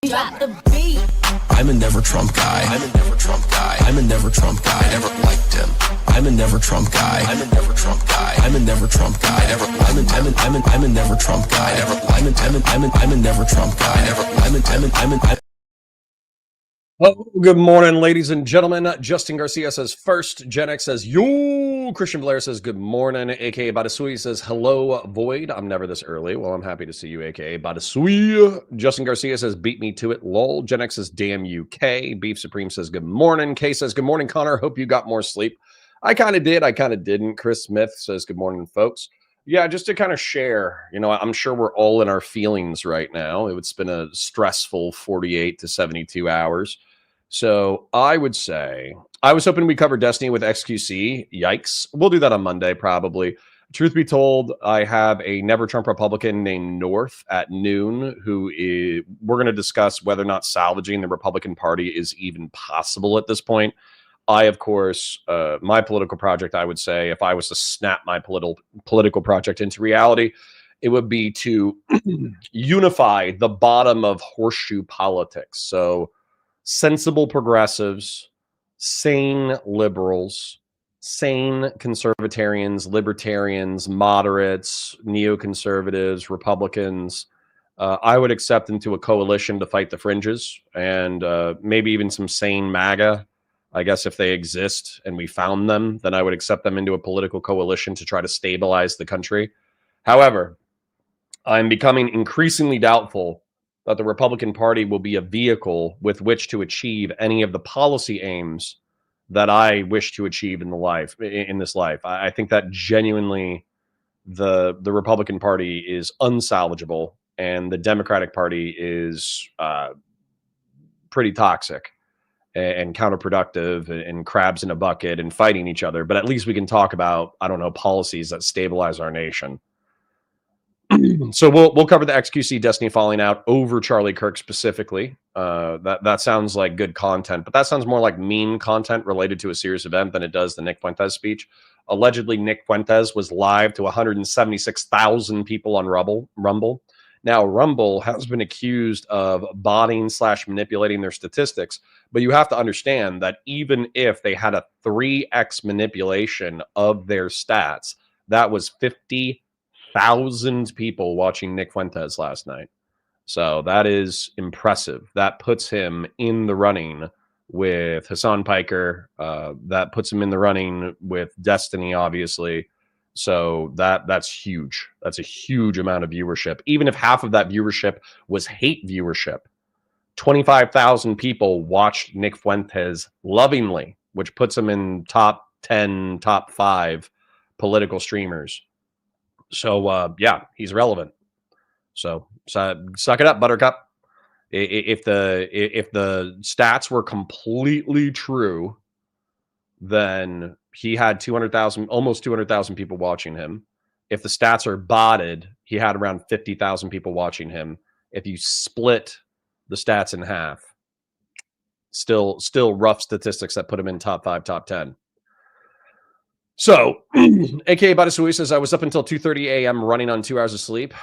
Drop the beat. I'm a never Trump guy. I'm a never Trump guy. I'm a never Trump guy. I never liked him. I'm a never Trump guy. I'm a never Trump guy. I'm a never Trump guy. I'm a never Trump guy. I'm a never Trump guy. Oh, good morning, ladies and gentlemen. Justin Garcia says first. Gen X says yo. Christian Blair says good morning. AKA Badasui says hello, Void. I'm never this early. Well, I'm happy to see you, AKA Badasui. Justin Garcia says beat me to it, lol. Gen X says damn UK. Beef Supreme says good morning. K says good morning, Connor. Hope you got more sleep. I kind of did. I kind of didn't. Chris Smith says good morning, folks. Yeah, just to kind of share, I'm sure we're all in our feelings right now. It's been a stressful 48 to 72 hours. So I would say, I was hoping we cover Destiny with XQC. Yikes. We'll do that on Monday, probably. Truth be told, I have a Never Trump Republican named North at noon, we're going to discuss whether or not salvaging the Republican Party is even possible at this point. I, of course, my political project, I would say, if I was to snap my political project into reality, it would be to unify the bottom of horseshoe politics. So sensible progressives, sane liberals, sane conservatarians, libertarians, moderates, neoconservatives, Republicans. I would accept into a coalition to fight the fringes, and maybe even some sane MAGA. I guess if they exist and we found them, then I would accept them into a political coalition to try to stabilize the country. However, I'm becoming increasingly doubtful that the Republican Party will be a vehicle with which to achieve any of the policy aims that I wish to achieve in this life. I think that genuinely the Republican Party is unsalvageable, and the Democratic Party is pretty toxic and counterproductive and crabs in a bucket and fighting each other. But at least we can talk about, policies that stabilize our nation. So we'll cover the XQC Destiny falling out over Charlie Kirk specifically. That sounds like good content, but that sounds more like mean content related to a serious event than it does the Nick Fuentes speech. Allegedly, Nick Fuentes was live to 176,000 people on Rumble. Now, Rumble has been accused of botting / manipulating their statistics, but you have to understand that even if they had a 3x manipulation of their stats, that was 50,000 people watching Nick Fuentes last night. So that is impressive. That puts him in the running with Hassan Piker. That puts him in the running with Destiny, obviously. So that's huge. That's a huge amount of viewership. Even if half of that viewership was hate viewership, 25,000 people watched Nick Fuentes lovingly, which puts him in top 10, top 5 political streamers. So, yeah, he's relevant. So suck it up, Buttercup. If the stats were completely true, then he had almost 200,000 people watching him. If the stats are botted, he had around 50,000 people watching him. If you split the stats in half, still rough statistics that put him in top 5, top 10. So, AKA Badasui says, I was up until 2:30 a.m. running on 2 hours of sleep.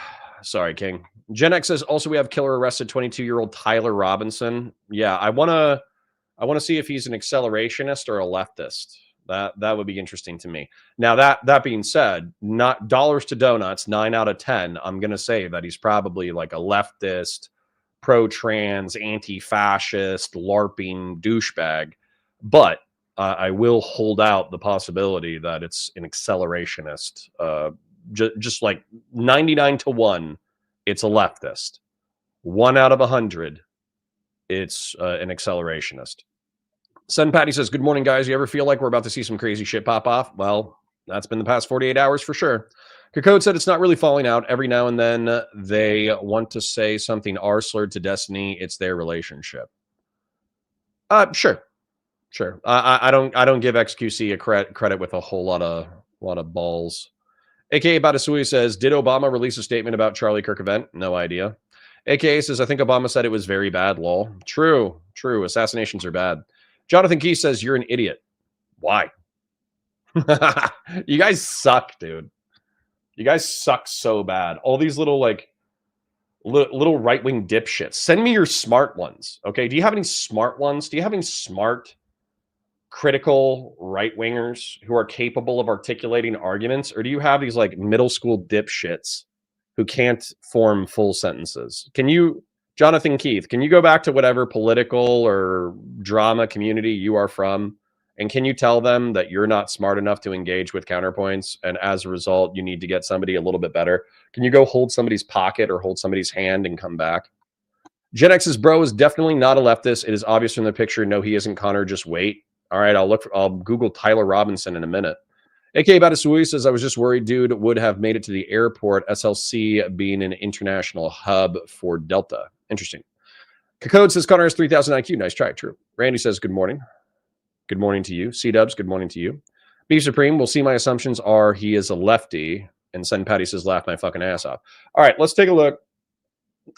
Sorry, King. Gen X says, also we have killer arrested 22-year-old Tyler Robinson. Yeah, I want to see if he's an accelerationist or a leftist. That would be interesting to me. Now, that being said, not dollars to donuts, 9 out of 10, I'm going to say that he's probably like a leftist, pro-trans, anti-fascist, LARPing douchebag. But I will hold out the possibility that it's an accelerationist. Just like 99 to 1, it's a leftist. 1 out of 100, it's an accelerationist. Sen Patty says, good morning, guys. You ever feel like we're about to see some crazy shit pop off? Well, that's been the past 48 hours for sure. Kakode said it's not really falling out. Every now and then they want to say something R-slurred to Destiny. It's their relationship. Sure. I don't give XQC a credit with a whole lot of balls. AKA Badasui says, did Obama release a statement about Charlie Kirk event? No idea. AKA says, I think Obama said it was very bad, lol. True. Assassinations are bad. Jonathan Key says, you're an idiot. Why? You guys suck, dude. You guys suck so bad. All these little little right-wing dipshits. Send me your smart ones, okay? Do you have any smart ones? Do you have any smart, critical right-wingers who are capable of articulating arguments? Or do you have these, like, middle school dipshits who can't form full sentences? Can you, Jonathan Keith, can you go back to whatever political or drama community you are from, and can you tell them that you're not smart enough to engage with counterpoints, and as a result, you need to get somebody a little bit better? Can you go hold somebody's pocket or hold somebody's hand and come back? Gen X's bro is definitely not a leftist. It is obvious from the picture. No, he isn't, Connor. Just wait. All right, I'll Google Tyler Robinson in a minute. AK Batasui says, I was just worried dude would have made it to the airport, SLC being an international hub for Delta. Interesting. Cacode says, Connor has 3,000 IQ. Nice try. True. Randy says, good morning. Good morning to you. C-Dubs, good morning to you. B Supreme, we'll see. My assumptions are he is a lefty. And Sen Patty says, laugh my fucking ass off. All right, let's take a look.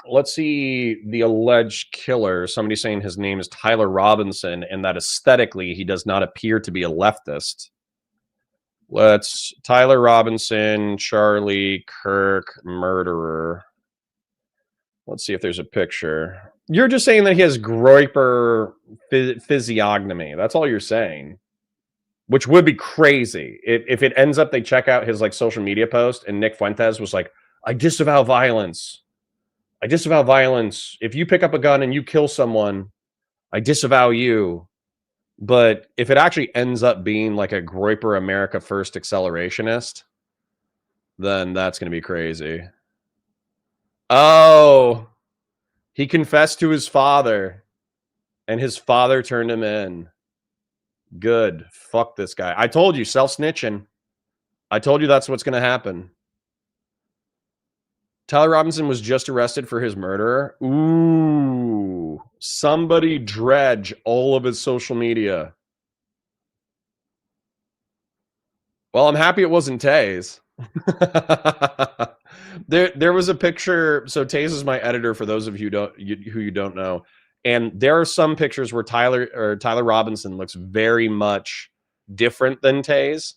Let's see the alleged killer. Somebody saying his name is Tyler Robinson and that aesthetically he does not appear to be a leftist. Let's Tyler Robinson, Charlie Kirk, murderer. Let's see if there's a picture. You're just saying that he has Groyper physiognomy. That's all you're saying, which would be crazy. If it ends up they check out his like social media post and Nick Fuentes was like, I disavow violence. I disavow violence. If you pick up a gun and you kill someone, I disavow you. But if it actually ends up being like a Groyper America First accelerationist, then that's going to be crazy. Oh, he confessed to his father and his father turned him in. Good. Fuck this guy. I told you, self-snitching. I told you that's what's going to happen. Tyler Robinson was just arrested for his murder. Ooh. Somebody dredge all of his social media. Well, I'm happy it wasn't Taze. There was a picture. So Taze is my editor for those of you who you don't know. And there are some pictures where Tyler Robinson looks very much different than Taze.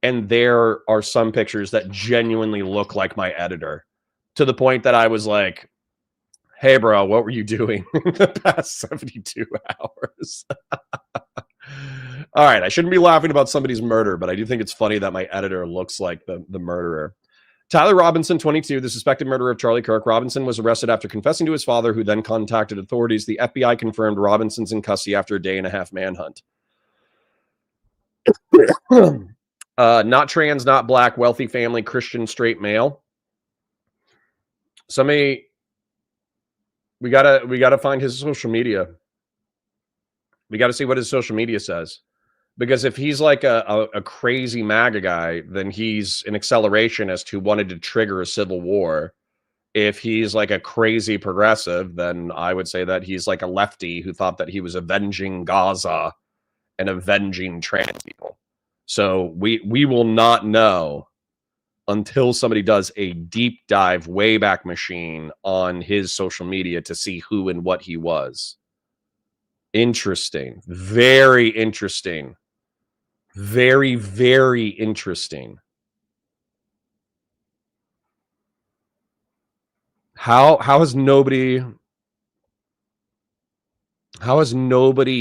And there are some pictures that genuinely look like my editor. To the point that I was like, hey, bro, what were you doing in the past 72 hours? All right, I shouldn't be laughing about somebody's murder, but I do think it's funny that my editor looks like the murderer. Tyler Robinson, 22, the suspected murderer of Charlie Kirk. Robinson was arrested after confessing to his father, who then contacted authorities. The FBI confirmed Robinson's in custody after a day-and-a-half manhunt. Not trans, not black, wealthy family, Christian, straight male. Somebody, we gotta find his social media. We got to see what his social media says, because if he's like a crazy MAGA guy, then he's an accelerationist who wanted to trigger a civil war. If he's like a crazy progressive, then I would say that he's like a lefty who thought that he was avenging Gaza and avenging trans people. So we will not know until somebody does a deep dive Wayback Machine on his social media to see who and what he was. Interesting. Very interesting. Very, very interesting. How has nobody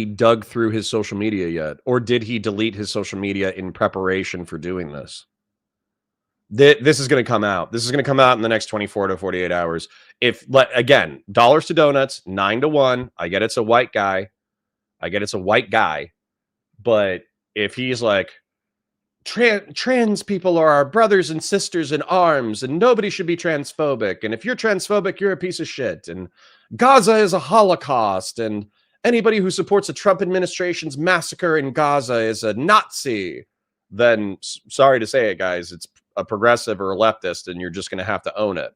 dug through his social media yet? Or did he delete his social media in preparation for doing this? This is going to come out. This is going to come out in the next 24 to 48 hours. Again, dollars to donuts, 9-1. I get it's a white guy. But if he's like, trans people are our brothers and sisters in arms, and nobody should be transphobic, and if you're transphobic, you're a piece of shit, and Gaza is a Holocaust, and anybody who supports the Trump administration's massacre in Gaza is a Nazi, then sorry to say it, guys, it's a progressive or a leftist, and you're just going to have to own it.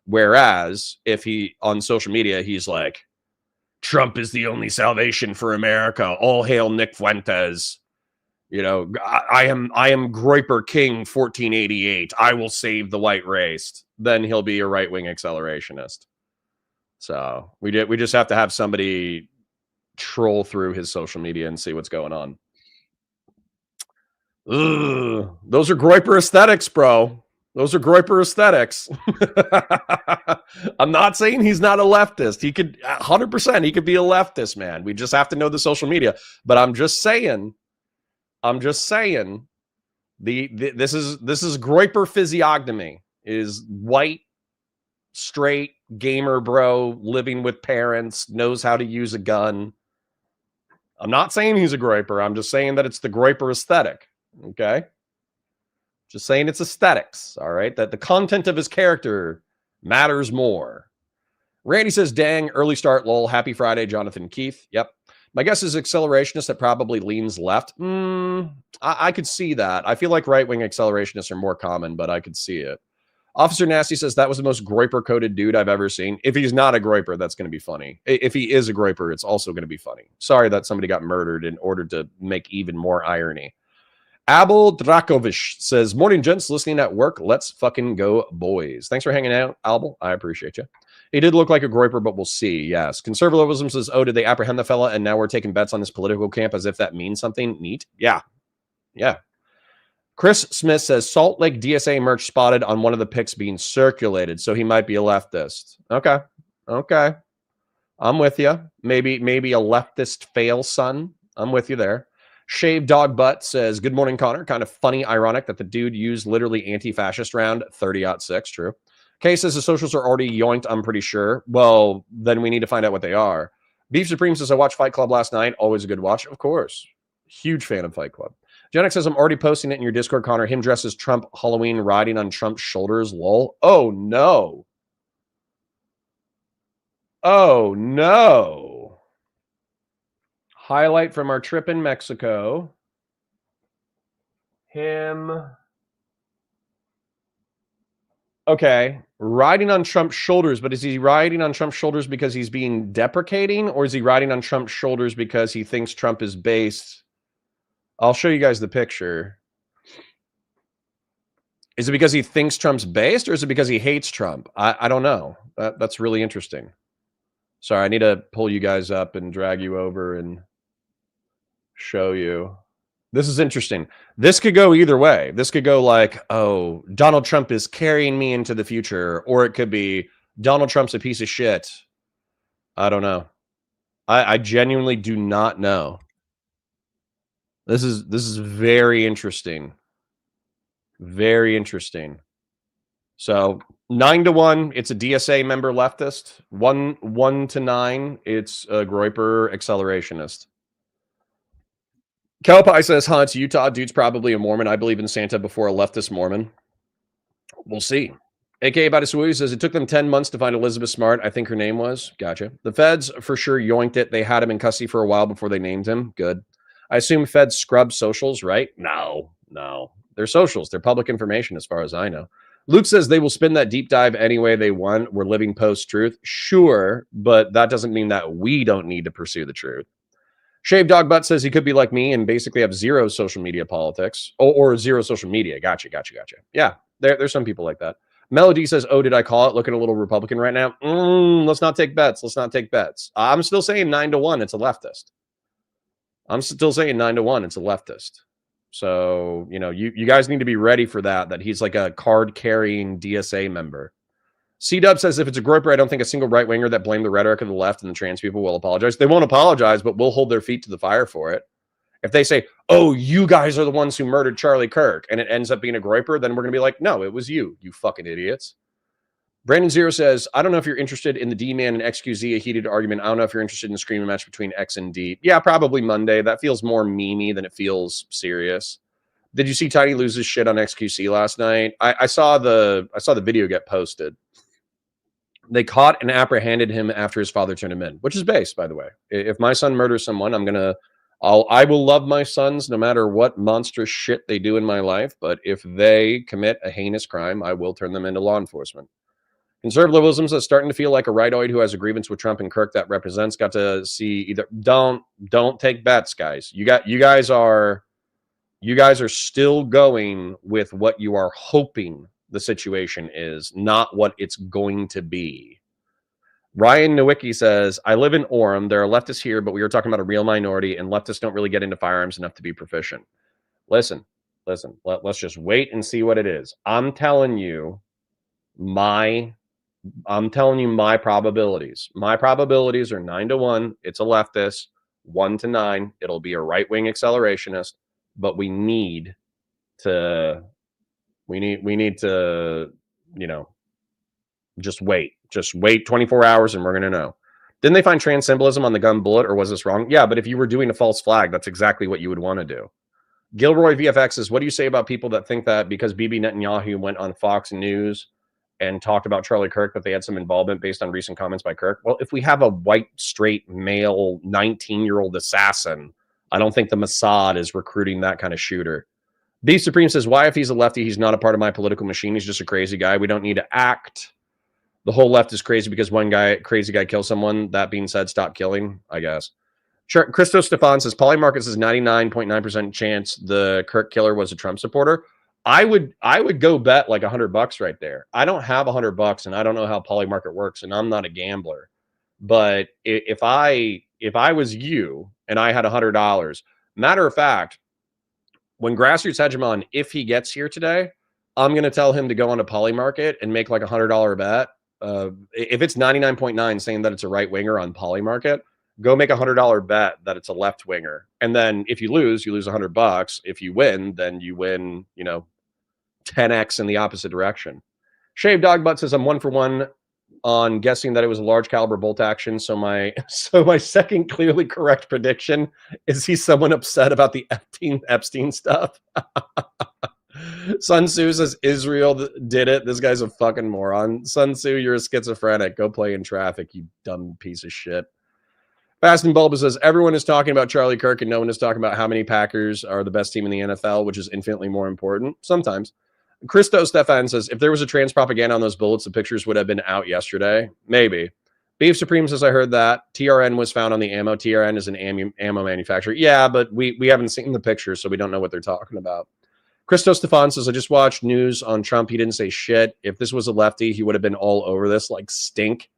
Whereas if he, on social media, he's like, Trump is the only salvation for America. All hail Nick Fuentes. You know, I am Groyper King 1488. I will save the white race. Then he'll be a right-wing accelerationist. So we just have to have somebody troll through his social media and see what's going on. Ugh, those are Groyper aesthetics, bro. Those are Groyper aesthetics. I'm not saying he's not a leftist. He could 100%. He could be a leftist, man. We just have to know the social media. But I'm just saying. This is Groyper physiognomy. Is white, straight, gamer bro, living with parents, knows how to use a gun. I'm not saying he's a Groyper. I'm just saying that it's the Groyper aesthetic. Okay. Just saying it's aesthetics. All right. That the content of his character matters more. Randy says, dang, early start, lol. Happy Friday, Jonathan Keith. Yep. My guess is accelerationist that probably leans left. I could see that. I feel like right-wing accelerationists are more common, but I could see it. Officer Nasty says that was the most Groyper-coded dude I've ever seen. If he's not a Groyper, that's going to be funny. If he is a Groyper, it's also going to be funny. Sorry that somebody got murdered in order to make even more irony. Abel Drakovic says, morning, gents, listening at work. Let's fucking go, boys. Thanks for hanging out, Abel. I appreciate you. He did look like a Groyper, but we'll see. Yes. Conservatism says, oh, did they apprehend the fella? And now we're taking bets on this political camp as if that means something. Neat. Yeah. Yeah. Chris Smith says Salt Lake DSA merch spotted on one of the pics being circulated, so he might be a leftist. Okay. I'm with you. Maybe a leftist fail son. I'm with you there. Shaved Dog Butt says, good morning, Connor. Kind of funny, ironic that the dude used literally anti-fascist round 30-06. True. Kay says the socials are already yoinked, I'm pretty sure. Well, then we need to find out what they are. Beef Supreme says, I watched Fight Club last night. Always a good watch. Of course. Huge fan of Fight Club. Janek says, I'm already posting it in your Discord, Connor. Him dressed as Trump Halloween riding on Trump's shoulders. Lol. Oh, no. Oh, no. Highlight from our trip in Mexico. Him. Okay. Riding on Trump's shoulders, but is he riding on Trump's shoulders because he's being deprecating, or is he riding on Trump's shoulders because he thinks Trump is based? I'll show you guys the picture. Is it because he thinks Trump's based, or is it because he hates Trump? I don't know. That's really interesting. Sorry, I need to pull you guys up and drag you over and show you. This is interesting. This could go either way. This could go like, oh, Donald Trump is carrying me into the future, or it could be Donald Trump's a piece of shit. I don't know. I genuinely do not know. This is very interesting. Very interesting. So 9-1, it's a DSA member leftist. 1-9, it's a Groyper accelerationist. Kelpie says, huh, it's Utah. Dude's probably a Mormon. I believe in Santa before a leftist Mormon. We'll see. AKA Badisui says, it took them 10 months to find Elizabeth Smart. I think her name was. Gotcha. The feds for sure yoinked it. They had him in custody for a while before they named him. Good. I assume feds scrub socials, right? No. They're socials. They're public information as far as I know. Luke says they will spin that deep dive any way they want. We're living post-truth. Sure, but that doesn't mean that we don't need to pursue the truth. Shaved Dog Butt says he could be like me and basically have zero social media politics or zero social media. Gotcha. Yeah, there's some people like that. Melody says, oh, did I call it? Looking a little Republican right now. Let's not take bets. I'm still saying 9-1. It's a leftist. I'm still saying 9-1. It's a leftist. So, you guys need to be ready for that he's like a card-carrying DSA member. C-Dub says, if it's a Groyper, I don't think a single right-winger that blamed the rhetoric of the left and the trans people will apologize. They won't apologize, but we'll hold their feet to the fire for it. If they say, oh, you guys are the ones who murdered Charlie Kirk, and it ends up being a Groyper, then we're going to be like, no, it was you fucking idiots. Brandon Zero says, I don't know if you're interested in the D-Man and XQZ, a heated argument. I don't know if you're interested in the screaming match between X and D. Yeah, probably Monday. That feels more memey than it feels serious. Did you see Tiny lose his shit on XQC last night? I saw the video get posted. They caught and apprehended him after his father turned him in, which is base, by the way. If my son murders someone, I will love my sons no matter what monstrous shit they do in my life. But if they commit a heinous crime, I will turn them into law enforcement. Conservatism is starting to feel like a rightoid who has a grievance with Trump and Kirk that represents. Got to see either. Don't take bets, guys. You guys are still going with what you are hoping the situation is, not what it's going to be. Ryan Nowicki says, I live in Orem. There are leftists here, but we are talking about a real minority, and leftists don't really get into firearms enough to be proficient. Listen, Let's just wait and see what it is. I'm telling you my probabilities. My probabilities are 9-1. It's a leftist. 1-9. It'll be a right-wing accelerationist. But we need to, just wait. Just wait 24 hours and we're gonna know. Didn't they find trans symbolism on the gun bullet, or was this wrong? Yeah, but if you were doing a false flag, that's exactly what you would want to do. Gilroy VFX says, what do you say about people that think that because Bibi Netanyahu went on Fox News and talked about Charlie Kirk, that they had some involvement based on recent comments by Kirk? Well, if we have a white, straight, male, 19-year-old assassin, I don't think the Mossad is recruiting that kind of shooter. B Supreme says, why, if he's a lefty, he's not a part of my political machine? He's just a crazy guy. We don't need to act. The whole left is crazy because one crazy guy kills someone. That being said, stop killing, I guess. Christo Stefan says, Polymarket says 99.9% chance the Kirk killer was a Trump supporter. I would go bet like $100 right there. I don't have $100 and I don't know how Polymarket works, and I'm not a gambler. But if I was you and I had $100, matter of fact, when Grassroots Hegemon, if he gets here today, I'm going to tell him to go on to Polymarket and make like $100 bet. If it's 99.9 saying that it's a right winger on Polymarket, go make $100 bet that it's a left winger. And then if you lose $100. If you win, then you win, 10x in the opposite direction. Shaved Dog Butt says, I'm 1 for 1 on guessing that it was a large caliber bolt action. So my second clearly correct prediction is he's someone upset about the Epstein stuff. Sun Tzu says Israel did it. This guy's a fucking moron. Sun Tzu, you're a schizophrenic. Go play in traffic, you dumb piece of shit. Fast and Bulba says everyone is talking about Charlie Kirk and no one is talking about how many Packers are the best team in the NFL, which is infinitely more important. Sometimes. Christo Stefan says if there was a trans propaganda on those bullets, the pictures would have been out yesterday. Maybe. Beef Supreme says I heard that. TRN was found on the ammo. TRN is an ammo manufacturer. Yeah, but we haven't seen the pictures, so we don't know what they're talking about. Christo Stefan says, I just watched news on Trump. He didn't say shit. If this was a lefty, he would have been all over this like stink.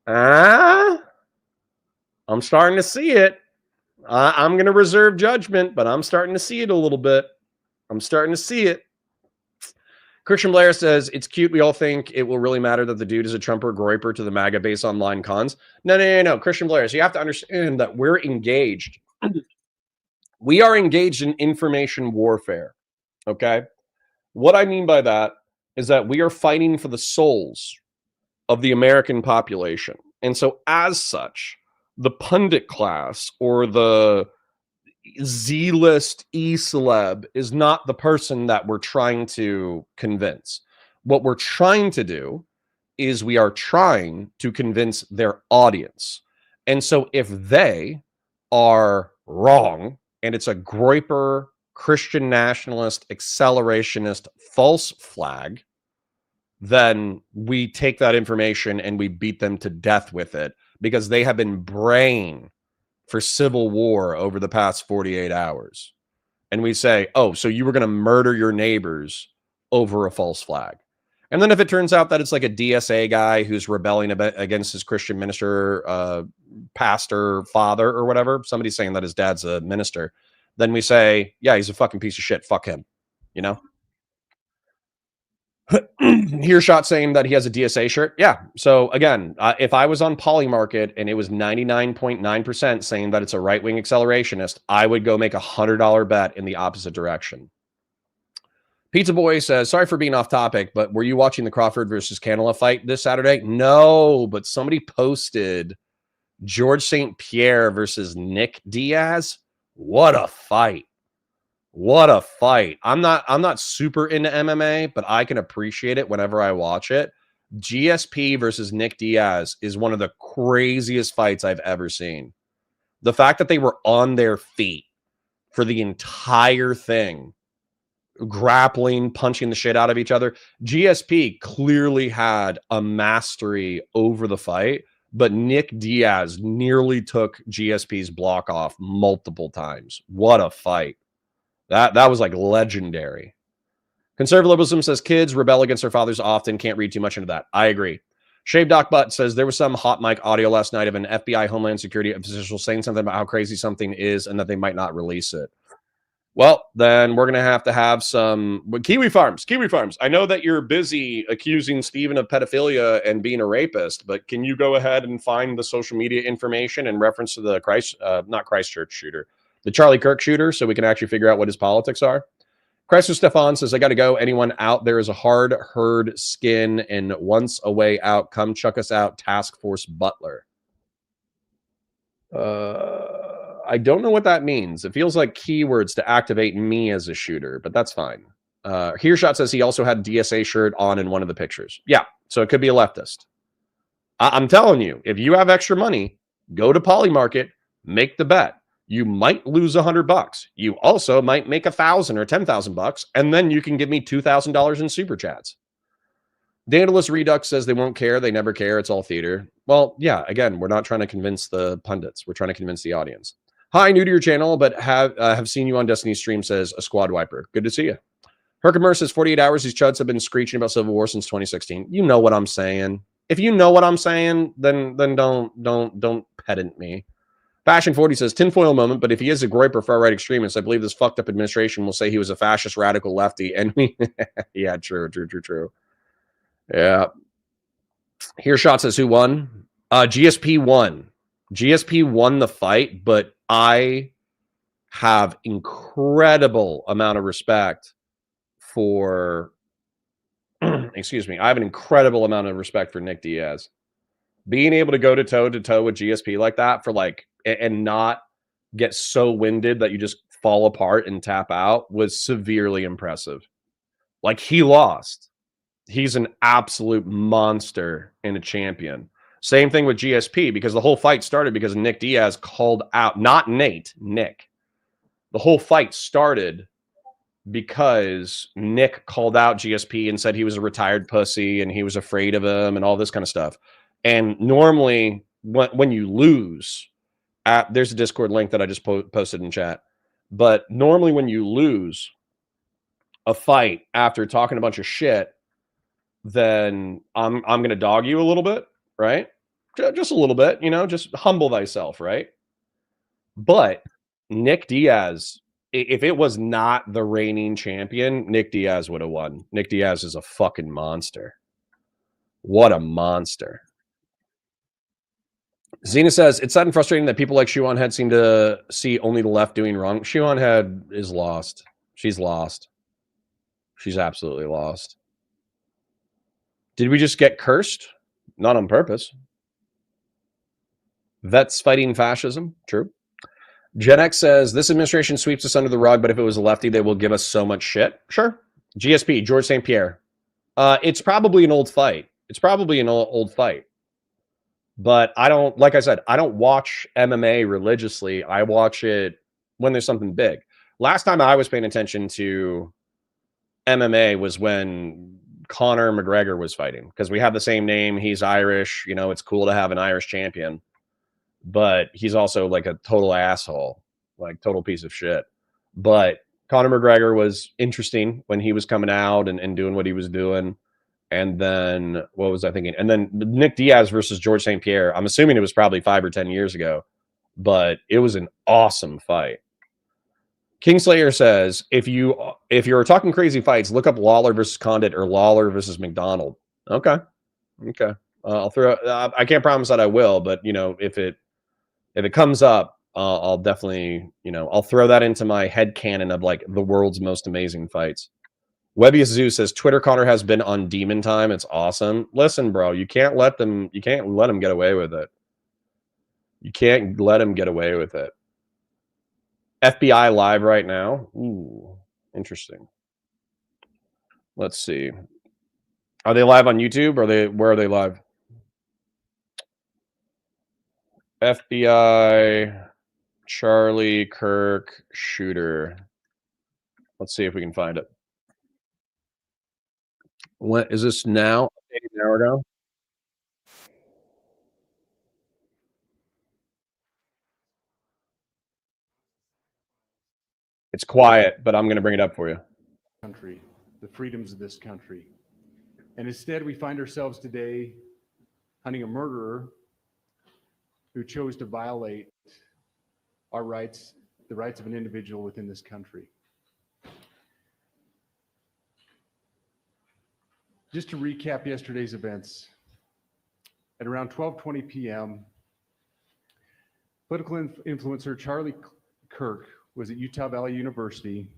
I'm starting to see it. I'm going to reserve judgment, but I'm starting to see it a little bit. I'm starting to see it. Christian Blair says, it's cute. We all think it will really matter that the dude is a Trumper groiper to the MAGA base online cons. No. Christian Blair, so you have to understand that we're engaged. We are engaged in information warfare. Okay. What I mean by that is that we are fighting for the souls of the American population. And so as such, the pundit class or the Z-list E-celeb is not the person that we're trying to convince. What we're trying to do is we are trying to convince their audience. And so if they are wrong and it's a groiper, Christian nationalist, accelerationist, false flag, then we take that information and we beat them to death with it because they have been braying for civil war over the past 48 hours. And we say, oh, so you were going to murder your neighbors over a false flag. And then if it turns out that it's like a DSA guy who's rebelling against his Christian minister, pastor, father, or whatever, somebody's saying that his dad's a minister, then we say, yeah, he's a fucking piece of shit. Fuck him. You know? Hearshot saying that he has a DSA shirt. Yeah. So again, if I was on Polymarket and it was 99.9% saying that it's a right-wing accelerationist, I would go make $100 bet in the opposite direction. Pizza Boy says, sorry for being off topic, but were you watching the Crawford versus Canela fight this Saturday? No, but somebody posted George St. Pierre versus Nick Diaz. What a fight. What a fight. I'm not super into MMA, but I can appreciate it whenever I watch it. GSP versus Nick Diaz is one of the craziest fights I've ever seen. The fact that they were on their feet for the entire thing, grappling, punching the shit out of each other. GSP clearly had a mastery over the fight, but Nick Diaz nearly took GSP's block off multiple times. What a fight. That was like legendary. Conservatism says kids rebel against their fathers often. Can't read too much into that. I agree. Shave Doc Butt says there was some hot mic audio last night of an FBI Homeland Security official saying something about how crazy something is and that they might not release it. Well, then we're going to have some Kiwi Farms. I know that you're busy accusing Steven of pedophilia and being a rapist, but can you go ahead and find the social media information in reference to the not Christchurch shooter, the Charlie Kirk shooter, so we can actually figure out what his politics are? Chrysler Stefan says, I got to go. Anyone out there is a hard herd skin and once a way out, come chuck us out. Task Force Butler. I don't know what that means. It feels like keywords to activate me as a shooter, but that's fine. Hearshot says he also had DSA shirt on in one of the pictures. Yeah, so it could be a leftist. I'm telling you, if you have extra money, go to Polymarket, make the bet. You might lose $100. You also might make $1,000 or $10,000, and then you can give me $2,000 in super chats. Dandalus Redux says they won't care. They never care. It's all theater. Well, yeah, again, we're not trying to convince the pundits. We're trying to convince the audience. Hi, new to your channel, but have seen you on Destiny stream, says a squad wiper. Good to see you. Herkimer says 48 hours. These chuds have been screeching about Civil War since 2016. You know what I'm saying. If you know what I'm saying, then don't pedant me. Fashion 40 says tinfoil moment, but if he is a groiper far-right extremist, I believe this fucked up administration will say he was a fascist radical lefty. And we yeah, true. Yeah. Hearshot says who won? GSP won. GSP won the fight, but I have incredible amount of respect for excuse me. I have an incredible amount of respect for Nick Diaz. Being able to go to toe with GSP like that for like and not get so winded that you just fall apart and tap out was severely impressive. Like he lost. He's an absolute monster and a champion. Same thing with GSP, because the whole fight started because Nick Diaz called out, not Nate, Nick. The whole fight started because Nick called out GSP and said he was a retired pussy and he was afraid of him and all this kind of stuff. And normally when you lose, there's a Discord link that I just posted in chat. But normally when you lose a fight after talking a bunch of shit, then I'm going to dog you a little bit, right? Just a little bit, just humble thyself, right? But Nick Diaz, if it was not the reigning champion, Nick Diaz would have won. Nick Diaz is a fucking monster. What a monster. Xena says, it's sad and frustrating that people like Shuan Head seem to see only the left doing wrong. Shuan Head is lost. She's lost. She's absolutely lost. Did we just get cursed? Not on purpose. Vets fighting fascism. True. Gen X says, this administration sweeps us under the rug, but if it was a lefty, they will give us so much shit. Sure. GSP, George St. Pierre. It's probably an old fight. But I don't, like I said, I don't watch MMA religiously. I watch it when there's something big. Last time I was paying attention to MMA was when Conor McGregor was fighting, because we have the same name. He's Irish. It's cool to have an Irish champion, but he's also like a total asshole, like total piece of shit. But Conor McGregor was interesting when he was coming out and doing what he was doing. And then what was I thinking? And then Nick Diaz versus George St. Pierre. I'm assuming it was probably 5 or 10 years ago, but it was an awesome fight. Kingslayer says, if you're talking crazy fights, look up Lawler versus Condit or Lawler versus McDonald. Okay. I'll throw. I can't promise that I will, but if it comes up, I'll definitely I'll throw that into my head canon of like the world's most amazing fights. Webbius Zoo says Twitter Connor has been on Demon Time. It's awesome. Listen, bro, you can't let them get away with it. You can't let them get away with it. FBI live right now. Ooh, interesting. Let's see. Are they live on YouTube? Or where are they live? FBI Charlie Kirk shooter. Let's see if we can find it. What is this now? An hour ago? It's quiet, but I'm going to bring it up for you. Country, the freedoms of this country. And instead, we find ourselves today hunting a murderer who chose to violate our rights, the rights of an individual within this country. Just to recap yesterday's events, at around 12:20 p.m., political influencer Charlie Kirk was at Utah Valley University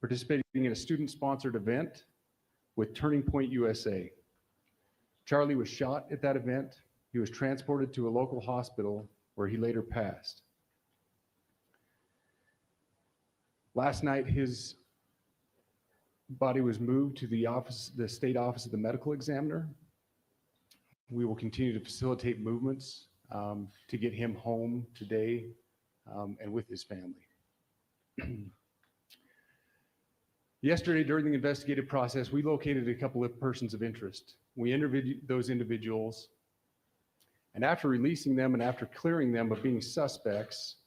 participating in a student-sponsored event with Turning Point USA. Charlie was shot at that event. He was transported to a local hospital where he later passed. Last night, his body was moved to the state office of the medical examiner. We will continue to facilitate movements to get him home today and with his family. Yesterday, during the investigative process, we located a couple of persons of interest. We interviewed those individuals, and after releasing them and after clearing them of being suspects,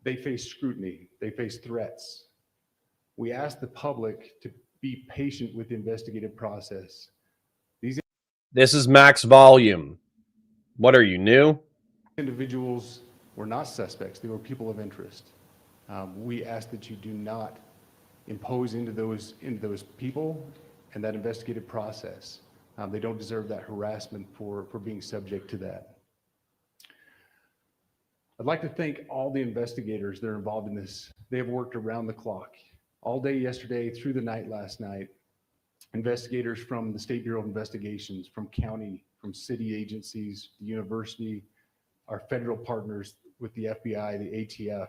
they face scrutiny, they face threats. We asked the public to be patient with the investigative process. This is max volume. What are you, new? Individuals were not suspects, they were people of interest. We ask that you do not impose into those people and that investigative process. They don't deserve that harassment for being subject to that. I'd like to thank all the investigators that are involved in this. They have worked around the clock, all day yesterday, through the night last night. Investigators from the State Bureau of Investigations, from county, from city agencies, the university, our federal partners with the FBI, the ATF,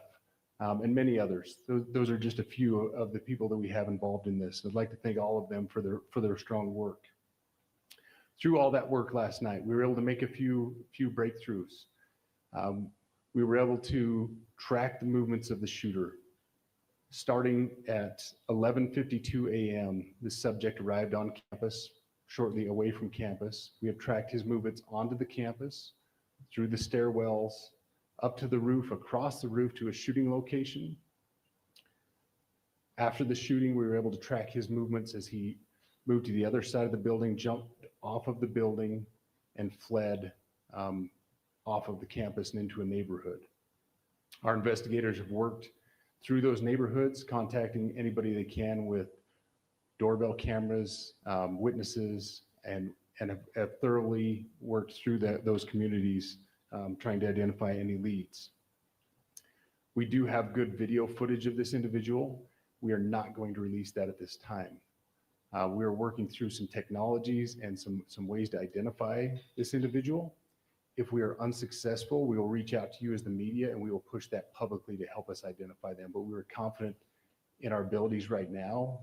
and many others. Those are just a few of the people that we have involved in this. I'd like to thank all of them for their strong work. Through all that work last night, we were able to make a few breakthroughs. We were able to track the movements of the shooter. Starting at 11:52 a.m., the subject arrived on campus, shortly away from campus. We have tracked his movements onto the campus, through the stairwells, up to the roof, across the roof to a shooting location. After the shooting, we were able to track his movements as he moved to the other side of the building, jumped off of the building, and fled off of the campus and into a neighborhood. Our investigators have worked through those neighborhoods, contacting anybody they can with doorbell cameras, witnesses, and have thoroughly worked through those communities, trying to identify any leads. We do have good video footage of this individual. We are not going to release that at this time. We are working through some technologies and some ways to identify this individual. If we are unsuccessful, we will reach out to you as the media and we will push that publicly to help us identify them. But we are confident in our abilities right now,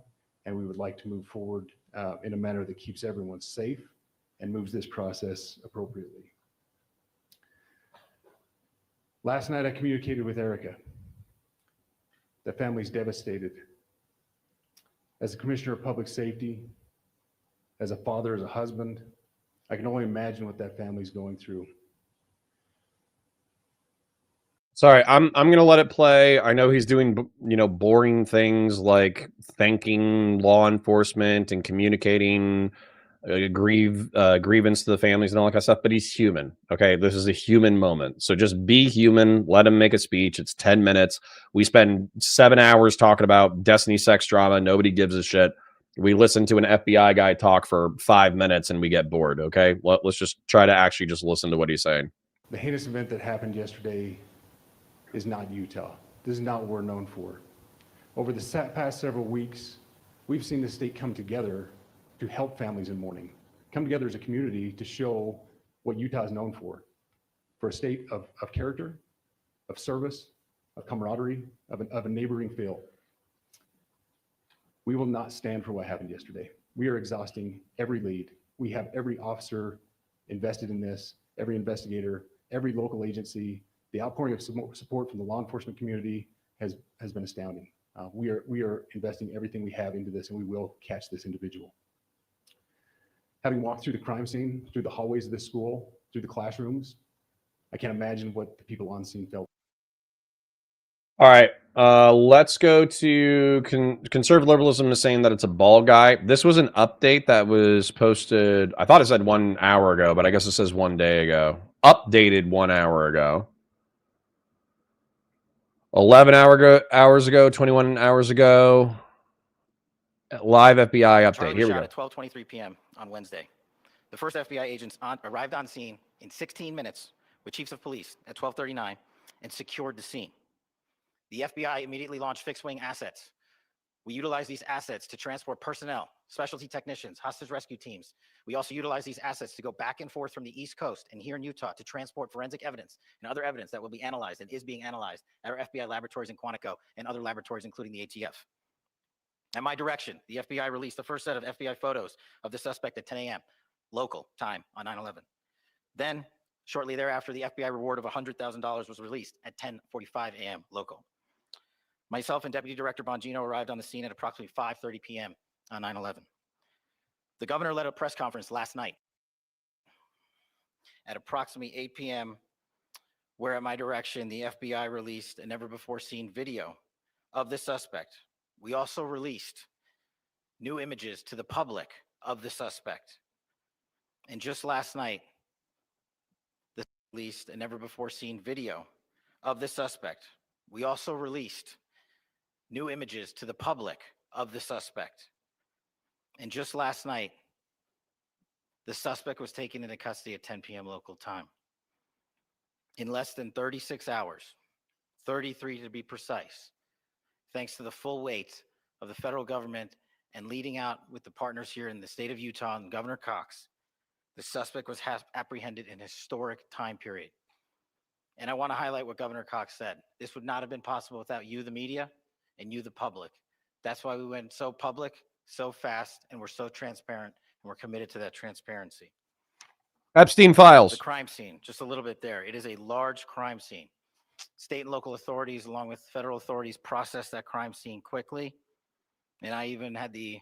and we would like to move forward in a manner that keeps everyone safe and moves this process appropriately. Last night, I communicated with Erica. The family's devastated. As a commissioner of public safety, as a father, as a husband, I can only imagine what that family's going through. Sorry, I'm gonna let it play. I know he's doing boring things like thanking law enforcement and communicating grievance to the families and all that kind of stuff, but he's human. Okay, this is a human moment, so just be human. Let him make a speech. It's 10 minutes. We spend 7 hours talking about Destiny sex drama. Nobody gives a shit. We listen to an FBI guy talk for 5 minutes and we get bored. Okay, let's just try to actually just listen to what he's saying. The heinous event that happened yesterday is not Utah. This is not what we're known for. Over the past several weeks, we've seen the state come together to help families in mourning, come together as a community to show what Utah is known for a state of character, of service, of camaraderie, of a neighboring feel. We will not stand for what happened yesterday. We are exhausting every lead. We have every officer invested in this, every investigator, every local agency. The outpouring of support from the law enforcement community has been astounding. We are investing everything we have into this, and we will catch this individual. Having walked through the crime scene, through the hallways of this school, through the classrooms, I can't imagine what the people on scene felt. All right, let's go to conservative liberalism is saying that it's a ball guy. This was an update that was posted. I thought it said 1 hour ago, but I guess it says 1 day ago. Updated 1 hour ago. 11 hours ago, 21 hours ago. Live FBI update. Charlie Here we shot go. at 12:23 p.m. on Wednesday. The first FBI agents arrived on scene in 16 minutes with chiefs of police at 12:39 and secured the scene. The FBI immediately launched fixed-wing assets. We utilize these assets to transport personnel, specialty technicians, hostage rescue teams. We also utilize these assets to go back and forth from the East Coast and here in Utah to transport forensic evidence and other evidence that will be analyzed and is being analyzed at our FBI laboratories in Quantico and other laboratories, including the ATF. At my direction, the FBI released the first set of FBI photos of the suspect at 10 a.m. local time on 9/11. Then, shortly thereafter, the FBI reward of $100,000 was released at 10:45 a.m. local. Myself and Deputy Director Bongino arrived on the scene at approximately 5:30 p.m. on 9/11. The governor led a press conference last night at approximately 8 p.m., where at my direction, the FBI released a never-before-seen video of the suspect. We also released new images to the public of the suspect. And just last night, the released a never-before-seen video of the suspect. We also released new images to the public of the suspect. And just last night, the suspect was taken into custody at 10 p.m. local time. In less than 36 hours, 33 to be precise, thanks to the full weight of the federal government and leading out with the partners here in the state of Utah and Governor Cox, the suspect was apprehended in a historic time period. And I want to highlight what Governor Cox said. This would not have been possible without you, the media, and you, the public. That's why we went so public, so fast, and we're so transparent, and we're committed to that transparency. Epstein files. The crime scene, just a little bit there. It is a large crime scene. State and local authorities, along with federal authorities, processed that crime scene quickly. And I even had the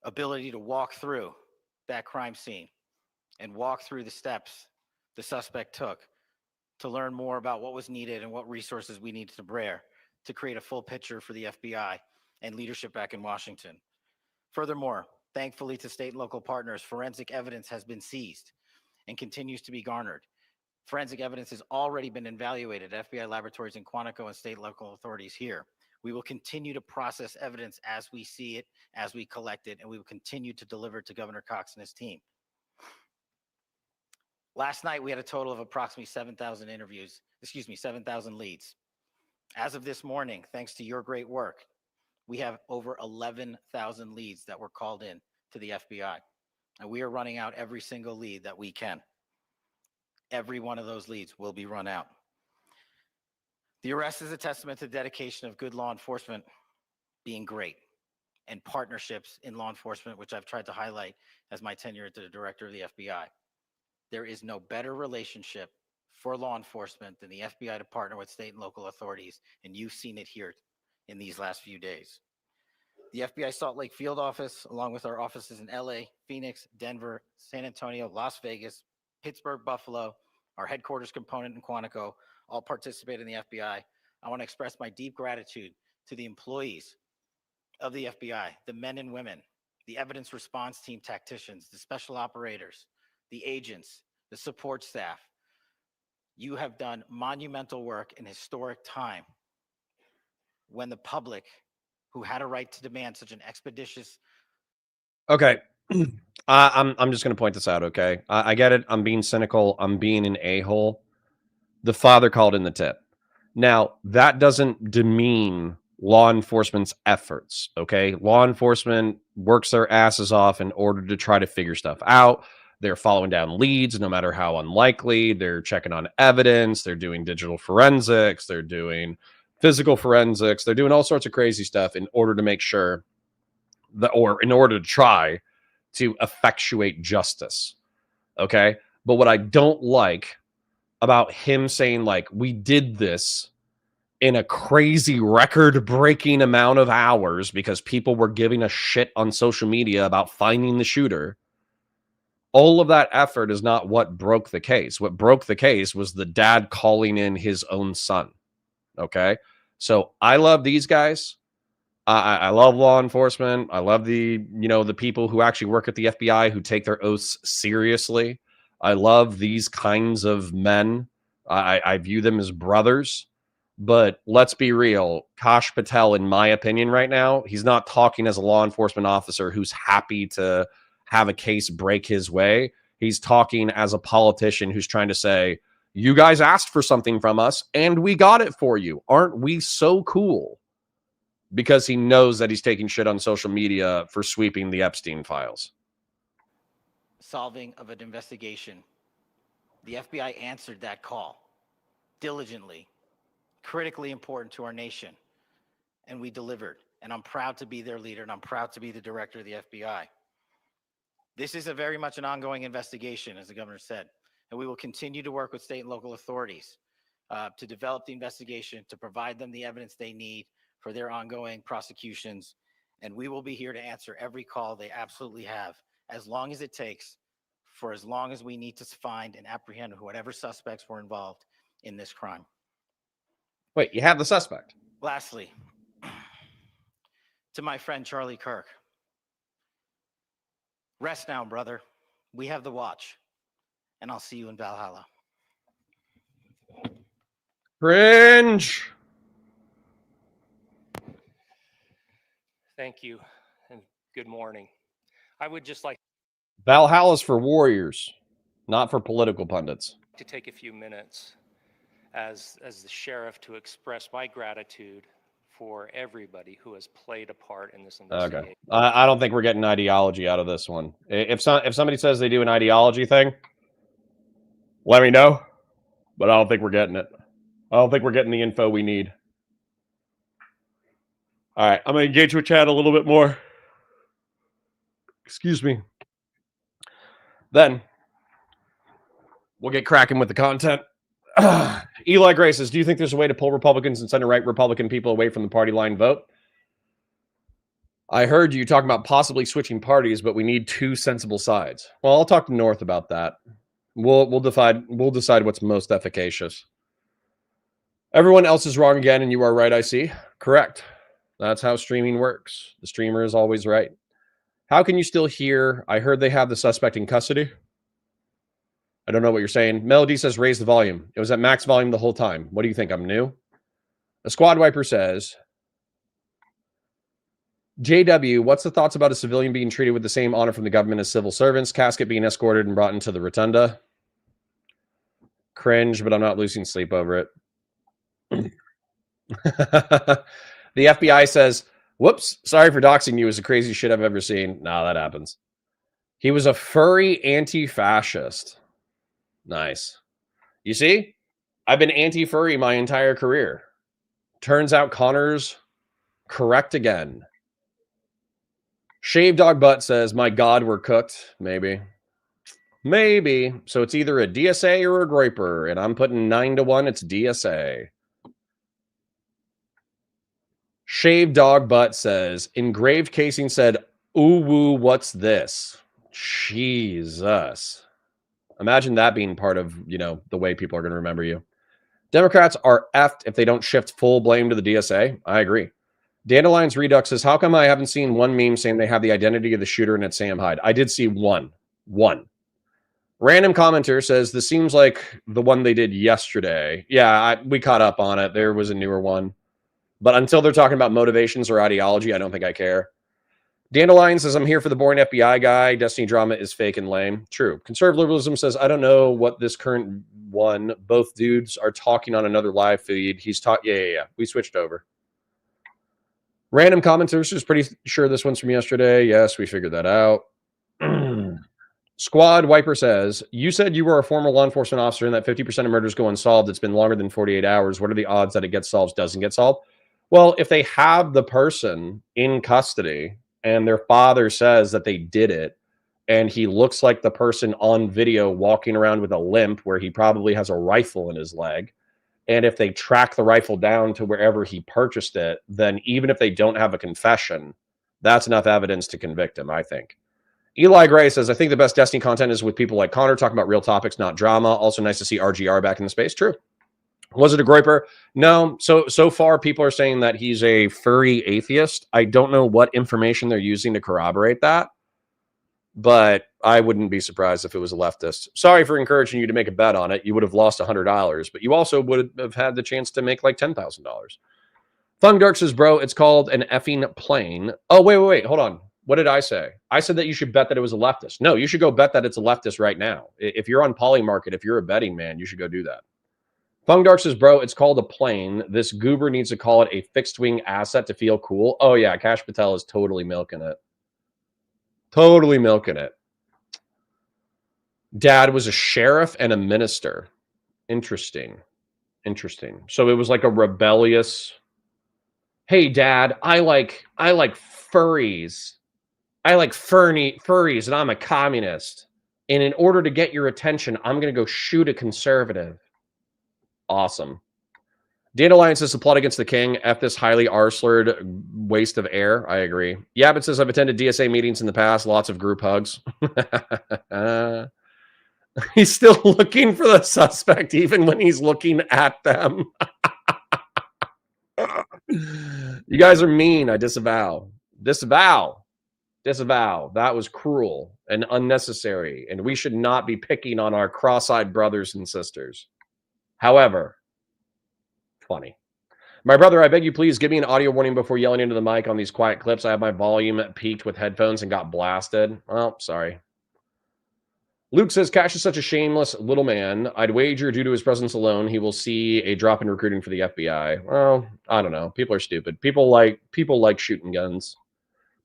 ability to walk through that crime scene and walk through the steps the suspect took to learn more about what was needed and what resources we needed to bear to create a full picture for the FBI and leadership back in Washington. Furthermore, thankfully to state and local partners, forensic evidence has been seized and continues to be garnered. Forensic evidence has already been evaluated at FBI laboratories in Quantico and state and local authorities here. We will continue to process evidence as we see it, as we collect it, and we will continue to deliver to Governor Cox and his team. Last night, we had a total of approximately 7,000 7,000 leads. As of this morning, thanks to your great work, we have over 11,000 leads that were called in to the FBI. And we are running out every single lead that we can. Every one of those leads will be run out. The arrest is a testament to the dedication of good law enforcement being great and partnerships in law enforcement, which I've tried to highlight as my tenure as the director of the FBI. There is no better relationship for law enforcement than the FBI to partner with state and local authorities, and you've seen it here in these last few days. The FBI Salt Lake field office, along with our offices in LA, Phoenix, Denver, San Antonio, Las Vegas, Pittsburgh, Buffalo, our headquarters component in Quantico, all participate in the FBI. I want to express my deep gratitude to the employees of the FBI, the men and women, the evidence response team tacticians, the special operators, the agents, the support staff. You have done monumental work in historic time when the public, who had a right to demand such an expeditious. Okay. I'm just going to point this out, okay? I get it. I'm being cynical. I'm being an a-hole. The father called in the tip. Now, that doesn't demean law enforcement's efforts, okay? Law enforcement works their asses off in order to try to figure stuff out. They're following down leads, no matter how unlikely. They're checking on evidence. They're doing digital forensics. They're doing physical forensics. They're doing all sorts of crazy stuff in order to make sure that, or in order to try to effectuate justice. Okay. But what I don't like about him saying, like, we did this in a crazy record-breaking amount of hours because people were giving a shit on social media about finding the shooter. All of that effort is not what broke the case. What broke the case was the dad calling in his own son. Okay. So I love these guys. I love law enforcement. I love the people who actually work at the FBI who take their oaths seriously. I love these kinds of men. I view them as brothers. But let's be real. Kash Patel, in my opinion right now, he's not talking as a law enforcement officer who's happy to have a case break his way. He's talking as a politician who's trying to say, you guys asked for something from us and we got it for you. Aren't we so cool? Because he knows that he's taking shit on social media for sweeping the Epstein files. Solving of an investigation. The FBI answered that call diligently, critically important to our nation, and we delivered. And I'm proud to be their leader, and I'm proud to be the director of the FBI. This is a very much an ongoing investigation, as the governor said, and we will continue to work with state and local authorities to develop the investigation, to provide them the evidence they need for their ongoing prosecutions, and we will be here to answer every call they absolutely have, as long as it takes, for as long as we need to find and apprehend whatever suspects were involved in this crime. Wait, you have the suspect. Lastly, to my friend Charlie Kirk, rest now, brother. We have the watch, and I'll see you in Valhalla. Cringe. Thank you, and good morning. I would just like Valhalla's for warriors, not for political pundits. to take a few minutes as the sheriff to express my gratitude for everybody who has played a part in this investigation. Okay. I don't think we're getting ideology out of this one. If somebody says they do an ideology thing, let me know. But I don't think we're getting it. I don't think we're getting the info we need. All right. I'm going to engage with chat a little bit more. Excuse me. Then we'll get cracking with the content. Eli Gray says, do you think there's a way to pull Republicans and center-right Republican people away from the party line vote? I heard you talking about possibly switching parties, but we need two sensible sides. Well, I'll talk to North about that. We'll decide what's most efficacious. Everyone else is wrong again, and you are right, I see. Correct. That's how streaming works. The streamer is always right. How can you still hear? I heard they have the suspect in custody. I don't know what you're saying. Melody says raise the volume. It was at max volume the whole time. What do you think? I'm new? A squad wiper says, JW, what's the thoughts about a civilian being treated with the same honor from the government as civil servants? Casket being escorted and brought into the rotunda. Cringe, but I'm not losing sleep over it. The FBI says, whoops, sorry for doxing you. Is the craziest shit I've ever seen. Nah, that happens. He was a furry anti-fascist. Nice. You see, I've been anti-furry my entire career. Turns out Connor's correct again. Shaved Dog Butt says, my God, we're cooked. Maybe. Maybe. So it's either a DSA or a Groiper, and I'm putting 9-1. It's DSA. Shaved Dog Butt says, engraved casing said, ooh, woo, what's this? Jesus. Imagine that being part of, the way people are going to remember you. Democrats are effed if they don't shift full blame to the DSA. I agree. Dandelion's Redux says, how come I haven't seen one meme saying they have the identity of the shooter and it's Sam Hyde? I did see one. Random commenter says, this seems like the one they did yesterday. Yeah, we caught up on it. There was a newer one. But until they're talking about motivations or ideology, I don't think I care. Dandelion says, I'm here for the boring FBI guy. Destiny drama is fake and lame. True. Conservative Liberalism says, I don't know what this current one. Both dudes are talking on another live feed. He's talking. Yeah. We switched over. Random commenters is pretty sure this one's from yesterday. Yes, we figured that out. Squad Wiper says, you said you were a former law enforcement officer and that 50% of murders go unsolved. It's been longer than 48 hours. What are the odds that it gets solved, doesn't get solved? Well, if they have the person in custody and their father says that they did it, and he looks like the person on video walking around with a limp where he probably has a rifle in his leg, and if they track the rifle down to wherever he purchased it, then even if they don't have a confession, that's enough evidence to convict him, I think. Eli Gray says, I think the best Destiny content is with people like Connor talking about real topics, not drama. Also nice to see RGR back in the space. True. Was it a Groiper? No. So far, people are saying that he's a furry atheist. I don't know what information they're using to corroborate that. but I wouldn't be surprised if it was a leftist. Sorry for encouraging you to make a bet on it. You would have lost $100, but you also would have had the chance to make like $10,000. Fun Dark says, bro, it's called an effing plane. Oh, wait. Hold on. What did I say? I said that you should bet that it was a leftist. No, you should go bet that it's a leftist right now. If you're on Polymarket, if you're a betting man, you should go do that. Fung Dark says, bro, it's called a plane. This goober needs to call it a fixed wing asset to feel cool. Oh, yeah. Kash Patel is totally milking it. Totally milking it. Dad was a sheriff and a minister. Interesting. So it was like a rebellious. Hey, Dad, I like furries. I like furries, and I'm a communist. And in order to get your attention, I'm going to go shoot a conservative. Awesome. Dandelion says the plot against the king. F this highly arsled waste of air. I agree. Yabbit says I've attended DSA meetings in the past. Lots of group hugs. He's still looking for the suspect even when he's looking at them. You guys are mean. I disavow. Disavow. That was cruel and unnecessary, and we should not be picking on our cross-eyed brothers and sisters. However, funny. My brother, I beg you, please give me an audio warning before yelling into the mic on these quiet clips. I have my volume peaked with headphones and got blasted. Oh, sorry. Luke says, Cash is such a shameless little man. I'd wager due to his presence alone, he will see a drop in recruiting for the FBI. Well, I don't know. People are stupid. People like shooting guns.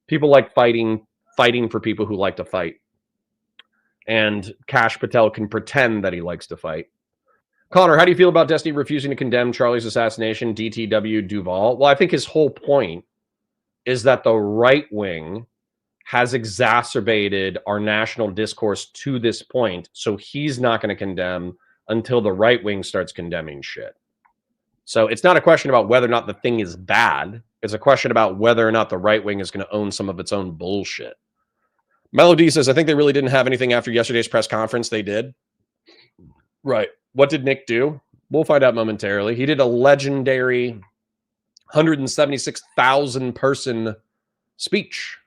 People like fighting for people who like to fight. And Kash Patel can pretend that he likes to fight. Connor, how do you feel about Destiny refusing to condemn Charlie's assassination, DTW Duval? Well, I think his whole point is that the right wing has exacerbated our national discourse to this point, so he's not going to condemn until the right wing starts condemning shit. So it's not a question about whether or not the thing is bad. It's a question about whether or not the right wing is going to own some of its own bullshit. Melody says, I think they really didn't have anything after yesterday's press conference. They did. Right. What did Nick do? We'll find out momentarily. He did a legendary 176,000 person speech.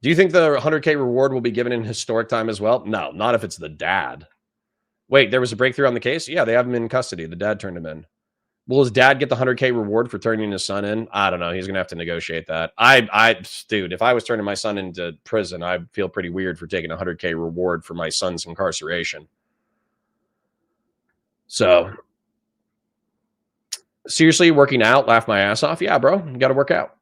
Do you think the 100K reward will be given in historic time as well? No, not if it's the dad. Wait, there was a breakthrough on the case? Yeah, they have him in custody. The dad turned him in. Will his dad get the 100K reward for turning his son in? I don't know. He's going to have to negotiate that. Dude, if I was turning my son into prison, I'd feel pretty weird for taking a 100K reward for my son's incarceration. So, seriously, working out, laugh my ass off? Yeah, bro, you got to work out.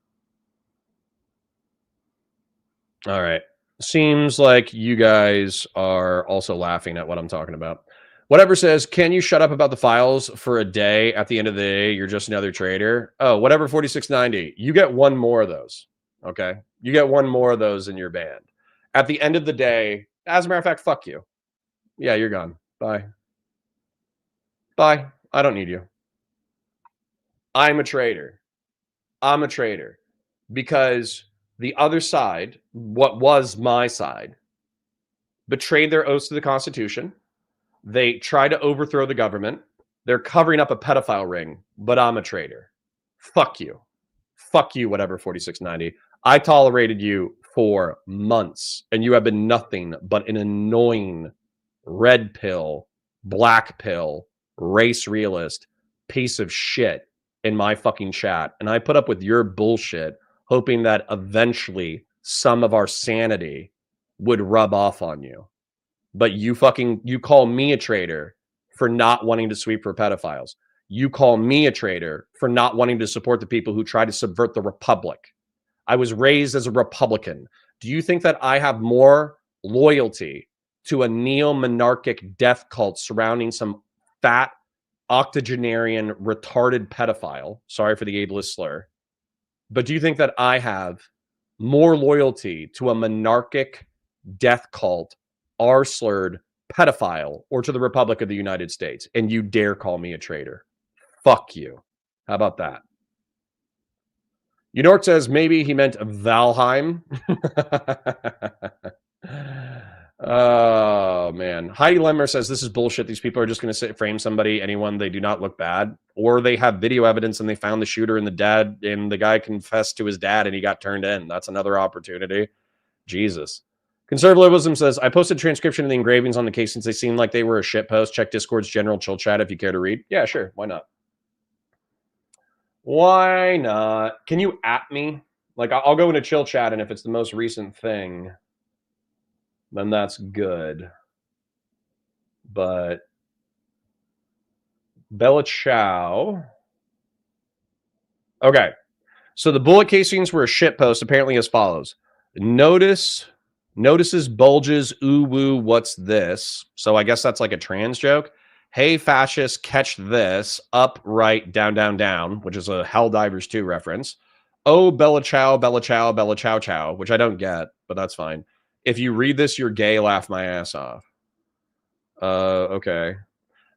All right. Seems like you guys are also laughing at what I'm talking about. Whatever says, can you shut up about the files for a day? At the end of the day, you're just another trader. Oh, whatever, 4690. You get one more of those, okay? You get one more of those in your band. At the end of the day, as a matter of fact, fuck you. Yeah, you're gone. Bye. Bye. I don't need you. I'm a trader. I'm a trader because the other side, what was my side, betrayed their oaths to the Constitution. They try to overthrow the government. They're covering up a pedophile ring, but I'm a traitor. Fuck you. Fuck you, whatever, 4690. I tolerated you for months, and you have been nothing but an annoying red pill, black pill, race realist piece of shit in my fucking chat. And I put up with your bullshit, hoping that eventually some of our sanity would rub off on you. But you call me a traitor for not wanting to sweep for pedophiles. You call me a traitor for not wanting to support the people who try to subvert the republic. I was raised as a Republican. Do you think that I have more loyalty to a neo-monarchic death cult surrounding some fat, octogenarian, retarded pedophile? Sorry for the ableist slur. But do you think that I have more loyalty to a monarchic death cult, R-slurred pedophile, or to the Republic of the United States? And you dare call me a traitor? Fuck you. How about that? Unork says maybe he meant Valheim. Oh, man. Heidi Lemmer says this is bullshit. These people are just going to frame somebody, anyone. They do not look bad. Or they have video evidence and they found the shooter and the guy confessed to his dad and he got turned in. That's another opportunity. Jesus. Conservatism says, I posted transcription of the engravings on the case since they seemed like they were a shit post. Check Discord's general chill chat if you care to read. Yeah, sure. Why not? Why not? Can you at me? Like, I'll go into chill chat, and if it's the most recent thing, then that's good. But Bella Chow. Okay. So the bullet casings were a shit post, apparently as follows. Notices, bulges, ooh, woo, what's this? So I guess that's like a trans joke. Hey, fascists, catch this. Up, right, down, down, down, which is a Helldivers 2 reference. Oh, Bella Chow, Bella Chow, Bella Chow Chow, which I don't get, but that's fine. If you read this, you're gay, laugh my ass off. Okay.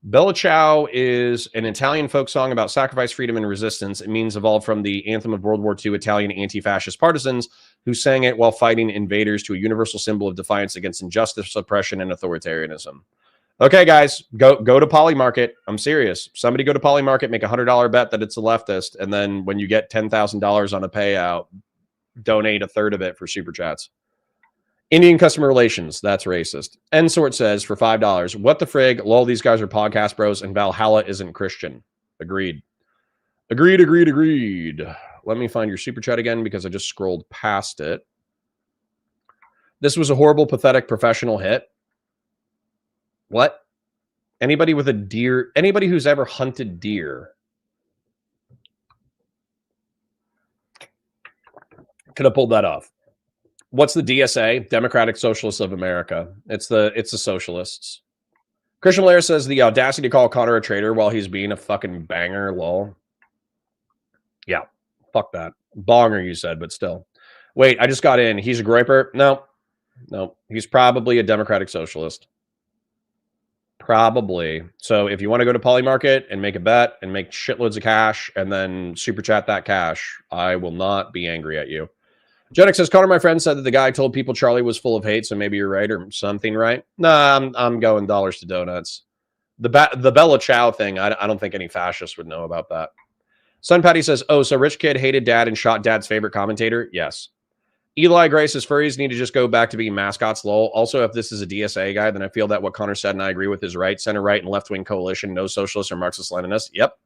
Bella Ciao is an Italian folk song about sacrifice, freedom, and resistance. It means evolved from the anthem of World War II Italian anti-fascist partisans who sang it while fighting invaders to a universal symbol of defiance against injustice, oppression, and authoritarianism. Okay, guys, go to Polymarket. I'm serious. Somebody go to Polymarket, make a $100 bet that it's a leftist, and then when you get $10,000 on a payout, donate a third of it for super chats. Indian customer relations, that's racist. Nsort says for $5, what the frig? Lol, these guys are podcast bros, and Valhalla isn't Christian. Agreed. Agreed. Let me find your super chat again because I just scrolled past it. This was a horrible, pathetic professional hit. What? Anybody with a deer, anybody who's ever hunted deer could have pulled that off. What's the DSA? Democratic Socialists of America. It's the socialists. Christian Blair says the audacity to call Connor a traitor while he's being a fucking banger, lol. Yeah, fuck that. Bonger, you said, but still. Wait, I just got in. He's a groiper? No. He's probably a Democratic Socialist. Probably. So if you want to go to Polymarket and make a bet and make shitloads of cash and then super chat that cash, I will not be angry at you. Jenix says, Connor, my friend, said that the guy told people Charlie was full of hate, so maybe you're right or something, right? Nah, I'm going dollars to donuts. The Bella Ciao thing, I don't think any fascist would know about that. Sun Patty says, oh, so rich kid hated dad and shot dad's favorite commentator? Yes. Eli Gray says, furries need to just go back to being mascots, lol. Also, if this is a DSA guy, then I feel that what Connor said and I agree with is right. Center right and left-wing coalition, no socialists or Marxist-Leninists. Yep.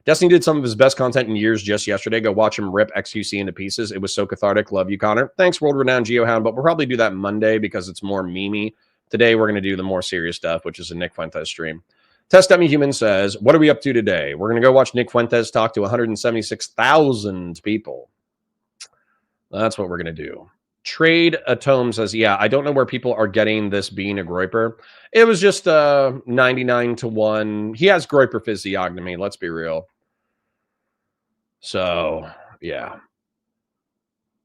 Destiny did some of his best content in years just yesterday. Go watch him rip XQC into pieces. It was so cathartic. Love you, Connor. Thanks, world-renowned GeoHound, but we'll probably do that Monday because it's more memey. Today, we're going to do the more serious stuff, which is a Nick Fuentes stream. Test Dummy Human says, what are we up to today? We're going to go watch Nick Fuentes talk to 176,000 people. That's what we're going to do. Trade Atome says, yeah, I don't know where people are getting this being a groiper. It was just 99 to 1. He has groiper physiognomy, let's be real. So, yeah.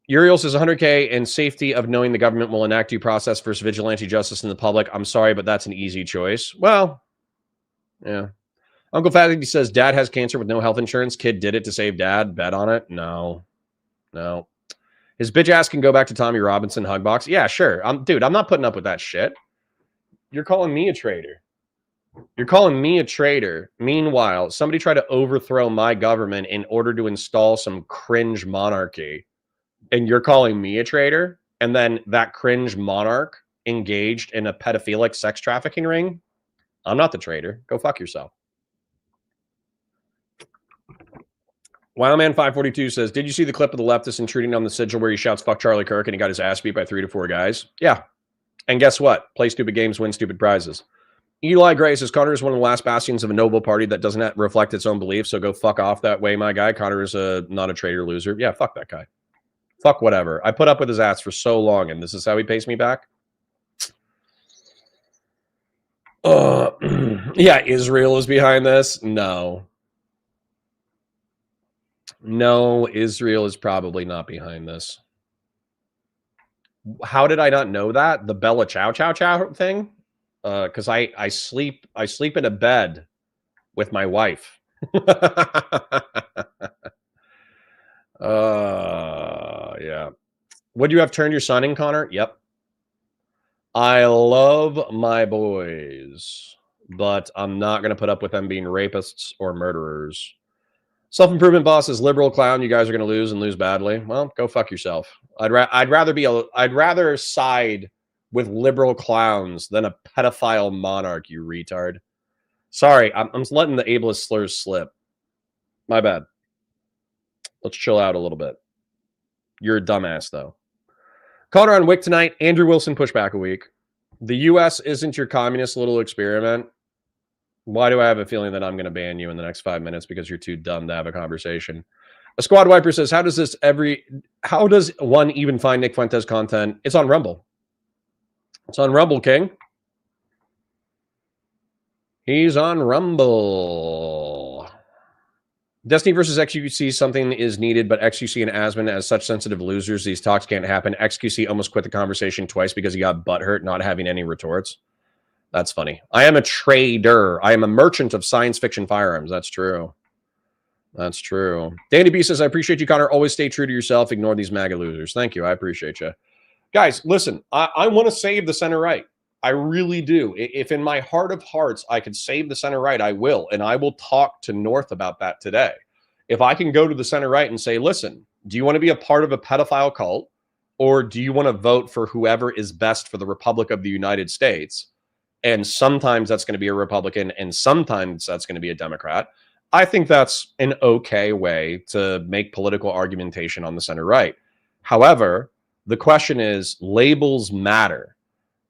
Uriel says 100K and safety of knowing the government will enact due process versus vigilante justice in the public. I'm sorry, but that's an easy choice. Well, yeah. Uncle Fatty says dad has cancer with no health insurance. Kid did it to save dad. Bet on it? No. His bitch ass can go back to Tommy Robinson hug box. Yeah, sure. Dude, I'm not putting up with that shit. You're calling me a traitor. You're calling me a traitor. Meanwhile, somebody tried to overthrow my government in order to install some cringe monarchy. And you're calling me a traitor? And then that cringe monarch engaged in a pedophilic sex trafficking ring? I'm not the traitor. Go fuck yourself. Wildman542 says, did you see the clip of the leftist intruding on the sigil where he shouts, fuck Charlie Kirk, and he got his ass beat by 3 to 4 guys? Yeah. And guess what? Play stupid games, win stupid prizes. Eli Gray says, Connor is one of the last bastions of a noble party that doesn't reflect its own beliefs, so go fuck off that way, my guy. Connor is not a traitor loser. Yeah, fuck that guy. Fuck whatever. I put up with his ass for so long, and this is how he pays me back? Yeah, Israel is behind this? No, Israel is probably not behind this. How did I not know that? The Bella Chow thing? Because I sleep in a bed with my wife. Yeah. Would you have turned your son in, Connor? Yep. I love my boys, but I'm not going to put up with them being rapists or murderers. Self-improvement boss is liberal clown. You guys are going to lose and lose badly. Well, go fuck yourself. I'd rather side with liberal clowns than a pedophile monarch, you retard. Sorry, I'm letting the ableist slurs slip. My bad. Let's chill out a little bit. You're a dumbass, though. Connor on Wick tonight. Andrew Wilson pushed back a week. The U.S. isn't your communist little experiment. Why do I have a feeling that I'm going to ban you in the next 5 minutes because you're too dumb to have a conversation? A Squad Wiper says, how does one even find Nick Fuentes content? It's on Rumble. It's on Rumble, King. He's on Rumble. Destiny versus XQC, something is needed, but XQC and Asman as such sensitive losers, these talks can't happen. XQC almost quit the conversation twice because he got butthurt not having any retorts. That's funny. I am a trader. I am a merchant of science fiction firearms. That's true. That's true. Danny B says, I appreciate you, Connor. Always stay true to yourself. Ignore these MAGA losers. Thank you. I appreciate you. Guys, listen, I want to save the center right. I really do. If in my heart of hearts I could save the center right, I will. And I will talk to North about that today. If I can go to the center right and say, listen, do you want to be a part of a pedophile cult? Or do you want to vote for whoever is best for the Republic of the United States? And sometimes that's going to be a Republican and sometimes that's going to be a Democrat. I think that's an okay way to make political argumentation on the center right. However, the question is, labels matter.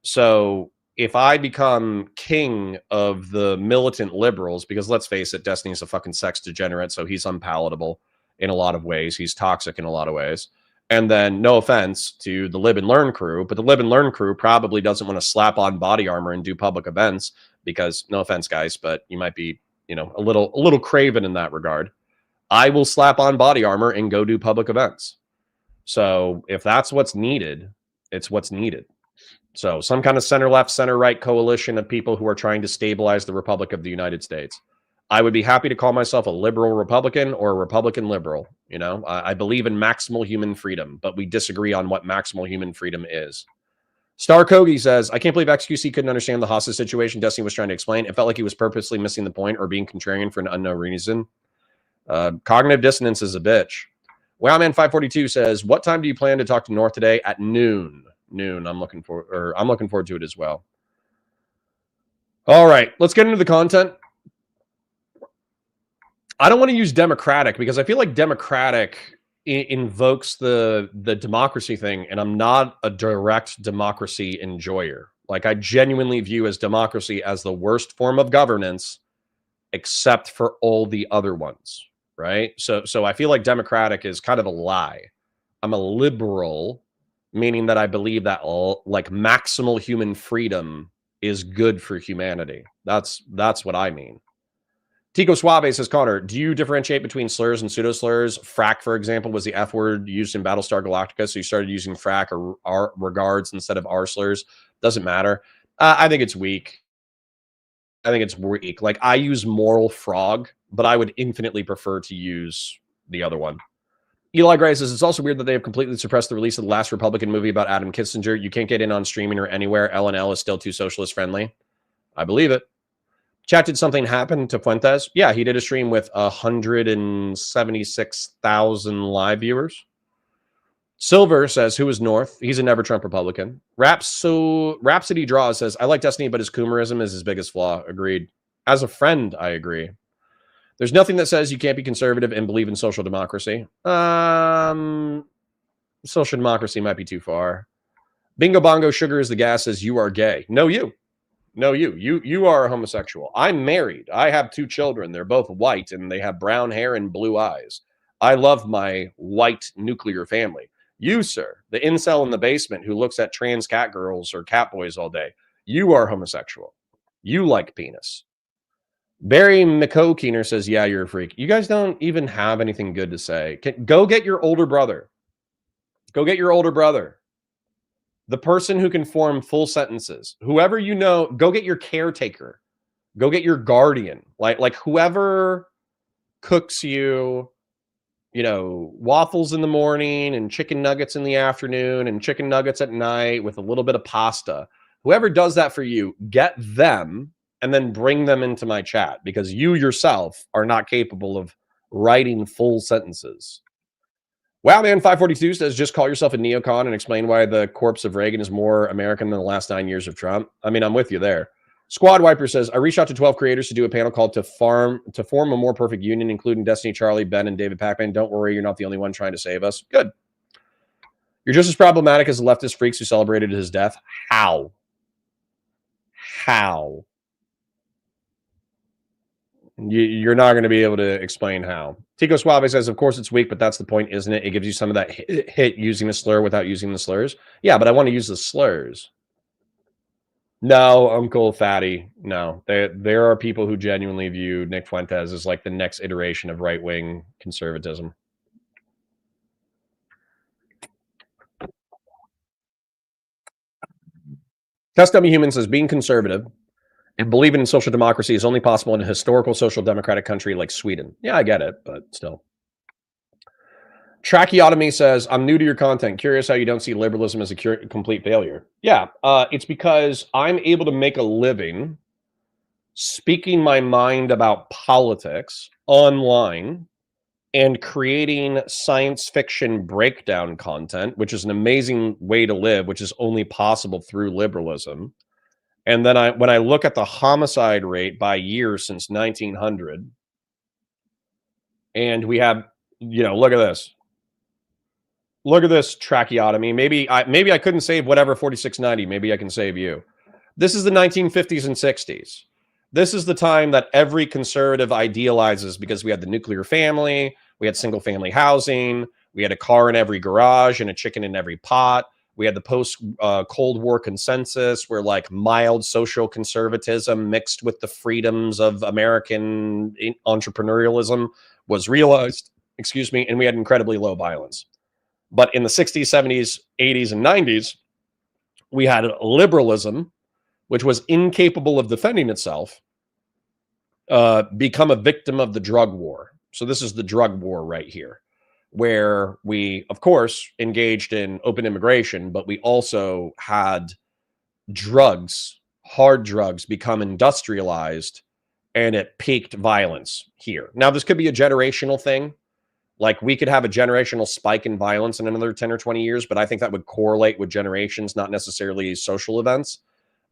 So if I become king of the militant liberals, because let's face it, Destiny's a fucking sex degenerate, so he's unpalatable in a lot of ways. He's toxic in a lot of ways. And then, no offense to the Live and Learn crew, but the Live and Learn crew probably doesn't want to slap on body armor and do public events because, no offense, guys, but you might be, you know, a little craven in that regard. I will slap on body armor and go do public events. So if that's what's needed, it's what's needed. So some kind of center-left, center-right coalition of people who are trying to stabilize the Republic of the United States. I would be happy to call myself a liberal Republican or a Republican liberal. You know, I believe in maximal human freedom, but we disagree on what maximal human freedom is. Star Kogi says, I can't believe XQC couldn't understand the hostage situation Destiny was trying to explain. It felt like he was purposely missing the point or being contrarian for an unknown reason. Cognitive dissonance is a bitch. Wowman542 says, what time do you plan to talk to North today? At noon. I'm looking forward to it as well. All right, let's get into the content. I don't want to use democratic because I feel like democratic invokes the democracy thing, and I'm not a direct democracy enjoyer. Like, I genuinely view as democracy as the worst form of governance, except for all the other ones, right? So I feel like democratic is kind of a lie. I'm a liberal, meaning that I believe that like maximal human freedom is good for humanity. That's what I mean. Tico Suave says, Connor, do you differentiate between slurs and pseudo slurs? Frack, for example, was the F word used in Battlestar Galactica, so you started using frack or R regards instead of R slurs. Doesn't matter. I think it's weak. Like, I use moral frog, but I would infinitely prefer to use the other one. Eli Gray says, it's also weird that they have completely suppressed the release of the last Republican movie about Adam Kissinger. You can't get in on streaming or anywhere. L&L is still too socialist friendly. I believe it. Chat, did something happen to Fuentes? Yeah, he did a stream with 176,000 live viewers. Silver says, who is North? He's a never Trump Republican. Rhapsody Draws says, I like Destiny, but his coomerism is his biggest flaw. Agreed. As a friend, I agree. There's nothing that says you can't be conservative and believe in social democracy. Social democracy might be too far. Bingo Bongo Sugar is the gas says, you are gay. No, you. No, you are a homosexual. I'm married. I have 2 children. They're both white and they have brown hair and blue eyes. I love my white nuclear family. You, sir, the incel in the basement who looks at trans cat girls or cat boys all day, you are homosexual. You like penis. Barry McCoe-Keener says, yeah, you're a freak. You guys don't even have anything good to say. Go get your older brother. Go get your older brother. The person who can form full sentences. Whoever you know, go get your caretaker. Go get your guardian. Like whoever cooks you, you know, waffles in the morning and chicken nuggets in the afternoon and chicken nuggets at night with a little bit of pasta. Whoever does that for you, get them and then bring them into my chat because you yourself are not capable of writing full sentences. Wow, man, 542 says, just call yourself a neocon and explain why the corpse of Reagan is more American than the last 9 years of Trump. I mean, I'm with you there. Squad Wiper says, I reached out to 12 creators to do a panel called to form a more perfect union, including Destiny, Charlie, Ben, and David Pacman. Don't worry, you're not the only one trying to save us. Good. You're just as problematic as the leftist freaks who celebrated his death. How? How? You're not going to be able to explain how. Tico Suave says, of course it's weak, but that's the point, isn't it? It gives you some of that hit using the slur without using the slurs. Yeah, but I want to use the slurs. No, Uncle Fatty. No, there are people who genuinely view Nick Fuentes as like the next iteration of right-wing conservatism. Test Dummy Human says, being conservative and believing in social democracy is only possible in a historical social democratic country like Sweden. Yeah, I get it, but still. Tracheotomy says, I'm new to your content. Curious how you don't see liberalism as a complete failure. Yeah, it's because I'm able to make a living speaking my mind about politics online and creating science fiction breakdown content, which is an amazing way to live, which is only possible through liberalism. And then when I look at the homicide rate by year since 1900, and we have, look at this. Look at this tracheotomy. Maybe I couldn't save whatever 4690. Maybe I can save you. This is the 1950s and 60s. This is the time that every conservative idealizes because we had the nuclear family, we had single family housing, we had a car in every garage and a chicken in every pot. We had the post-Cold War consensus where like mild social conservatism mixed with the freedoms of American entrepreneurialism was realized, and we had incredibly low violence. But in the 60s, 70s, 80s, and 90s, we had liberalism, which was incapable of defending itself, become a victim of the drug war. So this is the drug war right here, where we, of course, engaged in open immigration, but we also had drugs, hard drugs, become industrialized, and it peaked violence here. Now, this could be a generational thing. Like we could have a generational spike in violence in another 10 or 20 years, but I think that would correlate with generations, not necessarily social events.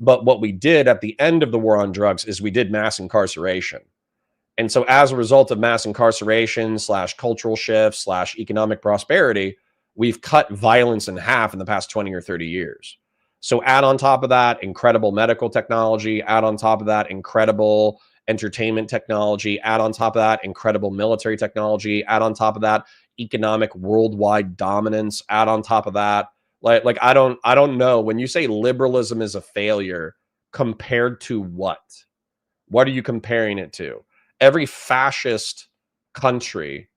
But what we did at the end of the war on drugs is we did mass incarceration. And so as a result of mass incarceration / cultural shifts / economic prosperity, we've cut violence in half in the past 20 or 30 years. So add on top of that incredible medical technology, add on top of that incredible entertainment technology, add on top of that incredible military technology, add on top of that economic worldwide dominance, add on top of that like I don't know, when you say liberalism is a failure, compared to what are you comparing it to? Every fascist country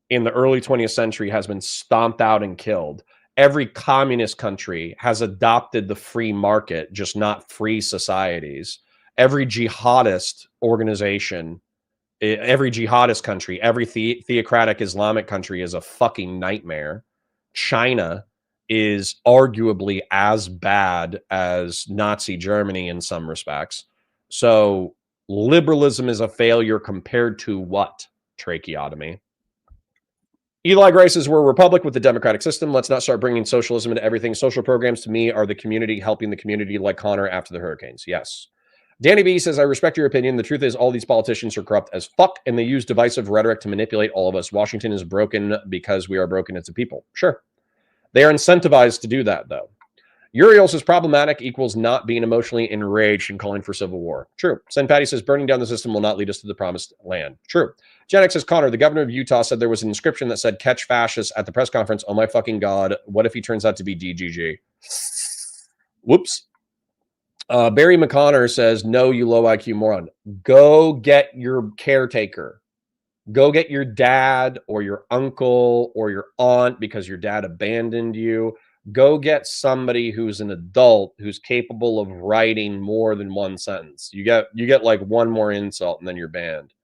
in the early 20th century has been stomped out and killed. Every communist country has adopted the free market, just not free societies. Every jihadist organization, every jihadist country, every theocratic Islamic country is a fucking nightmare. China is arguably as bad as Nazi Germany in some respects. So liberalism is a failure compared to what? Tracheotomy. Eli Gray says, we're a republic with the democratic system. Let's not start bringing socialism into everything. Social programs to me are the community helping the community, like Connor after the hurricanes. Yes. Danny B says, I respect your opinion. The truth is all these politicians are corrupt as fuck, and they use divisive rhetoric to manipulate all of us. Washington is broken because we are broken as a people. Sure. They are incentivized to do that, though. Uriel says, problematic equals not being emotionally enraged and calling for civil war. True. Sen Patty says, burning down the system will not lead us to the promised land. True. Janek says, Connor, the governor of Utah said there was an inscription that said, catch fascists at the press conference. Oh my fucking God. What if he turns out to be DGG? Whoops. Barry McConnor says, no, you low IQ moron. Go get your caretaker. Go get your dad or your uncle or your aunt because your dad abandoned you. Go get somebody who's an adult who's capable of writing more than one sentence. You get like one more insult and then you're banned.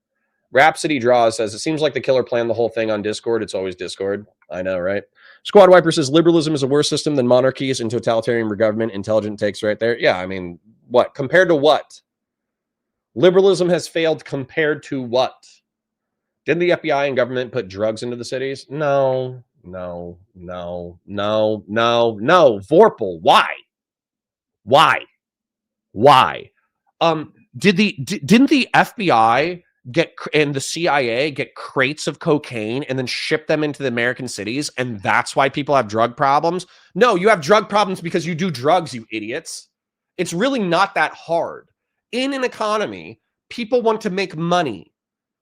Rhapsody Draws says, it seems like the killer planned the whole thing on Discord. It's always Discord. I know, right? Squad Wiper says, liberalism is a worse system than monarchies and totalitarian government. Intelligent takes right there. Yeah, I mean, what? Compared to what? Liberalism has failed compared to what? Didn't the FBI and government put drugs into the cities? No, No. Vorpal, why? Didn't the FBI and the CIA get crates of cocaine and then ship them into the American cities, and that's why people have drug problems? No, you have drug problems because you do drugs, you idiots. It's really not that hard. In an economy, people want to make money,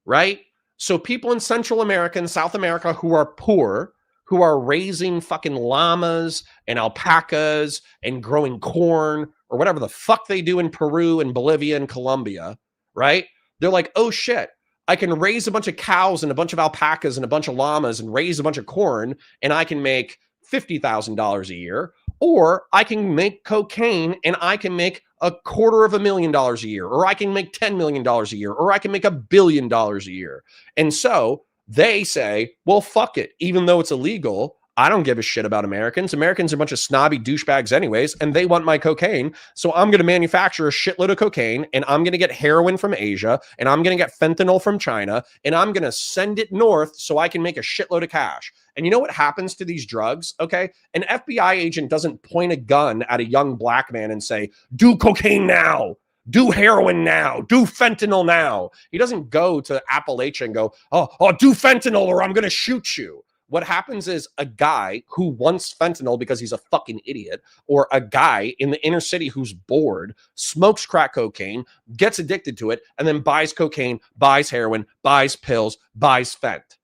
right? So people in Central America and South America who are poor, who are raising fucking llamas and alpacas and growing corn or whatever the fuck they do in Peru and Bolivia and Colombia, right? They're like, oh shit, I can raise a bunch of cows and a bunch of alpacas and a bunch of llamas and raise a bunch of corn, and I can make $50,000 a year. Or I can make cocaine and I can make $250,000 a year, or I can make $10 million a year, or I can make $1 billion a year. And so they say, well, fuck it. Even though it's illegal, I don't give a shit about Americans. Americans are a bunch of snobby douchebags anyways, and they want my cocaine. So I'm going to manufacture a shitload of cocaine, and I'm going to get heroin from Asia, and I'm going to get fentanyl from China, and I'm going to send it north so I can make a shitload of cash. And you know what happens to these drugs? Okay. An FBI agent doesn't point a gun at a young black man and say, do cocaine now, do heroin now, do fentanyl now. He doesn't go to Appalachia and go, oh, do fentanyl or I'm going to shoot you. What happens is a guy who wants fentanyl because he's a fucking idiot, or a guy in the inner city who's bored, smokes crack cocaine, gets addicted to it, and then buys cocaine, buys heroin, buys pills, buys fent.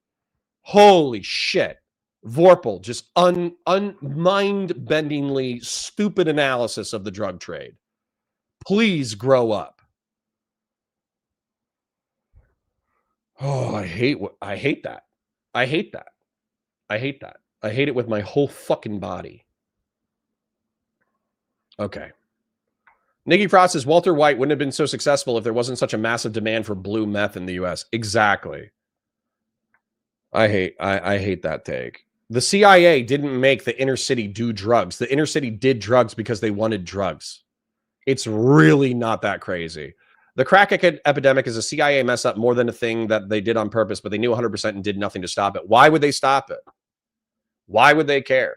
Holy shit. Vorpal, just mind-bendingly stupid analysis of the drug trade. Please grow up. Oh, I hate that. I hate that. I hate that. I hate it with my whole fucking body. Okay. Nikki Frost says Walter White wouldn't have been so successful if there wasn't such a massive demand for blue meth in the US. Exactly. I hate that take. The CIA didn't make the inner city do drugs. The inner city did drugs because they wanted drugs. It's really not that crazy. The crack epidemic is a CIA mess up more than a thing that they did on purpose, but they knew 100% and did nothing to stop it. Why would they stop it? Why would they care?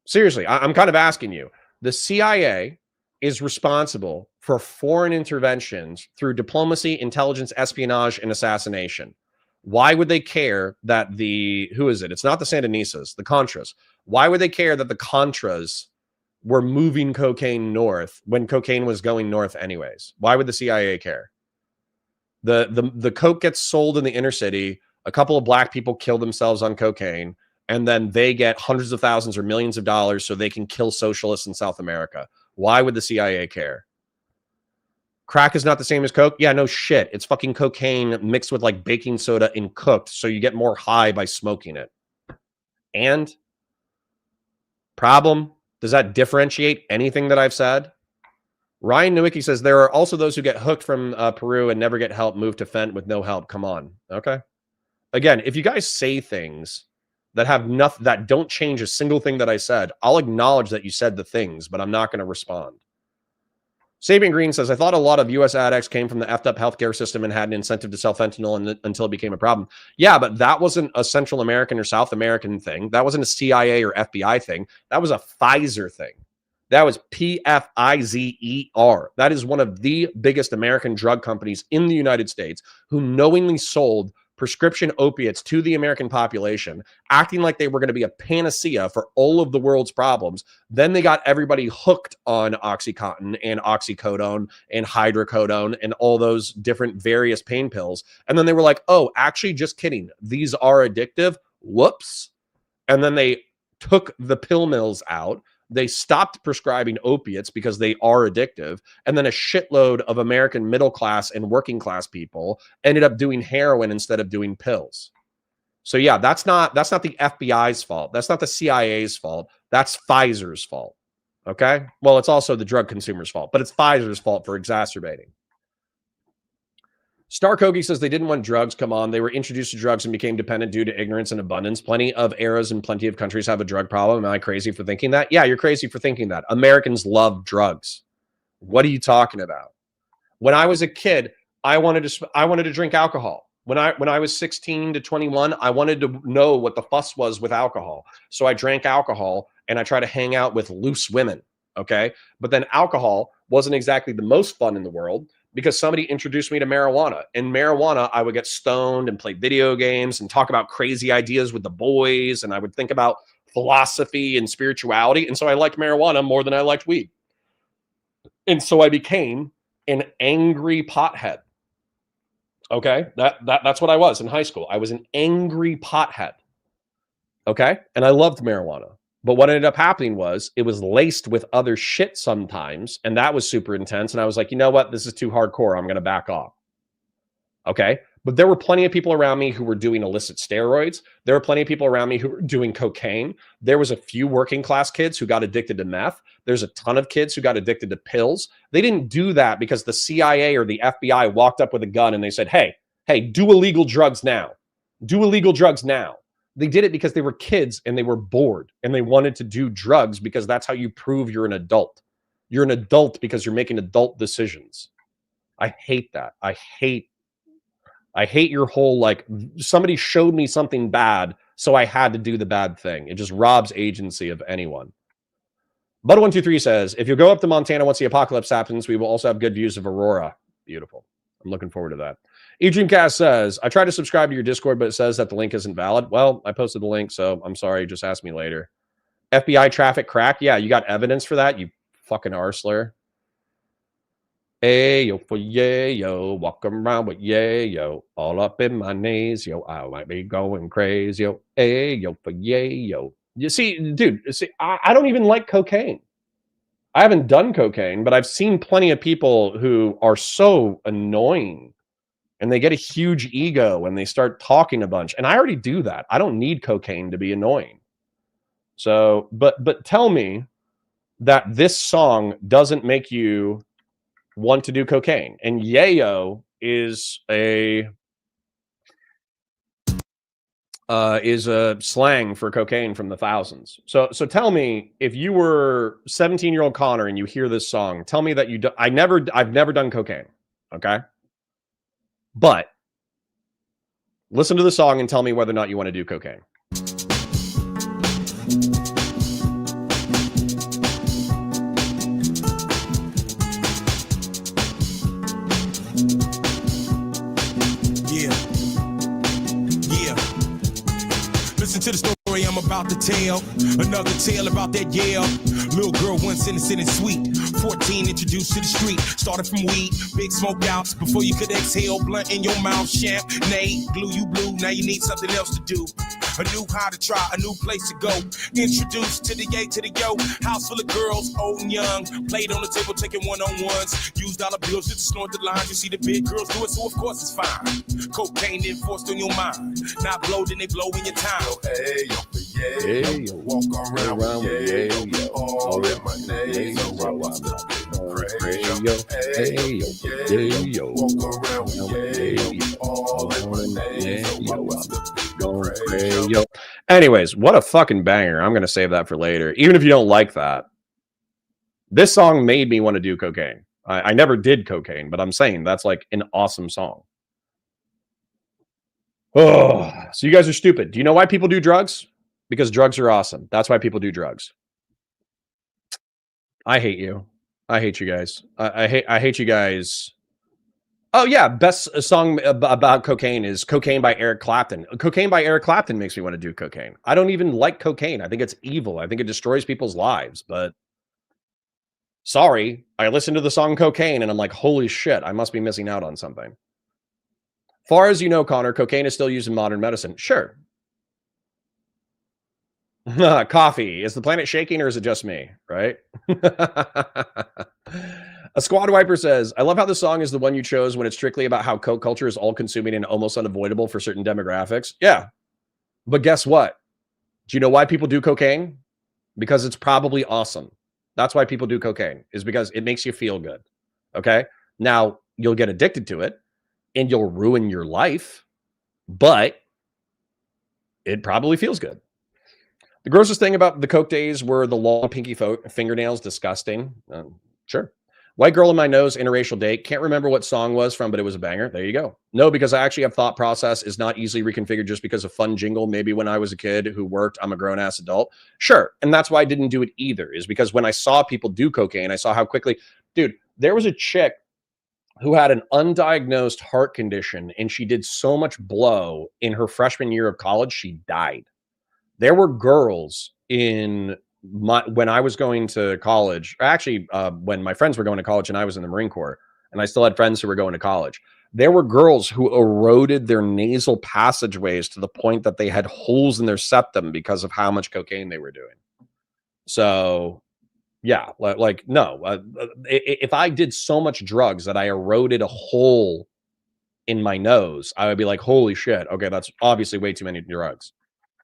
Seriously, I'm kind of asking you. The CIA is responsible for foreign interventions through diplomacy, intelligence, espionage, and assassination. Why would they care that who is it? It's not the Sandinistas, the Contras. Why would they care that the Contras were moving cocaine north when cocaine was going north anyways? Why would the CIA care? The coke gets sold in the inner city. A couple of black people kill themselves on cocaine, and then they get hundreds of thousands or millions of dollars so they can kill socialists in South America. Why would the CIA care? Crack is not the same as coke? Yeah, no shit. It's fucking cocaine mixed with like baking soda and cooked, so you get more high by smoking it. And problem? Does that differentiate anything that I've said? Ryan Nowicki says there are also those who get hooked from Peru and never get help, move to Fent with no help. Come on. Okay. Again, if you guys say things that have nothing, that don't change a single thing that I said, I'll acknowledge that you said the things, but I'm not going to respond. Sabian Green says, I thought a lot of U.S. addicts came from the effed up healthcare system and had an incentive to sell fentanyl until it became a problem. Yeah, but that wasn't a Central American or South American thing. That wasn't a CIA or FBI thing. That was a Pfizer thing. That was Pfizer. That is one of the biggest American drug companies in the United States who knowingly sold prescription opiates to the American population, acting like they were going to be a panacea for all of the world's problems. Then they got everybody hooked on Oxycontin and oxycodone and hydrocodone and all those different various pain pills. And then they were like, oh, actually, just kidding. These are addictive. Whoops. And then they took the pill mills out. They stopped prescribing opiates because they are addictive. And then a shitload of American middle class and working class people ended up doing heroin instead of doing pills. So yeah, that's not the FBI's fault. That's not the CIA's fault. That's Pfizer's fault. Okay. Well, it's also the drug consumer's fault, but it's Pfizer's fault for exacerbating. Star Kogi says they didn't want drugs. Come on. They were introduced to drugs and became dependent due to ignorance and abundance. Plenty of eras and plenty of countries have a drug problem. Am I crazy for thinking that? Yeah, you're crazy for thinking that. Americans love drugs. What are you talking about? When I was a kid, I wanted to drink alcohol. When I was 16 to 21, I wanted to know what the fuss was with alcohol. So I drank alcohol and I tried to hang out with loose women. Okay. But then alcohol wasn't exactly the most fun in the world because somebody introduced me to marijuana. In marijuana, I would get stoned and play video games and talk about crazy ideas with the boys. And I would think about philosophy and spirituality. And so I liked marijuana more than I liked weed. And so I became an angry pothead. Okay, that's what I was in high school. I was an angry pothead. Okay, and I loved marijuana. But what ended up happening was it was laced with other shit sometimes, and that was super intense. And I was like, you know what? This is too hardcore. I'm going to back off. Okay, but there were plenty of people around me who were doing illicit steroids. There were plenty of people around me who were doing cocaine. There was a few working class kids who got addicted to meth. There's a ton of kids who got addicted to pills. They didn't do that because the CIA or the FBI walked up with a gun and they said, hey, do illegal drugs now. Do illegal drugs now. They did it because they were kids and they were bored and they wanted to do drugs because that's how you prove you're an adult. You're an adult because you're making adult decisions. I hate that. I hate your whole, like, somebody showed me something bad, so I had to do the bad thing. It just robs agency of anyone. Bud123 says, if you go up to Montana once the apocalypse happens, we will also have good views of Aurora. Beautiful. I'm looking forward to that. eDreamcast says, I tried to subscribe to your Discord, but it says that the link isn't valid. Well, I posted the link, so I'm sorry. Just ask me later. FBI traffic crack. Yeah, you got evidence for that, you fucking arsler. Hey, yo, for yeah, yo, walk around with yeah, yo, all up in my knees, yo, I might be going crazy, yo, hey, yo, for yeah, yo. You see, dude, I don't even like cocaine. I haven't done cocaine, but I've seen plenty of people who are so annoying and they get a huge ego and they start talking a bunch. And I already do that. I don't need cocaine to be annoying. So, but tell me that this song doesn't make you want to do cocaine. And yayo is a slang for cocaine from the thousands. So tell me, if you were 17-year-old Connor and you hear this song, tell me that you do. I've never done cocaine. Okay. But listen to the song and tell me whether or not you want to do cocaine. To the story I'm about to tell. Another tale about that Yale. Little girl once innocent and sweet. 14 introduced to the street. Started from weed, big smoke outs. Before you could exhale, blunt in your mouth. Champagne, glue you blue. Now you need something else to do. A new how to try, a new place to go. Introduced to the yay, to the yo. House full of girls, old and young. Played on the table, taking one-on-ones. Used dollar bills just to snort the lines. You see the big girls do it, so of course it's fine. Cocaine enforced on your mind. Not blow, then they blow in your time. Hey, yo, yeah, yo. Walk around with yeah, yo. All in my name, so I was the big yo. Hey, yo, walk around with yeah, yo. All in my name, so I was the big yo. Anyways, what a fucking banger. I'm going to save that for later. Even if you don't like that, this song made me want to do cocaine. I never did cocaine, but I'm saying that's like an awesome song. Oh, so you guys are stupid. Do you know why people do drugs? Because drugs are awesome. That's why people do drugs. I hate you. I hate you guys. I hate you guys. Oh yeah, best song about cocaine is Cocaine by Eric Clapton. Cocaine by Eric Clapton makes me want to do cocaine. I don't even like cocaine. I think it's evil. I think it destroys people's lives, but sorry, I listened to the song Cocaine and I'm like, holy shit, I must be missing out on something. Far as you know, Connor, cocaine is still used in modern medicine. Sure. Coffee. Is the planet shaking or is it just me? Right? A Squad Wiper says, I love how the song is the one you chose when it's strictly about how coke culture is all consuming and almost unavoidable for certain demographics. Yeah. But guess what? Do you know why people do cocaine? Because it's probably awesome. That's why people do cocaine, is because it makes you feel good. Okay. Now you'll get addicted to it and you'll ruin your life, but it probably feels good. The grossest thing about the coke days were the long pinky fingernails. Disgusting. Sure. White Girl in My Nose, Interracial Date. Can't remember what song was from, but it was a banger. There you go. No, because I actually have thought process is not easily reconfigured just because of fun jingle. Maybe when I was a kid who worked, I'm a grown-ass adult. Sure. And that's why I didn't do it either, is because when I saw people do cocaine, I saw how quickly, dude, there was a chick who had an undiagnosed heart condition, and she did so much blow in her freshman year of college, she died. There were girls in when I was going to college, actually, when my friends were going to college and I was in the Marine Corps, and I still had friends who were going to college, there were girls who eroded their nasal passageways to the point that they had holes in their septum because of how much cocaine they were doing. So, yeah, like no, if I did so much drugs that I eroded a hole in my nose, I would be like, holy shit, okay, that's obviously way too many drugs.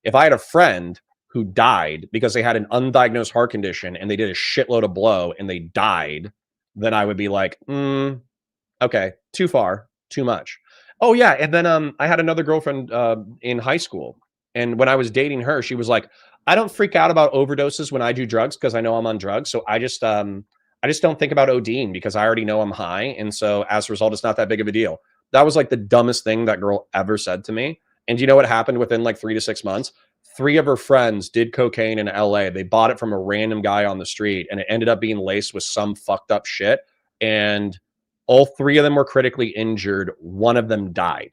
If I had a friend who died because they had an undiagnosed heart condition and they did a shitload of blow and they died, then I would be like, okay, too far, too much. Oh yeah, and then I had another girlfriend in high school, and when I was dating her, she was like, I don't freak out about overdoses when I do drugs because I know I'm on drugs, so I just don't think about ODing because I already know I'm high, and so as a result, it's not that big of a deal. That was like the dumbest thing that girl ever said to me. And you know what happened within like 3 to 6 months? 3 of her friends did cocaine in LA. They bought it from a random guy on the street, and it ended up being laced with some fucked up shit. And all 3 of them were critically injured. 1 of them died.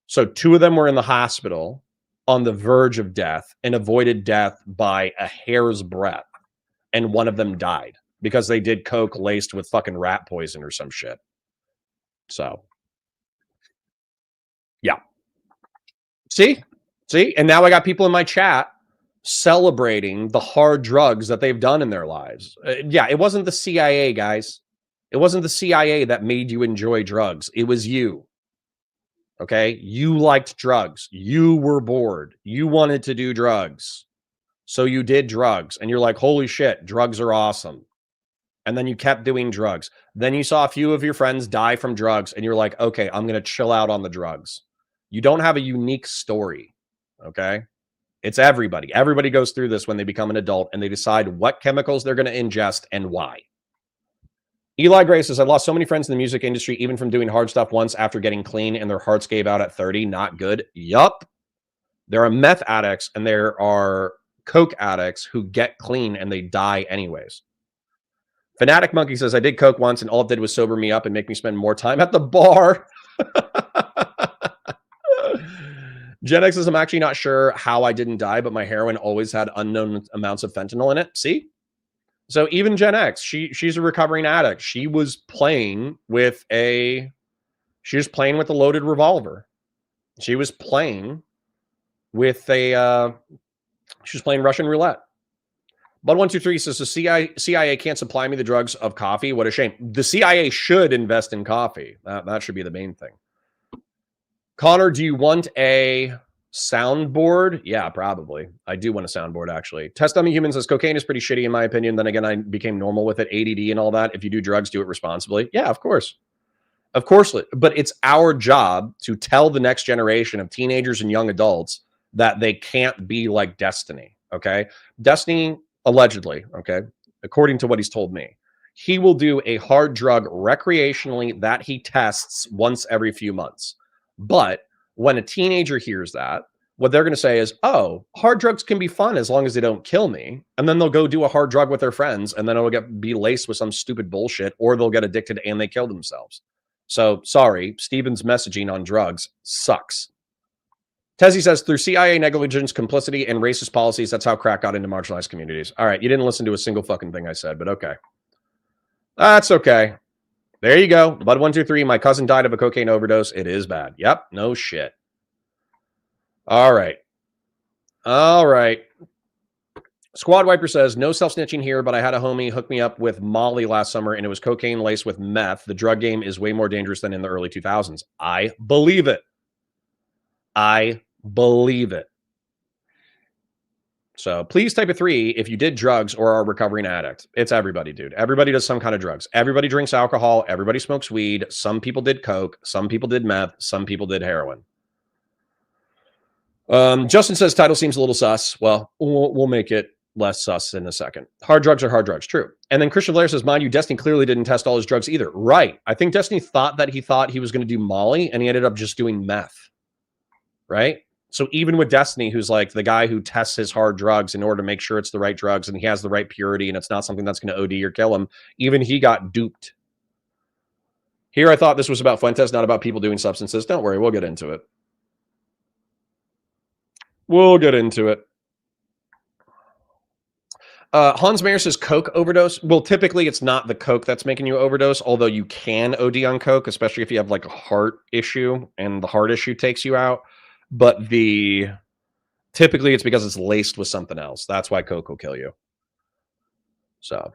So 2 of them were in the hospital on the verge of death and avoided death by a hair's breadth. And 1 of them died because they did coke laced with fucking rat poison or some shit. So, yeah. See? And now I got people in my chat celebrating the hard drugs that they've done in their lives. Yeah, it wasn't the CIA, guys. It wasn't the CIA that made you enjoy drugs. It was you. Okay? You liked drugs. You were bored. You wanted to do drugs. So you did drugs. And you're like, holy shit, drugs are awesome. And then you kept doing drugs. Then you saw a few of your friends die from drugs. And you're like, okay, I'm going to chill out on the drugs. You don't have a unique story. Okay? It's everybody. Everybody goes through this when they become an adult and they decide what chemicals they're going to ingest and why. Eli Gray says, I lost so many friends in the music industry, even from doing hard stuff once after getting clean and their hearts gave out at 30. Not good. Yup. There are meth addicts and there are coke addicts who get clean and they die anyways. Fanatic Monkey says, I did coke once and all it did was sober me up and make me spend more time at the bar. Gen X says, I'm actually not sure how I didn't die, but my heroin always had unknown amounts of fentanyl in it. See? So even Gen X, she's a recovering addict. She was playing with a loaded revolver. She was playing with she was playing Russian roulette. Bud123 says, the CIA can't supply me the drugs of coffee. What a shame. The CIA should invest in coffee. That should be the main thing. Connor, do you want a soundboard? Yeah, probably. I do want a soundboard, actually. Test Dummy Human says, cocaine is pretty shitty in my opinion. Then again, I became normal with it. ADD and all that. If you do drugs, do it responsibly. Yeah, of course. Of course. But it's our job to tell the next generation of teenagers and young adults that they can't be like Destiny, okay? Destiny, allegedly, okay, according to what he's told me, he will do a hard drug recreationally that he tests once every few months. But when a teenager hears that, what they're going to say is, oh, hard drugs can be fun as long as they don't kill me. And then they'll go do a hard drug with their friends, and then it'll be laced with some stupid bullshit, or they'll get addicted and they kill themselves. So, sorry, Stephen's messaging on drugs sucks. Tezzy says, through CIA negligence, complicity, and racist policies, that's how crack got into marginalized communities. All right, you didn't listen to a single fucking thing I said, but okay. That's okay. There you go. Bud123, my cousin died of a cocaine overdose. It is bad. Yep, no shit. All right. All right. Squad Wiper says, no self-snitching here, but I had a homie hook me up with Molly last summer, and it was cocaine laced with meth. The drug game is way more dangerous than in the early 2000s. I believe it. I believe it. So please type a 3 if you did drugs or are a recovering addict. It's everybody, dude. Everybody does some kind of drugs. Everybody drinks alcohol. Everybody smokes weed. Some people did coke. Some people did meth. Some people did heroin. Justin says title seems a little sus. Well, we'll make it less sus in a second. Hard drugs are hard drugs. True. And then Christian Blair says, mind you, Destiny clearly didn't test all his drugs either. Right. I think Destiny thought he was going to do Molly, and he ended up just doing meth. Right. So even with Destiny, who's like the guy who tests his hard drugs in order to make sure it's the right drugs and he has the right purity and it's not something that's going to OD or kill him, even he got duped. Here, I thought this was about Fuentes, not about people doing substances. Don't worry, we'll get into it. We'll get into it. Hans Mayer says Coke overdose. Well, typically it's not the Coke that's making you overdose, although you can OD on Coke, especially if you have like a heart issue and the heart issue takes you out. But typically it's because it's laced with something else. That's why Coke will kill you. So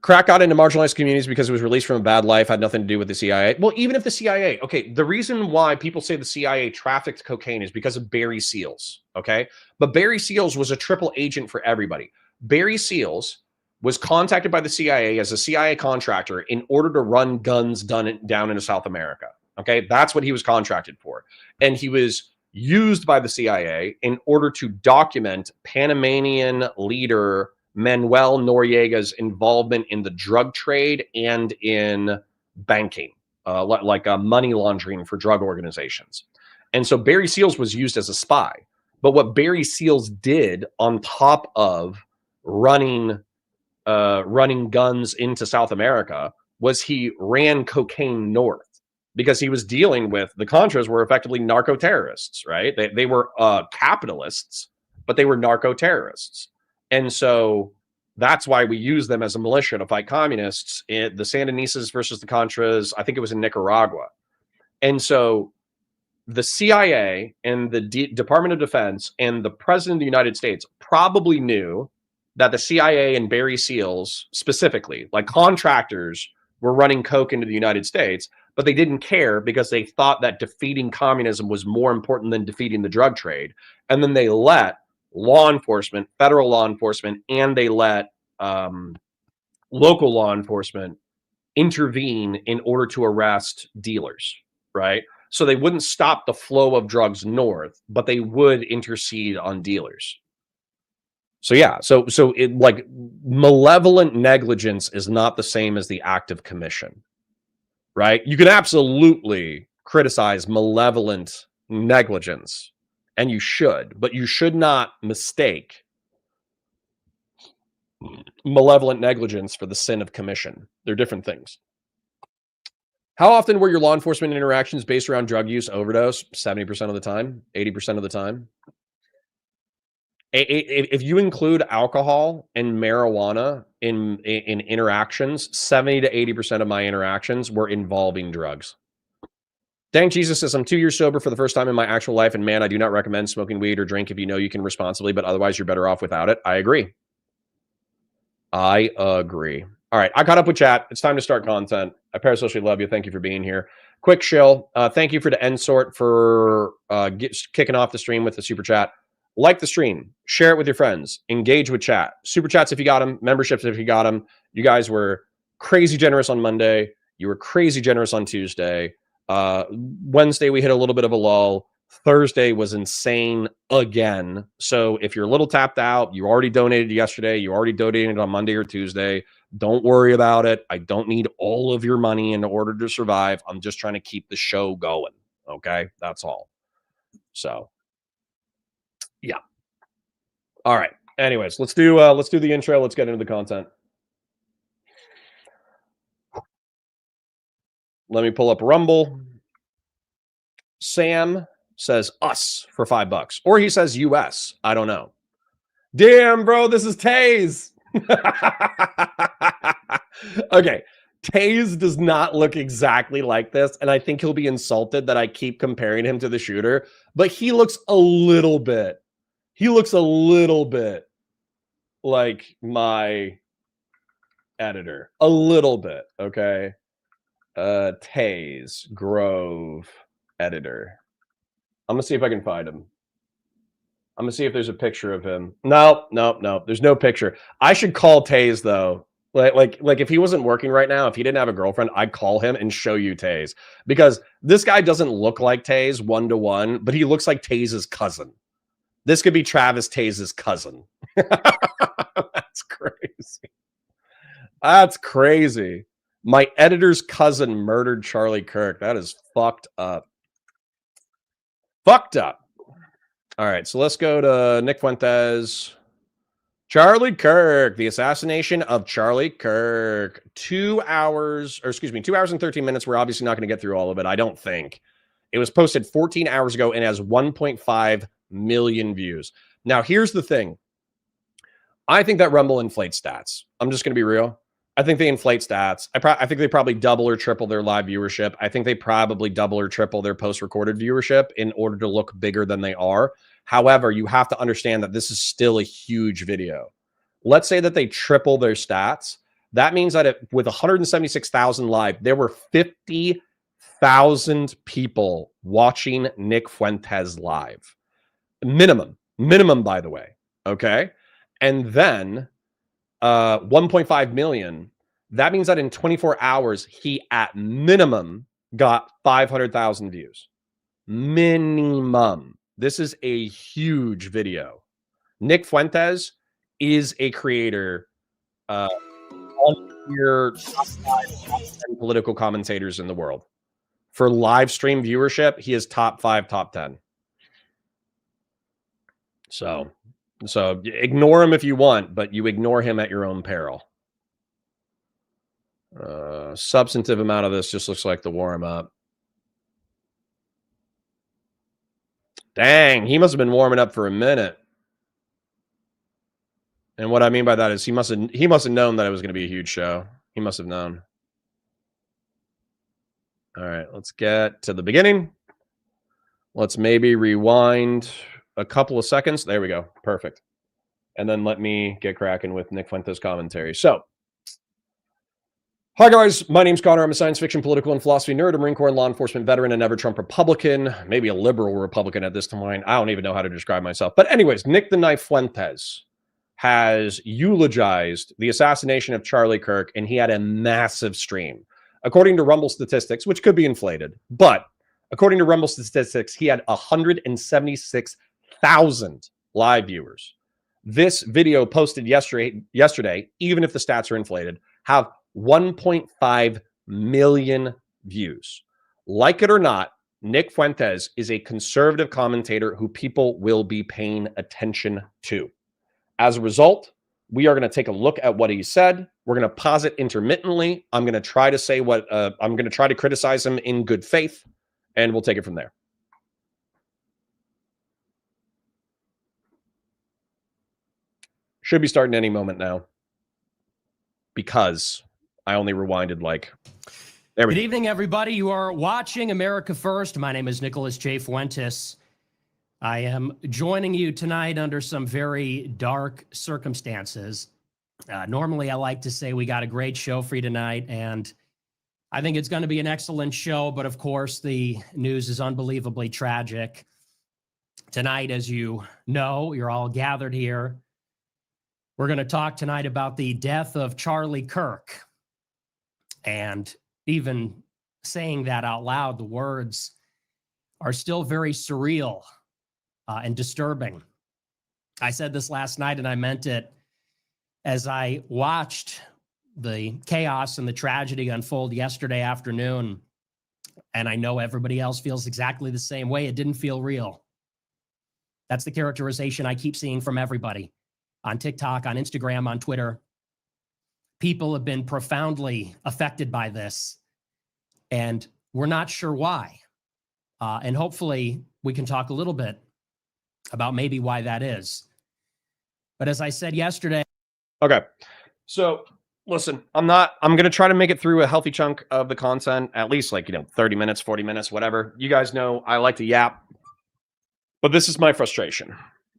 crack got into marginalized communities because it was released from a bad life, had nothing to do with the CIA. Well, even if the CIA, okay, the reason why people say the CIA trafficked cocaine is because of Barry Seals, okay? But Barry Seals was a triple agent for everybody. Barry Seals was contacted by the CIA as a CIA contractor in order to run guns down into South America, okay? That's what he was contracted for. And he was used by the CIA in order to document Panamanian leader Manuel Noriega's involvement in the drug trade and in banking, like money laundering for drug organizations. And so Barry Seals was used as a spy. But what Barry Seals did on top of running guns into South America was he ran cocaine north. Because he was dealing with the Contras were effectively narco terrorists, right? They were capitalists, but they were narco terrorists. And so that's why we use them as a militia to fight communists. The Sandinistas versus the Contras, I think it was in Nicaragua. And so the CIA and the Department of Defense and the President of the United States probably knew that the CIA and Barry Seals specifically, like contractors, were running coke into the United States, but they didn't care because they thought that defeating communism was more important than defeating the drug trade. And then they let law enforcement, federal law enforcement, and they let local law enforcement intervene in order to arrest dealers, right? So they wouldn't stop the flow of drugs north, but they would intercede on dealers. So yeah, so it, like, malevolent negligence is not the same as the act of commission, right? You can absolutely criticize malevolent negligence, and you should, but you should not mistake malevolent negligence for the sin of commission. They're different things. How often were your law enforcement interactions based around drug use, overdose? 70% of the time, 80% of the time. If you include alcohol and marijuana in interactions, 70 to 80% of my interactions were involving drugs. Dang Jesus says, I'm 2 years sober for the first time in my actual life, and man, I do not recommend smoking weed or drink if you know you can responsibly, but otherwise you're better off without it. I agree. I agree. All right, I caught up with chat. It's time to start content. I parasocially love you. Thank you for being here. Quick shill. Thank you for the Ensort for kicking off the stream with the super chat. Like the stream, share it with your friends, engage with chat. Super chats if you got them, memberships if you got them. You guys were crazy generous on Monday. You were crazy generous on Tuesday. Wednesday, we hit a little bit of a lull. Thursday was insane again. So if you're a little tapped out, you already donated yesterday, you already donated on Monday or Tuesday, don't worry about it. I don't need all of your money in order to survive. I'm just trying to keep the show going. Okay, that's all. So yeah. All right. Anyways, let's do the intro. Let's get into the content. Let me pull up Rumble. Sam says us for $5, or he says US. I don't know. Damn, bro, this is Taze. Okay, Taze does not look exactly like this, and I think he'll be insulted that I keep comparing him to the shooter, but he looks a little bit. He looks a little bit like my editor. A little bit, okay? Taze Grove editor. I'm gonna see if I can find him. I'm gonna see if there's a picture of him. No. There's no picture. I should call Taze though. Like if he wasn't working right now, if he didn't have a girlfriend, I'd call him and show you Taze, because this guy doesn't look like Taze 1-to-1, but he looks like Taze's cousin. This could be Travis Taze's cousin. That's crazy. That's crazy. My editor's cousin murdered Charlie Kirk. That is fucked up. Fucked up. All right, so let's go to Nick Fuentes. Charlie Kirk, the assassination of Charlie Kirk. 2 hours, or excuse me, 2 hours and 13 minutes. We're obviously not going to get through all of it, I don't think. It was posted 14 hours ago and has 1.5 million views. Now, here's the thing. I think that Rumble inflates stats. I'm just going to be real. I think they inflate stats. I think they probably double or triple their live viewership. I think they probably double or triple their post-recorded viewership in order to look bigger than they are. However, you have to understand that this is still a huge video. Let's say that they triple their stats. That means that with 176,000 live, there were 50,000 people watching Nick Fuentes live. Minimum, by the way. Okay. And then 1.5 million. That means that in 24 hours, he at minimum got 500,000 views. Minimum. This is a huge video. Nick Fuentes is a creator on your top 10 political commentators in the world. For live stream viewership, he is top 5, top 10. So ignore him if you want, but you ignore him at your own peril. Substantive amount of this just looks like the warm up. Dang, he must have been warming up for a minute. And what I mean by that is he must have known that it was going to be a huge show. He must have known. All right, let's get to the beginning. Let's maybe rewind a couple of seconds. There we go. Perfect. And then let me get cracking with Nick Fuentes' commentary. So, hi guys, my name's Connor. I'm a science fiction, political, and philosophy nerd, a Marine Corps and law enforcement veteran, a never Trump Republican, maybe a liberal Republican at this point. I don't even know how to describe myself. But anyways, Nick the Knife Fuentes has eulogized the assassination of Charlie Kirk, and he had a massive stream. According to Rumble statistics, which could be inflated, but according to Rumble statistics, he had 176,000 live viewers. This video posted yesterday, even if the stats are inflated, have 1.5 million views. Like it or not, Nick Fuentes is a conservative commentator who people will be paying attention to. As a result, we are going to take a look at what he said. We're going to pause it intermittently. I'm going to try to say what I'm going to try to criticize him in good faith, and we'll take it from there. Should be starting any moment now because I only rewinded like. There we go. Good evening, everybody. You are watching America First. My name is Nicholas J. Fuentes. I am joining you tonight under some very dark circumstances. Normally, I like to say we got a great show for you tonight, and I think it's going to be an excellent show, but of course, the news is unbelievably tragic. Tonight, as you know, you're all gathered here. We're going to talk tonight about the death of Charlie Kirk. And even saying that out loud, the words are still very surreal and disturbing. I said this last night and I meant it as I watched the chaos and the tragedy unfold yesterday afternoon. And I know everybody else feels exactly the same way. It didn't feel real. That's the characterization I keep seeing from everybody on TikTok, on Instagram, on Twitter. People have been profoundly affected by this, and we're not sure why. And hopefully we can talk a little bit about maybe why that is. But as I said yesterday. Okay. So listen, I'm going to try to make it through a healthy chunk of the content, at least 30 minutes, 40 minutes, whatever. You guys know I like to yap, but this is my frustration,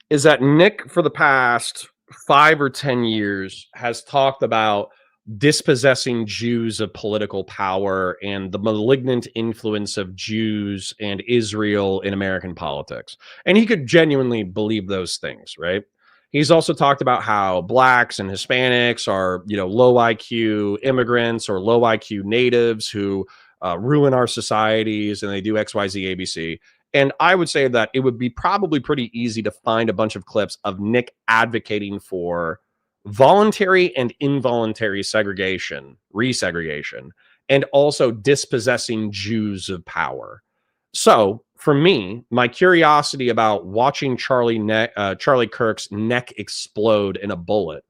is that Nick for the past 5 or 10 years has talked about dispossessing Jews of political power and the malignant influence of Jews and Israel in American politics. And he could genuinely believe those things, right? He's also talked about how blacks and Hispanics are, low IQ immigrants or low IQ natives who ruin our societies, and they do X, Y, Z, ABC. And I would say that it would be probably pretty easy to find a bunch of clips of Nick advocating for voluntary and involuntary segregation, resegregation, and also dispossessing Jews of power. So for me, my curiosity about watching Charlie Kirk's neck explode in a bullet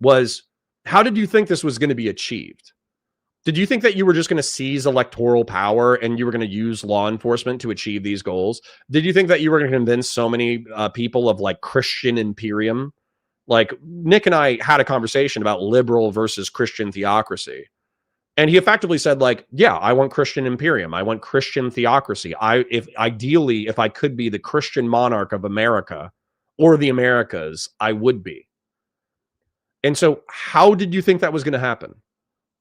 was, how did you think this was going to be achieved? Did you think that you were just going to seize electoral power and you were going to use law enforcement to achieve these goals? Did you think that you were going to convince so many people of like Christian imperium? Like Nick and I had a conversation about liberal versus Christian theocracy. And he effectively said, like, yeah, I want Christian imperium. I want Christian theocracy. Ideally, if I could be the Christian monarch of America or the Americas, I would be. And so how did you think that was going to happen?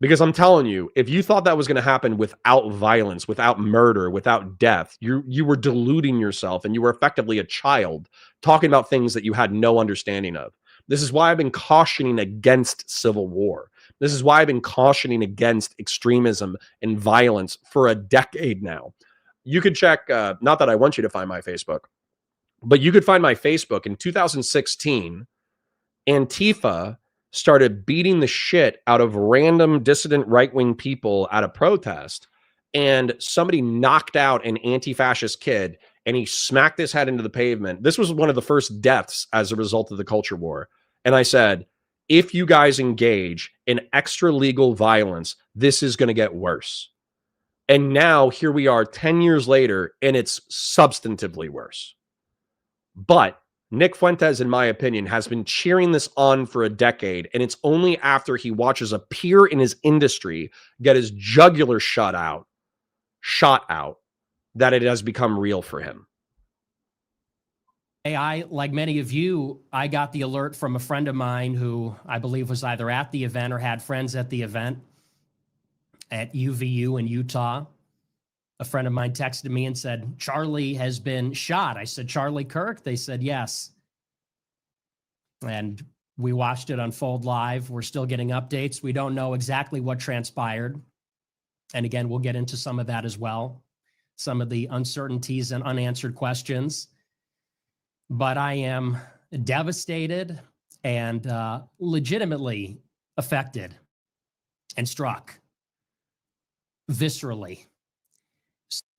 Because I'm telling you, if you thought that was going to happen without violence, without murder, without death, you were deluding yourself, and you were effectively a child talking about things that you had no understanding of. This is why I've been cautioning against civil war. This is why I've been cautioning against extremism and violence for a decade now. You could check, not that I want you to find my Facebook, but you could find my Facebook in 2016. Antifa started beating the shit out of random dissident right-wing people at a protest, and somebody knocked out an anti-fascist kid, and he smacked his head into the pavement. This was one of the first deaths as a result of the culture war. And I said, if you guys engage in extra legal violence, this is going to get worse. And now here we are 10 years later, and it's substantively worse. But Nick Fuentes, in my opinion, has been cheering this on for a decade, and it's only after he watches a peer in his industry get his jugular shot out, that it has become real for him. I, like many of you, I got the alert from a friend of mine who I believe was either at the event or had friends at the event at UVU in Utah. A friend of mine texted me and said, Charlie has been shot. I said, Charlie Kirk? They said, yes. And we watched it unfold live. We're still getting updates. We don't know exactly what transpired. And again, we'll get into some of that as well. Some of the uncertainties and unanswered questions. But I am devastated and legitimately affected and struck viscerally.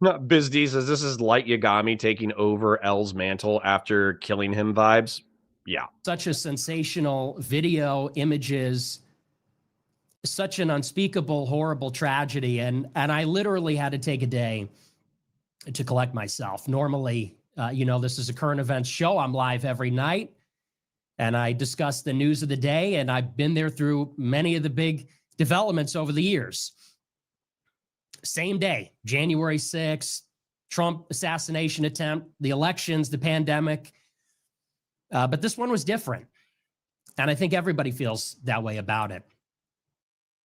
No, BizD says this is Light Yagami taking over L's mantle after killing him vibes. Yeah. Such a sensational video, images, such an unspeakable, horrible tragedy. And I literally had to take a day to collect myself. Normally, this is a current events show. I'm live every night and I discuss the news of the day. And I've been there through many of the big developments over the years. Same day, January 6th, Trump assassination attempt, the elections, the pandemic. But this one was different. And I think everybody feels that way about it.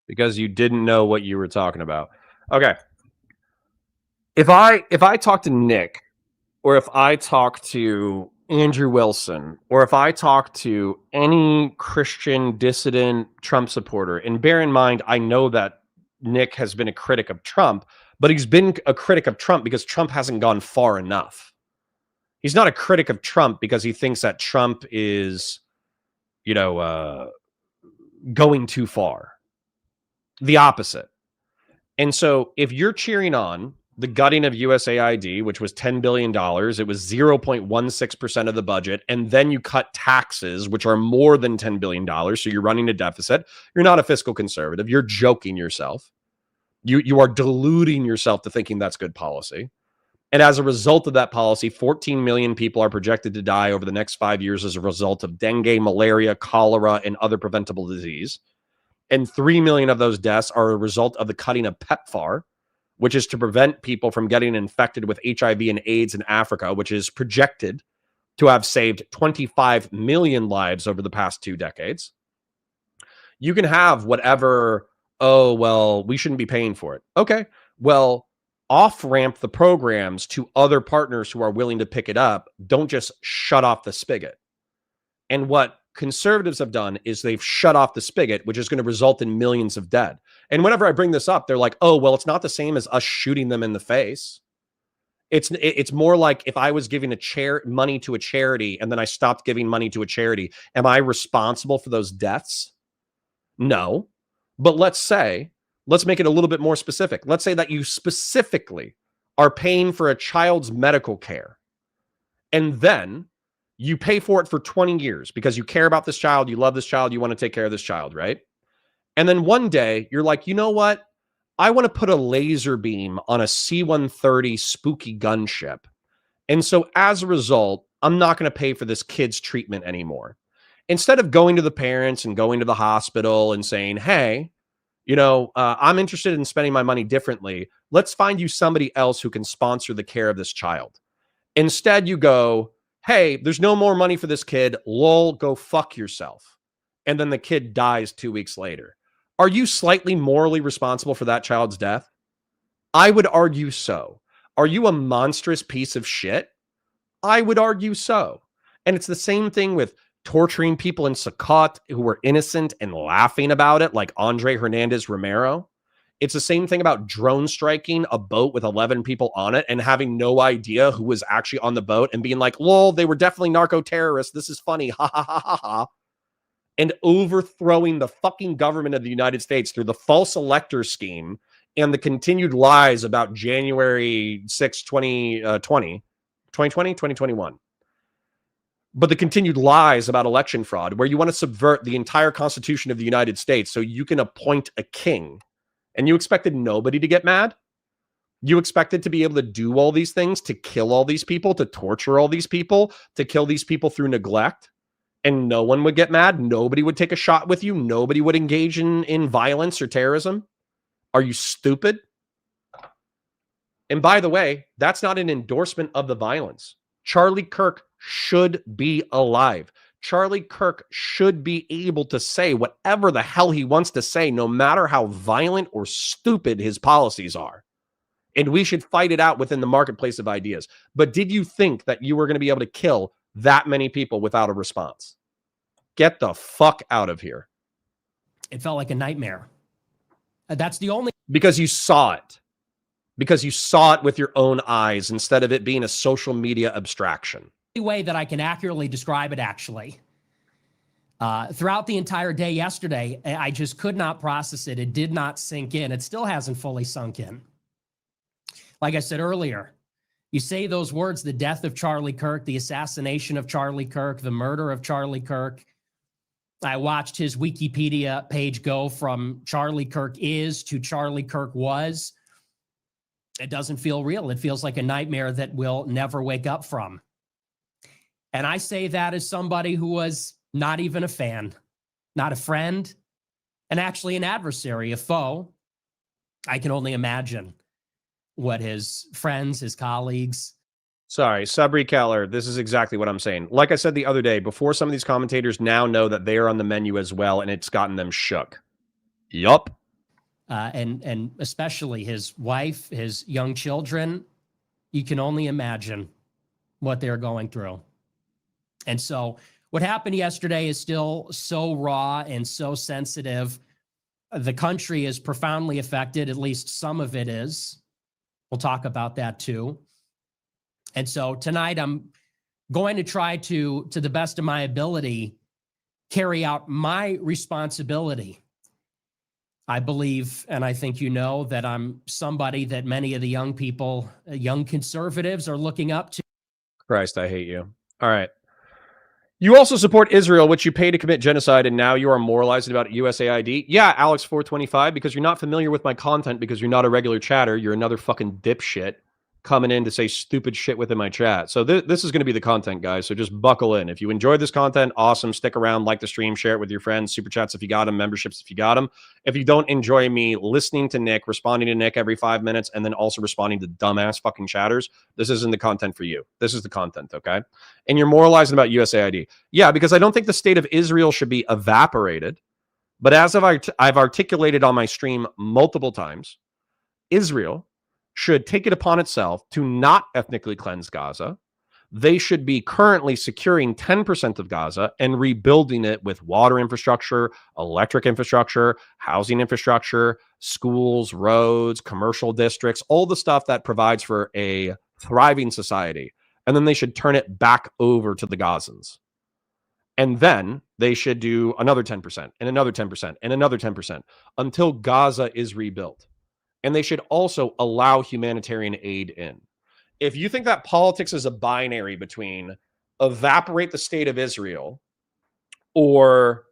Because you didn't know what you were talking about. Okay. If I talk to Nick, or if I talk to Andrew Wilson, or if I talk to any Christian dissident Trump supporter, and bear in mind, I know that Nick has been a critic of Trump, but he's been a critic of Trump because Trump hasn't gone far enough. He's not a critic of Trump because he thinks that Trump is, going too far. The opposite. And so if you're cheering on the gutting of USAID, which was $10 billion, it was 0.16% of the budget, and then you cut taxes, which are more than $10 billion, so you're running a deficit, you're not a fiscal conservative, you're joking yourself. You are deluding yourself to thinking that's good policy. And as a result of that policy, 14 million people are projected to die over the next 5 years as a result of dengue, malaria, cholera, and other preventable disease. And 3 million of those deaths are a result of the cutting of PEPFAR, which is to prevent people from getting infected with HIV and AIDS in Africa, which is projected to have saved 25 million lives over the past 2 decades. You can have whatever, oh, well, we shouldn't be paying for it. Okay, well, off-ramp the programs to other partners who are willing to pick it up. Don't just shut off the spigot. And what conservatives have done is they've shut off the spigot, which is going to result in millions of dead. And whenever I bring this up, they're like, oh, well, it's not the same as us shooting them in the face. It's more like if I was giving money to a charity and then I stopped giving money to a charity, am I responsible for those deaths? No. But let's make it a little bit more specific. Let's say that you specifically are paying for a child's medical care, and then you pay for it for 20 years because you care about this child, you love this child, you want to take care of this child, right? And then one day you're like, you know what? I want to put a laser beam on a C-130 spooky gunship. And so as a result, I'm not going to pay for this kid's treatment anymore. Instead of going to the parents and going to the hospital and saying, hey, I'm interested in spending my money differently. Let's find you somebody else who can sponsor the care of this child. Instead, you go, hey, there's no more money for this kid. Lol, go fuck yourself. And then the kid dies 2 weeks later. Are you slightly morally responsible for that child's death? I would argue so. Are you a monstrous piece of shit? I would argue so. And it's the same thing with torturing people in Saqqat who were innocent and laughing about it, like Andre Hernandez Romero. It's the same thing about drone striking a boat with 11 people on it and having no idea who was actually on the boat and being like, lol, they were definitely narco-terrorists. This is funny. Ha ha ha ha ha. And overthrowing the fucking government of the United States through the false elector scheme and the continued lies about January 6, 2021. But the continued lies about election fraud, where you want to subvert the entire Constitution of the United States so you can appoint a king. And you expected nobody to get mad? You expected to be able to do all these things, to kill all these people, to torture all these people, to kill these people through neglect? And no one would get mad? Nobody would take a shot with you? Nobody would engage in violence or terrorism? Are you stupid? And by the way, that's not an endorsement of the violence. Charlie Kirk should be alive. Charlie Kirk should be able to say whatever the hell he wants to say, no matter how violent or stupid his policies are. And we should fight it out within the marketplace of ideas. But did you think that you were going to be able to kill that many people without a response? Get the fuck out of here. It felt like a nightmare. That's the only... Because you saw it. Because you saw it with your own eyes instead of it being a social media abstraction. Way that I can accurately describe it, actually. Throughout the entire day yesterday, I just could not process it. It did not sink in. It still hasn't fully sunk in. Like I said earlier, you say those words, the death of Charlie Kirk, the assassination of Charlie Kirk, the murder of Charlie Kirk. I watched his Wikipedia page go from Charlie Kirk is to Charlie Kirk was. It doesn't feel real. It feels like a nightmare that we'll never wake up from. And I say that as somebody who was not even a fan, not a friend, and actually an adversary, a foe. I can only imagine what his friends, his colleagues. Sorry, Sabri Keller, this is exactly what I'm saying. Like I said the other day, before some of these commentators now know that they are on the menu as well, and it's gotten them shook. Yup. And especially his wife, his young children, you can only imagine what they're going through. And so what happened yesterday is still so raw and so sensitive. The country is profoundly affected, at least some of it is. We'll talk about that too. And so tonight I'm going to try to the best of my ability, carry out my responsibility. I believe, and I think you know, that I'm somebody that many of the young people, young conservatives are looking up to. Christ, I hate you. All right. You also support Israel, which you pay to commit genocide, and now you are moralizing about USAID? Yeah, Alex425, because you're not familiar with my content, because you're not a regular chatter. You're another fucking dipshit coming in to say stupid shit within my chat. So this is going to be the content, guys. So just buckle in. If you enjoyed this content, awesome. Stick around, like the stream, share it with your friends, super chats if you got them, memberships if you got them. If you don't enjoy me listening to Nick, responding to Nick every 5 minutes, and then also responding to dumbass fucking chatters, this isn't the content for you. This is the content, okay? And you're moralizing about USAID. Yeah, because I don't think the state of Israel should be evaporated. But as I've articulated on my stream multiple times, Israel should take it upon itself to not ethnically cleanse Gaza. They should be currently securing 10% of Gaza and rebuilding it with water infrastructure, electric infrastructure, housing infrastructure, schools, roads, commercial districts, all the stuff that provides for a thriving society. And then they should turn it back over to the Gazans. And then they should do another 10% and another 10% and another 10% until Gaza is rebuilt. And they should also allow humanitarian aid in. If you think that politics is a binary between evaporate the state of Israel or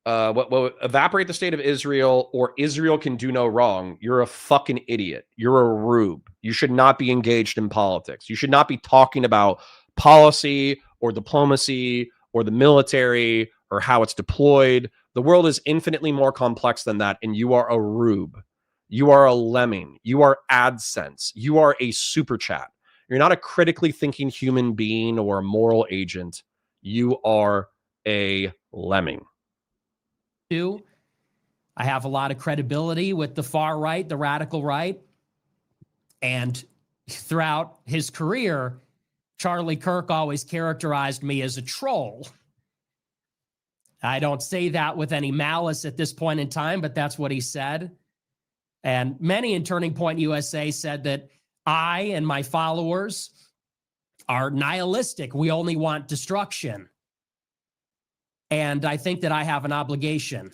evaporate the state of Israel or Israel can do no wrong, you're a fucking idiot. You're a rube. You should not be engaged in politics. You should not be talking about policy or diplomacy or the military or how it's deployed. The world is infinitely more complex than that, and you are a rube. You are a lemming. You are AdSense. You are a super chat. You're not a critically thinking human being or a moral agent. You are a lemming. I have a lot of credibility with the far right, the radical right. And throughout his career, Charlie Kirk always characterized me as a troll. I don't say that with any malice at this point in time, but that's what he said. And many in Turning Point USA said that I and my followers are nihilistic. We only want destruction. And I think that I have an obligation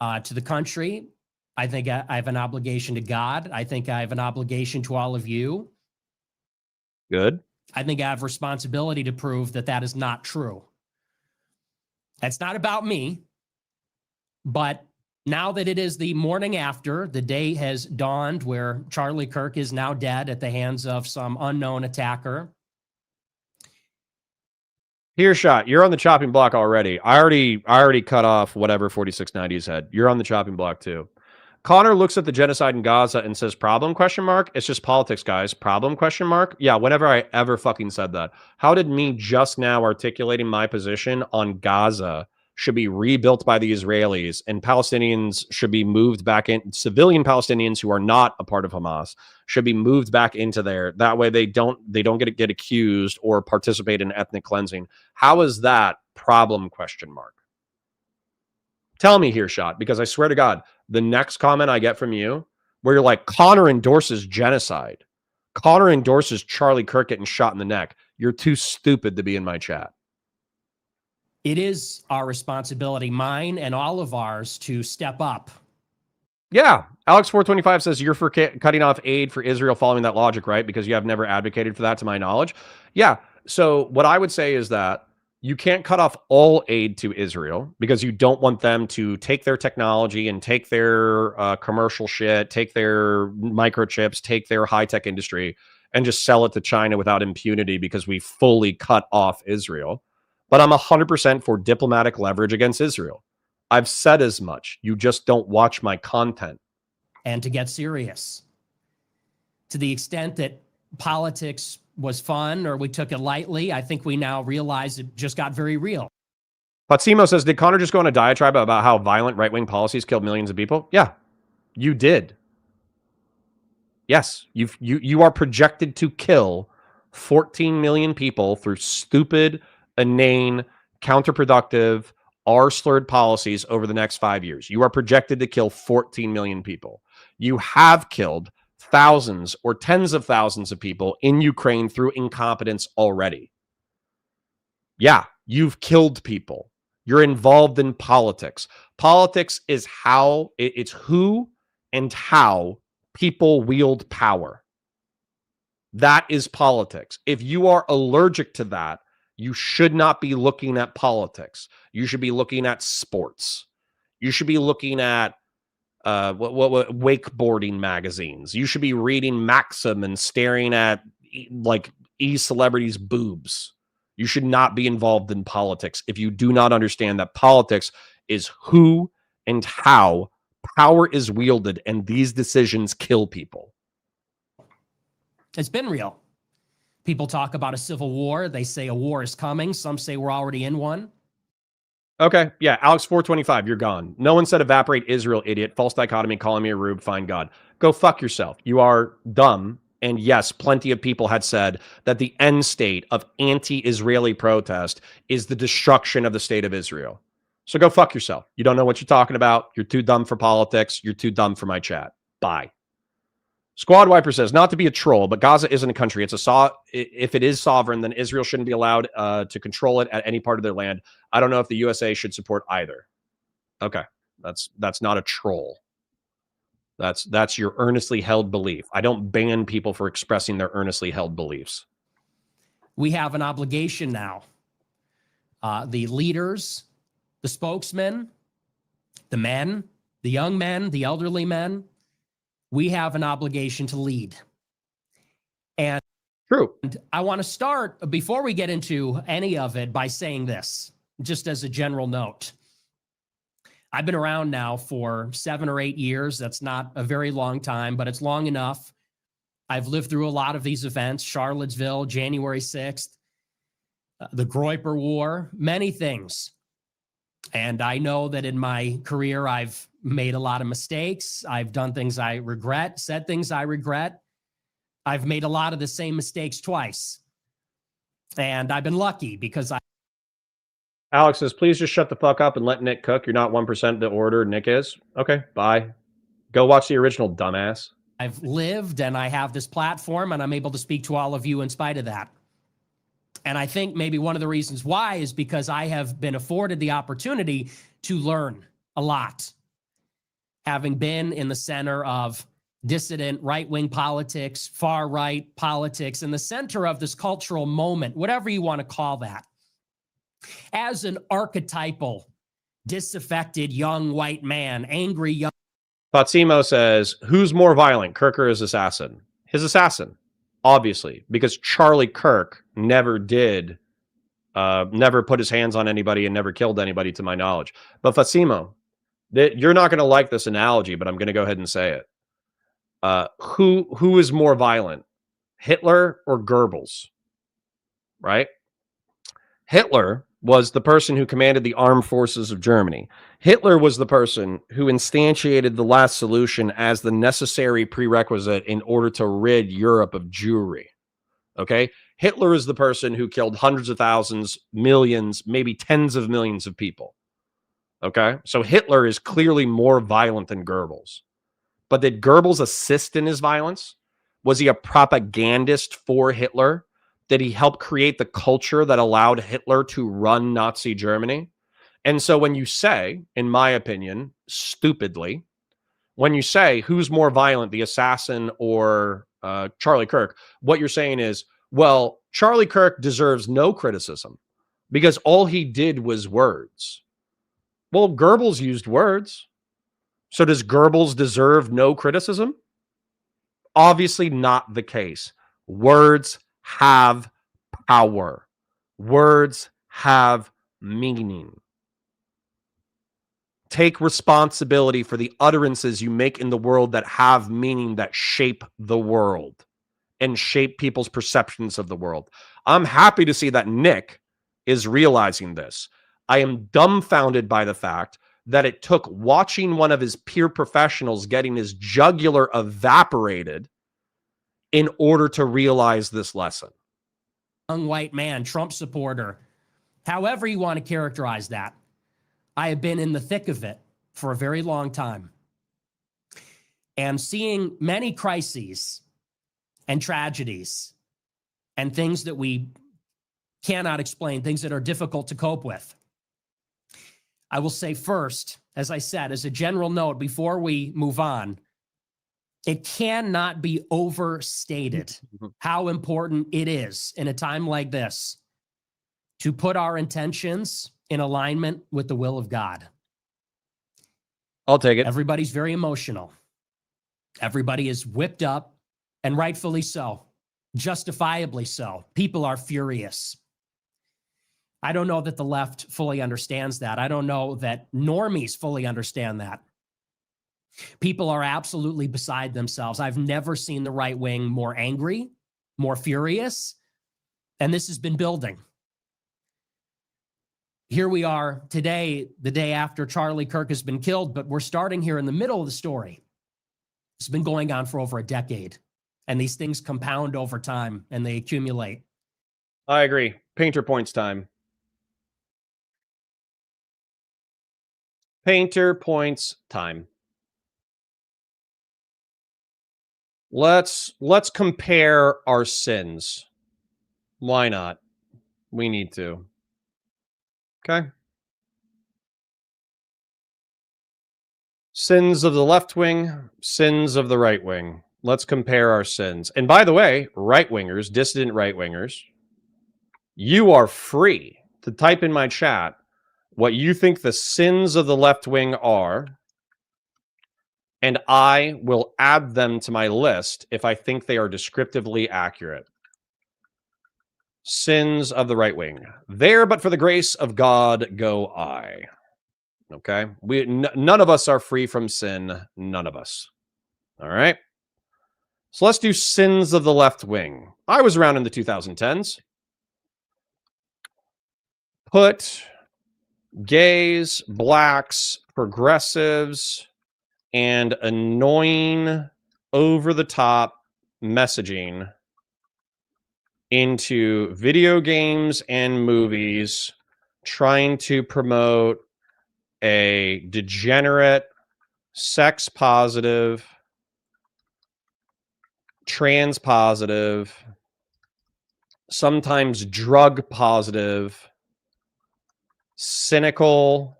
to the country. I think I have an obligation to God. I think I have an obligation to all of you. Good. I think I have responsibility to prove that that is not true. That's not about me, but now that it is the morning after, the day has dawned where Charlie Kirk is now dead at the hands of some unknown attacker. Here, shot. You're on the chopping block already. I already cut off whatever 4690's head. You're on the chopping block too. Connor looks at the genocide in Gaza and says, problem, question mark? It's just politics, guys. Problem, question mark? Yeah, whenever I ever fucking said that. How did me just now articulating my position on Gaza should be rebuilt by the Israelis and Palestinians should be moved back in, civilian Palestinians who are not a part of Hamas should be moved back into there. That way they don't get accused or participate in ethnic cleansing. How is that problem, question mark? Tell me here, shot, because I swear to God, the next comment I get from you where you're like, Connor endorses genocide. Connor endorses Charlie Kirk getting shot in the neck. You're too stupid to be in my chat. It is our responsibility, mine and all of ours, to step up. Yeah. Alex425 says you're for cutting off aid for Israel following that logic, right? Because you have never advocated for that, to my knowledge. Yeah. So what I would say is that you can't cut off all aid to Israel because you don't want them to take their technology and take their commercial shit, take their microchips, take their high-tech industry, and just sell it to China without impunity because we fully cut off Israel. But I'm 100% for diplomatic leverage against Israel. I've said as much. You just don't watch my content. And to get serious, to the extent that politics was fun or we took it lightly, I think we now realize it just got very real. Patsimo says, did Connor just go on a diatribe about how violent right-wing policies killed millions of people? Yeah, you did. Yes, you are projected to kill 14 million people through stupid, inane, counterproductive, R-slurred policies over the next 5 years. You are projected to kill 14 million people. You have killed thousands or tens of thousands of people in Ukraine through incompetence already. Yeah, you've killed people. You're involved in politics. Politics is how, it's who and how people wield power. That is politics. If you are allergic to that, you should not be looking at politics. You should be looking at sports. You should be looking at wakeboarding magazines. You should be reading Maxim and staring at like celebrities' boobs. You should not be involved in politics if you do not understand that politics is who and how power is wielded, and these decisions kill people. It's been real. People talk about a civil war. They say a war is coming. Some say we're already in one. Okay, yeah, Alex425, you're gone. No one said evaporate Israel, idiot. False dichotomy, calling me a rube, fine God. Go fuck yourself. You are dumb. And yes, plenty of people had said that the end state of anti-Israeli protest is the destruction of the state of Israel. So go fuck yourself. You don't know what you're talking about. You're too dumb for politics. You're too dumb for my chat. Bye. Squad Wiper says, not to be a troll, but Gaza isn't a country. It's a if it is sovereign, then Israel shouldn't be allowed to control it at any part of their land. I don't know if the USA should support either. Okay, that's not a troll. That's your earnestly held belief. I don't ban people for expressing their earnestly held beliefs. We have an obligation now. The leaders, the spokesmen, the men, the young men, the elderly men, we have an obligation to lead. And True. I want to start, before we get into any of it, by saying this, just as a general note. I've been around now for 7 or 8 years. That's not a very long time, but it's long enough. I've lived through a lot of these events, Charlottesville, January 6th, the Groyper War, many things. And I know that in my career, I've made a lot of mistakes. I've done things I regret, said things I regret. I've made a lot of the same mistakes twice. And I've been lucky because Alex says, please just shut the fuck up and let Nick cook. You're not 1% the order Nick is. Okay, bye. Go watch the original, dumbass. I've lived and I have this platform and I'm able to speak to all of you in spite of that. And I think maybe one of the reasons why is because I have been afforded the opportunity to learn a lot. Having been in the center of dissident right-wing politics, far-right politics, in the center of this cultural moment, whatever you want to call that. As an archetypal, disaffected young white man, angry young... Fatsimo says, who's more violent, Kirk or his assassin? His assassin, obviously, because Charlie Kirk never put his hands on anybody and never killed anybody, to my knowledge. But Fatsimo, you're not going to like this analogy, but I'm going to go ahead and say it. Who is more violent, Hitler or Goebbels? Right? Hitler was the person who commanded the armed forces of Germany. Hitler was the person who instantiated the last solution as the necessary prerequisite in order to rid Europe of Jewry. Okay? Hitler is the person who killed hundreds of thousands, millions, maybe tens of millions of people. Okay? So Hitler is clearly more violent than Goebbels. But did Goebbels assist in his violence? Was he a propagandist for Hitler? Did he help create the culture that allowed Hitler to run Nazi Germany? And so when you say, in my opinion, stupidly, when you say who's more violent, the assassin or Charlie Kirk, what you're saying is, well, Charlie Kirk deserves no criticism because all he did was words. Well, Goebbels used words. So does Goebbels deserve no criticism? Obviously not the case. Words have power. Words have meaning. Take responsibility for the utterances you make in the world that have meaning, that shape the world and shape people's perceptions of the world. I'm happy to see that Nick is realizing this. I am dumbfounded by the fact that it took watching one of his peer professionals getting his jugular evaporated in order to realize this lesson. Young white man, Trump supporter, however you want to characterize that. I have been in the thick of it for a very long time. And seeing many crises and tragedies and things that we cannot explain, things that are difficult to cope with. I will say first, as I said, as a general note, before we move on, it cannot be overstated how important it is in a time like this to put our intentions in alignment with the will of God. I'll take it. Everybody's very emotional. Everybody is whipped up, and rightfully so, justifiably so. People are furious. I don't know that the left fully understands that. I don't know that normies fully understand that. People are absolutely beside themselves. I've never seen the right wing more angry, more furious, and this has been building. Here we are today, the day after Charlie Kirk has been killed, but we're starting here in the middle of the story. It's been going on for over a decade, and these things compound over time, and they accumulate. I agree. Painter points time. Painter points time. Let's compare our sins. Why not? We need to. Okay. Sins of the left wing, sins of the right wing. Let's compare our sins. And by the way, right wingers, dissident right wingers, you are free to type in my chat what you think the sins of the left wing are, and I will add them to my list if I think they are descriptively accurate. Sins of the right wing. There, but for the grace of God, go I. Okay? None of us are free from sin. None of us. All right? So let's do sins of the left wing. I was around in the 2010s. Put gays, blacks, progressives, and annoying, over-the-top messaging into video games and movies, trying to promote a degenerate, sex-positive, trans-positive, sometimes drug-positive, cynical,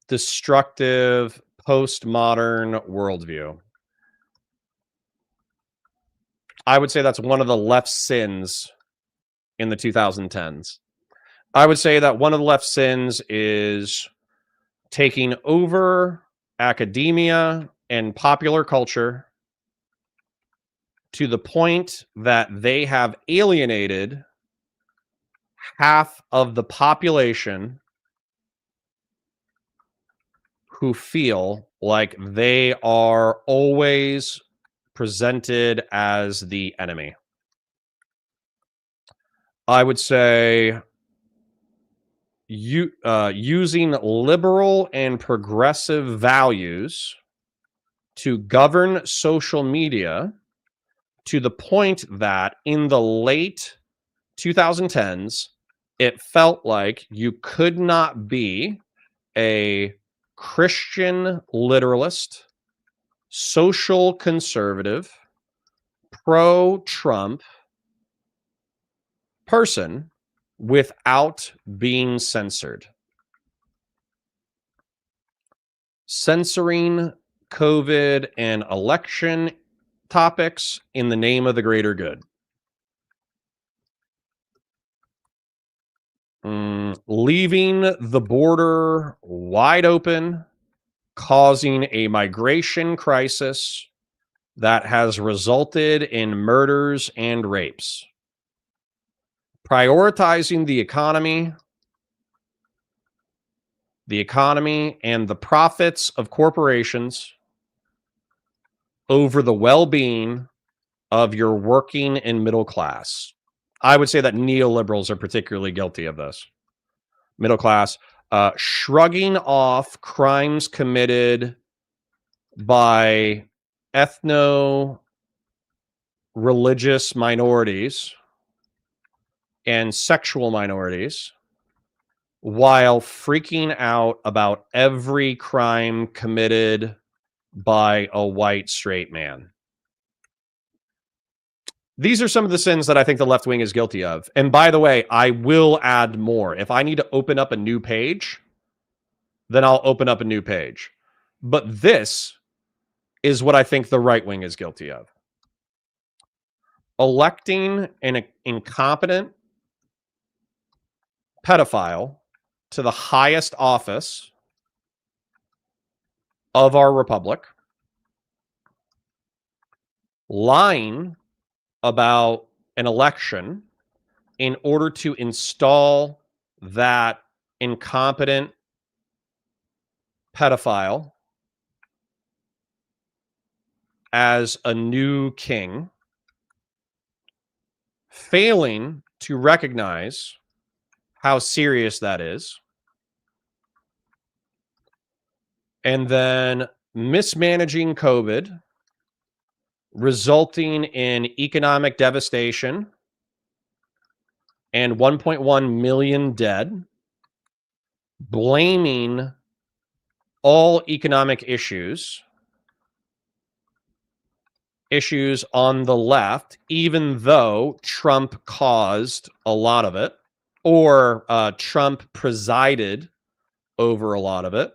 destructive, postmodern worldview. I would say that's one of the left sins in the 2010s. I would say that one of the left sins is taking over academia and popular culture to the point that they have alienated half of the population who feel like they are always presented as the enemy. I would say using liberal and progressive values to govern social media to the point that in the late 2010s, it felt like you could not be a Christian literalist, social conservative, pro-Trump person without being censored. Censoring COVID and election topics in the name of the greater good. Leaving the border wide open, causing a migration crisis that has resulted in murders and rapes. Prioritizing the economy and the profits of corporations over the well-being of your working and middle class. I would say that neoliberals are particularly guilty of this. Middle class, shrugging off crimes committed by ethno-religious minorities and sexual minorities while freaking out about every crime committed by a white straight man. These are some of the sins that I think the left wing is guilty of. And by the way, I will add more. If I need to open up a new page, then I'll open up a new page. But this is what I think the right wing is guilty of. Electing an incompetent pedophile to the highest office of our republic, lying about an election in order to install that incompetent pedophile as a new king, failing to recognize how serious that is, and then mismanaging COVID, resulting in economic devastation and 1.1 million dead, blaming all economic issues issues on the left, even though Trump caused a lot of it, or Trump presided over a lot of it.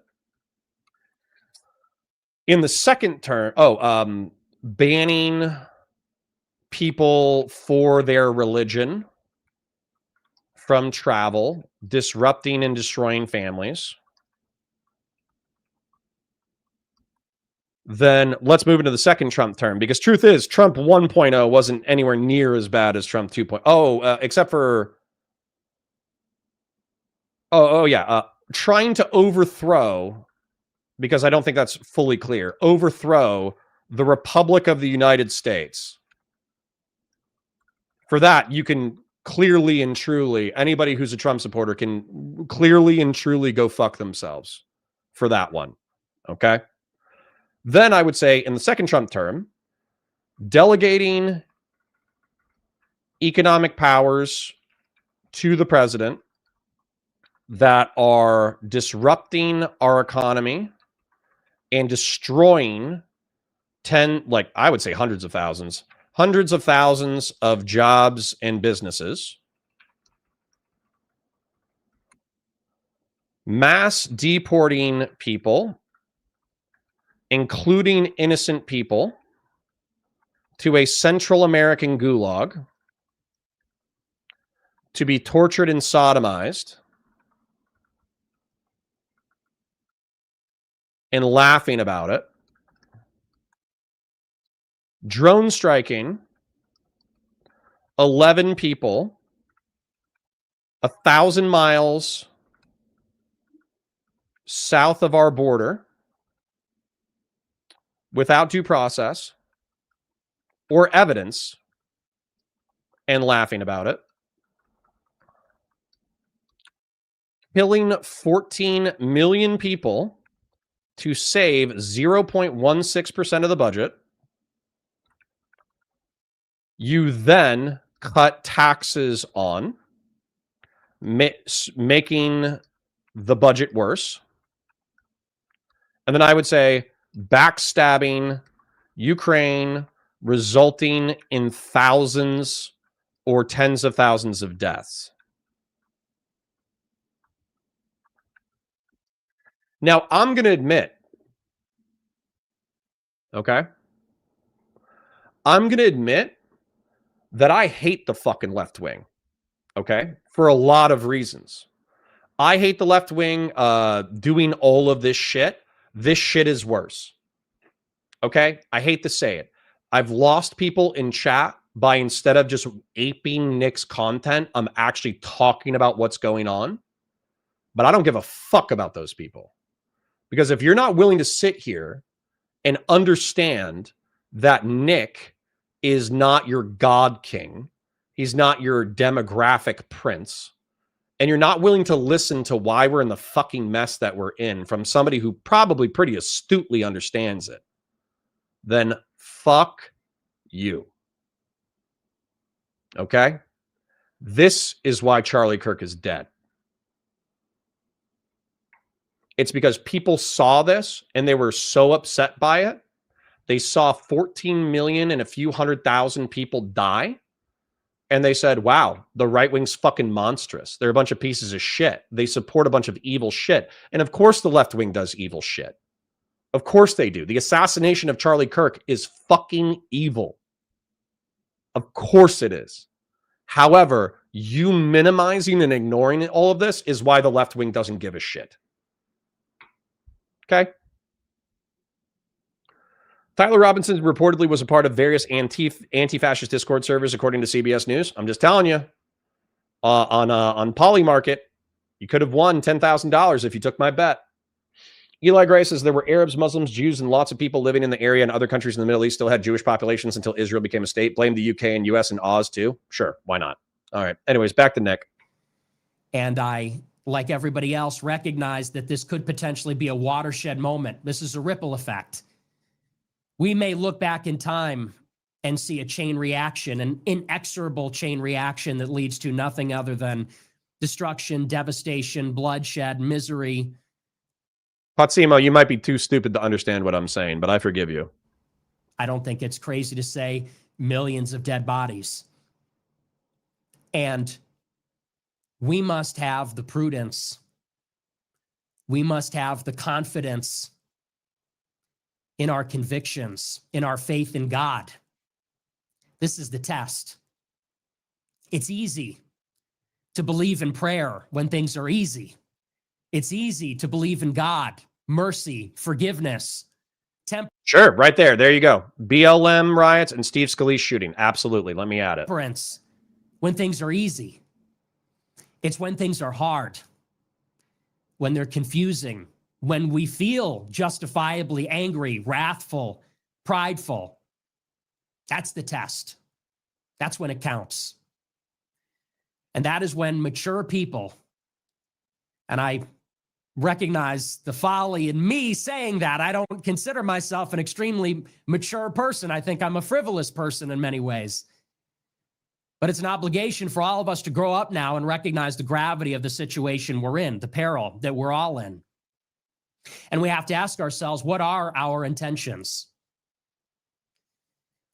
In the second term, banning people for their religion from travel, disrupting and destroying families. Then let's move into the second Trump term, because truth is Trump 1.0 wasn't anywhere near as bad as Trump 2.0, except for trying to overthrow, because I don't think that's fully clear, overthrow the Republic of the United States. For that, you can clearly and truly, anybody who's a Trump supporter can clearly and truly go fuck themselves for that one. Okay? Then I would say in the second Trump term, delegating economic powers to the president that are disrupting our economy and destroying I would say hundreds of thousands of jobs and businesses. Mass deporting people, including innocent people, to a Central American gulag to be tortured and sodomized, and laughing about it. Drone striking 11 people 1,000 miles south of our border without due process or evidence, and laughing about it. Killing 14 million people to save 0.16% of the budget. You then cut taxes on, making the budget worse. And then I would say backstabbing Ukraine, resulting in thousands or tens of thousands of deaths. Now, I'm going to admit, okay? I'm going to admit that I hate the fucking left wing, okay? For a lot of reasons. I hate the left wing doing all of this shit. This shit is worse, okay? I hate to say it. I've lost people in chat by, instead of just aping Nick's content, I'm actually talking about what's going on. But I don't give a fuck about those people. Because if you're not willing to sit here and understand that Nick is not your God king, he's not your demographic prince, and you're not willing to listen to why we're in the fucking mess that we're in from somebody who probably pretty astutely understands it, then fuck you. Okay? This is why Charlie Kirk is dead. It's because people saw this and they were so upset by it. They saw 14 million and a few 100,000 people die. And they said, wow, the right wing's fucking monstrous. They're a bunch of pieces of shit. They support a bunch of evil shit. And of course the left wing does evil shit. Of course they do. The assassination of Charlie Kirk is fucking evil. Of course it is. However, you minimizing and ignoring all of this is why the left wing doesn't give a shit. Okay. Tyler Robinson reportedly was a part of various anti-fascist Discord servers, according to CBS News. I'm just telling you, on Polymarket, you could have won $10,000 if you took my bet. Eli Gray says there were Arabs, Muslims, Jews, and lots of people living in the area, and other countries in the Middle East still had Jewish populations until Israel became a state. Blame the UK and US and Oz too. Sure, why not? All right. Anyways, back to Nick. And I, like everybody else, recognize that this could potentially be a watershed moment. This is a ripple effect. We may look back in time and see a chain reaction, an inexorable chain reaction that leads to nothing other than destruction, devastation, bloodshed, misery. Patsimo, you might be too stupid to understand what I'm saying, but I forgive you. I don't think it's crazy to say millions of dead bodies. And we must have the prudence. We must have the confidence in our convictions, in our faith in God. This is the test. It's easy to believe in prayer when things are easy. It's easy to believe in God, mercy, forgiveness. Sure, right there. There you go. BLM riots and Steve Scalise shooting. Absolutely. Let me add it. Temperance when things are easy. It's when things are hard, when they're confusing, when we feel justifiably angry, wrathful, prideful. That's the test. That's when it counts. And that is when mature people, and I recognize the folly in me saying that. I don't consider myself an extremely mature person. I think I'm a frivolous person in many ways. But it's an obligation for all of us to grow up now and recognize the gravity of the situation we're in, the peril that we're all in. And we have to ask ourselves, what are our intentions?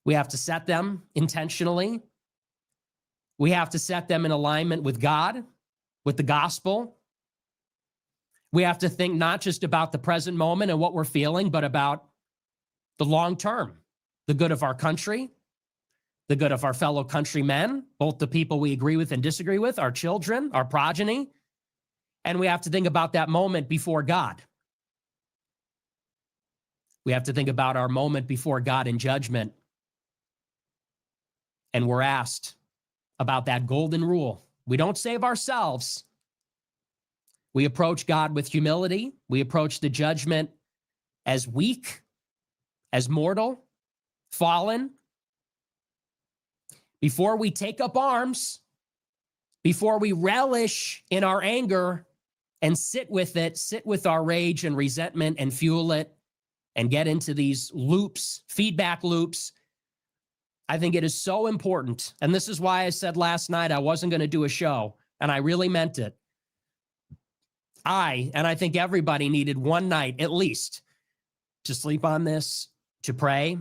We have to set them intentionally. We have to set them in alignment with God, with the gospel. We have to think not just about the present moment and what we're feeling, but about the long term, the good of our country, the good of our fellow countrymen, both the people we agree with and disagree with, our children, our progeny. And we have to think about that moment before God. We have to think about our moment before God in judgment. And we're asked about that golden rule. We don't save ourselves. We approach God with humility. We approach the judgment as weak, as mortal, fallen. Before we take up arms, before we relish in our anger and sit with it, sit with our rage and resentment and fuel it and get into these loops, feedback loops, I think it is so important. And this is why I said last night I wasn't going to do a show, and I really meant it. And I think everybody needed one night at least to sleep on this, to pray,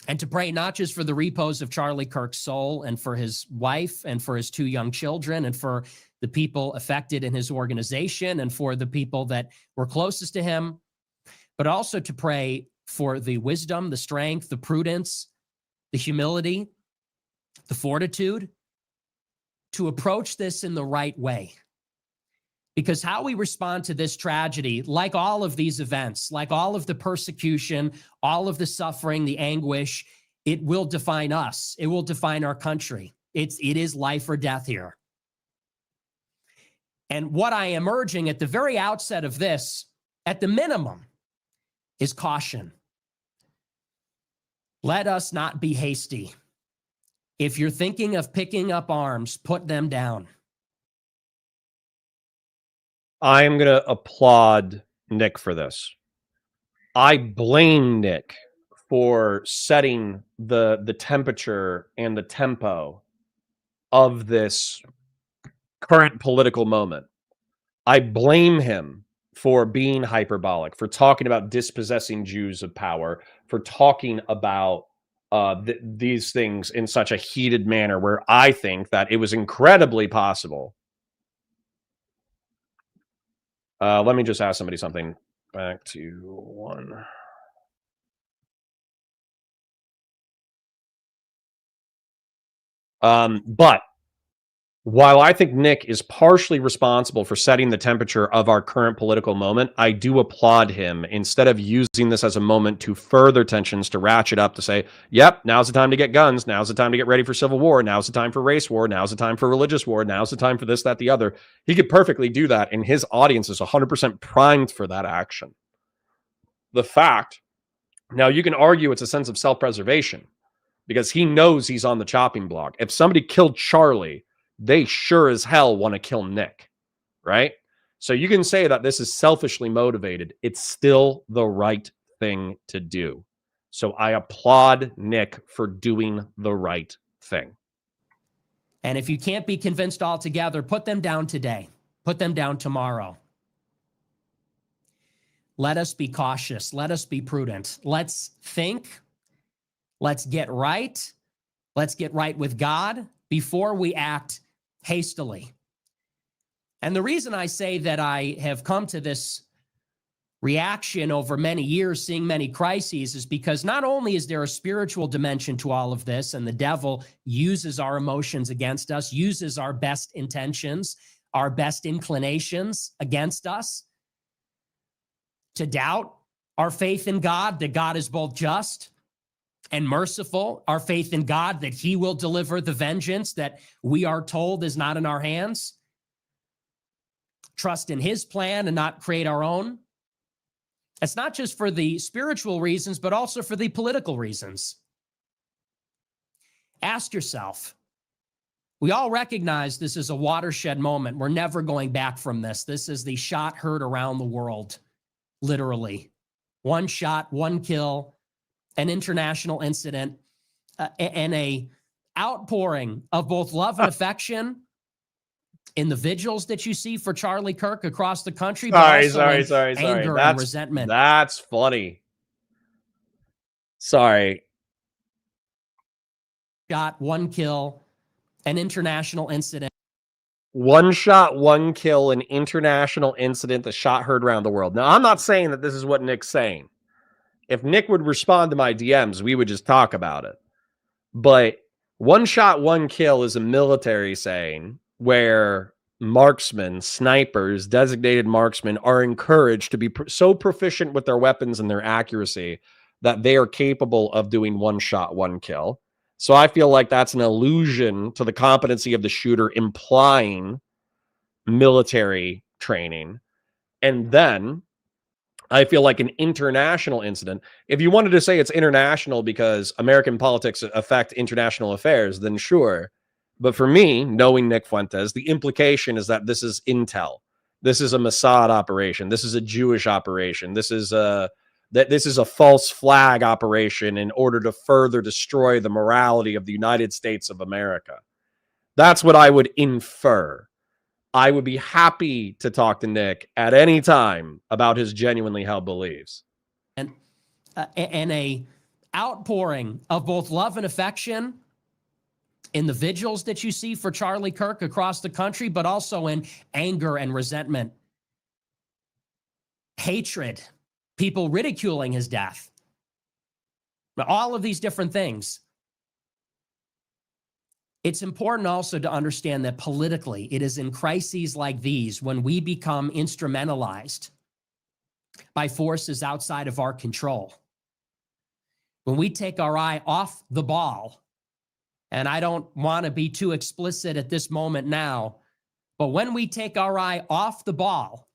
and to pray not just for the repose of Charlie Kirk's soul and for his wife and for his 2 young children and for the people affected in his organization and for the people that were closest to him, but also to pray for the wisdom, the strength, the prudence, the humility, the fortitude to approach this in the right way. Because how we respond to this tragedy, like all of these events, like all of the persecution, all of the suffering, the anguish, it will define us. It will define our country. It is life or death here. And what I am urging at the very outset of this, at the minimum, is caution. Let us not be hasty. If you're thinking of picking up arms, put them down. I am going to applaud Nick for this. I blame Nick for setting the temperature and the tempo of this current political moment. I blame him for being hyperbolic, for talking about dispossessing Jews of power, for talking about these things in such a heated manner where I think that it was incredibly possible. Let me just ask somebody something. Back to one. But while I think Nick is partially responsible for setting the temperature of our current political moment, I do applaud him instead of using this as a moment to further tensions, to ratchet up, to say, yep, now's the time to get guns. Now's the time to get ready for civil war. Now's the time for race war. Now's the time for religious war. Now's the time for this, that, the other. He could perfectly do that, and his audience is 100% primed for that action. The fact, now you can argue it's a sense of self-preservation because he knows he's on the chopping block. If somebody killed Charlie, they sure as hell want to kill Nick, right? So you can say that this is selfishly motivated. It's still the right thing to do. So I applaud Nick for doing the right thing. And if you can't be convinced altogether, put them down today. Put them down tomorrow. Let us be cautious. Let us be prudent. Let's think Let's get right. Let's get right with God before we act hastily. And the reason I say that I have come to this reaction over many years, seeing many crises, is because not only is there a spiritual dimension to all of this, and the devil uses our emotions against us, uses our best intentions, our best inclinations against us to doubt our faith in God, that God is both just and merciful, our faith in God, that he will deliver the vengeance that we are told is not in our hands, trust in his plan and not create our own. It's not just for the spiritual reasons, but also for the political reasons. Ask yourself, we all recognize this is a watershed moment. We're never going back from this. This is the shot heard around the world, literally. One shot, one kill, an international incident, and a outpouring of both love and affection in the vigils that you see for Charlie Kirk across the country, but also anger and resentment. That's funny. Sorry. Shot, one kill, an international incident. One shot, one kill, an international incident, the shot heard around the world. Now, I'm not saying that this is what Nick's saying. If Nick would respond to my DMs, we would just talk about it. But one shot, one kill is a military saying where marksmen, snipers, designated marksmen are encouraged to be so proficient with their weapons and their accuracy that they are capable of doing one shot, one kill. So I feel like that's an allusion to the competency of the shooter, implying military training. And then I feel like an international incident, if you wanted to say it's international because American politics affect international affairs, then sure. But for me, knowing Nick Fuentes, the implication is that this is intel. This is a Mossad operation. This is a Jewish operation. This is a false flag operation in order to further destroy the morality of the United States of America. That's what I would infer. I would be happy to talk to Nick at any time about his genuinely held beliefs. And a outpouring of both love and affection in the vigils that you see for Charlie Kirk across the country, but also in anger and resentment, hatred, people ridiculing his death, all of these different things. It's important also to understand that politically, it is in crises like these when we become instrumentalized by forces outside of our control. When we take our eye off the ball, and I don't want to be too explicit at this moment now, but when we take our eye off the ball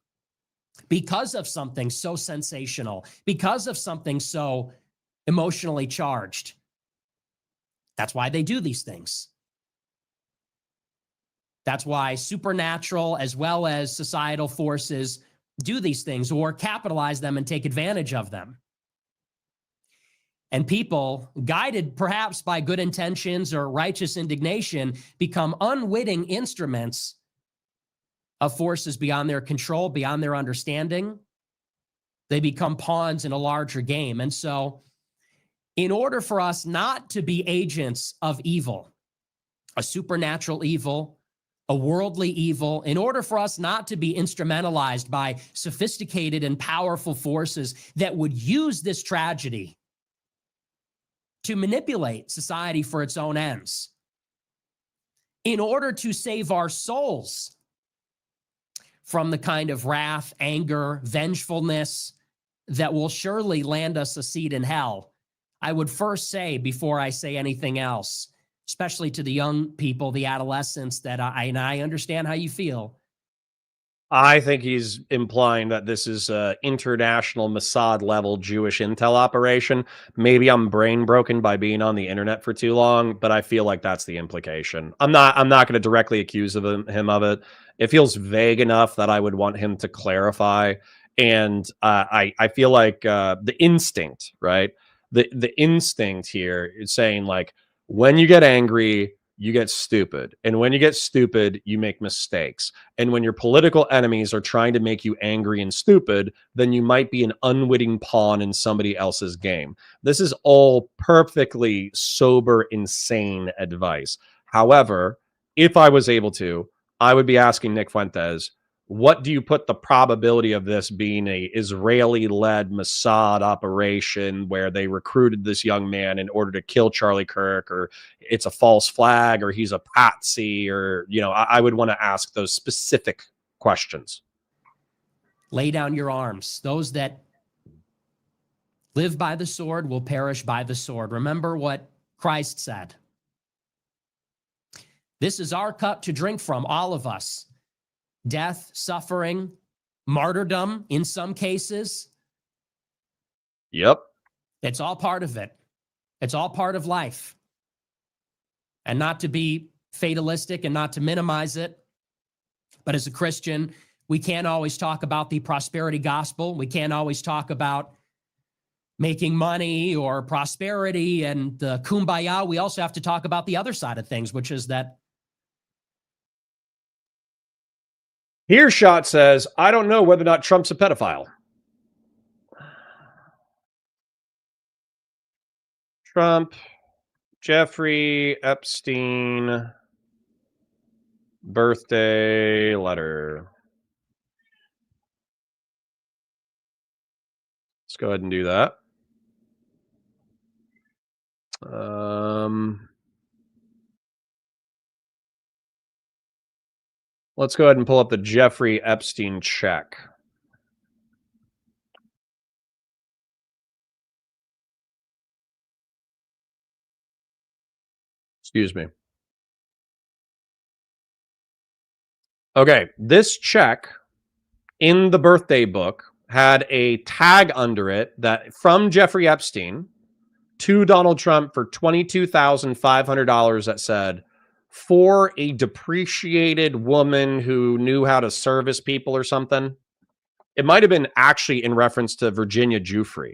because of something so sensational, because of something so emotionally charged, that's why they do these things. That's why supernatural as well as societal forces do these things or capitalize them and take advantage of them. And people, guided perhaps by good intentions or righteous indignation, become unwitting instruments of forces beyond their control, beyond their understanding. They become pawns in a larger game. And so, in order for us not to be agents of evil, a supernatural evil, a worldly evil, in order for us not to be instrumentalized by sophisticated and powerful forces that would use this tragedy to manipulate society for its own ends, in order to save our souls from the kind of wrath, anger, vengefulness that will surely land us a seat in hell, I would first say, before I say anything else, especially to the young people, the adolescents, that I understand how you feel. I think he's implying that this is an international Mossad-level Jewish intel operation. Maybe I'm brain broken by being on the internet for too long, but I feel like that's the implication. I'm not going to directly accuse him of it. It feels vague enough that I would want him to clarify. And I feel like the instinct, right? The instinct here is saying, like, when you get angry, you get stupid. And when you get stupid, you make mistakes. And when your political enemies are trying to make you angry and stupid, then you might be an unwitting pawn in somebody else's game. This is all perfectly sober, insane advice. However, if I was able to, I would be asking Nick Fuentes, what do you put the probability of this being a Israeli-led Mossad operation where they recruited this young man in order to kill Charlie Kirk, or it's a false flag, or he's a patsy, or, you know, I would want to ask those specific questions. Lay down your arms. Those that live by the sword will perish by the sword. Remember what Christ said. This is our cup to drink from, all of us. Death, suffering, martyrdom in some cases. Yep. It's all part of it. It's all part of life. And not to be fatalistic and not to minimize it, but as a Christian, we can't always talk about the prosperity gospel. We can't always talk about making money or prosperity and the kumbaya. We also have to talk about the other side of things, which is that Earshot says, I don't know whether or not Trump's a pedophile. Trump, Jeffrey Epstein, birthday letter. Let's go ahead and do that. Let's go ahead and pull up the Jeffrey Epstein check. Excuse me. Okay, this check in the birthday book had a tag under it that from Jeffrey Epstein to Donald Trump for $22,500 that said, for a depreciated woman who knew how to service people or something. It might have been actually in reference to Virginia Giuffre.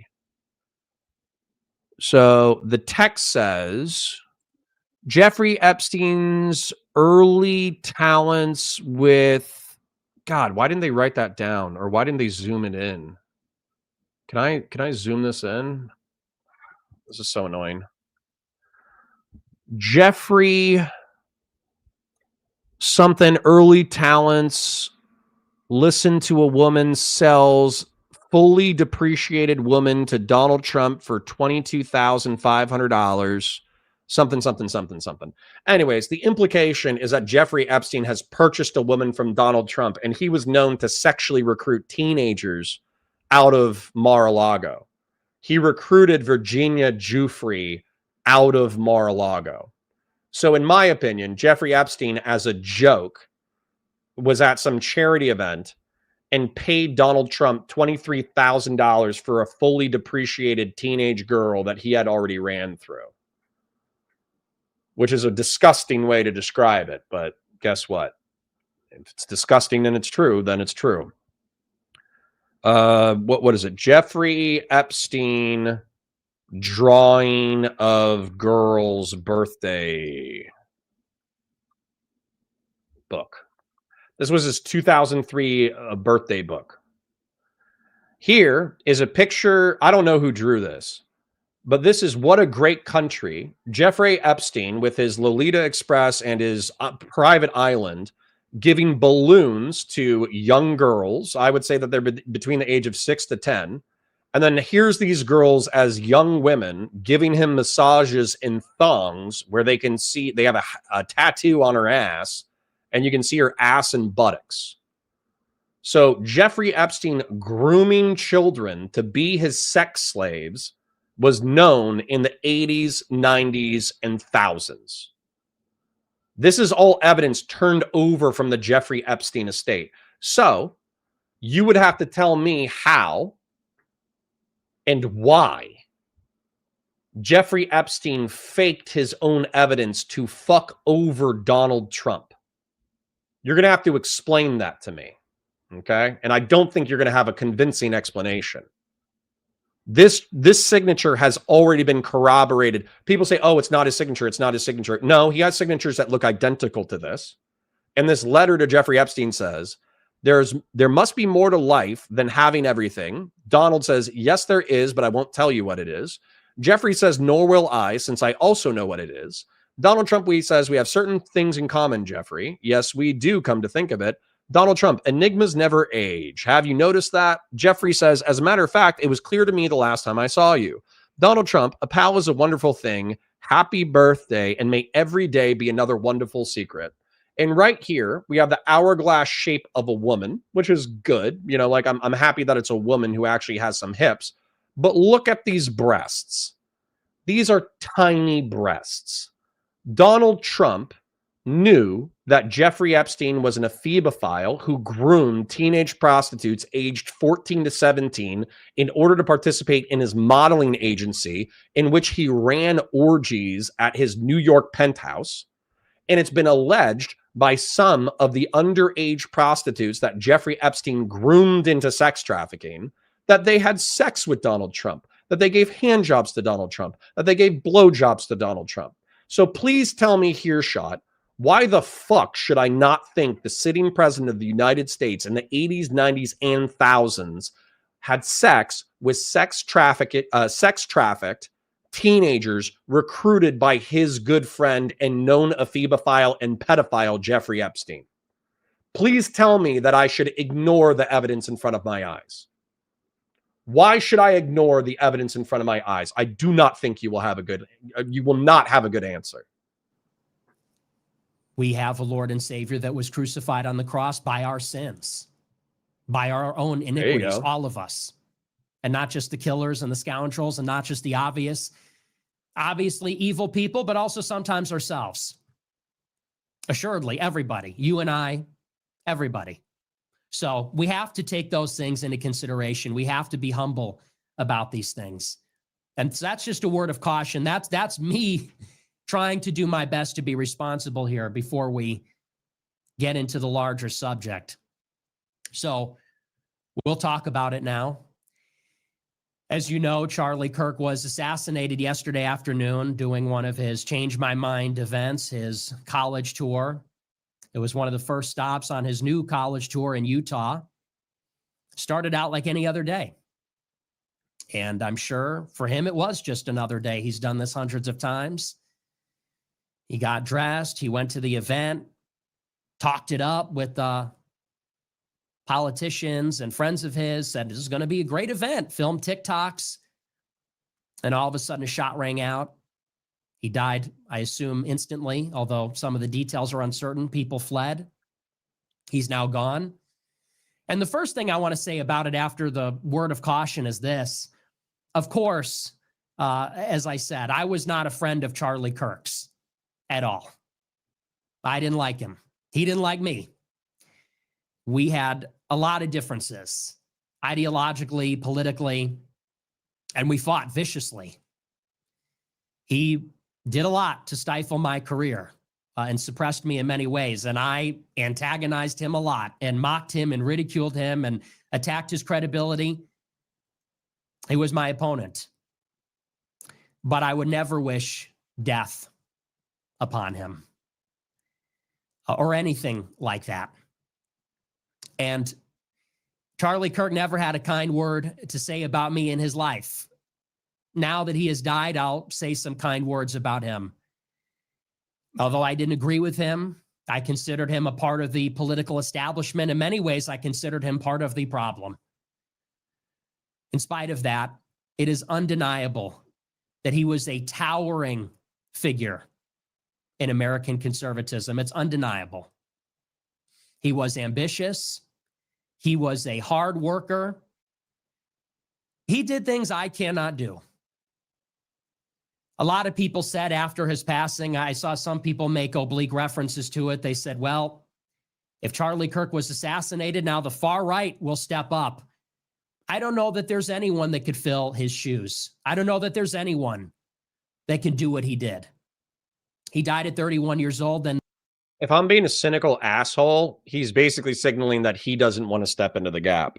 So the text says, Jeffrey Epstein's early talents with, God, why didn't they write that down? Or why didn't they zoom it in? Can I zoom this in? This is so annoying. Jeffrey something early talents, listen to a woman, sells fully depreciated woman to Donald Trump for $22,500, something. Anyways, the implication is that Jeffrey Epstein has purchased a woman from Donald Trump, and he was known to sexually recruit teenagers out of Mar-a-Lago. He recruited Virginia Giuffre out of Mar-a-Lago. So in my opinion, Jeffrey Epstein, as a joke, was at some charity event and paid Donald Trump $23,000 for a fully depreciated teenage girl that he had already ran through. Which is a disgusting way to describe it, but guess what? If it's disgusting and it's true, then it's true. What is it? Jeffrey Epstein drawing of girl's birthday book. This was his 2003 birthday book. Here is a picture. I don't know who drew this, but this is What a Great Country. Jeffrey Epstein with his Lolita Express and his private island giving balloons to young girls. I would say that they're between the age of 6 to 10. And then here's these girls as young women giving him massages in thongs where they can see, they have a tattoo on her ass and you can see her ass and buttocks. So Jeffrey Epstein grooming children to be his sex slaves was known in the 80s, 90s, and thousands. This is all evidence turned over from the Jeffrey Epstein estate. So you would have to tell me how and why Jeffrey Epstein faked his own evidence to fuck over Donald Trump. You're going to have to explain that to me, okay? And I don't think you're going to have a convincing explanation. This signature has already been corroborated. People say, oh, it's not his signature. It's not his signature. No, he has signatures that look identical to this. And this letter to Jeffrey Epstein says, there must be more to life than having everything. Donald says, yes, there is, but I won't tell you what it is. Jeffrey says, nor will I, since I also know what it is. Donald Trump says, we have certain things in common, Jeffrey. Yes, we do, come to think of it. Donald Trump, enigmas never age. Have you noticed that? Jeffrey says, as a matter of fact, it was clear to me the last time I saw you. Donald Trump, a pal is a wonderful thing. Happy birthday, and may every day be another wonderful secret. And right here, we have the hourglass shape of a woman, which is good. You know, like I'm happy that it's a woman who actually has some hips. But look at these breasts. These are tiny breasts. Donald Trump knew that Jeffrey Epstein was an ephebophile who groomed teenage prostitutes aged 14 to 17 in order to participate in his modeling agency, in which he ran orgies at his New York penthouse. And it's been alleged by some of the underage prostitutes that Jeffrey Epstein groomed into sex trafficking that they had sex with Donald Trump, that they gave handjobs to Donald Trump, that they gave blowjobs to Donald Trump. So please tell me here, Shot, why the fuck should I not think the sitting president of the United States in the 80s, 90s, and thousands had sex with sex trafficked teenagers recruited by his good friend and known ephebophile and pedophile Jeffrey Epstein? Please tell me that I should ignore the evidence in front of my eyes. Why should I ignore the evidence in front of my eyes? I do not think you will not have a good answer. We have a Lord and Savior that was crucified on the cross by our sins, by our own iniquities, all of us. And not just the killers and the scoundrels, and not just the obviously evil people, but also sometimes ourselves. Assuredly, everybody, you and I, everybody. So we have to take those things into consideration. We have to be humble about these things. And so that's just a word of caution. That's me trying to do my best to be responsible here before we get into the larger subject. So we'll talk about it now. As you know, Charlie Kirk was assassinated yesterday afternoon doing one of his Change My Mind events, his college tour. It was one of the first stops on his new college tour in Utah. Started out like any other day. And I'm sure for him, it was just another day. He's done this hundreds of times. He got dressed. He went to the event, talked it up with politicians and friends of his, said this is going to be a great event, filmed TikToks. And all of a sudden, a shot rang out. He died, I assume, instantly, although some of the details are uncertain. People fled. He's now gone. And the first thing I want to say about it after the word of caution is this. Of course, as I said, I was not a friend of Charlie Kirk's at all. I didn't like him. He didn't like me. We had a lot of differences, ideologically, politically, and we fought viciously. He did a lot to stifle my career and suppressed me in many ways. And I antagonized him a lot and mocked him and ridiculed him and attacked his credibility. He was my opponent. But I would never wish death upon him or anything like that. And Charlie Kirk never had a kind word to say about me in his life. Now that he has died, I'll say some kind words about him. Although I didn't agree with him, I considered him a part of the political establishment. In many ways, I considered him part of the problem. In spite of that, it is undeniable that he was a towering figure in American conservatism. It's undeniable. He was ambitious. He was a hard worker. He did things I cannot do. A lot of people said after his passing, I saw some people make oblique references to it. They said, well, if Charlie Kirk was assassinated, now the far right will step up. I don't know that there's anyone that could fill his shoes. I don't know that there's anyone that can do what he did. He died at 31 years old. And if I'm being a cynical asshole, he's basically signaling that he doesn't want to step into the gap.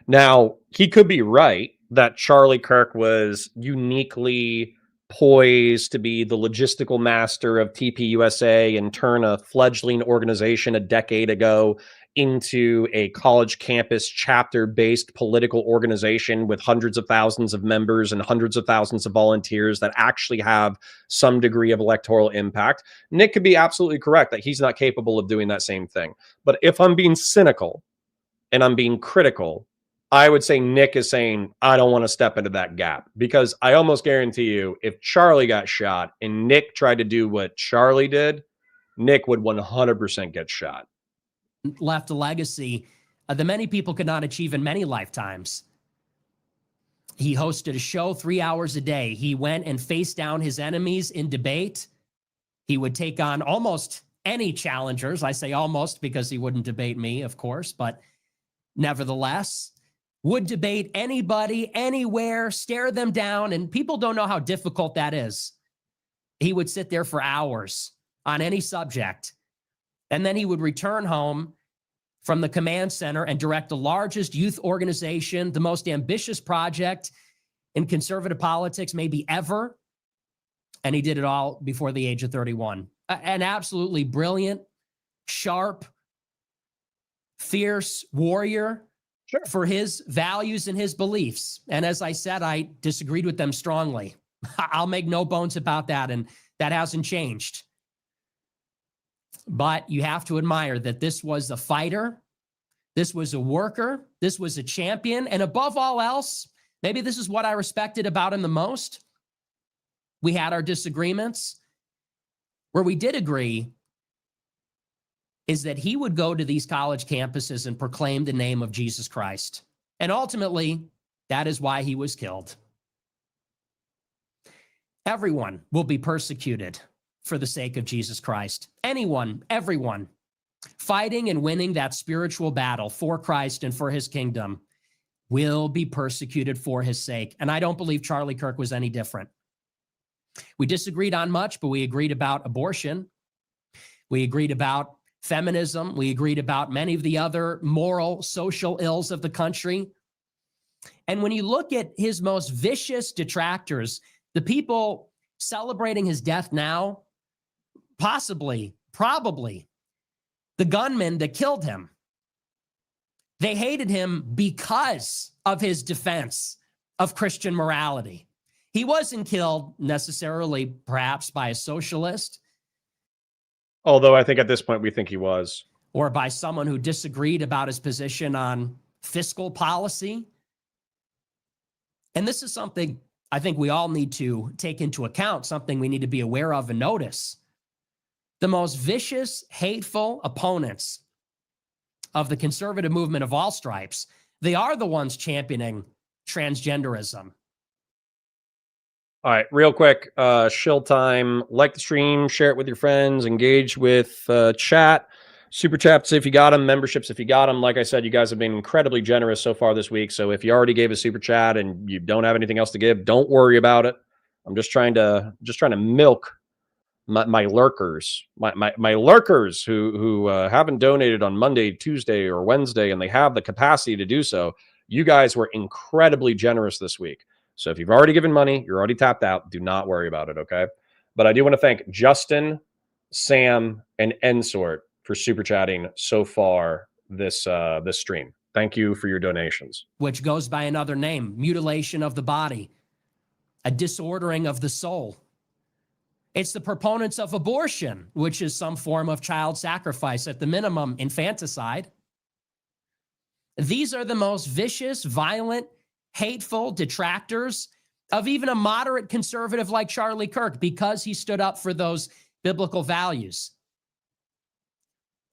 Now, he could be right, that Charlie Kirk was uniquely poised to be the logistical master of TPUSA and turn a fledgling organization a decade ago into a college campus chapter-based political organization with hundreds of thousands of members and hundreds of thousands of volunteers that actually have some degree of electoral impact. Nick could be absolutely correct that he's not capable of doing that same thing. But if I'm being cynical and I'm being critical, I would say Nick is saying, I don't want to step into that gap, because I almost guarantee you, if Charlie got shot and Nick tried to do what Charlie did, Nick would 100% get shot. Left a legacy that many people could not achieve in many lifetimes. He hosted a show 3 hours a day. He went and faced down his enemies in debate. He would take on almost any challengers. I say almost because he wouldn't debate me, of course, but nevertheless, would debate anybody, anywhere, stare them down, and people don't know how difficult that is. He would sit there for hours on any subject, and then he would return home from the command center and direct the largest youth organization, the most ambitious project in conservative politics maybe ever, and he did it all before the age of 31. An absolutely brilliant, sharp, fierce warrior. Sure. For his values and his beliefs. And as I said, I disagreed with them strongly. I'll make no bones about that, and that hasn't changed. But you have to admire that this was a fighter, this was a worker, this was a champion, and above all else, maybe this is what I respected about him the most. We had our disagreements. Where we did agree is that he would go to these college campuses and proclaim the name of Jesus Christ. And ultimately, that is why he was killed. Everyone will be persecuted for the sake of Jesus Christ. Anyone, everyone, fighting and winning that spiritual battle for Christ and for his kingdom will be persecuted for his sake. And I don't believe Charlie Kirk was any different. We disagreed on much, but we agreed about abortion. We agreed about feminism. We agreed about many of the other moral, social ills of the country. And when you look at his most vicious detractors, the people celebrating his death now, possibly, probably, the gunmen that killed him, they hated him because of his defense of Christian morality. He wasn't killed necessarily, perhaps, by a socialist. Although I think at this point we think he was. Or by someone who disagreed about his position on fiscal policy. And this is something I think we all need to take into account, something we need to be aware of and notice. The most vicious, hateful opponents of the conservative movement of all stripes, they are the ones championing transgenderism. All right, real quick, shill time. Like the stream, share it with your friends, engage with chat, super chats if you got them, memberships if you got them. Like I said, you guys have been incredibly generous so far this week. So if you already gave a super chat and you don't have anything else to give, don't worry about it. I'm just trying to milk my lurkers, my lurkers who haven't donated on Monday, Tuesday, or Wednesday, and they have the capacity to do so. You guys were incredibly generous this week. So if you've already given money, you're already tapped out. Do not worry about it, okay? But I do want to thank Justin, Sam, and Ensort for super chatting so far this stream. Thank you for your donations. Which goes by another name, mutilation of the body, a disordering of the soul. It's the proponents of abortion, which is some form of child sacrifice, at the minimum, infanticide. These are the most vicious, violent, hateful detractors of even a moderate conservative like Charlie Kirk, because he stood up for those biblical values.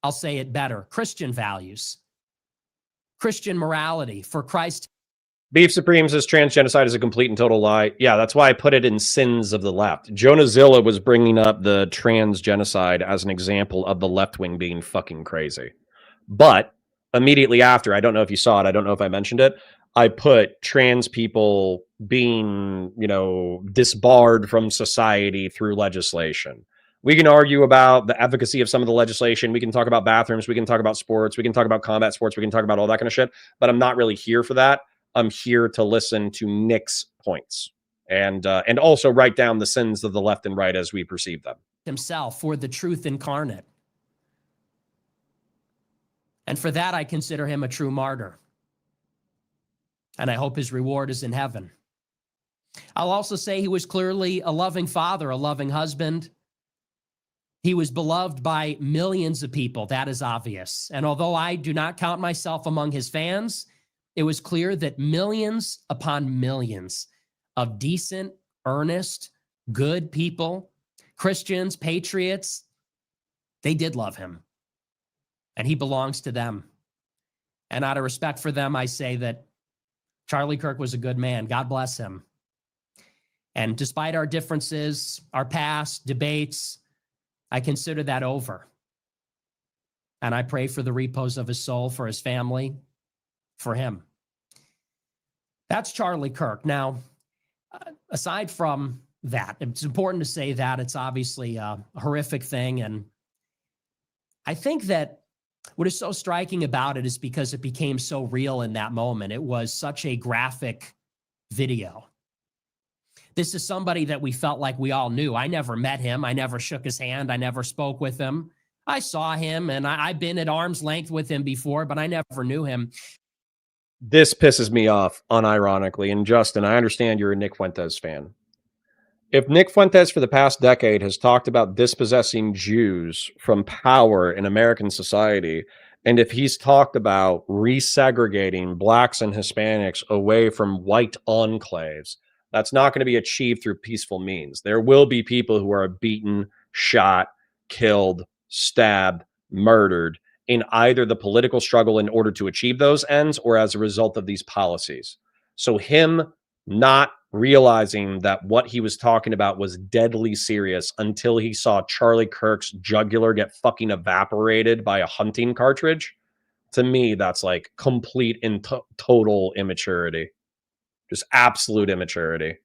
I'll say it better, Christian values, Christian morality for Christ. Beef Supreme says transgenocide is a complete and total lie. Yeah, that's why I put it in sins of the left. Jonah Zilla was bringing up the transgenocide as an example of the left wing being fucking crazy. But immediately after, I don't know if you saw it, I don't know if I mentioned it, I put trans people being, disbarred from society through legislation. We can argue about the efficacy of some of the legislation. We can talk about bathrooms. We can talk about sports. We can talk about combat sports. We can talk about all that kind of shit. But I'm not really here for that. I'm here to listen to Nick's points and also write down the sins of the left and right as we perceive them. Himself for the truth incarnate. And for that, I consider him a true martyr. And I hope his reward is in heaven. I'll also say he was clearly a loving father, a loving husband. He was beloved by millions of people. That is obvious. And although I do not count myself among his fans, it was clear that millions upon millions of decent, earnest, good people, Christians, patriots, they did love him. And he belongs to them. And out of respect for them, I say that Charlie Kirk was a good man. God bless him. And despite our differences, our past debates, I consider that over. And I pray for the repose of his soul, for his family, for him. That's Charlie Kirk. Now, aside from that, it's important to say that it's obviously a horrific thing. And I think that what is so striking about it is because it became so real in that moment. It was such a graphic video. This is somebody that we felt like we all knew. I never met him. I never shook his hand. I never spoke with him. I saw him and I've been at arm's length with him before, but I never knew him. This pisses me off unironically. And Justin, I understand you're a Nick Fuentes fan. If Nick Fuentes for the past decade has talked about dispossessing Jews from power in American society, and if he's talked about resegregating blacks and Hispanics away from white enclaves, that's not going to be achieved through peaceful means. There will be people who are beaten, shot, killed, stabbed, murdered in either the political struggle in order to achieve those ends or as a result of these policies. So him not realizing that what he was talking about was deadly serious until he saw Charlie Kirk's jugular get fucking evaporated by a hunting cartridge, to me, that's like complete and total immaturity. Just absolute immaturity.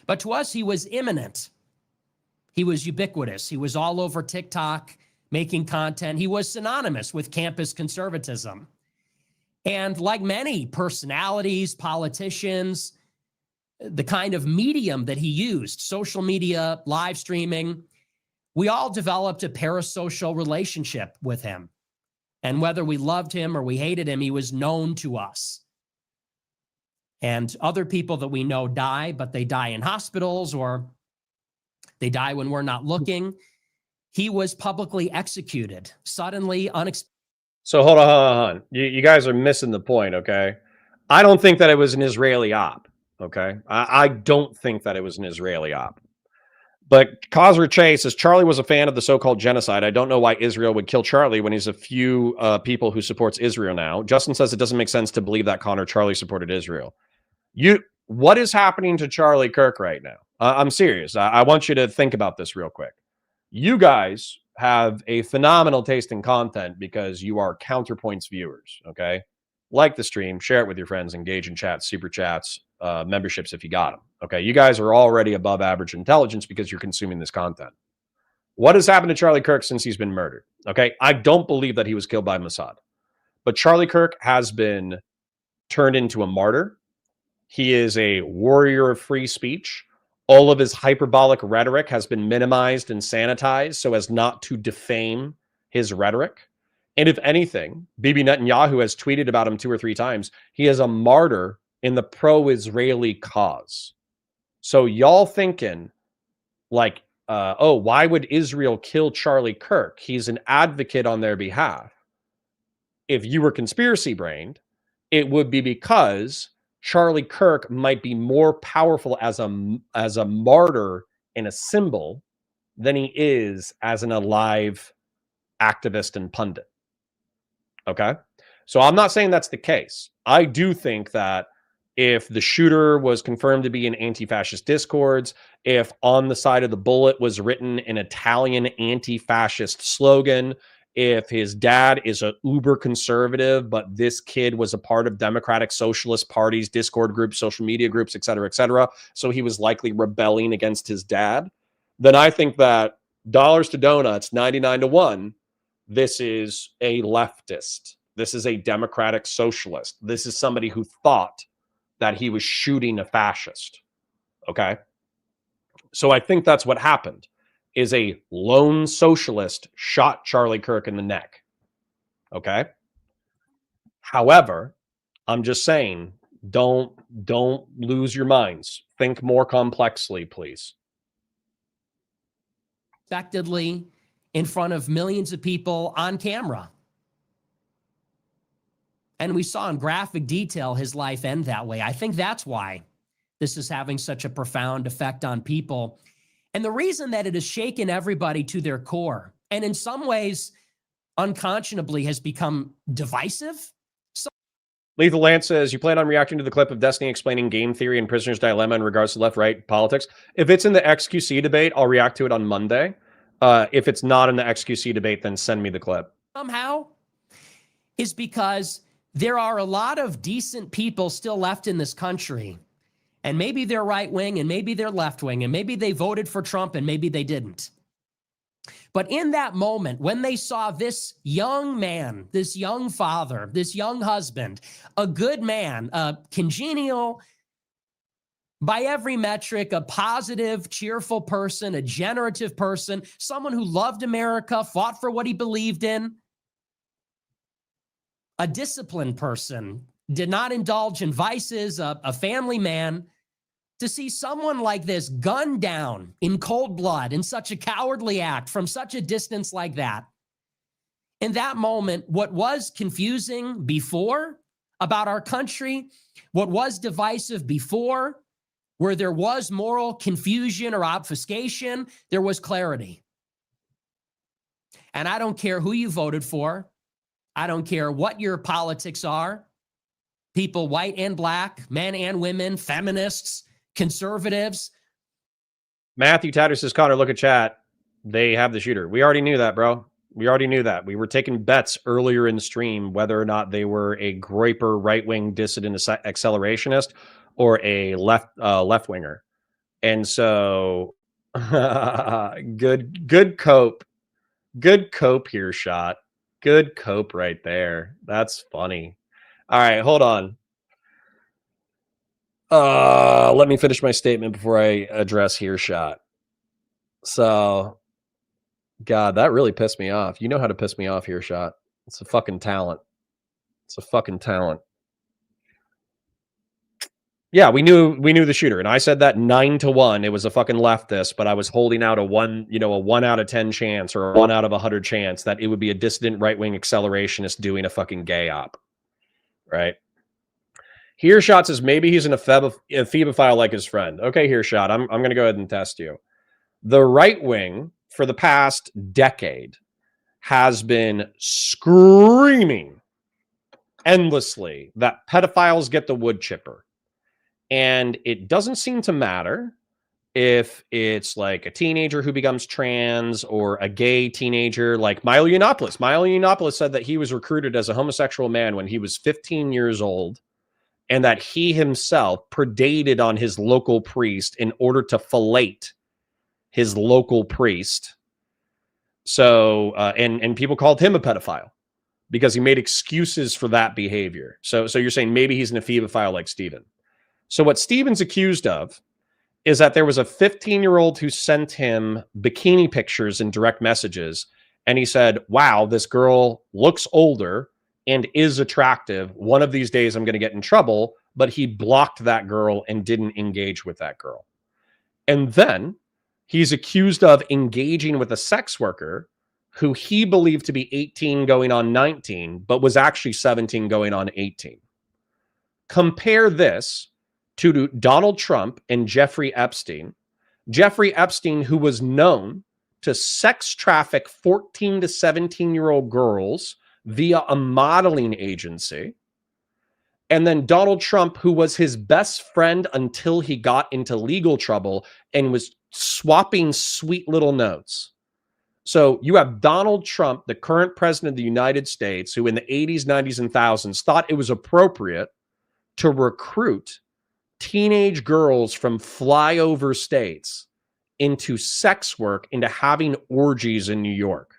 But to us, he was imminent. He was ubiquitous. He was all over TikTok making content. He was synonymous with campus conservatism. And like many personalities, politicians, the kind of medium that he used, social media, live streaming, we all developed a parasocial relationship with him. And whether we loved him or we hated him, he was known to us. And other people that we know die, but they die in hospitals or they die when we're not looking. He was publicly executed, suddenly, unexpectedly. So hold on. You guys are missing the point, okay? I don't think that it was an Israeli op, okay? I don't think that it was an Israeli op. But Cosner Chase says, Charlie was a fan of the so-called genocide. I don't know why Israel would kill Charlie when he's a few people who supports Israel now. Justin says it doesn't make sense to believe that Connor Charlie supported Israel. What is happening to Charlie Kirk right now? I'm serious. I want you to think about this real quick. You guys have a phenomenal taste in content because you are Counterpoints viewers, okay? Like the stream, share it with your friends, engage in chats, super chats, memberships if you got them, okay? You guys are already above average intelligence because you're consuming this content. What has happened to Charlie Kirk since he's been murdered, okay? I don't believe that he was killed by Mossad, but Charlie Kirk has been turned into a martyr. He is a warrior of free speech. All of his hyperbolic rhetoric has been minimized and sanitized so as not to defame his rhetoric. And if anything, Bibi Netanyahu has tweeted about him 2 or 3 times. He is a martyr in the pro-Israeli cause. So y'all thinking like, oh, why would Israel kill Charlie Kirk? He's an advocate on their behalf. If you were conspiracy brained, it would be because Charlie Kirk might be more powerful as a martyr and a symbol than he is as an alive activist and pundit. Okay? So I'm not saying that's the case. I do think that if the shooter was confirmed to be an anti-fascist discourse, if on the side of the bullet was written an Italian anti-fascist slogan, if his dad is an uber conservative, but this kid was a part of Democratic Socialist Party's Discord groups, social media groups, et cetera, so he was likely rebelling against his dad, then I think that dollars to donuts, 99 to 1, this is a leftist This is a democratic socialist. This is somebody who thought that he was shooting a fascist. Okay? So I think that's what happened, is a lone socialist shot Charlie Kirk in the neck. Okay? However, I'm just saying, don't lose your minds. Think more complexly, please. Expectedly in front of millions of people on camera. And we saw in graphic detail his life end that way. I think that's why this is having such a profound effect on people. And the reason that it has shaken everybody to their core, and in some ways, unconscionably has become divisive. Lethal Lance says, you plan on reacting to the clip of Destiny explaining game theory and prisoner's dilemma in regards to left-right politics? If it's in the XQC debate, I'll react to it on Monday. If it's not in the XQC debate, then send me the clip. Somehow is because there are a lot of decent people still left in this country. And maybe they're right-wing and maybe they're left-wing and maybe they voted for Trump and maybe they didn't. But in that moment, when they saw this young man, this young father, this young husband, a good man, a congenial, by every metric, a positive, cheerful person, a generative person, someone who loved America, fought for what he believed in, a disciplined person, did not indulge in vices, a family man, to see someone like this gunned down in cold blood in such a cowardly act from such a distance like that. In that moment, what was confusing before about our country, what was divisive before, where there was moral confusion or obfuscation, there was clarity. And I don't care who you voted for. I don't care what your politics are. People, white and black, men and women, feminists, conservatives. Matthew Tatter says, Connor, look at chat. They have the shooter. We already knew that, bro. We already knew that. We were taking bets earlier in the stream whether or not they were a Groyper right-wing dissident accelerationist or a left-winger. And so good cope. Good cope here, shot. Good cope right there. That's funny. All right, hold on. Let me finish my statement before I address here, shot. So, God, that really pissed me off. You know how to piss me off here, shot. It's a fucking talent. It's a fucking talent. Yeah, we knew the shooter, and I said that 9-1. It was a fucking leftist, but I was holding out a 1 out of 10 chance or a 1 out of 100 chance that it would be a dissident right-wing accelerationist doing a fucking gay op, right? Here, shot says maybe he's an ephebophile like his friend. Okay, here, shot. I'm going to go ahead and test you. The right wing for the past decade has been screaming endlessly that pedophiles get the wood chipper. And it doesn't seem to matter if it's like a teenager who becomes trans or a gay teenager like Milo Yiannopoulos. Milo Yiannopoulos said that he was recruited as a homosexual man when he was 15 years old and that he himself predated on his local priest in order to fillet his local priest. So, and people called him a pedophile because he made excuses for that behavior. So you're saying maybe he's an ephebophile like Stephen. So what Stephen's accused of is that there was a 15-year-old who sent him bikini pictures and direct messages. And he said, wow, this girl looks older and is attractive. One of these days I'm going to get in trouble. But he blocked that girl and didn't engage with that girl. And then he's accused of engaging with a sex worker who he believed to be 18 going on 19, but was actually 17 going on 18. Compare this to Donald Trump and Jeffrey Epstein. Jeffrey Epstein, who was known to sex traffic 14 to 17-year-old girls via a modeling agency. And then Donald Trump, who was his best friend until he got into legal trouble and was swapping sweet little notes. So you have Donald Trump, the current president of the United States, who in the 80s, 90s, and thousands thought it was appropriate to recruit teenage girls from flyover states into sex work, into having orgies in New York.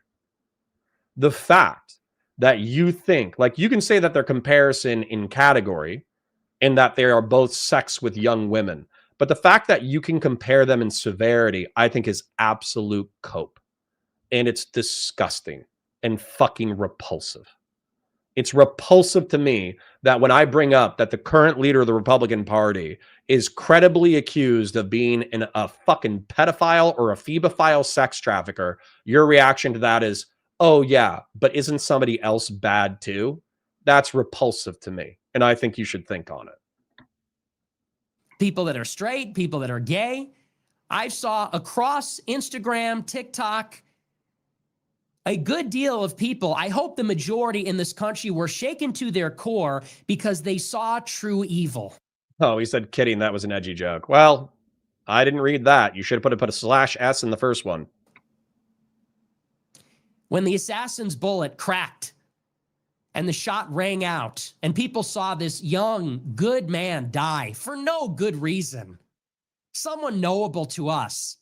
The fact that you think, like, you can say that they're comparison in category and that they are both sex with young women. But the fact that you can compare them in severity, I think is absolute cope. And it's disgusting and fucking repulsive. It's repulsive to me that when I bring up that the current leader of the Republican Party is credibly accused of being a fucking pedophile or a phebophile sex trafficker, your reaction to that is, oh yeah, but isn't somebody else bad too? That's repulsive to me. And I think you should think on it. People that are straight, people that are gay. I saw across Instagram, TikTok, a good deal of people, I hope the majority in this country, were shaken to their core because they saw true evil. Oh, he said, kidding, that was an edgy joke. Well, I didn't read that. You should have put a /S in the first one. When the assassin's bullet cracked and the shot rang out and people saw this young, good man die for no good reason, someone knowable to us,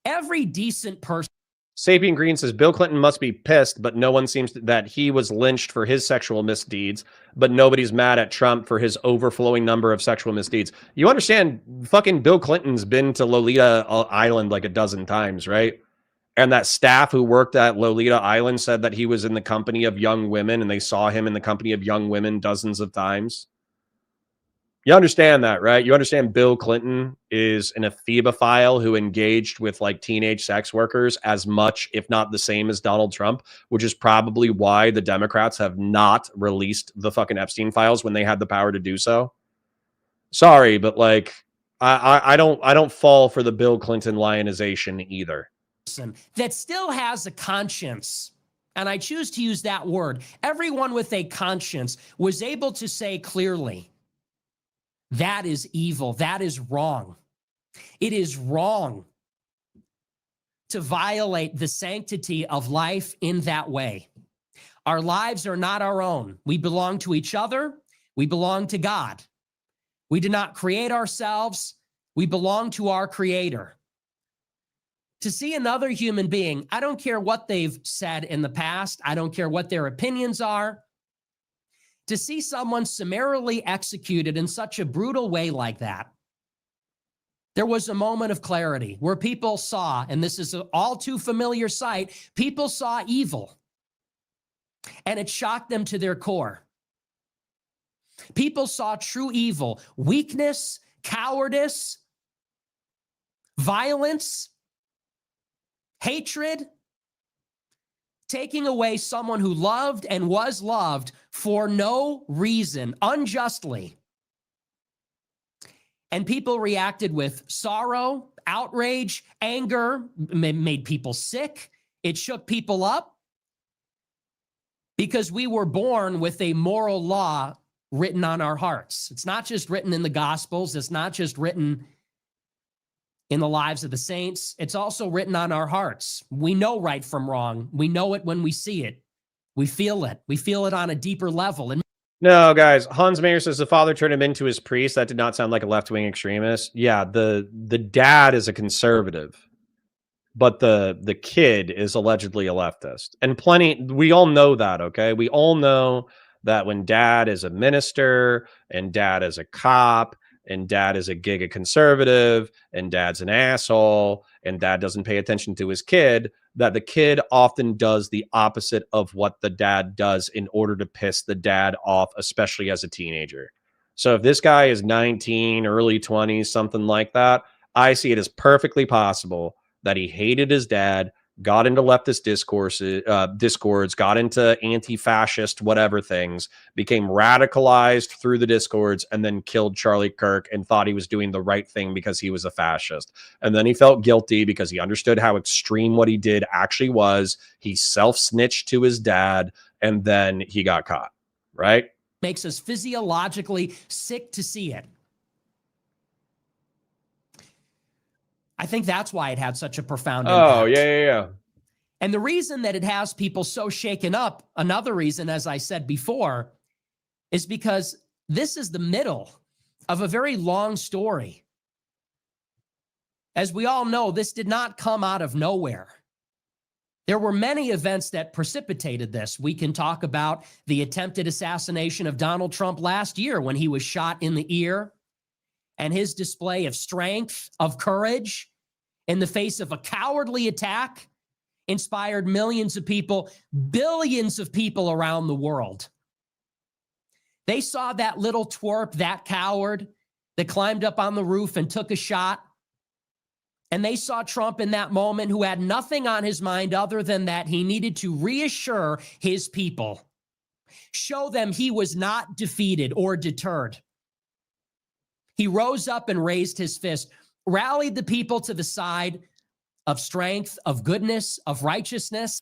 every decent person. Sapien Green says, Bill Clinton must be pissed, but no one seems that he was lynched for his sexual misdeeds, but nobody's mad at Trump for his overflowing number of sexual misdeeds. You understand, fucking Bill Clinton's been to Lolita Island like a dozen times, right? And that staff who worked at Lolita Island said that he was in the company of young women, and they saw him in the company of young women dozens of times. You understand that, right? You understand Bill Clinton is an ephebophile who engaged with like teenage sex workers as much, if not the same, as Donald Trump, which is probably why the Democrats have not released the fucking Epstein files when they had the power to do so. Sorry, but like, I don't fall for the Bill Clinton lionization either. That still has a conscience, and I choose to use that word. Everyone with a conscience was able to say clearly, that is evil. That is wrong. It is wrong to violate the sanctity of life in that way. Our lives are not our own. We belong to each other. We belong to God. We did not create ourselves. We belong to our Creator. To see another human being, I don't care what they've said in the past. I don't care what their opinions are. To see someone summarily executed in such a brutal way like that, there was a moment of clarity where people saw, and this is an all too familiar sight, people saw evil, and it shocked them to their core. People saw true evil, weakness, cowardice, violence, hatred, taking away someone who loved and was loved for no reason, unjustly. And people reacted with sorrow, outrage, anger, made people sick. It shook people up because we were born with a moral law written on our hearts. It's not just written in the Gospels. It's not just written in the lives of the saints. It's also written on our hearts. We know right from wrong. We know it when we see it. We feel it. We feel it on a deeper level. And no, guys, Hans Mayer says the father turned him into his priest. That did not sound like a left-wing extremist. Yeah, the dad is a conservative, but the kid is allegedly a leftist. And we all know that, okay? We all know that when dad is a minister and dad is a cop and dad is a giga conservative, and dad's an asshole, and dad doesn't pay attention to his kid, that the kid often does the opposite of what the dad does in order to piss the dad off, especially as a teenager. So if this guy is 19, early 20s, something like that, I see it as perfectly possible that he hated his dad, got into leftist discords, got into anti-fascist whatever things, became radicalized through the discords, and then killed Charlie Kirk and thought he was doing the right thing because he was a fascist. And then he felt guilty because he understood how extreme what he did actually was. He self-snitched to his dad, and then he got caught, right? makes us physiologically sick to see it. I think that's why it had such a profound impact. Oh, yeah. And the reason that it has people so shaken up, another reason, as I said before, is because this is the middle of a very long story. As we all know, this did not come out of nowhere. There were many events that precipitated this. We can talk about the attempted assassination of Donald Trump last year when he was shot in the ear, and his display of strength, of courage in the face of a cowardly attack inspired millions of people, billions of people around the world. They saw that little twerp, that coward that climbed up on the roof and took a shot. And they saw Trump in that moment who had nothing on his mind other than that he needed to reassure his people, show them he was not defeated or deterred. He rose up and raised his fist, rallied the people to the side of strength, of goodness, of righteousness.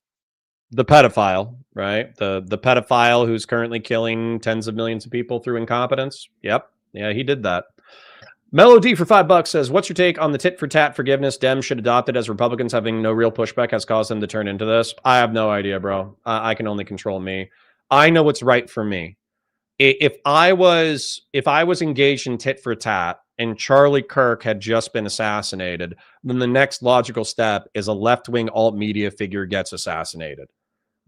The pedophile, right? The pedophile who's currently killing tens of millions of people through incompetence. Yep. Yeah, he did that. Melody for $5 says, what's your take on the tit for tat forgiveness Dems should adopt it as Republicans having no real pushback has caused them to turn into this? I have no idea, bro. I can only control me. I know what's right for me. If I was engaged in tit for tat and Charlie Kirk had just been assassinated, then the next logical step is a left-wing alt media figure gets assassinated.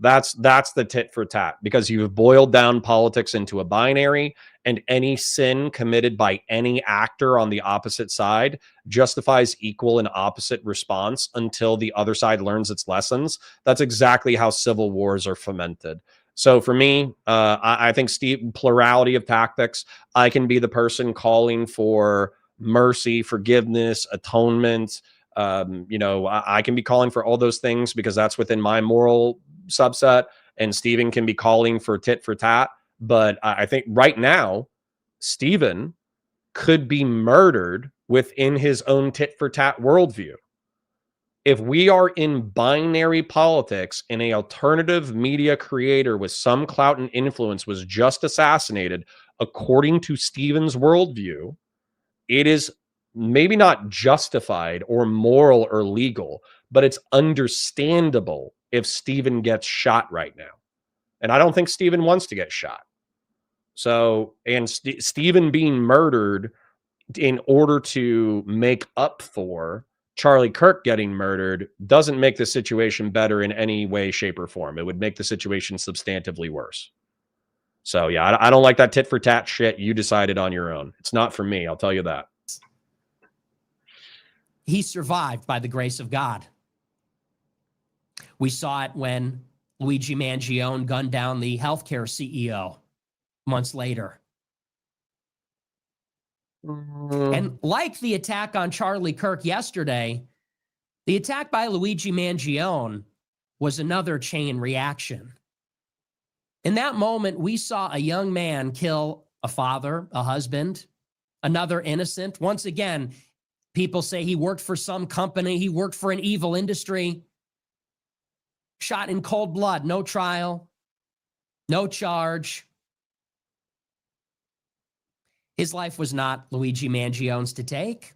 That's the tit for tat, because you've boiled down politics into a binary, and any sin committed by any actor on the opposite side justifies equal and opposite response until the other side learns its lessons. That's exactly how civil wars are fomented. So for me, I think plurality of tactics. I can be the person calling for mercy, forgiveness, atonement. I can be calling for all those things because that's within my moral subset, and Stephen can be calling for tit for tat. But I think right now, Stephen could be murdered within his own tit for tat worldview. If we are in binary politics and an alternative media creator with some clout and influence was just assassinated, according to Stephen's worldview, it is maybe not justified or moral or legal, but it's understandable if Stephen gets shot right now. And I don't think Stephen wants to get shot. So, and Stephen being murdered in order to make up for Charlie Kirk getting murdered doesn't make the situation better in any way, shape, or form. It would make the situation substantively worse. So, yeah, I don't like that tit for tat shit. You decided on your own. It's not for me. I'll tell you that. He survived by the grace of God. We saw it when Luigi Mangione gunned down the healthcare CEO months later. And like the attack on Charlie Kirk yesterday, the attack by Luigi Mangione was another chain reaction. In that moment, we saw a young man kill a father, a husband, another innocent. Once again, people say he worked for some company, he worked for an evil industry. Shot in cold blood, no trial, no charge. His life was not Luigi Mangione's to take.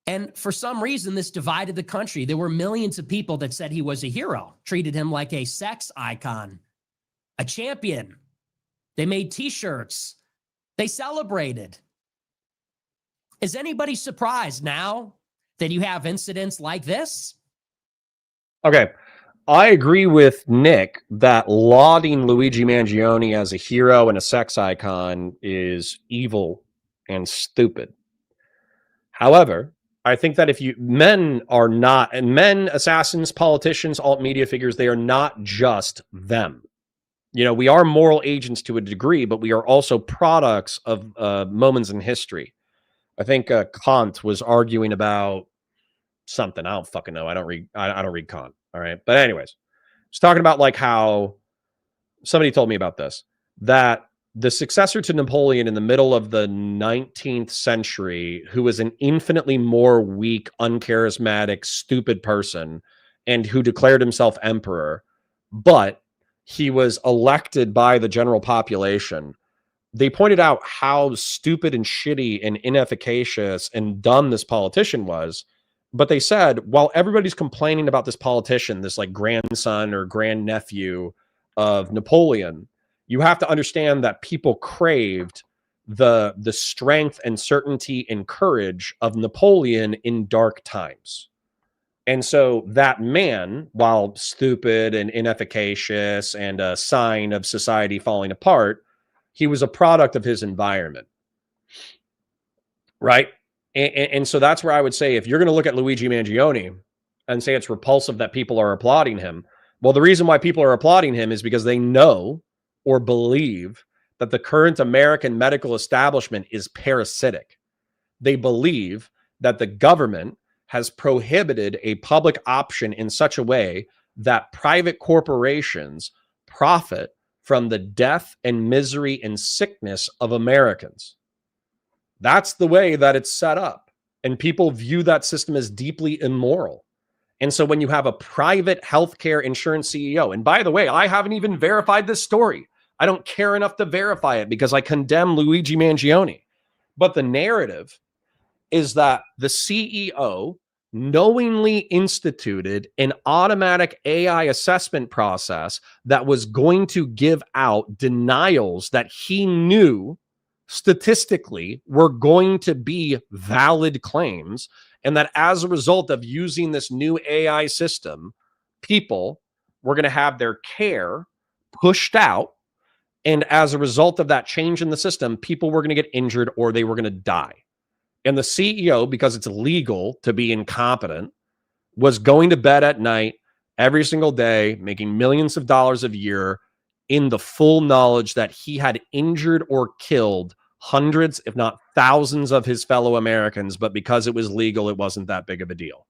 And for some reason, this divided the country. There were millions of people that said he was a hero, treated him like a sex icon, a champion. They made T-shirts. They celebrated. Is anybody surprised now that you have incidents like this? Okay. I agree with Nick that lauding Luigi Mangione as a hero and a sex icon is evil and stupid. However, I think that if men, assassins, politicians, alt media figures, they are not just them. You know, we are moral agents to a degree, but we are also products of moments in history. I think Kant was arguing about something. I don't fucking know. I don't read Kant. All right. But anyways, it's talking about like how somebody told me about this, that the successor to Napoleon in the middle of the 19th century, who was an infinitely more weak, uncharismatic, stupid person, and who declared himself emperor, but he was elected by the general population. They pointed out how stupid and shitty and inefficacious and dumb this politician was. But they said, while everybody's complaining about this politician, this like grandson or grandnephew of Napoleon, you have to understand that people craved the strength and certainty and courage of Napoleon in dark times. And so that man, while stupid and inefficacious and a sign of society falling apart, he was a product of his environment, right? And so that's where I would say, if you're going to look at Luigi Mangione and say it's repulsive that people are applauding him, well, the reason why people are applauding him is because they know or believe that the current American medical establishment is parasitic. They believe that the government has prohibited a public option in such a way that private corporations profit from the death and misery and sickness of Americans. That's the way that it's set up. And people view that system as deeply immoral. And so when you have a private healthcare insurance CEO, and by the way, I haven't even verified this story. I don't care enough to verify it because I condemn Luigi Mangione. But the narrative is that the CEO knowingly instituted an automatic AI assessment process that was going to give out denials that he knew statistically were going to be valid claims, and that as a result of using this new AI system, people were going to have their care pushed out, and as a result of that change in the system, people were going to get injured or they were going to die. And the CEO, because it's illegal to be incompetent, was going to bed at night every single day, making millions of dollars a year, in the full knowledge that he had injured or killed hundreds, if not thousands, of his fellow Americans, but because it was legal, it wasn't that big of a deal.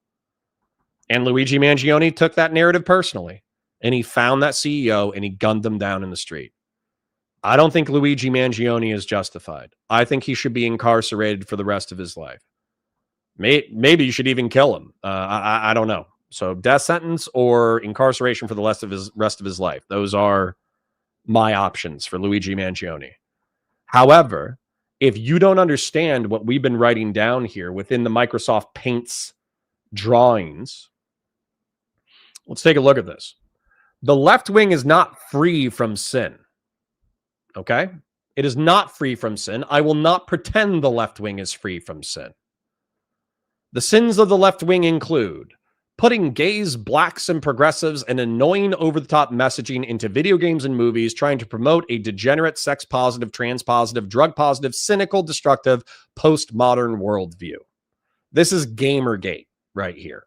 And Luigi Mangione took that narrative personally, and he found that CEO and he gunned them down in the street. I don't think Luigi Mangione is justified. I think he should be incarcerated for the rest of his life. Maybe you should even kill him. I don't know. So death sentence or incarceration for the rest of his life. Those are my options for Luigi Mangione. However, if you don't understand what we've been writing down here within the Microsoft Paint's drawings, let's take a look at this. The left wing is not free from sin. Okay? It is not free from sin. I will not pretend the left wing is free from sin. The sins of the left wing include putting gays, blacks, and progressives and annoying over-the-top messaging into video games and movies, trying to promote a degenerate, sex-positive, trans-positive, drug-positive, cynical, destructive, postmodern worldview. This is Gamergate right here.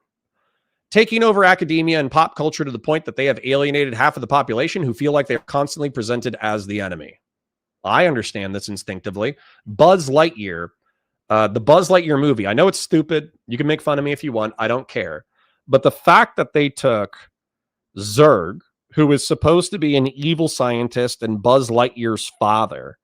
Taking over academia and pop culture to the point that they have alienated half of the population who feel like they're constantly presented as the enemy. I understand this instinctively. Buzz Lightyear, the Buzz Lightyear movie, I know it's stupid. You can make fun of me if you want. I don't care. But the fact that they took Zurg, who is supposed to be an evil scientist and Buzz Lightyear's father,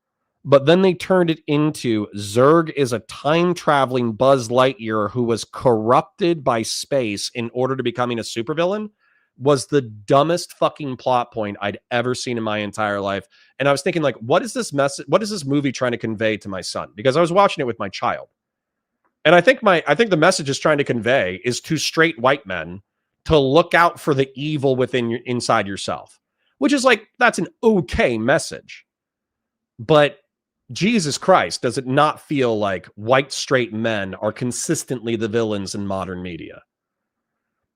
but then they turned it into Zurg is a time-traveling Buzz Lightyear who was corrupted by space in order to becoming a supervillain, was the dumbest fucking plot point I'd ever seen in my entire life. And I was thinking, like, what is this message? What is this movie trying to convey to my son? Because I was watching it with my child. And I think the message is trying to convey is to straight white men to look out for the evil inside yourself, which is like, that's an okay message. But Jesus Christ, does it not feel like white straight men are consistently the villains in modern media?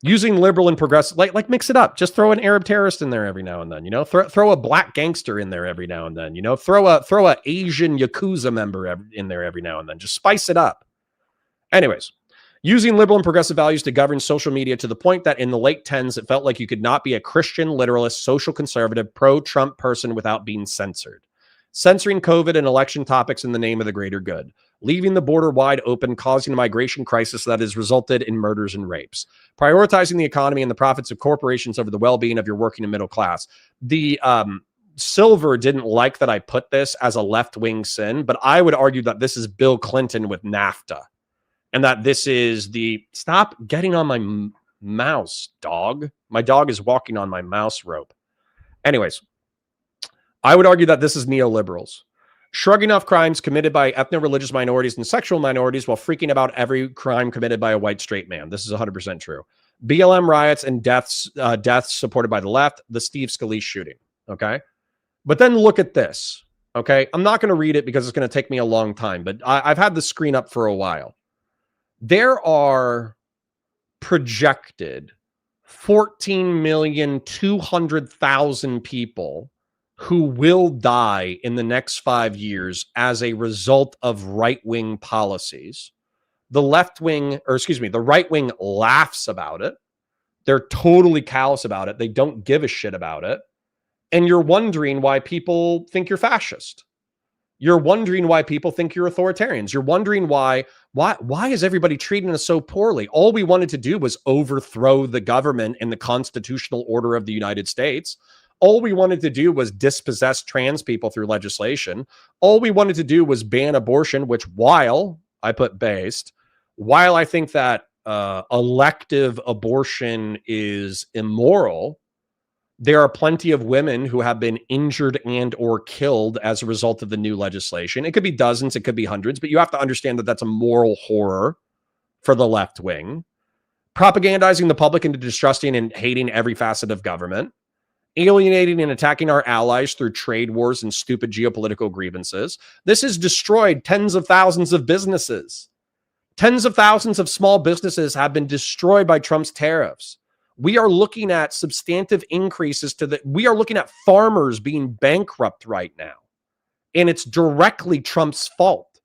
Using liberal and progressive, like mix it up. Just throw an Arab terrorist in there every now and then, you know, throw a black gangster in there every now and then, you know, throw a Asian Yakuza member in there every now and then. Just spice it up. Anyways, using liberal and progressive values to govern social media to the point that in the late 10s, it felt like you could not be a Christian, literalist, social conservative, pro-Trump person without being censored. Censoring COVID and election topics in the name of the greater good. Leaving the border wide open, causing a migration crisis that has resulted in murders and rapes. Prioritizing the economy and the profits of corporations over the well-being of your working and middle class. The Silver didn't like that I put this as a left-wing sin, but I would argue that this is Bill Clinton with NAFTA. And that this is the... Stop getting on my mouse, dog. My dog is walking on my mouse rope. Anyways, I would argue that this is neoliberals. Shrugging off crimes committed by ethno-religious minorities and sexual minorities while freaking about every crime committed by a white straight man. This is 100% true. BLM riots and deaths supported by the left. The Steve Scalise shooting. Okay? But then look at this. Okay? I'm not going to read it because it's going to take me a long time, but I've had the screen up for a while. There are projected 14,200,000 people who will die in the next 5 years as a result of right-wing policies. The the right wing laughs about it. They're totally callous about it. They don't give a shit about it. And you're wondering why people think you're fascist. You're wondering why people think you're authoritarians. You're wondering why is everybody treating us so poorly? All we wanted to do was overthrow the government and the constitutional order of the United States. All we wanted to do was dispossess trans people through legislation. All we wanted to do was ban abortion, which while I think that elective abortion is immoral, there are plenty of women who have been injured and or killed as a result of the new legislation. It could be dozens, it could be hundreds, but you have to understand that that's a moral horror for the left wing. Propagandizing the public into distrusting and hating every facet of government. Alienating and attacking our allies through trade wars and stupid geopolitical grievances. This has destroyed tens of thousands of businesses. Tens of thousands of small businesses have been destroyed by Trump's tariffs. We are looking at substantive increases we are looking at farmers being bankrupt right now. And it's directly Trump's fault.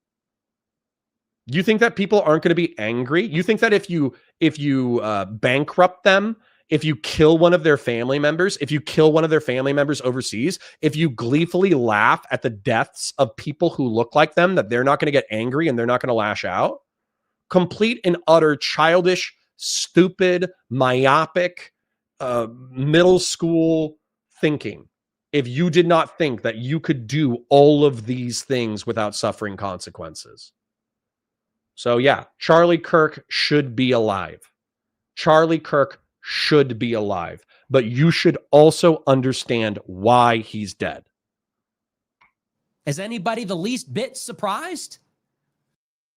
You think that people aren't going to be angry? You think that if you bankrupt them, if you kill one of their family members, overseas, if you gleefully laugh at the deaths of people who look like them, that they're not going to get angry and they're not going to lash out? Complete and utter childish, stupid, myopic, middle school thinking. If you did not think that you could do all of these things without suffering consequences. So yeah, Charlie Kirk should be alive. Charlie Kirk should be alive, but you should also understand why he's dead. Is anybody the least bit surprised?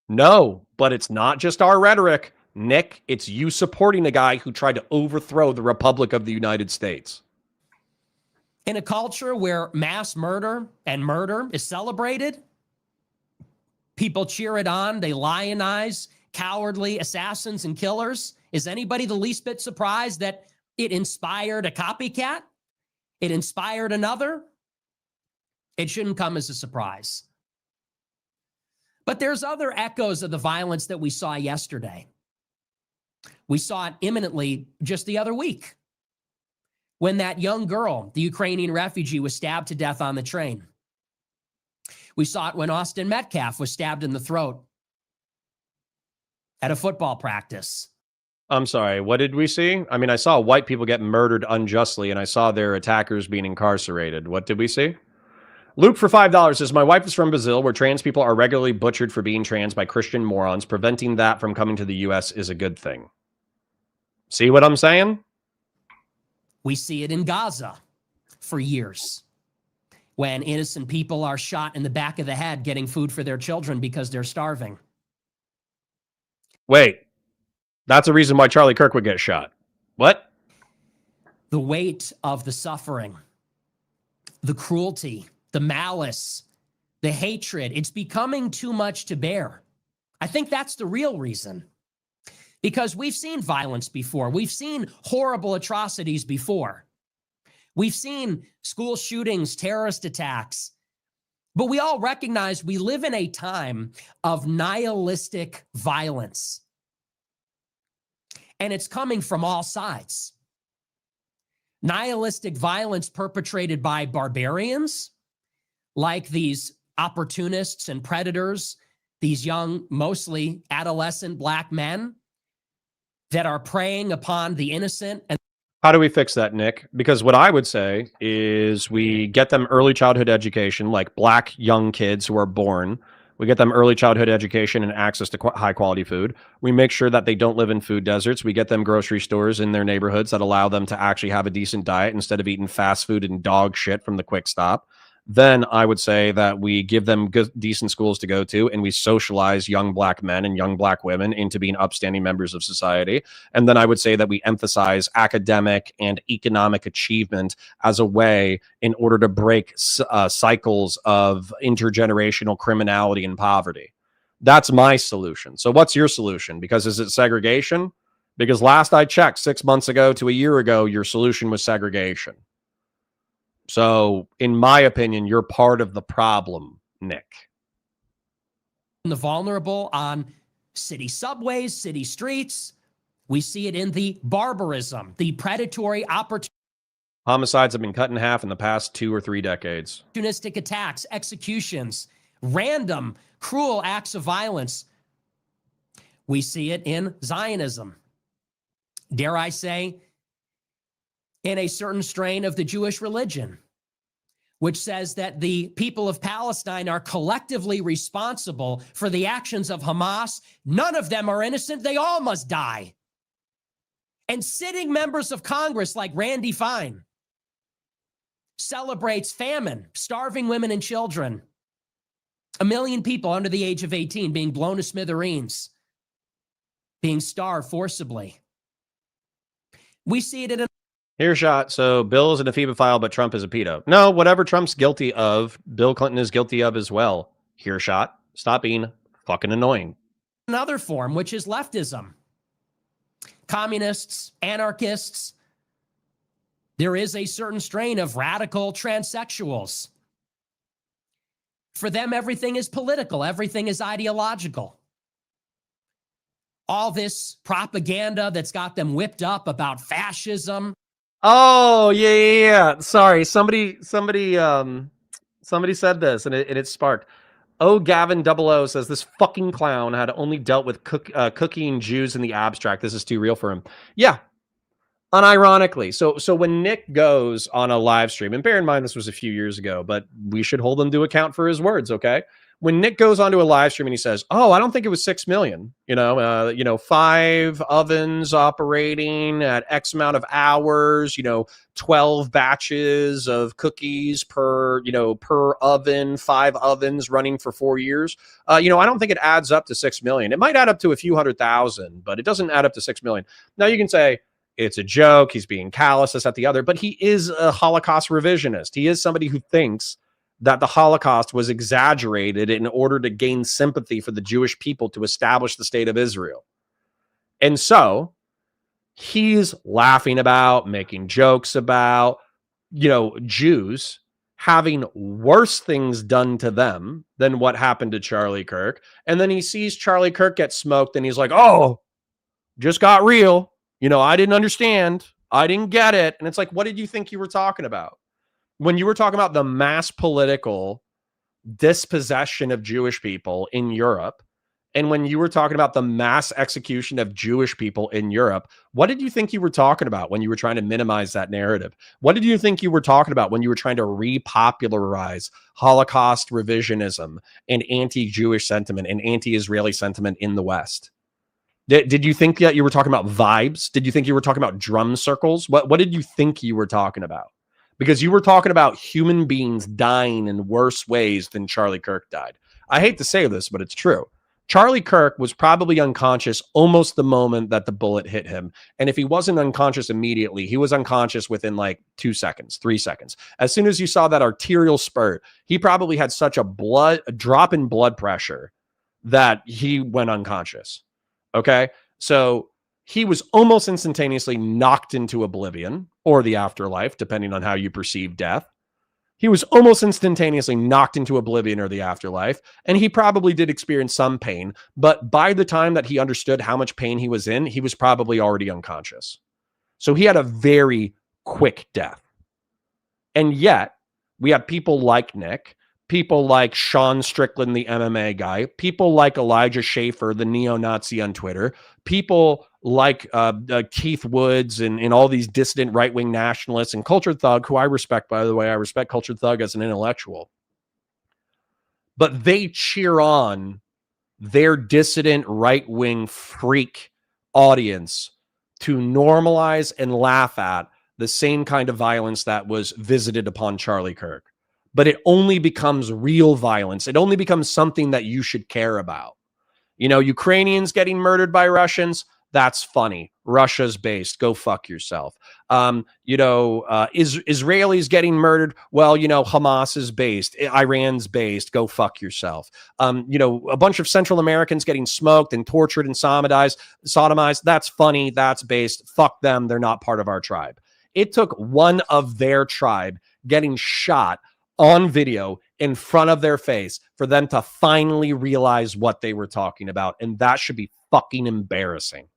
No, but it's not just our rhetoric. Nick, it's you supporting a guy who tried to overthrow the Republic of the United States. In a culture where mass murder and murder is celebrated, people cheer it on, they lionize cowardly assassins and killers. Is anybody the least bit surprised that it inspired a copycat? It inspired another? It shouldn't come as a surprise. But there's other echoes of the violence that we saw yesterday. We saw it imminently just the other week when that young girl, the Ukrainian refugee, was stabbed to death on the train. We saw it when Austin Metcalf was stabbed in the throat at a football practice. I'm sorry, what did we see? I mean, I saw white people get murdered unjustly, and I saw their attackers being incarcerated. What did we see? Luke for $5 says, my wife is from Brazil, where trans people are regularly butchered for being trans by Christian morons. Preventing that from coming to the U.S. is a good thing. See what I'm saying? We see it in Gaza for years, when innocent people are shot in the back of the head getting food for their children because they're starving. Wait, that's a reason why Charlie Kirk would get shot. What? The weight of the suffering, the cruelty, the malice, the hatred, it's becoming too much to bear. I think that's the real reason. Because we've seen violence before. We've seen horrible atrocities before. We've seen school shootings, terrorist attacks. But we all recognize we live in a time of nihilistic violence. And it's coming from all sides. Nihilistic violence perpetrated by barbarians, like these opportunists and predators, these young, mostly adolescent black men that are preying upon the innocent. And how do we fix that, Nick? Because what I would say is we get them early childhood education, like black young kids who are born. We get them early childhood education and access to high quality food. We make sure that they don't live in food deserts. We get them grocery stores in their neighborhoods that allow them to actually have a decent diet instead of eating fast food and dog shit from the quick stop. Then I would say that we give them good, decent schools to go to, and we socialize young black men and young black women into being upstanding members of society. And then I would say that we emphasize academic and economic achievement as a way in order to break cycles of intergenerational criminality and poverty. That's my solution. So what's your solution? Because is it segregation? Because last I checked, 6 months ago to a year ago, your solution was segregation. So, in my opinion, you're part of the problem, Nick. The vulnerable on city subways, city streets. We see it in the barbarism, the predatory Homicides have been cut in half in the past 2 or 3 decades. opportunistic attacks, executions, random, cruel acts of violence. We see it in Zionism. Dare I say, in a certain strain of the Jewish religion, which says that the people of Palestine are collectively responsible for the actions of Hamas. None of them are innocent. They all must die. And sitting members of Congress like Randy Fine celebrates famine, starving women and children. 1 million people under the age of 18 being blown to smithereens, being starved forcibly. We see it in Here, shot. So Bill is an ephebophile, but Trump is a pedo. No, whatever Trump's guilty of, Bill Clinton is guilty of as well. Here, shot. Stop being fucking annoying. another form, which is leftism. Communists, anarchists. There is a certain strain of radical transsexuals. For them, everything is political. Everything is ideological. All this propaganda that's got them whipped up about fascism. Oh, yeah. Sorry. Somebody said this and it sparked. Oh, Gavin 00 says this fucking clown had only dealt with cooking Jews in the abstract. This is too real for him. Yeah. Unironically. So when Nick goes on a live stream, and bear in mind this was a few years ago, but we should hold him to account for his words, okay? When Nick goes onto a live stream and he says, "Oh, I don't think it was 6 million," 5 ovens operating at X amount of hours, 12 batches of cookies per oven, 5 ovens running for 4 years. I don't think it adds up to 6 million. It might add up to a few 100,000, but it doesn't add up to 6 million. Now you can say it's a joke. He's being callous, this, that, the other, but he is a Holocaust revisionist. He is somebody who thinks that the Holocaust was exaggerated in order to gain sympathy for the Jewish people to establish the state of Israel. And so he's laughing about, making jokes about, Jews having worse things done to them than what happened to Charlie Kirk. And then he sees Charlie Kirk get smoked and he's like, "Oh, just got real. I didn't understand. I didn't get it." And it's like, what did you think you were talking about? When you were talking about the mass political dispossession of Jewish people in Europe, and when you were talking about the mass execution of Jewish people in Europe, what did you think you were talking about when you were trying to minimize that narrative? What did you think you were talking about when you were trying to repopularize Holocaust revisionism and anti-Jewish sentiment and anti-Israeli sentiment in the West? Did you think that you were talking about vibes? Did you think you were talking about drum circles? What did you think you were talking about? Because you were talking about human beings dying in worse ways than Charlie Kirk died. I hate to say this, but it's true. Charlie Kirk was probably unconscious almost the moment that the bullet hit him. And if he wasn't unconscious immediately, he was unconscious within like 2 seconds, 3 seconds. As soon as you saw that arterial spurt, he probably had such a drop in blood pressure that he went unconscious. Okay, so he was almost instantaneously knocked into oblivion or the afterlife, depending on how you perceive death. He was almost instantaneously knocked into oblivion or the afterlife, and he probably did experience some pain, but by the time that he understood how much pain he was in, he was probably already unconscious. So he had a very quick death. And yet, we have people like Nick, people like Sean Strickland, the MMA guy, people like Elijah Schaefer, the neo-Nazi on Twitter, people like Keith Woods and all these dissident right-wing nationalists and Cultured Thug, who I respect, by the way. I respect Cultured Thug as an intellectual. But they cheer on their dissident right-wing freak audience to normalize and laugh at the same kind of violence that was visited upon Charlie Kirk. But it only becomes real violence. It only becomes something that you should care about. Ukrainians getting murdered by Russians, That's funny. Russia's based. Go fuck yourself. Israelis getting murdered. Well, Hamas is based. Iran's based. Go fuck yourself. A bunch of Central Americans getting smoked and tortured and sodomized. That's funny. That's based. Fuck them. They're not part of our tribe. It took one of their tribe getting shot on video in front of their face for them to finally realize what they were talking about. And that should be fucking embarrassing.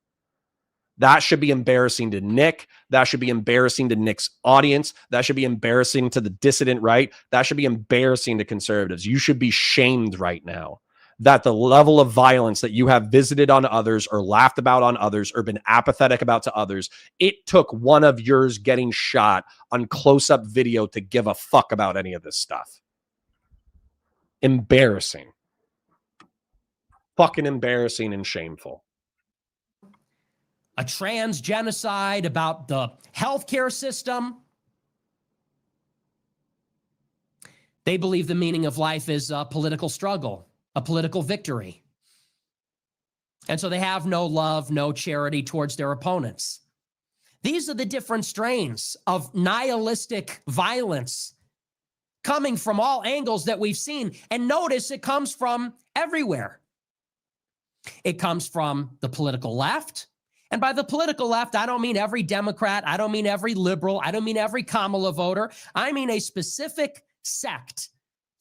That should be embarrassing to Nick. That should be embarrassing to Nick's audience. That should be embarrassing to the dissident right. That should be embarrassing to conservatives. You should be shamed right now that the level of violence that you have visited on others or laughed about on others or been apathetic about to others, it took one of yours getting shot on close-up video to give a fuck about any of this stuff. Embarrassing. Fucking embarrassing and shameful. A trans genocide, about the healthcare system. They believe the meaning of life is a political struggle, a political victory. And so they have no love, no charity towards their opponents. These are the different strains of nihilistic violence coming from all angles that we've seen. And notice it comes from everywhere. It comes from the political left. And by the political left, I don't mean every Democrat. I don't mean every liberal. I don't mean every Kamala voter. I mean a specific sect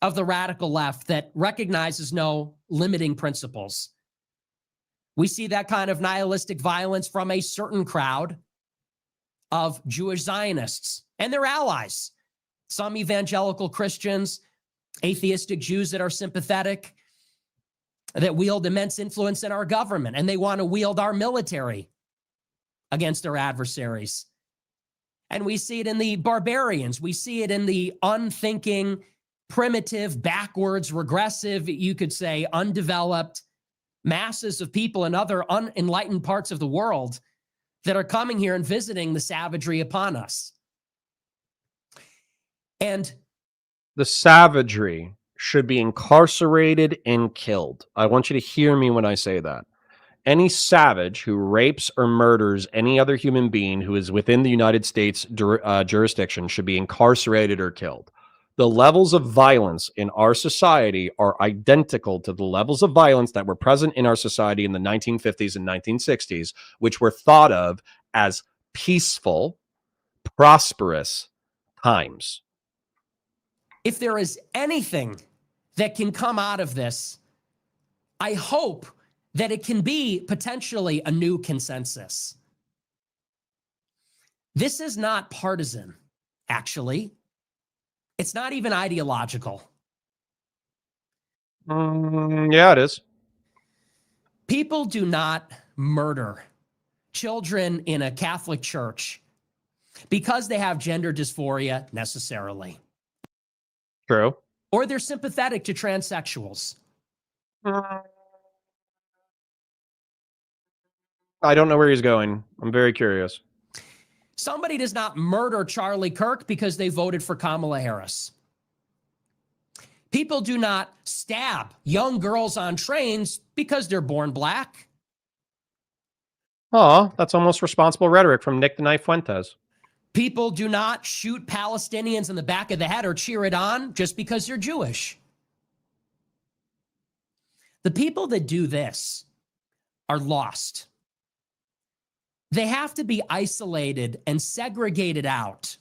of the radical left that recognizes no limiting principles. We see that kind of nihilistic violence from a certain crowd of Jewish Zionists and their allies. Some evangelical Christians, atheistic Jews that are sympathetic, that wield immense influence in our government, and they want to wield our military against their adversaries. And we see it in the barbarians. We see it in the unthinking, primitive, backwards, regressive, you could say, undeveloped masses of people in other unenlightened parts of the world that are coming here and visiting the savagery upon us. And the savagery should be incarcerated and killed. I want you to hear me when I say that. Any savage who rapes or murders any other human being who is within the United States jurisdiction should be incarcerated or killed. The levels of violence in our society are identical to the levels of violence that were present in our society in the 1950s and 1960s, which were thought of as peaceful, prosperous times. If there is anything that can come out of this, I hope that it can be potentially a new consensus. This is not partisan, actually. It's not even ideological. Yeah, it is. People do not murder children in a Catholic church because they have gender dysphoria necessarily. True. Or they're sympathetic to transsexuals. I don't know where he's going. I'm very curious. Somebody does not murder Charlie Kirk because they voted for Kamala Harris. People do not stab young girls on trains because they're born black. Oh, that's almost responsible rhetoric from Nick the Knife Fuentes. People do not shoot Palestinians in the back of the head or cheer it on just because they're Jewish. The people that do this are lost. They have to be isolated and segregated out.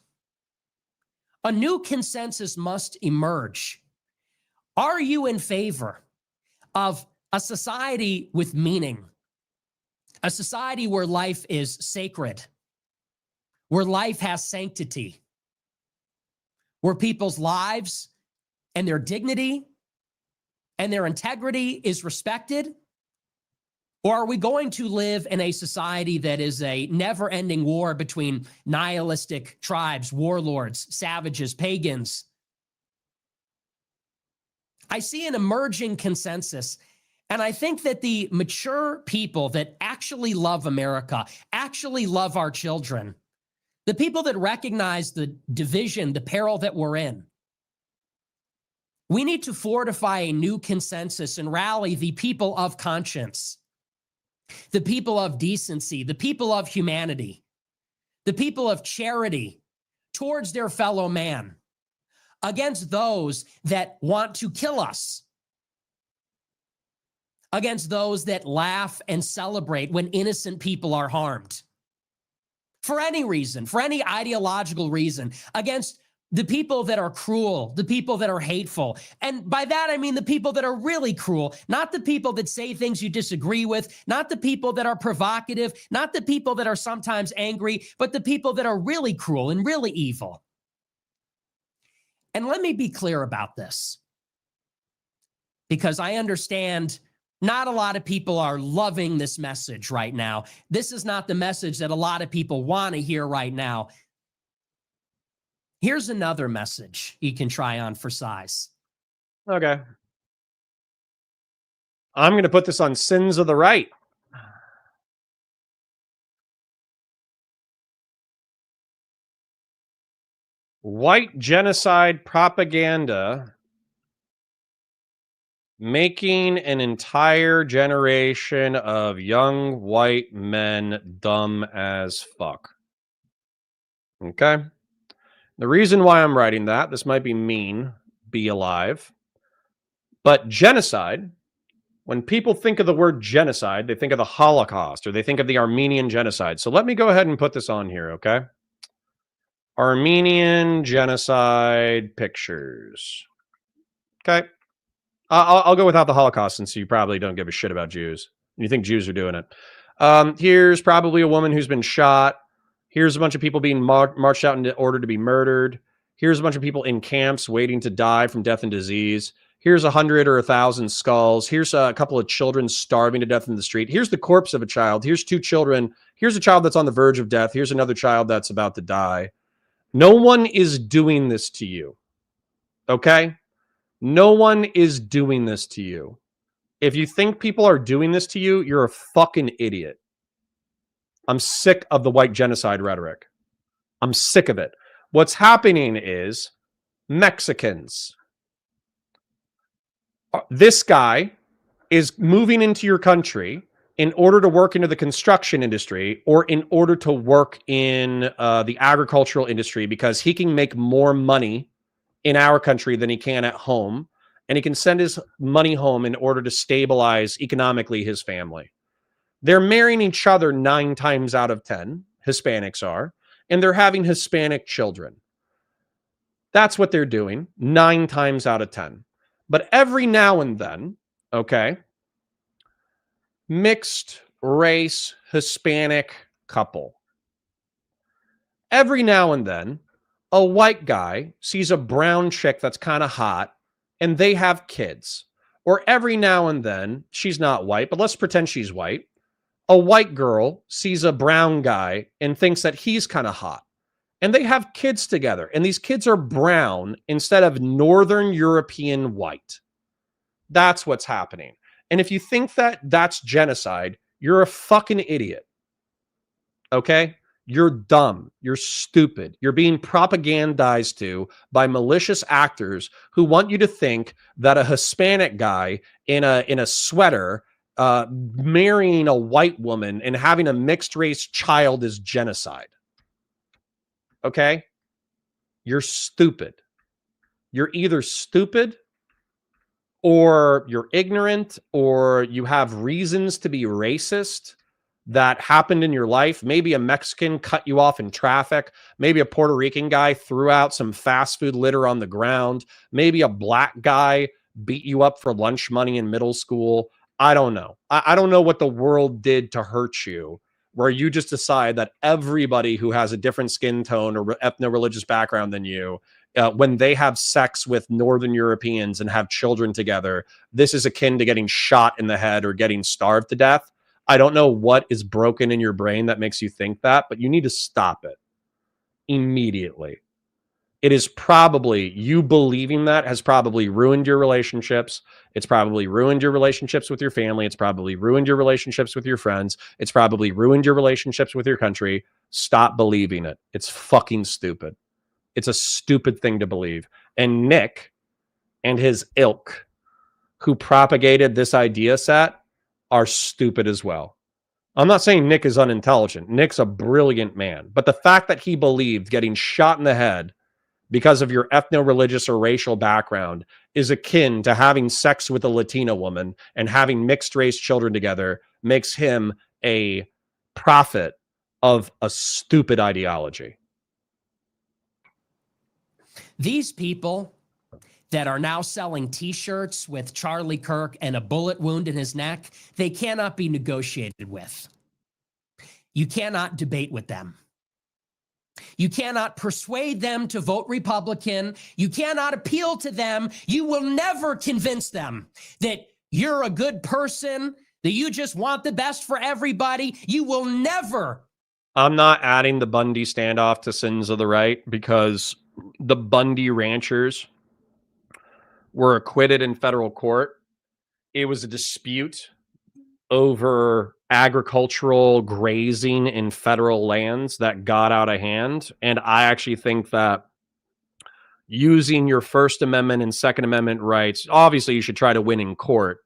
A new consensus must emerge. Are you in favor of a society with meaning? A society where life is sacred, where life has sanctity, where people's lives and their dignity and their integrity is respected? Or are we going to live in a society that is a never-ending war between nihilistic tribes, warlords, savages, pagans? I see an emerging consensus, and I think that the mature people that actually love America, actually love our children, the people that recognize the division, the peril that we're in, we need to fortify a new consensus and rally the people of conscience. the people of decency, the people of humanity, the people of charity towards their fellow man, against those that want to kill us, against those that laugh and celebrate when innocent people are harmed. For any reason, for any ideological reason, against the people that are cruel, the people that are hateful. And by that, I mean the people that are really cruel, not the people that say things you disagree with, not the people that are provocative, not the people that are sometimes angry, but the people that are really cruel and really evil. And let me be clear about this, because I understand not a lot of people are loving this message right now. This is not the message that a lot of people want to hear right now. Here's another message you can try on for size. Okay. I'm going to put this on Sins of the Right. White genocide propaganda making an entire generation of young white men dumb as fuck. Okay? The reason why I'm writing that, this might be mean, be alive, but genocide, when people think of the word genocide, they think of the Holocaust or they think of the Armenian genocide. So let me go ahead and put this on here, okay? Armenian genocide pictures. Okay. I'll go without the Holocaust since you probably don't give a shit about Jews. You think Jews are doing it. Here's probably a woman who's been shot. Here's a bunch of people being marched out in order to be murdered. Here's a bunch of people in camps waiting to die from death and disease. Here's 100 or 1,000 skulls. Here's a couple of children starving to death in the street. Here's the corpse of a child. Here's 2 children. Here's a child that's on the verge of death. Here's another child that's about to die. No one is doing this to you. Okay? No one is doing this to you. If you think people are doing this to you, you're a fucking idiot. I'm sick of the white genocide rhetoric. I'm sick of it. What's happening is Mexicans. This guy is moving into your country in order to work into the construction industry or in order to work in the agricultural industry because he can make more money in our country than he can at home. And he can send his money home in order to stabilize economically his family. They're marrying each other 9 times out of 10, Hispanics are, and they're having Hispanic children. That's what they're doing 9 times out of 10. But every now and then, okay, mixed race Hispanic couple. Every now and then, a white guy sees a brown chick that's kind of hot and they have kids. Or every now and then, she's not white, but let's pretend she's white. A white girl sees a brown guy and thinks that he's kind of hot. And they have kids together. And these kids are brown instead of Northern European white. That's what's happening. And if you think that that's genocide, you're a fucking idiot. Okay? You're dumb. You're stupid. You're being propagandized to by malicious actors who want you to think that a Hispanic guy in a sweater marrying a white woman and having a mixed race child is genocide. Okay? You're stupid. You're either stupid or you're ignorant or you have reasons to be racist that happened in your life. Maybe a Mexican cut you off in traffic. Maybe a Puerto Rican guy threw out some fast food litter on the ground. Maybe a black guy beat you up for lunch money in middle school. I don't know. I don't know what the world did to hurt you, where you just decide that everybody who has a different skin tone or ethno-religious background than you, when they have sex with Northern Europeans and have children together, this is akin to getting shot in the head or getting starved to death. I don't know what is broken in your brain that makes you think that, but you need to stop it immediately. It is probably, you believing that has probably ruined your relationships. It's probably ruined your relationships with your family. It's probably ruined your relationships with your friends. It's probably ruined your relationships with your country. Stop believing it. It's fucking stupid. It's a stupid thing to believe. And Nick and his ilk who propagated this idea set are stupid as well. I'm not saying Nick is unintelligent. Nick's a brilliant man. But the fact that he believed getting shot in the head because of your ethno-religious or racial background is akin to having sex with a Latina woman and having mixed race children together makes him a prophet of a stupid ideology. These people that are now selling t-shirts with Charlie Kirk and a bullet wound in his neck, they cannot be negotiated with. You cannot debate with them. You cannot persuade them to vote Republican. You cannot appeal to them. You will never convince them that you're a good person, that you just want the best for everybody. You will never. I'm not adding the Bundy standoff to sins of the right because the Bundy ranchers were acquitted in federal court. It was a dispute over agricultural grazing in federal lands that got out of hand. And I actually think that using your First Amendment and Second Amendment rights, obviously you should try to win in court,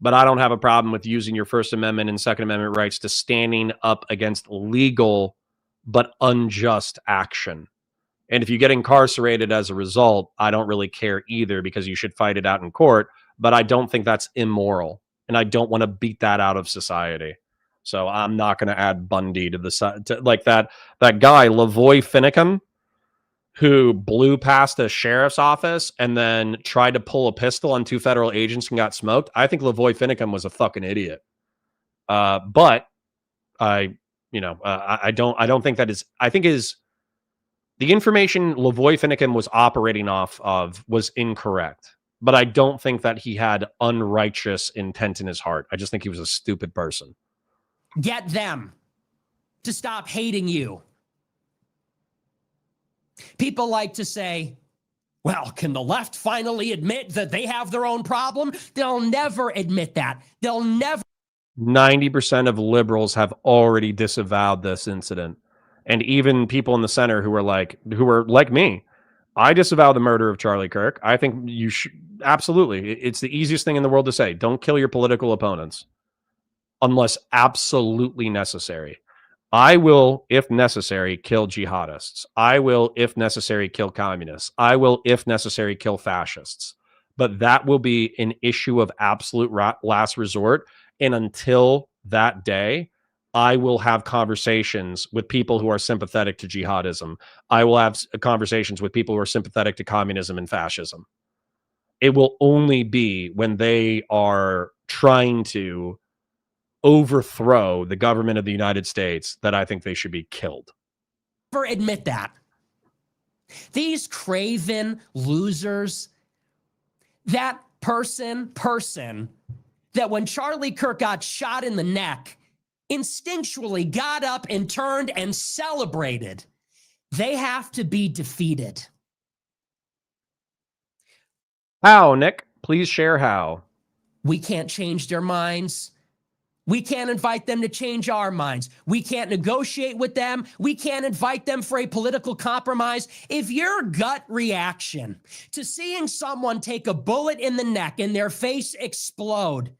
but I don't have a problem with using your First Amendment and Second Amendment rights to standing up against legal but unjust action. And if you get incarcerated as a result, I don't really care either because you should fight it out in court, but I don't think that's immoral. And I don't want to beat that out of society. So I'm not going to add Bundy to the side. Like that guy, Lavoy Finicum, who blew past a sheriff's office and then tried to pull a pistol on 2 federal agents and got smoked. I think Lavoy Finicum was a fucking idiot. But I don't think that is, I think is the information Lavoy Finicum was operating off of was incorrect. But I don't think that he had unrighteous intent in his heart. I just think he was a stupid person. Get them to stop hating you. People like to say, well, can the left finally admit that they have their own problem? They'll never admit that. They'll never. 90% of liberals have already disavowed this incident. And even people in the center who are like me, I disavow the murder of Charlie Kirk. I think you should absolutely. It's the easiest thing in the world to say. Don't kill your political opponents unless absolutely necessary. I will, if necessary, kill jihadists. I will, if necessary, kill communists. I will, if necessary, kill fascists. But that will be an issue of absolute last resort. And until that day, I will have conversations with people who are sympathetic to jihadism. I will have conversations with people who are sympathetic to communism and fascism. It will only be when they are trying to overthrow the government of the United States that I think they should be killed. Never admit that. These craven losers, that person that when Charlie Kirk got shot in the neck, instinctually got up and turned and celebrated, they have to be defeated. How, Nick? Please share how. We can't change their minds. We can't invite them to change our minds. We can't negotiate with them. We can't invite them for a political compromise. If your gut reaction to seeing someone take a bullet in the neck and their face explode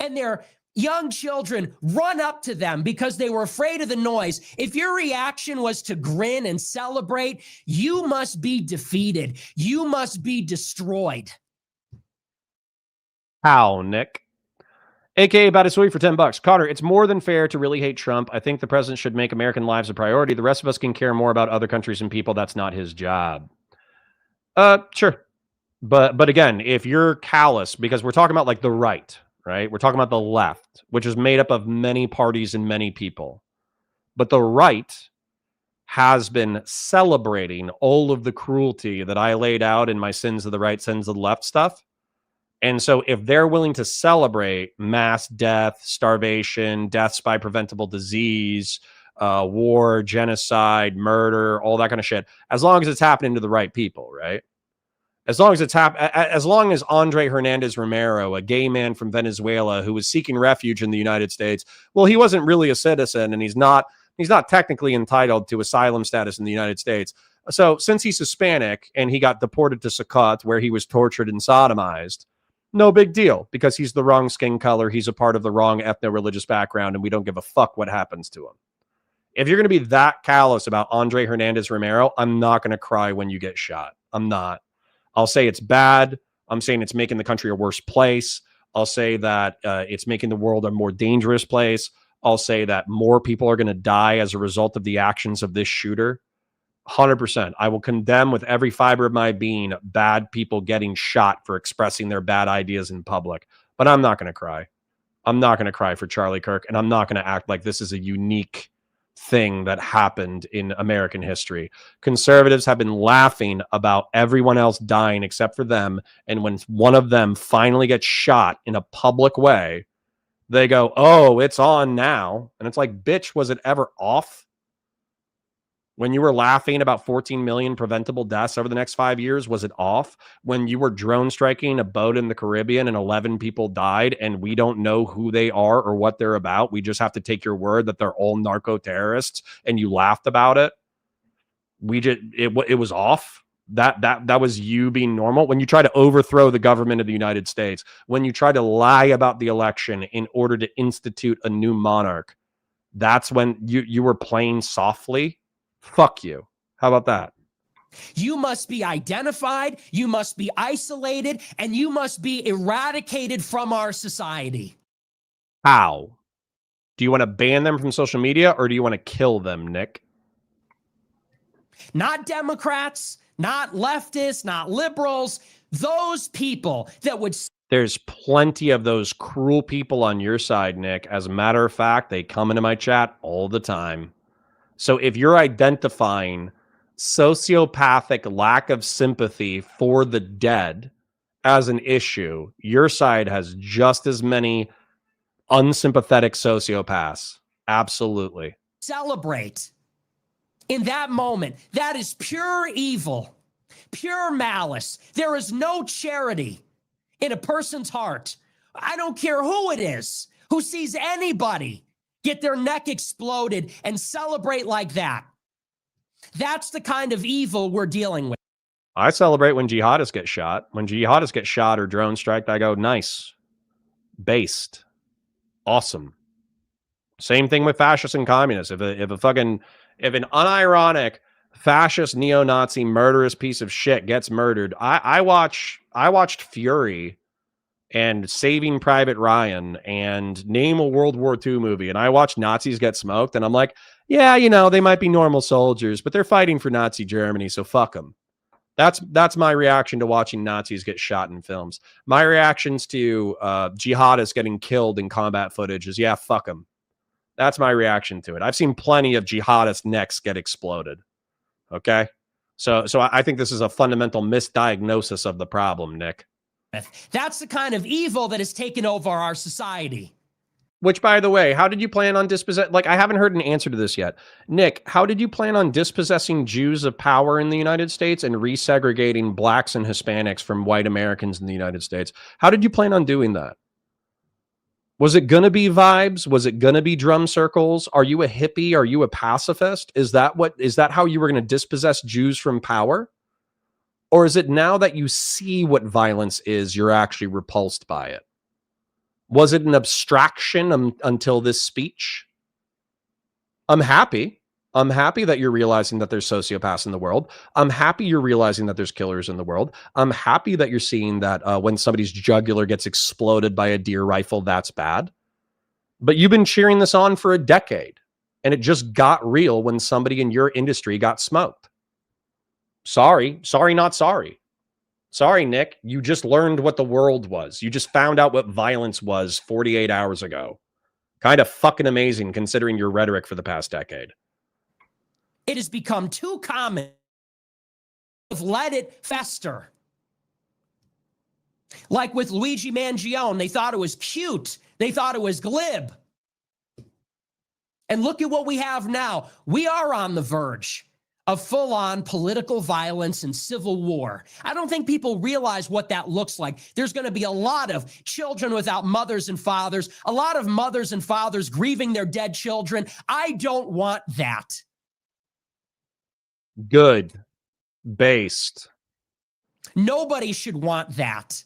and their young children run up to them because they were afraid of the noise, if your reaction was to grin and celebrate, you must be defeated. You must be destroyed. How, Nick? AKA about a sweet for $10. Cotter, it's more than fair to really hate Trump. I think the president should make American lives a priority. The rest of us can care more about other countries and people. That's not his job. Sure. But again, if you're callous, because we're talking about like the right, right? We're talking about the left, which is made up of many parties and many people. But the right has been celebrating all of the cruelty that I laid out in my sins of the right, sins of the left stuff. And so if they're willing to celebrate mass death, starvation, deaths by preventable disease, war, genocide, murder, all that kind of shit, as long as it's happening to the right people, right? As long as Andre Hernandez Romero, a gay man from Venezuela who was seeking refuge in the United States, well, he wasn't really a citizen and he's not technically entitled to asylum status in the United States. So since he's Hispanic and he got deported to Saqqat where he was tortured and sodomized, No big deal, because he's the wrong skin color. He's a part of the wrong ethno-religious background, and we don't give a fuck what happens to him. If you're going to be that callous about Andre Hernandez Romero, I'm not going to cry when you get shot. I'm not. I'll say it's bad. I'm saying it's making the country a worse place. I'll say that it's making the world a more dangerous place. I'll say that more people are going to die as a result of the actions of this shooter. 100%. I will condemn with every fiber of my being bad people getting shot for expressing their bad ideas in public. But I'm not going to cry. I'm not going to cry for Charlie Kirk, and I'm not going to act like this is a unique thing that happened in American history. Conservatives have been laughing about everyone else dying except for them, and when one of them finally gets shot in a public way, they go, oh, it's on now. And it's like, bitch, was it ever off? When you were laughing about 14 million preventable deaths over the next 5 years, was it off? When you were drone striking a boat in the Caribbean and 11 people died and we don't know who they are or what they're about, we just have to take your word that they're all narco terrorists, and you laughed about it. It was off. That was you being normal. When you try to overthrow the government of the United States, when you try to lie about the election in order to institute a new monarch, that's when you were playing softly. Fuck you. How about that? You must be identified, you must be isolated, and you must be eradicated from our society. How? Do you want to ban them from social media, or do you want to kill them, Nick? Not Democrats, not leftists, not liberals, those people that would... There's plenty of those cruel people on your side, Nick. As a matter of fact, they come into my chat all the time. So if you're identifying sociopathic lack of sympathy for the dead as an issue, your side has just as many unsympathetic sociopaths. Absolutely. Celebrate. In that moment, that is pure evil, pure malice. There is no charity in a person's heart. I don't care who it is, who sees anybody get their neck exploded and celebrate like that. That's the kind of evil we're dealing with. I celebrate when jihadists get shot. When jihadists get shot or drone striked, I go, nice. Based. Awesome. Same thing with fascists and communists. If an unironic fascist neo-Nazi murderous piece of shit gets murdered, I watched Fury and Saving Private Ryan and name a World War II movie, and I watched Nazis get smoked, and I'm like, yeah, you know, they might be normal soldiers, but they're fighting for Nazi Germany, so fuck them. That's my reaction to watching Nazis get shot in films. My reactions to jihadists getting killed in combat footage is, yeah, fuck them. That's my reaction to it. I've seen plenty of jihadist necks get exploded. Okay? So I think this is a fundamental misdiagnosis of the problem, Nick. That's the kind of evil that has taken over our society. Which, by the way, how did you plan on dispossessing? Like, I haven't heard an answer to this yet. Nick, how did you plan on dispossessing Jews of power in the United States and resegregating blacks and Hispanics from white Americans in the United States? How did you plan on doing that? Was it going to be vibes? Was it going to be drum circles? Are you a hippie? Are you a pacifist? Is that how you were going to dispossess Jews from power? Or is it now that you see what violence is, you're actually repulsed by it? Was it an abstraction until this speech? I'm happy. I'm happy that you're realizing that there's sociopaths in the world. I'm happy you're realizing that there's killers in the world. I'm happy that you're seeing that when somebody's jugular gets exploded by a deer rifle, that's bad. But you've been cheering this on for a decade, and it just got real when somebody in your industry got smoked. Sorry, not sorry. Sorry, Nick. You just learned what the world was. You just found out what violence was 48 hours ago. Kind of fucking amazing considering your rhetoric for the past decade. It has become too common. We've let it fester. Like with Luigi Mangione, they thought it was cute. They thought it was glib. And look at what we have now. We are on the verge of full-on political violence and civil war. I don't think people realize what that looks like. There's going to be a lot of children without mothers and fathers, a lot of mothers and fathers grieving their dead children. I don't want that. Good. Based. Nobody should want that.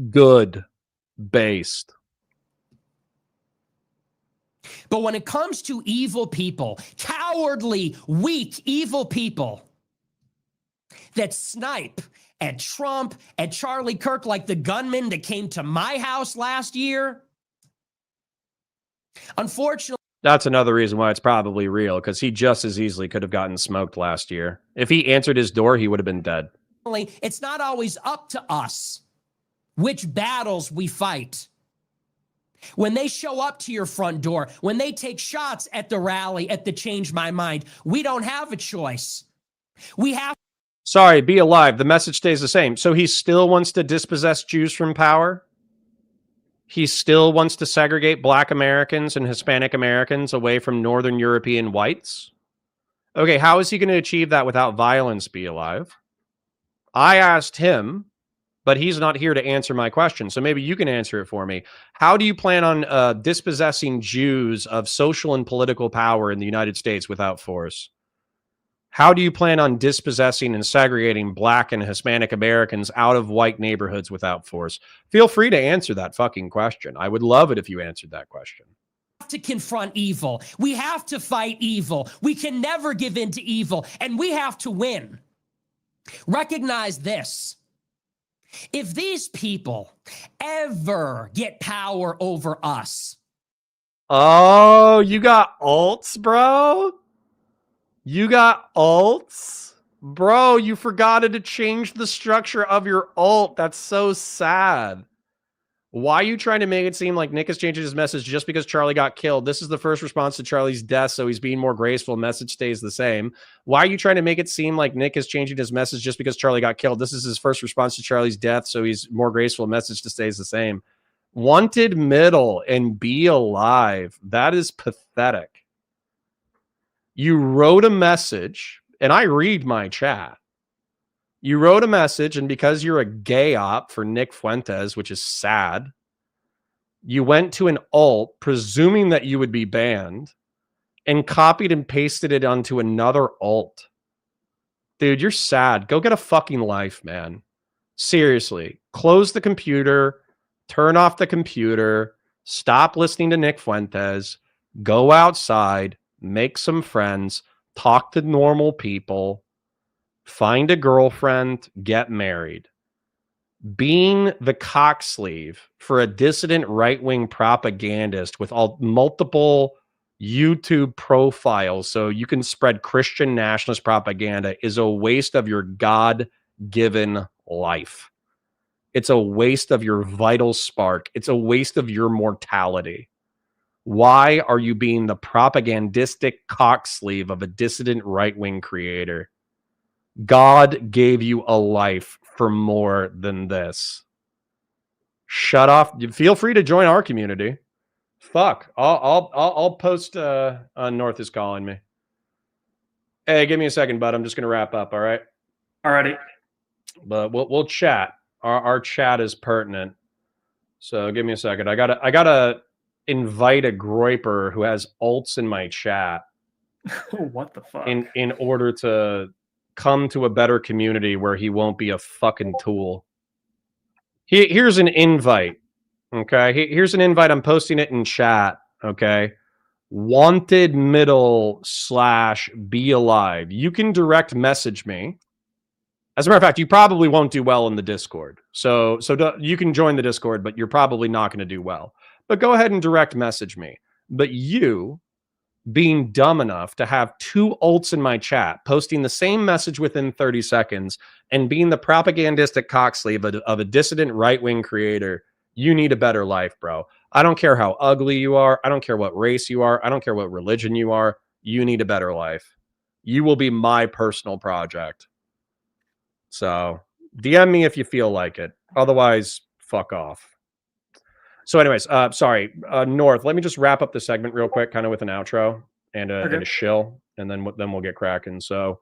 Good based. But when it comes to evil people, cowardly, weak, evil people that snipe at Trump, at Charlie Kirk, like the gunman that came to my house last year, unfortunately, That's another reason why it's probably real, because he just as easily could have gotten smoked last year. If he answered his door, he would have been dead. it's not always up to us which battles we fight. When they show up to your front door, when they take shots at the rally, at the Change My Mind, we don't have a choice. We have. Sorry, be alive. The message stays the same. So he still wants to dispossess Jews from power? He still wants to segregate Black Americans and Hispanic Americans away from Northern European whites? Okay, how is he going to achieve that without violence, be alive? I asked him, but he's not here to answer my question. So maybe you can answer it for me. How do you plan on dispossessing Jews of social and political power in the United States without force? How do you plan on dispossessing and segregating Black and Hispanic Americans out of white neighborhoods without force? Feel free to answer that fucking question. I would love it if you answered that question. To confront evil. We have to fight evil. We can never give in to evil, and we have to win. Recognize this. If these people ever get power over us. Oh, you got alts, bro? You got alts? Bro, you forgot to change the structure of your alt. That's so sad. Why are you trying to make it seem like Nick is changing his message just because Charlie got killed? This is the first response to Charlie's death, so he's being more graceful. Message stays the same. Why are you trying to make it seem like Nick is changing his message just because Charlie got killed? This is his first response to Charlie's death, so he's more graceful. Message stays the same. Wanted middle and be alive. That is pathetic. You wrote a message, and I read my chat. You wrote a message, and because you're a gay op for Nick Fuentes, which is sad, you went to an alt, presuming that you would be banned, and copied and pasted it onto another alt. Dude, you're sad. Go get a fucking life, man. Seriously. Close the computer. Turn off the computer. Stop listening to Nick Fuentes. Go outside. Make some friends. Talk to normal people. Find a girlfriend. Get married. Being the cock sleeve for a dissident right-wing propagandist with multiple YouTube profiles so you can spread Christian nationalist propaganda is a waste of your God-given life. It's a waste of your vital spark. It's a waste of your mortality. Why are you being the propagandistic cock sleeve of a dissident right-wing creator? God gave you a life for more than this. Shut off. Feel free to join our community. Fuck. I'll post North is calling me. Hey, give me a second, bud. I'm just gonna wrap up, all right? Alrighty. But we'll chat. Our chat is pertinent. So give me a second. I gotta invite a groiper who has alts in my chat. What the fuck? In order to come to a better community where he won't be a fucking tool. Here's an invite. Okay. Here's an invite. I'm posting it in chat. Okay. Wanted middle / be alive. You can direct message me. As a matter of fact, you probably won't do well in the Discord. So you can join the Discord, but you're probably not going to do well. But go ahead and direct message me. But you, being dumb enough to have 2 alts in my chat, posting the same message within 30 seconds, and being the propagandistic cocksleeve of a dissident right-wing creator, you need a better life, bro. I don't care how ugly you are. I don't care what race you are. I don't care what religion you are. You need a better life. You will be my personal project. So DM me if you feel like it. Otherwise, fuck off. So anyways, sorry, North, let me just wrap up the segment real quick, kind of with an outro and a shill, and then we'll get cracking. So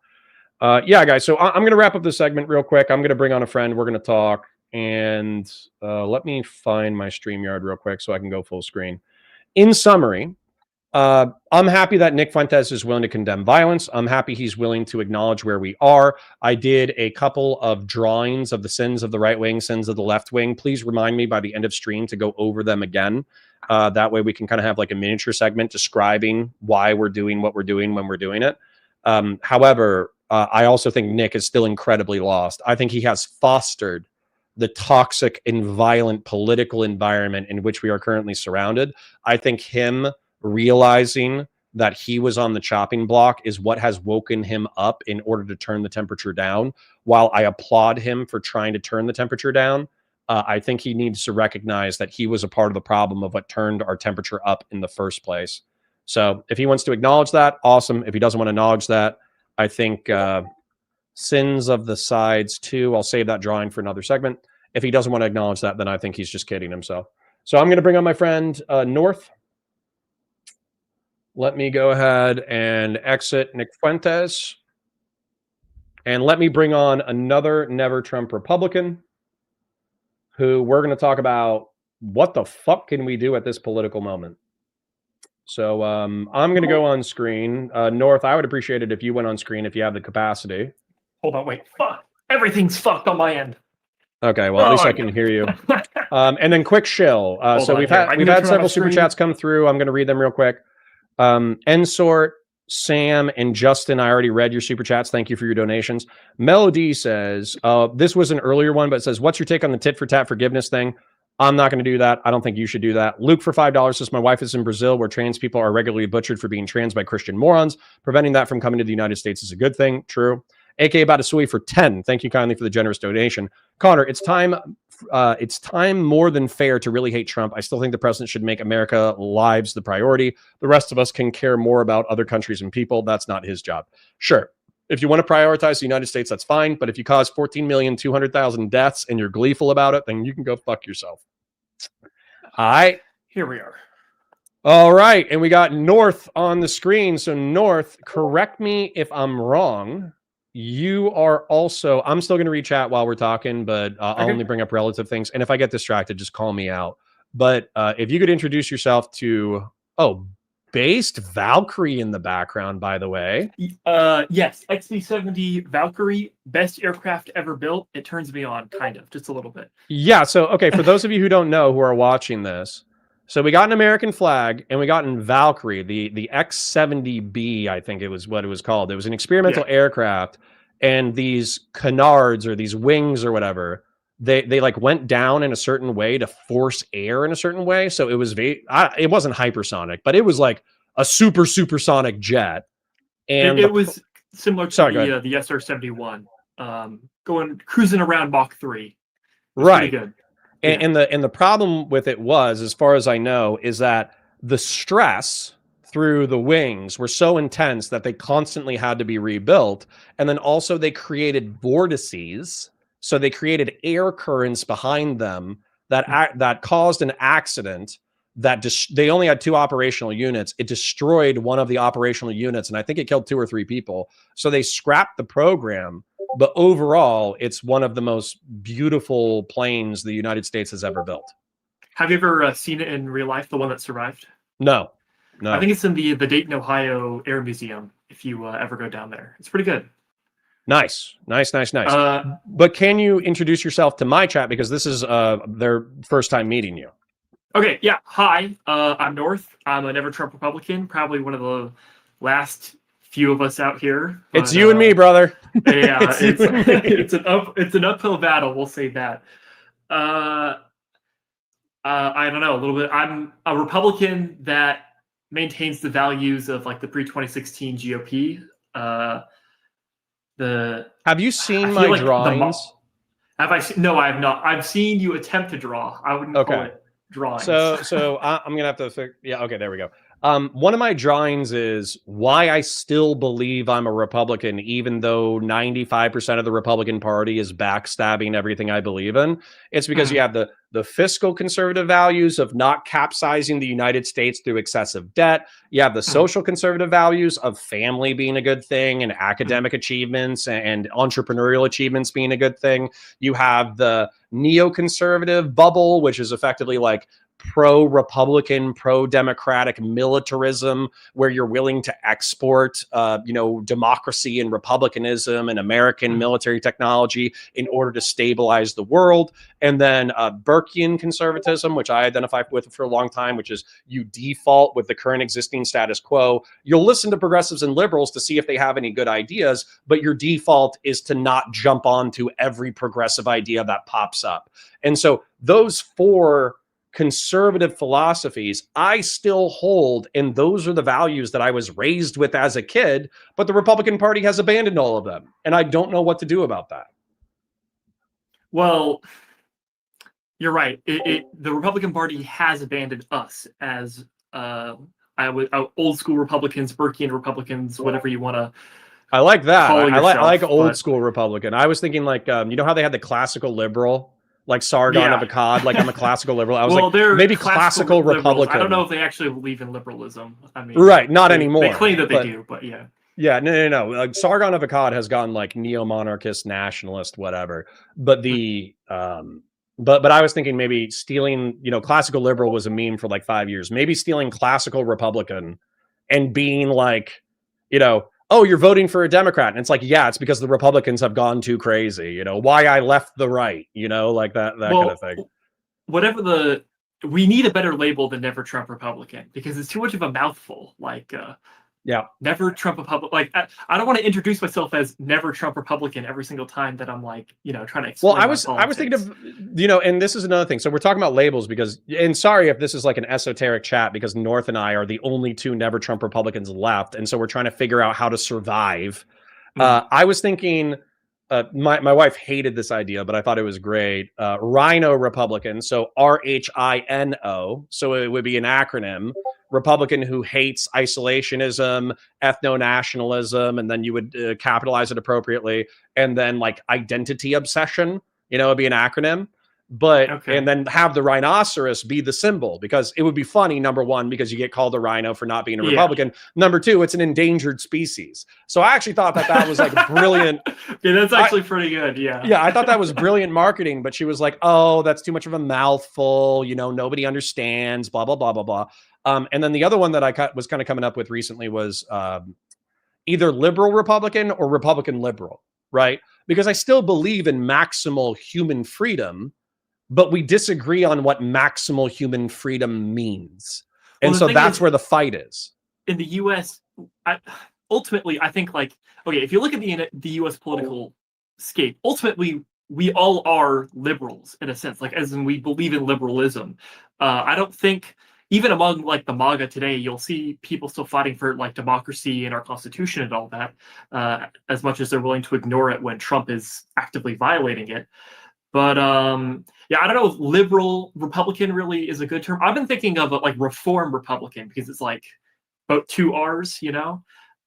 yeah, guys, so I'm going to wrap up the segment real quick. I'm going to bring on a friend. We're going to talk, and let me find my StreamYard real quick so I can go full screen. In summary, I'm happy that Nick Fuentes is willing to condemn violence. I'm happy he's willing to acknowledge where we are. I did a couple of drawings of the sins of the right wing, sins of the left wing. Please remind me by the end of stream to go over them again. That way we can kind of have like a miniature segment describing why we're doing what we're doing when we're doing it. However, I also think Nick is still incredibly lost. I think he has fostered the toxic and violent political environment in which we are currently surrounded. I think him realizing that he was on the chopping block is what has woken him up in order to turn the temperature down. While I applaud him for trying to turn the temperature down, I think he needs to recognize that he was a part of the problem of what turned our temperature up in the first place. So if he wants to acknowledge that, awesome. If he doesn't want to acknowledge that, I think sins of the sides too. I'll save that drawing for another segment. If he doesn't want to acknowledge that, then I think he's just kidding himself. So I'm going to bring on my friend North. Let me go ahead and exit Nick Fuentes. And let me bring on another Never Trump Republican who we're going to talk about what the fuck can we do at this political moment. So I'm going to go on screen. North, I would appreciate it if you went on screen if you have the capacity. Hold on, wait. Fuck. Everything's fucked on my end. Okay, well, at least I can hear you. And then quick shill. So we've had several super chats come through. I'm going to read them real quick. Ensort, Sam, and Justin, I already read your super chats. Thank you for your donations. Melody says, this was an earlier one, but it says, what's your take on the tit for tat forgiveness thing? I'm not going to do that. I don't think you should do that. Luke for $5 says, my wife is in Brazil where trans people are regularly butchered for being trans by Christian morons. Preventing that from coming to the United States is a good thing. True. AK about a Sui for 10. Thank you kindly for the generous donation. Connor, it's time more than fair to really hate Trump. I still think the president should make America lives the priority. The rest of us can care more about other countries and people. That's not his job. Sure. If you want to prioritize the United States, that's fine. But if you cause 14,200,000 deaths and you're gleeful about it, then you can go fuck yourself. All right. Here we are. All right. And we got North on the screen. So North, correct me if I'm wrong. You are also, I'm still going to read chat while we're talking, but I'll only bring up relative things. And if I get distracted, just call me out. But if you could introduce yourself to, based Valkyrie in the background, by the way. Yes, XB-70 Valkyrie, best aircraft ever built. It turns me on, kind of, just a little bit. Yeah, so, okay, for those of you who don't know who are watching this, so we got an American flag and we got in Valkyrie, the X-70B, I think it was what it was called. It was an experimental aircraft, and these canards or these wings or whatever, they like went down in a certain way to force air in a certain way. So it was it wasn't hypersonic, but it was like a supersonic jet. And it was similar to the SR-71, cruising around Mach 3. Right. Good. And the problem with it was, as far as I know, is that the stress through the wings were so intense that they constantly had to be rebuilt. And then also they created vortices. So they created air currents behind them that caused an accident that they only had 2 operational units. It destroyed one of the operational units, and I think it killed 2 or 3 people. So they scrapped the program. But overall, it's one of the most beautiful planes the United States has ever built. Have you ever seen it in real life, the one that survived? No. I think it's in the Dayton, Ohio Air Museum, if you ever go down there. It's pretty good. Nice. But can you introduce yourself to my chat, because this is their first time meeting you? Okay, yeah. Hi, I'm North. I'm a Never Trump Republican, probably one of the last few of us out here. But, it's you and me, brother. Yeah, it's an uphill battle. We'll say that. I don't know, a little bit. I'm a Republican that maintains the values of like the pre-2016 GOP. Have you seen my drawings? Have I seen? No, I have not. I've seen you attempt to draw. I wouldn't call it drawings. So I'm gonna have to. Yeah. Okay. There we go. One of my drawings is why I still believe I'm a Republican, even though 95% of the Republican Party is backstabbing everything I believe in. It's because you have the fiscal conservative values of not capsizing the United States through excessive debt. You have the social conservative values of family being a good thing and academic achievements and entrepreneurial achievements being a good thing. You have the neoconservative bubble, which is effectively like pro-Republican, pro-democratic militarism, where you're willing to export, democracy and republicanism and American military technology in order to stabilize the world. And then Burkean conservatism, which I identify with for a long time, which is you default with the current existing status quo. You'll listen to progressives and liberals to see if they have any good ideas, but your default is to not jump onto every progressive idea that pops up. And so those four conservative philosophies I still hold, and those are the values that I was raised with as a kid, but the Republican Party has abandoned all of them, and I don't know what to do about that. Well, you're right. The Republican Party has abandoned us as old school Republicans, Burkean Republicans, whatever you want to. I like that. I like old but... school Republican. I was thinking like, you know how they had the classical liberal, like Sargon of Akkad, like I'm a classical liberal. I was like, maybe classical Republican. I don't know if they actually believe in liberalism. I mean, right, not anymore. They claim that they do, but yeah. Yeah, no. Like, Sargon of Akkad has gone like neo-monarchist, nationalist, whatever. But the but I was thinking maybe stealing, classical liberal was a meme for like 5 years. Maybe stealing classical Republican and being like, oh, you're voting for a Democrat. And it's like, yeah, it's because the Republicans have gone too crazy. Why I left the right, like that kind of thing. We need a better label than Never Trump Republican, because it's too much of a mouthful. Like, Never Trump Republican. Like, I don't want to introduce myself as Never Trump Republican every single time that I'm like, trying to explain. Well, I was thinking of, and this is another thing. So we're talking about labels because, and sorry if this is like an esoteric chat, because North and I are the only two Never Trump Republicans left, and so we're trying to figure out how to survive. I was thinking, my wife hated this idea, but I thought it was great. Rhino Republican, so RHINO, so it would be an acronym. Republican who hates isolationism, ethno-nationalism, and then you would capitalize it appropriately. And then like identity obsession, it'd be an acronym. But and then have the rhinoceros be the symbol, because it would be funny, number one, because you get called a rhino for not being a Republican. Number two, it's an endangered species. So I actually thought that was like brilliant. Yeah, that's actually pretty good. Yeah, I thought that was brilliant marketing. But she was like, "Oh, that's too much of a mouthful. Nobody understands." Blah blah blah blah blah. And then the other one that I was kind of coming up with recently was either liberal Republican or Republican liberal, right? Because I still believe in maximal human freedom, but we disagree on what maximal human freedom means. And so that's where the fight is. In the U.S., ultimately, I think, like, okay, if you look at the U.S. political scape, ultimately, we all are liberals in a sense, like, as in we believe in liberalism. I don't think, even among like the MAGA today, you'll see people still fighting for like democracy and our Constitution and all that, as much as they're willing to ignore it when Trump is actively violating it. But I don't know if liberal Republican really is a good term. I've been thinking of like reform Republican, because it's like about 2 R's,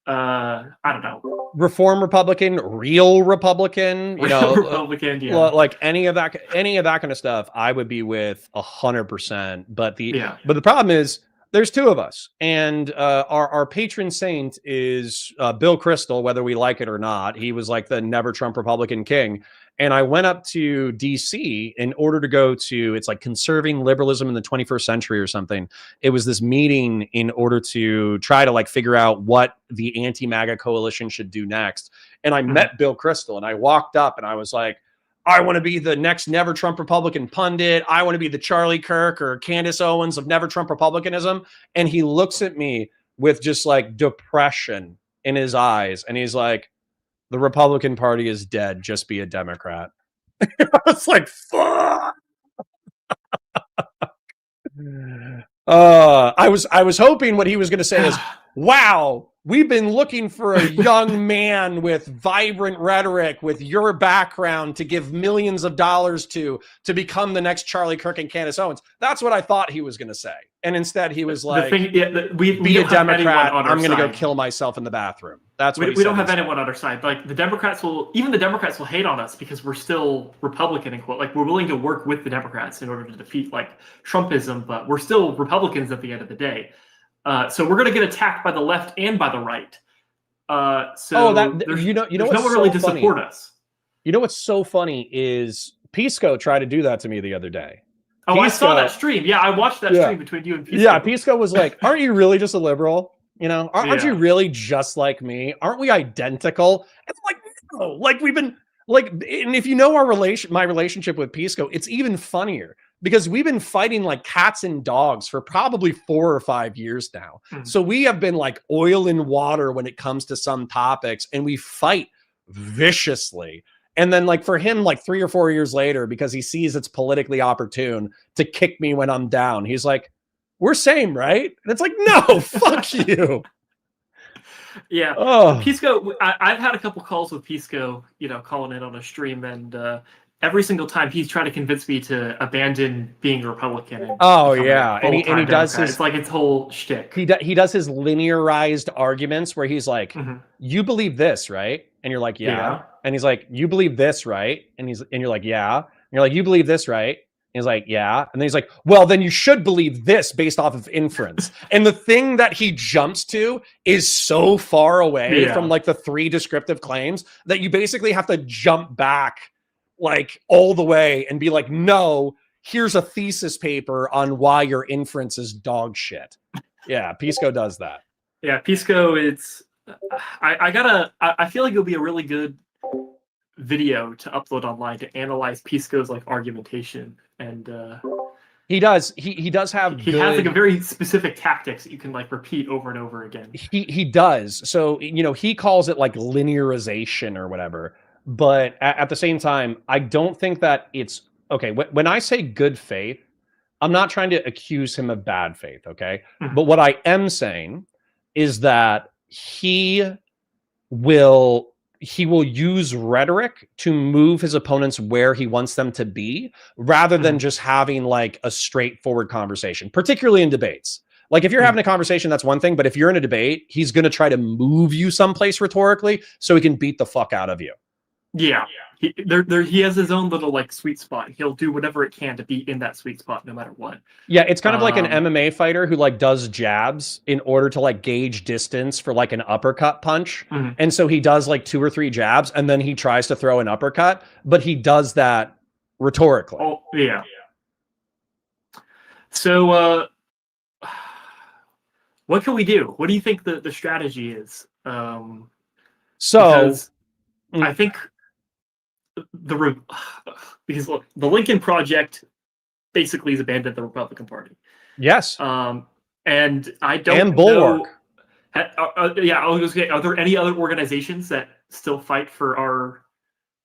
I don't know. Reform Republican, real Republican, Republican, yeah. Like any of that kind of stuff, I would be with 100%. But the problem is there's two of us, and our patron saint is Bill Kristol, whether we like it or not. He was like the Never Trump Republican king. And I went up to DC in order to go to, it's like Conserving Liberalism in the 21st Century or something. It was this meeting in order to try to like figure out what the anti-MAGA coalition should do next. And I met Bill Kristol, and I walked up and I was like, I want to be the next Never Trump Republican pundit. I want to be the Charlie Kirk or Candace Owens of Never Trump Republicanism. And he looks at me with just like depression in his eyes. And he's like, the Republican Party is dead. Just be a Democrat. I was like, fuck. I was hoping what he was going to say is, wow, we've been looking for a young man with vibrant rhetoric, with your background, to give millions of dollars to become the next Charlie Kirk and Candace Owens. That's what I thought he was going to say. And instead he was like, we be a Democrat. I'm going to go kill myself in the bathroom. That's what we don't have anyone on our side. Like the Democrats will hate on us because we're still Republican and quote. Like we're willing to work with the Democrats in order to defeat like Trumpism, but we're still Republicans at the end of the day. So we're going to get attacked by the left and by the right. So there's no one really to support us. You know what's so funny is Pisco tried to do that to me the other day. Oh, I saw that Pisco- stream. Yeah, I watched that Yeah. stream between you and Pisco. Yeah, Pisco was like, "Aren't you really just a liberal? You know, aren't you Yeah. really just like me? Aren't we identical?" And I'm like, no, like we've been like, and if you know my relationship with Pisco, it's even funnier because we've been fighting like cats and dogs for probably 4 or 5 years now. Mhm. So we have been like oil and water when it comes to some topics, and we fight viciously. And then like for him, like 3 or 4 years later, because he sees it's politically opportune to kick me when I'm down, he's like, "We're same, right?" And it's like, no, fuck you. Yeah. Oh, Pisco, I've had a couple calls with Pisco, calling in on a stream, and every single time he's trying to convince me to abandon being a Republican. And oh become a yeah, and he full-time does Democrat. his It's like his whole shtick. he does his linearized arguments where he's like, Mhm. "You believe this, right?" And you're like, "Yeah." Yeah. And he's like, "You believe this, right?" And you're like, "Yeah." And you're like, "You believe this, right?" And he's like, "Yeah." And then he's like, "Well, then you should believe this based off of inference." And the thing that he jumps to is so far away Yeah. from like the 3 descriptive claims that you basically have to jump back like all the way and be like, "No, here's a thesis paper on why your inference is dog shit." Yeah, Pisco does that. Yeah, Pisco, it's I feel like it'll be a really good video to upload online to analyze Pisco's like argumentation, and He does. He does have. he has like a very specific tactics that you can like repeat over and over again. He does. So he calls it like linearization or whatever. But at the same time, I don't think that it's okay. When I say good faith, I'm not trying to accuse him of bad faith. Okay, Mhm. but what I am saying is that he will use rhetoric to move his opponents where he wants them to be rather than just having like a straightforward conversation, particularly in debates. Like if you're having a conversation, that's one thing, but if you're in a debate, he's going to try to move you someplace rhetorically so he can beat the fuck out of you. Yeah. He has his own little like sweet spot. He'll do whatever it can to be in that sweet spot no matter what. Yeah, it's kind of like an MMA fighter who like does jabs in order to like gauge distance for like an uppercut punch. Mhm. And so he does like 2 or 3 jabs and then he tries to throw an uppercut, but he does that rhetorically. Oh, yeah. So what can we do? What do you think the strategy is? Because I think because look, the Lincoln Project basically has abandoned the Republican Party. Yes. And I don't and Bulwark. Yeah, I was gonna say, are there any other organizations that still fight for our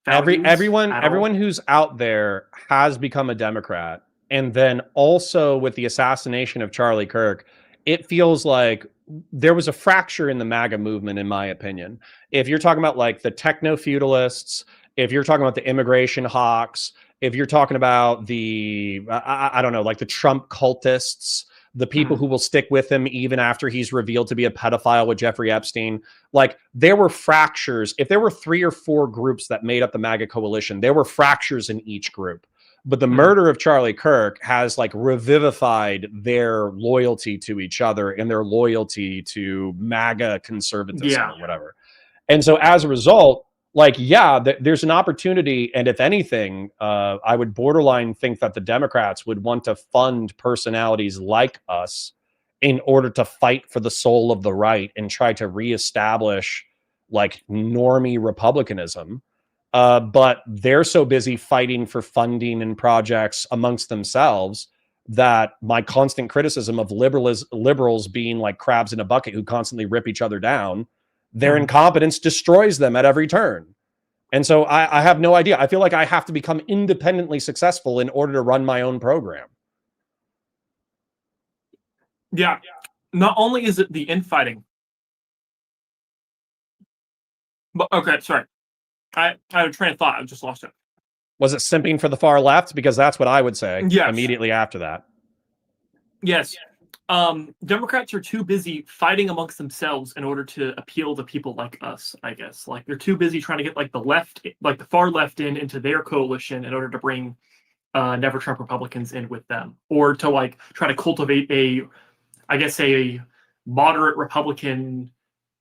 values? Everyone who's out there has become a Democrat. And then also with the assassination of Charlie Kirk, it feels like there was a fracture in the MAGA movement, in my opinion. If you're talking about like the techno-feudalists, if you're talking about the immigration hawks, if you're talking about the, I don't know, like the Trump cultists, the people who will stick with him even after he's revealed to be a pedophile with Jeffrey Epstein, like there were fractures. If there were 3 or 4 groups that made up the MAGA coalition, there were fractures in each group. But the murder of Charlie Kirk has like revivified their loyalty to each other and their loyalty to MAGA conservatism or whatever. And so as a result, like, yeah, there's an opportunity. And if anything, I would borderline think that the Democrats would want to fund personalities like us in order to fight for the soul of the right and try to reestablish like normie republicanism. But they're so busy fighting for funding and projects amongst themselves that my constant criticism of liberals being like crabs in a bucket who constantly rip each other down, their incompetence destroys them at every turn. And so I have no idea. I feel like I have to become independently successful in order to run my own program. Yeah. Not only is it the infighting, but okay, sorry. I had a train of thought. I just lost it. Was it simping for the far left? Because that's what I would say immediately after that. Yes. Democrats are too busy fighting amongst themselves in order to appeal to people like us, I guess. Like they're too busy trying to get like the left, like the far left into their coalition in order to bring Never Trump Republicans in with them, or to like try to cultivate a moderate Republican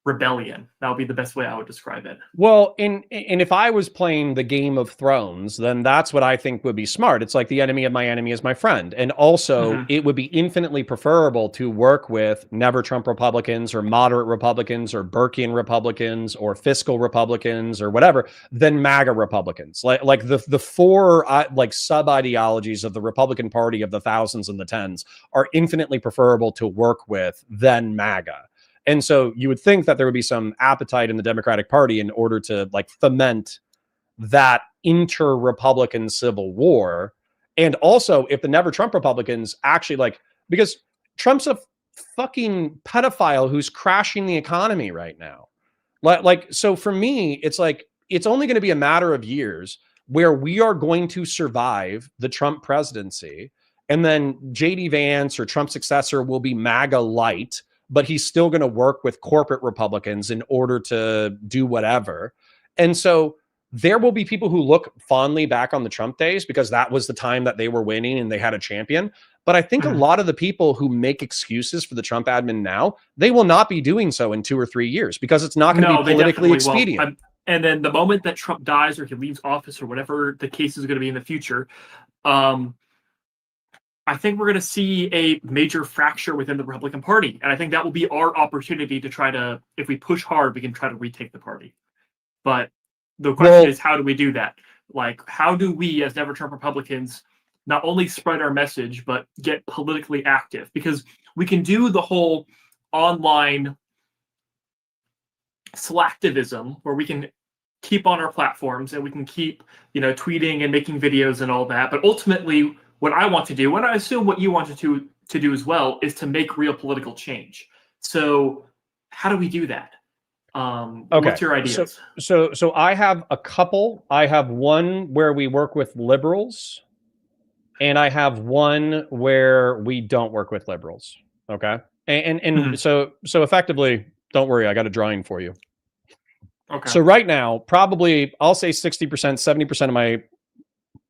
rebellion. That would be the best way I would describe it. Well, and if I was playing the Game of Thrones, then that's what I think would be smart. It's like the enemy of my enemy is my friend. And also, it would be infinitely preferable to work with never Trump Republicans or moderate Republicans or Burkean Republicans or fiscal Republicans or whatever than MAGA Republicans. Like the four like sub ideologies of the Republican Party of the thousands and the tens are infinitely preferable to work with than MAGA. And so you would think that there would be some appetite in the Democratic Party in order to like foment that inter-Republican civil war. And also if the never Trump Republicans actually like, because Trump's a fucking pedophile who's crashing the economy right now. Like, so for me, it's like, it's only going to be a matter of years where we are going to survive the Trump presidency. And then JD Vance or Trump's successor will be MAGA light, but he's still going to work with corporate Republicans in order to do whatever. And so there will be people who look fondly back on the Trump days because that was the time that they were winning and they had a champion. But I think a lot of the people who make excuses for the Trump admin now, they will not be doing so in 2 or 3 years because it's not going to be politically expedient. And then the moment that Trump dies or he leaves office or whatever the case is going to be in the future, I think we're going to see a major fracture within the Republican Party. And I think that will be our opportunity to try to, if we push hard, we can try to retake the party. But the question is, how do we do that? Like, how do we as never Trump Republicans not only spread our message, but get politically active? Because we can do the whole online slacktivism where we can keep on our platforms and we can keep, tweeting and making videos and all that. But ultimately, what I want to do, and I assume what you wanted to do as well, is to make real political change. So how do we do that? Okay. What's your ideas? So I have a couple. I have one where we work with liberals, and I have one where we don't work with liberals. Okay. And so effectively, don't worry, I got a drawing for you. Okay. So right now, probably I'll say 60%, 70% of my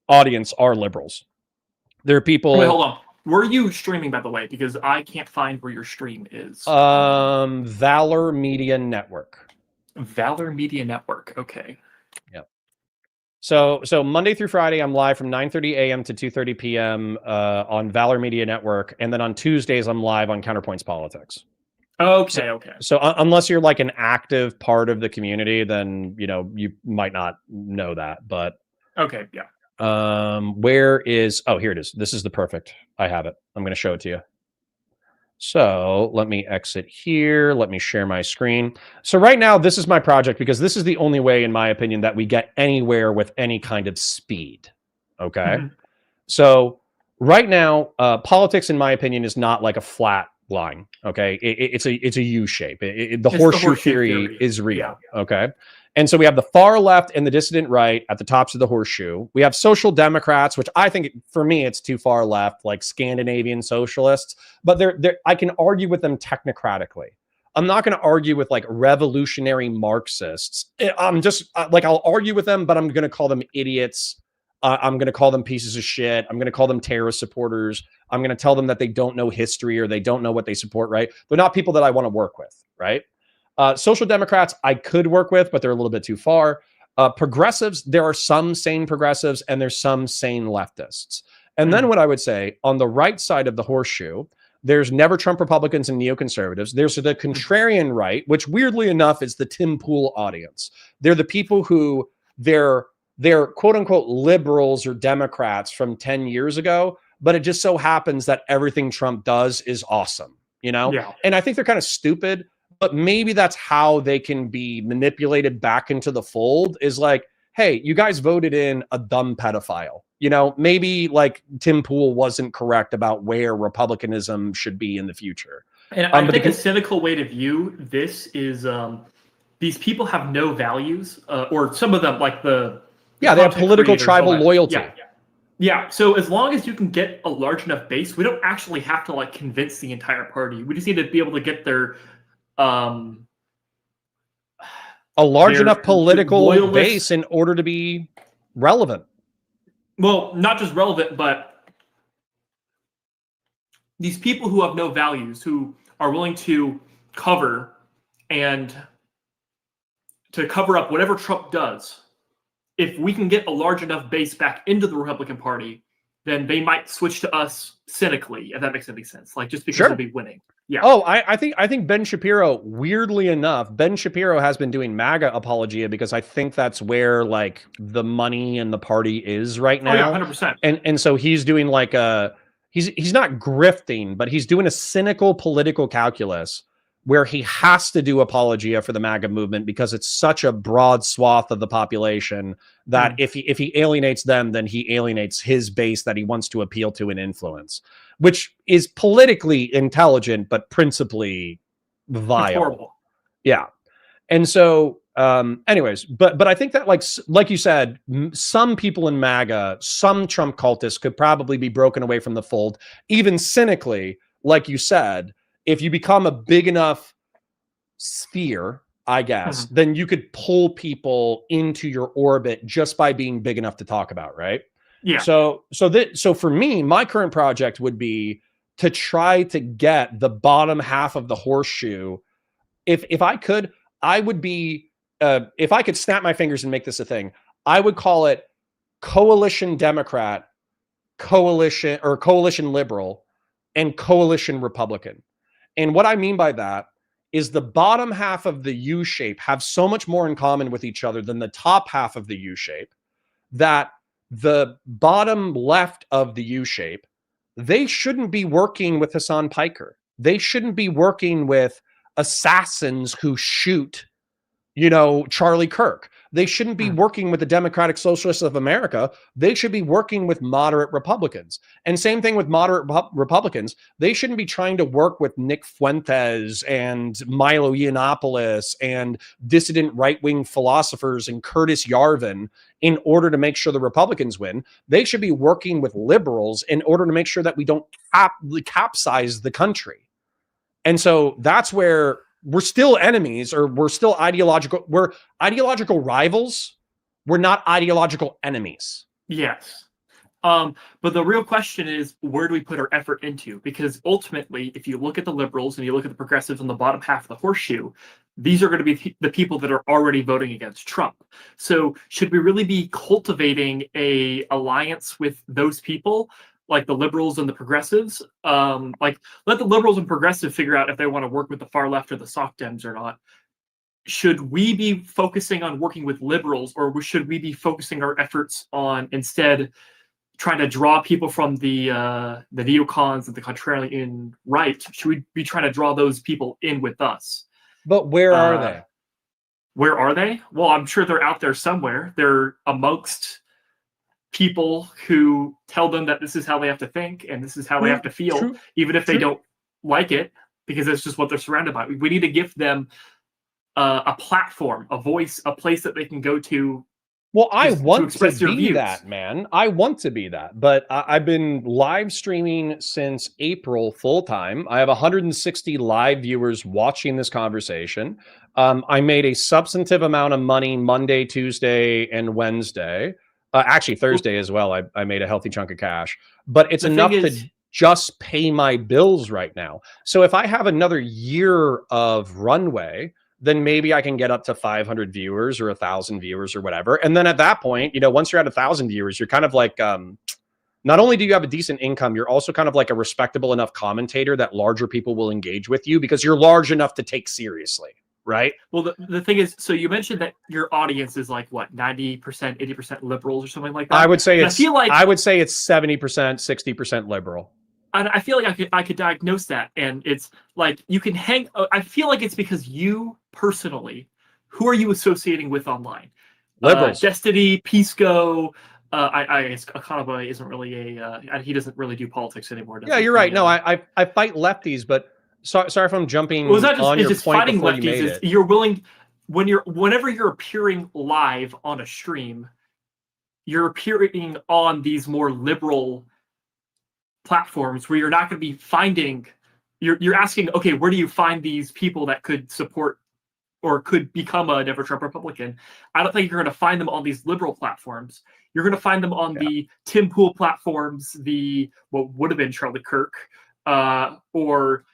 audience are liberals. There are people. Wait, hold on. Where are you streaming, by the way? Because I can't find where your stream is. Valor Media Network. Valor Media Network. Okay. Yeah. So Monday through Friday, I'm live from 9:30 a.m. to 2:30 p.m. On Valor Media Network, and then on Tuesdays, I'm live on Counterpoints Politics. Okay. Okay. So unless you're like an active part of the community, then you might not know that. But okay, yeah. Where is, here it is. This is the perfect, I have it. I'm going to show it to you. So let me exit here. Let me share my screen. So right now, this is my project because this is the only way, in my opinion, that we get anywhere with any kind of speed. Okay. So right now, politics, in my opinion, is not like a flat line. Okay. It's a U shape. The horseshoe theory is real. Yeah. Okay. And so we have the far left and the dissident right at the tops of the horseshoe. We have social democrats, which I think, for me, it's too far left, like Scandinavian socialists. But I can argue with them technocratically. I'm not going to argue with like revolutionary Marxists. I'm just like, I'll argue with them, but I'm going to call them idiots. I'm going to call them pieces of shit. I'm going to call them terrorist supporters. I'm going to tell them that they don't know history or they don't know what they support, right? They're not people that I want to work with, right? Social democrats I could work with, but they're a little bit too far. Progressives, there are some sane progressives and there's some sane leftists. And then what I would say, on the right side of the horseshoe, there's never Trump Republicans and neoconservatives. There's the contrarian right, which weirdly enough is the Tim Pool audience. They're the people who they're quote unquote liberals or Democrats from 10 years ago, but it just so happens that everything Trump does is awesome, Yeah. And I think they're kind of stupid. But maybe that's how they can be manipulated back into the fold, is like, hey, you guys voted in a dumb pedophile. Maybe like Tim Pool wasn't correct about where Republicanism should be in the future. And I think a cynical way to view this is these people have no values, or some of them, like they have political tribal loyalty. Yeah. So as long as you can get a large enough base, we don't actually have to like convince the entire party. We just need to be able to get their a large enough political base in order to be relevant. Well, not just relevant, but these people who have no values, who are willing to cover and to cover up whatever Trump does, if we can get a large enough base back into the Republican Party, then they might switch to us cynically, if that makes any sense. Like, just because Sure. they'll be winning. Yeah. Oh, I think Ben Shapiro, weirdly enough, Ben Shapiro has been doing MAGA apologia because I think that's where like the money in the party is right now. Oh, yeah, 100%. And so he's doing like he's not grifting, but he's doing a cynical political calculus where he has to do apologia for the MAGA movement because it's such a broad swath of the population that if he alienates them, then he alienates his base that he wants to appeal to and influence, which is politically intelligent, but principally vile. It's horrible. Yeah. And so, anyways, but I think that like you said, some people in MAGA, some Trump cultists could probably be broken away from the fold, even cynically, like you said, if you become a big enough sphere, I guess, then you could pull people into your orbit just by being big enough to talk about, right? Yeah. So for me, my current project would be to try to get the bottom half of the horseshoe. If I could, I would be, if I could snap my fingers and make this a thing, I would call it coalition Democrat, coalition liberal, and coalition Republican. And what I mean by that is the bottom half of the U shape have so much more in common with each other than the top half of the U shape that the bottom left of the U shape, they shouldn't be working with Hassan Piker. They shouldn't be working with assassins who shoot, Charlie Kirk. They shouldn't be working with the Democratic Socialists of America. They should be working with moderate Republicans. And same thing with moderate Republicans. They shouldn't be trying to work with Nick Fuentes and Milo Yiannopoulos and dissident right-wing philosophers and Curtis Yarvin in order to make sure the Republicans win. They should be working with liberals in order to make sure that we don't capsize the country. And so that's where we're still enemies, or we're still ideological. We're ideological rivals. We're not ideological enemies. Yes. But the real question is, where do we put our effort into? Because ultimately, if you look at the liberals and you look at the progressives on the bottom half of the horseshoe, these are going to be the people that are already voting against Trump. So should we really be cultivating a alliance with those people, like the liberals and the progressives? Like, let the liberals and progressives figure out if they want to work with the far left or the soft Dems or not. Should we be focusing on working with liberals, or should we be focusing our efforts on instead trying to draw people from the neocons and the contrarian right? Should we be trying to draw those people in with us? But where are they? Where are they? Well, I'm sure they're out there somewhere. They're amongst people who tell them that this is how they have to think and this is how they have to feel, even if they don't like it, because that's just what they're surrounded by. We need to give them a platform, a voice, a place that they can go to. Well, I want to be views. that, man. I want to be that, but I've been live streaming since April full time. I have 160 live viewers watching this conversation. I made a substantive amount of money Monday, Tuesday, and Wednesday. Actually, Thursday as well. I made a healthy chunk of cash, but it's enough to just pay my bills right now. So if I have another year of runway, then maybe I can get up to 500 viewers or 1,000 viewers or whatever. And then at that point, once you're at 1,000 viewers, you're kind of like, not only do you have a decent income, you're also kind of like a respectable enough commentator that larger people will engage with you because you're large enough to take seriously. Right. Well, the thing is, so you mentioned that your audience is like what, 90%, 80% liberals or something like that. I would say it's 70%, 60% liberal. And I feel like I could diagnose that, and it's like you can hang. I feel like it's because you personally, who are you associating with online? Liberals. Destiny, Pisco. I guess Akanaba isn't really he doesn't really do politics anymore. Yeah, you're right. No, I fight lefties, but. Sorry if I'm jumping it's not just, on it's your just point fighting before lefties. you made it. You're willing whenever you're appearing live on a stream, you're appearing on these more liberal platforms where you're not going to be finding. You're asking, okay, where do you find these people that could support or could become a Never Trump Republican? I don't think you're going to find them on these liberal platforms. You're going to find them on the Tim Pool platforms, the what would have been Charlie Kirk, or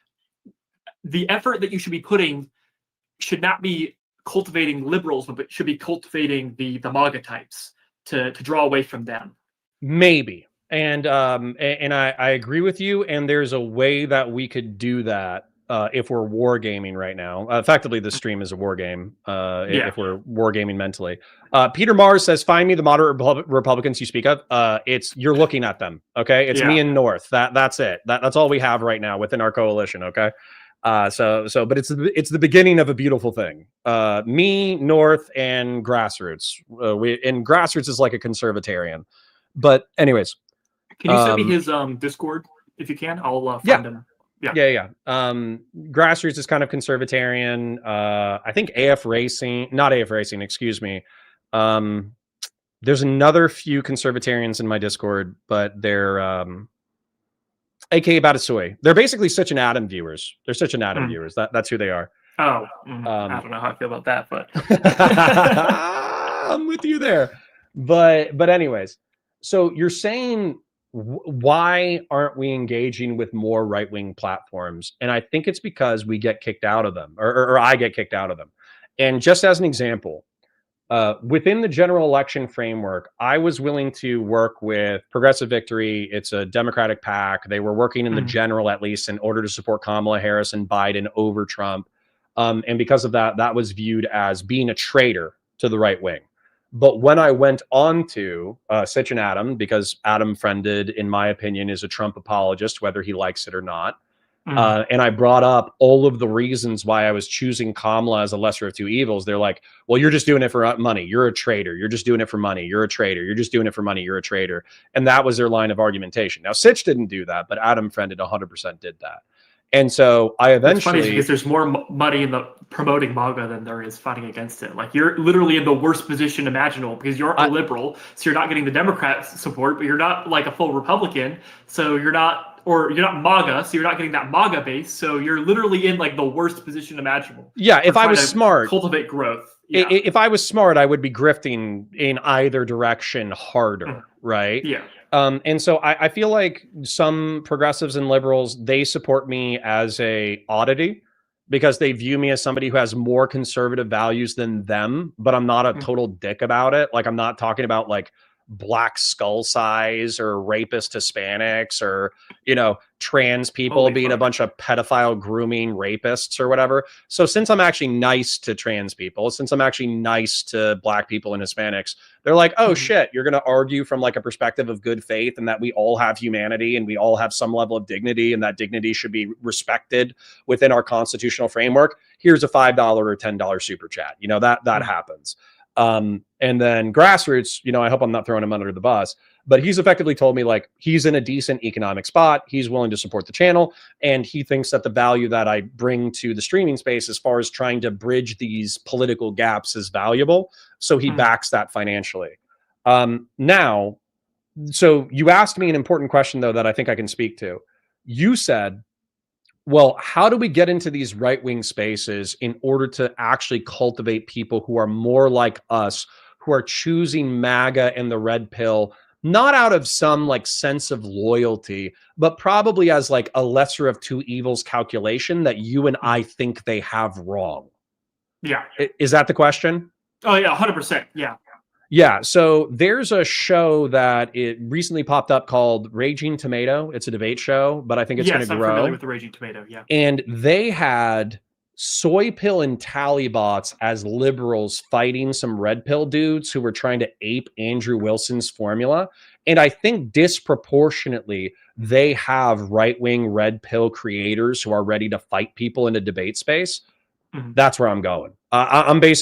the effort that you should be putting should not be cultivating liberals, but should be cultivating the MAGA types to draw away from them. Maybe. And I agree with you. And there's a way that we could do that if we're wargaming right now. Effectively, the stream is a war game if we're wargaming mentally. Peter Mars says, "Find me the moderate Republicans you speak of." You're looking at them. Okay, it's me and North. That's it. That's all we have right now within our coalition. Okay. But it's the beginning of a beautiful thing. Me, North, and Grassroots. And Grassroots is like a conservatarian. But anyways, can you send me his Discord if you can? I'll find him. Yeah. Grassroots is kind of conservatarian. I think not AF Racing, excuse me. There's another few conservatarians in my Discord, but they're aka Batasoy. They're basically Such an Adam viewers. They're Such an Adam viewers. That's who they are. I don't know how I feel about that, but I'm with you there. But anyways, so you're saying, why aren't we engaging with more right-wing platforms? And I think it's because we get kicked out of them, or I get kicked out of them. And just as an example, within the general election framework, I was willing to work with Progressive Victory. It's a Democratic PAC. They were working in the general, at least, in order to support Kamala Harris and Biden over Trump. And because of that, that was viewed as being a traitor to the right wing. But when I went on to Such an Adam, because Adam Friended, in my opinion, is a Trump apologist, whether he likes it or not. And I brought up all of the reasons why I was choosing Kamala as a lesser of two evils. They're like, well, you're just doing it for money. You're a traitor. You're just doing it for money. You're a traitor. You're just doing it for money. You're a traitor. And that was their line of argumentation. Now, Sitch didn't do that, but Adam Friended 100% did that. And so I eventually... It's funny because there's more money in the promoting MAGA than there is fighting against it. Like, you're literally in the worst position imaginable because you're a liberal, so you're not getting the Democrat support, but you're not like a full Republican, so you're not, or you're not MAGA, so you're not getting that MAGA base, so you're literally in like the worst position imaginable. Yeah, if I was smart, cultivate growth. Yeah. If I was smart, I would be grifting in either direction harder, right? Yeah. And so I feel like some progressives and liberals, they support me as a oddity because they view me as somebody who has more conservative values than them, but I'm not a total dick about it. Like, I'm not talking about like black skull size or rapist Hispanics or, you know, trans people being a bunch of pedophile grooming rapists or whatever. So since I'm actually nice to trans people, since I'm actually nice to black people and Hispanics, they're like, oh shit, you're going to argue from like a perspective of good faith and that we all have humanity and we all have some level of dignity and that dignity should be respected within our constitutional framework. Here's a $5 or $10 super chat. You know, that happens. And then Grassroots, you know, I hope I'm not throwing him under the bus, but he's effectively told me like he's in a decent economic spot. He's willing to support the channel. And he thinks that the value that I bring to the streaming space as far as trying to bridge these political gaps is valuable. So he backs that financially. Now, so you asked me an important question though, that I think I can speak to. You said, well, how do we get into these right-wing spaces in order to actually cultivate people who are more like us, who are choosing MAGA and the red pill, not out of some like sense of loyalty, but probably as like a lesser of two evils calculation that you and I think they have wrong? Yeah. Is that the question? Oh yeah, 100%. Yeah. Yeah, so there's a show that it recently popped up called Raging Tomato. It's a debate show, but I think it's going to grow. Yes, I'm familiar with the Raging Tomato, yeah. And they had soy pill and tally bots as liberals fighting some red pill dudes who were trying to ape Andrew Wilson's formula. And I think disproportionately, they have right-wing red pill creators who are ready to fight people in a debate space. That's where I'm going. I'm going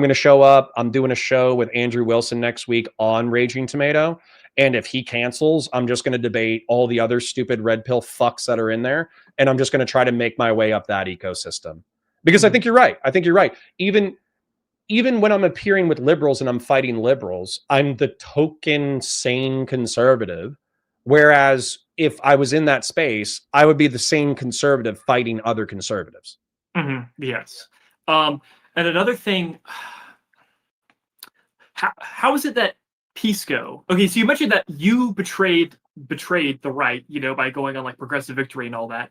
to show up. I'm doing a show with Andrew Wilson next week on Raging Tomato. And if he cancels, I'm just going to debate all the other stupid red pill fucks that are in there. And I'm just going to try to make my way up that ecosystem. Because I think you're right. I think you're right. Even when I'm appearing with liberals and I'm fighting liberals, I'm the token sane conservative. Whereas if I was in that space, I would be the sane conservative fighting other conservatives. Yes. And another thing, how is it that Pisco? Okay, so you mentioned that you betrayed the right, you know, by going on like Progressive Victory and all that.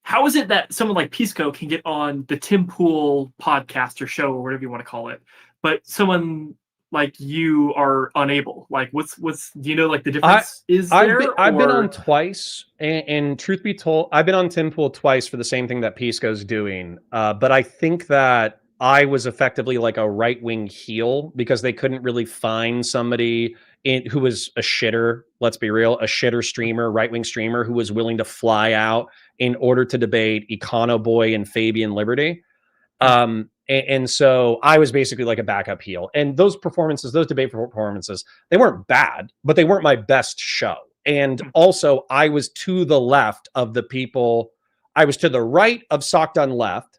how is it that someone like Pisco can get on the Tim Pool podcast or show or whatever you want to call it, but someone like you are unable? Like, what's do you know, like, the difference I've been on twice, and truth be told, I've been on Tim Pool twice for the same thing that Pisco's doing. But I think that I was effectively like a right-wing heel because they couldn't really find somebody who was a shitter, let's be real, a shitter streamer, right-wing streamer who was willing to fly out in order to debate Econo Boy and Fabian Liberty. And so I was basically like a backup heel. And those performances, those debate performances, they weren't bad, but they weren't my best show. And also, I was to the left of the people. I was to the right of Sock Done Left,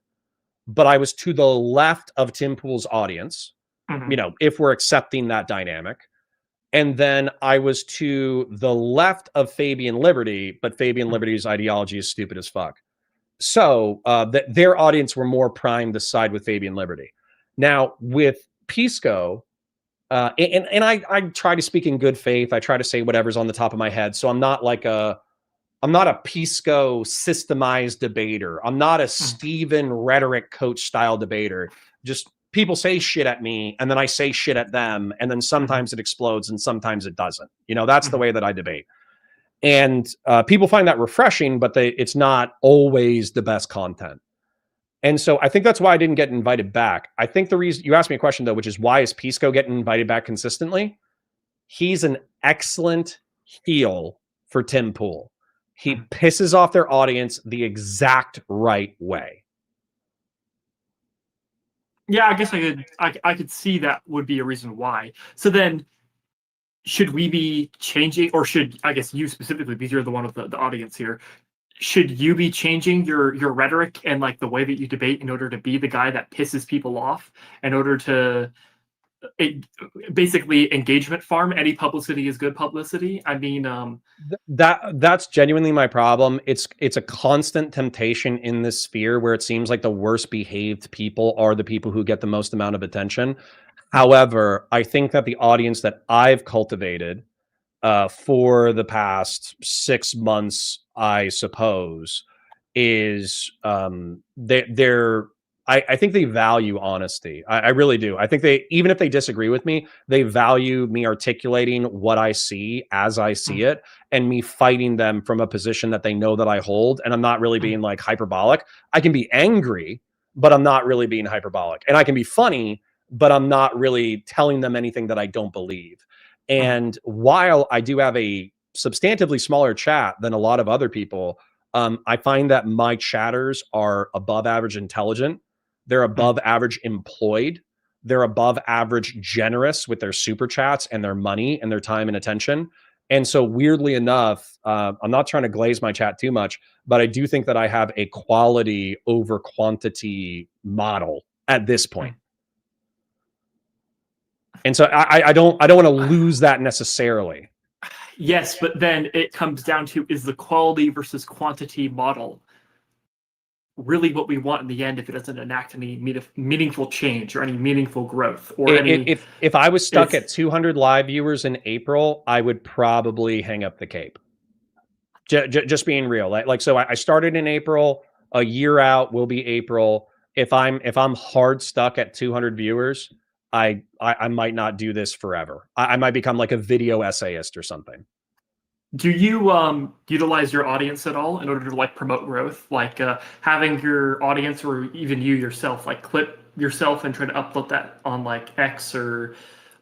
but I was to the left of Tim Pool's audience, you know, if we're accepting that dynamic. And then I was to the left of Fabian Liberty, but Fabian Liberty's ideology is stupid as fuck. So their audience were more primed to side with Fabian Liberty. Now with Pisco, and I try to speak in good faith. I try to say whatever's on the top of my head. So I'm not a Pisco systemized debater. I'm not a Stephen rhetoric coach style debater. Just people say shit at me and then I say shit at them. And then sometimes it explodes and sometimes it doesn't. You know, that's the way that I debate. And people find that refreshing, but it's not always the best content. And so I think that's why I didn't get invited back. I think the reason you asked me a question though, which is why is Pisco getting invited back consistently? He's an excellent heel for Tim Pool. He pisses off their audience the exact right way. Yeah, I guess I could see that would be a reason why. So then, should we be changing, or should, I guess you specifically, because you're the one with the audience here, should you be changing your rhetoric and like the way that you debate in order to be the guy that pisses people off, in order to basically engagement farm? Any publicity is good publicity. I mean, that's genuinely my problem. It's a constant temptation in this sphere where it seems like the worst behaved people are the people who get the most amount of attention. However, I think that the audience that I've cultivated for the past 6 months, I suppose, is I think they value honesty. I really do. I think they, even if they disagree with me, they value me articulating what I see as I see it, and me fighting them from a position that they know that I hold. And I'm not really being like hyperbolic. I can be angry, but I'm not really being hyperbolic. And I can be funny, but I'm not really telling them anything that I don't believe. And while I do have a substantively smaller chat than a lot of other people, I find that my chatters are above average intelligent. They're above average employed. They're above average generous with their super chats and their money and their time and attention. And so weirdly enough, I'm not trying to glaze my chat too much, but I do think that I have a quality over quantity model at this point. And so I don't want to lose that necessarily. Yes, but then it comes down to, is the quality versus quantity model really what we want in the end if it doesn't enact any meaningful change or any meaningful growth? Or if I was stuck at 200 live viewers in April, I would probably hang up the cape. Just being real. Like so I started in April, a year out will be April. If I'm hard stuck at 200 viewers, I might not do this forever. I might become like a video essayist or something. Do you utilize your audience at all in order to like promote growth? Like having your audience, or even you yourself, like clip yourself and try to upload that on like X or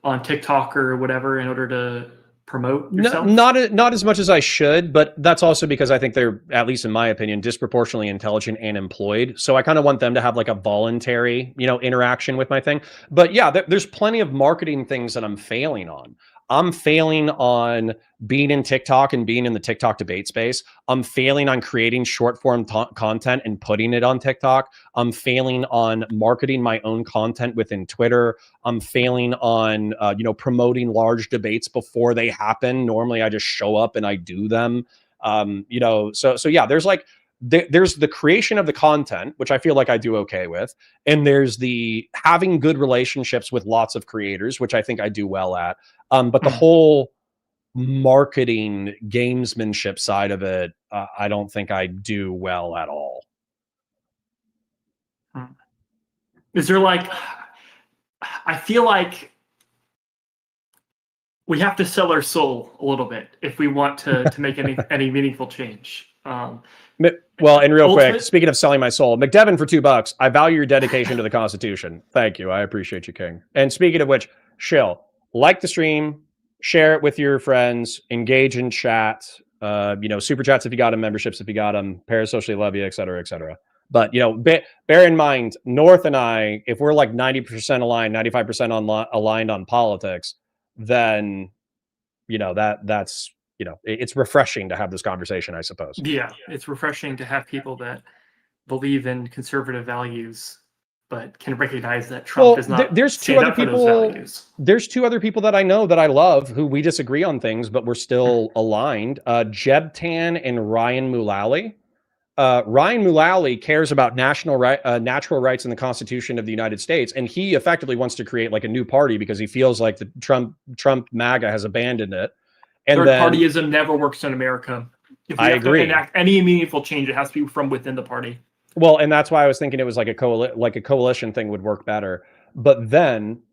on TikTok or whatever in order to promote yourself? Not as much as I should, but that's also because I think they're, at least in my opinion, disproportionately intelligent and employed. So I kind of want them to have like a voluntary, interaction with my thing. But yeah, there's plenty of marketing things that I'm failing on. I'm failing on being in TikTok and being in the TikTok debate space. I'm failing on creating short form content and putting it on TikTok. I'm failing on marketing my own content within Twitter. I'm failing on, promoting large debates before they happen. Normally I just show up and I do them. So yeah, there's the creation of the content, which I feel like I do okay with. And there's the having good relationships with lots of creators, which I think I do well at. But the whole marketing gamesmanship side of it, I don't think I do well at all. Is there like, I feel like we have to sell our soul a little bit if we want to make any meaningful change. Well, and real quick, speaking of selling my soul, McDevin for $2. I value your dedication to the Constitution. Thank you. I appreciate you, King. And speaking of which, Shill, like the stream, share it with your friends, engage in chat, super chats if you got them, memberships if you got them, parasocially love you, et cetera, et cetera. But, bear in mind, North and I, if we're like 90% aligned, 95% aligned on politics, then, that's, it's refreshing to have this conversation, I suppose. Yeah, it's refreshing to have people that believe in conservative values, but can recognize that Trump is not. There's two other people. There's two other people that I know that I love who we disagree on things, but we're still aligned. Jeb Tan and Ryan Mullally. Ryan Mullally cares about natural rights in the Constitution of the United States, and he effectively wants to create like a new party because he feels like the Trump MAGA has abandoned it. And third partyism never works in America. If we have to enact any meaningful change, it has to be from within the party. Well, and that's why I was thinking it was like a coalition thing would work better. But then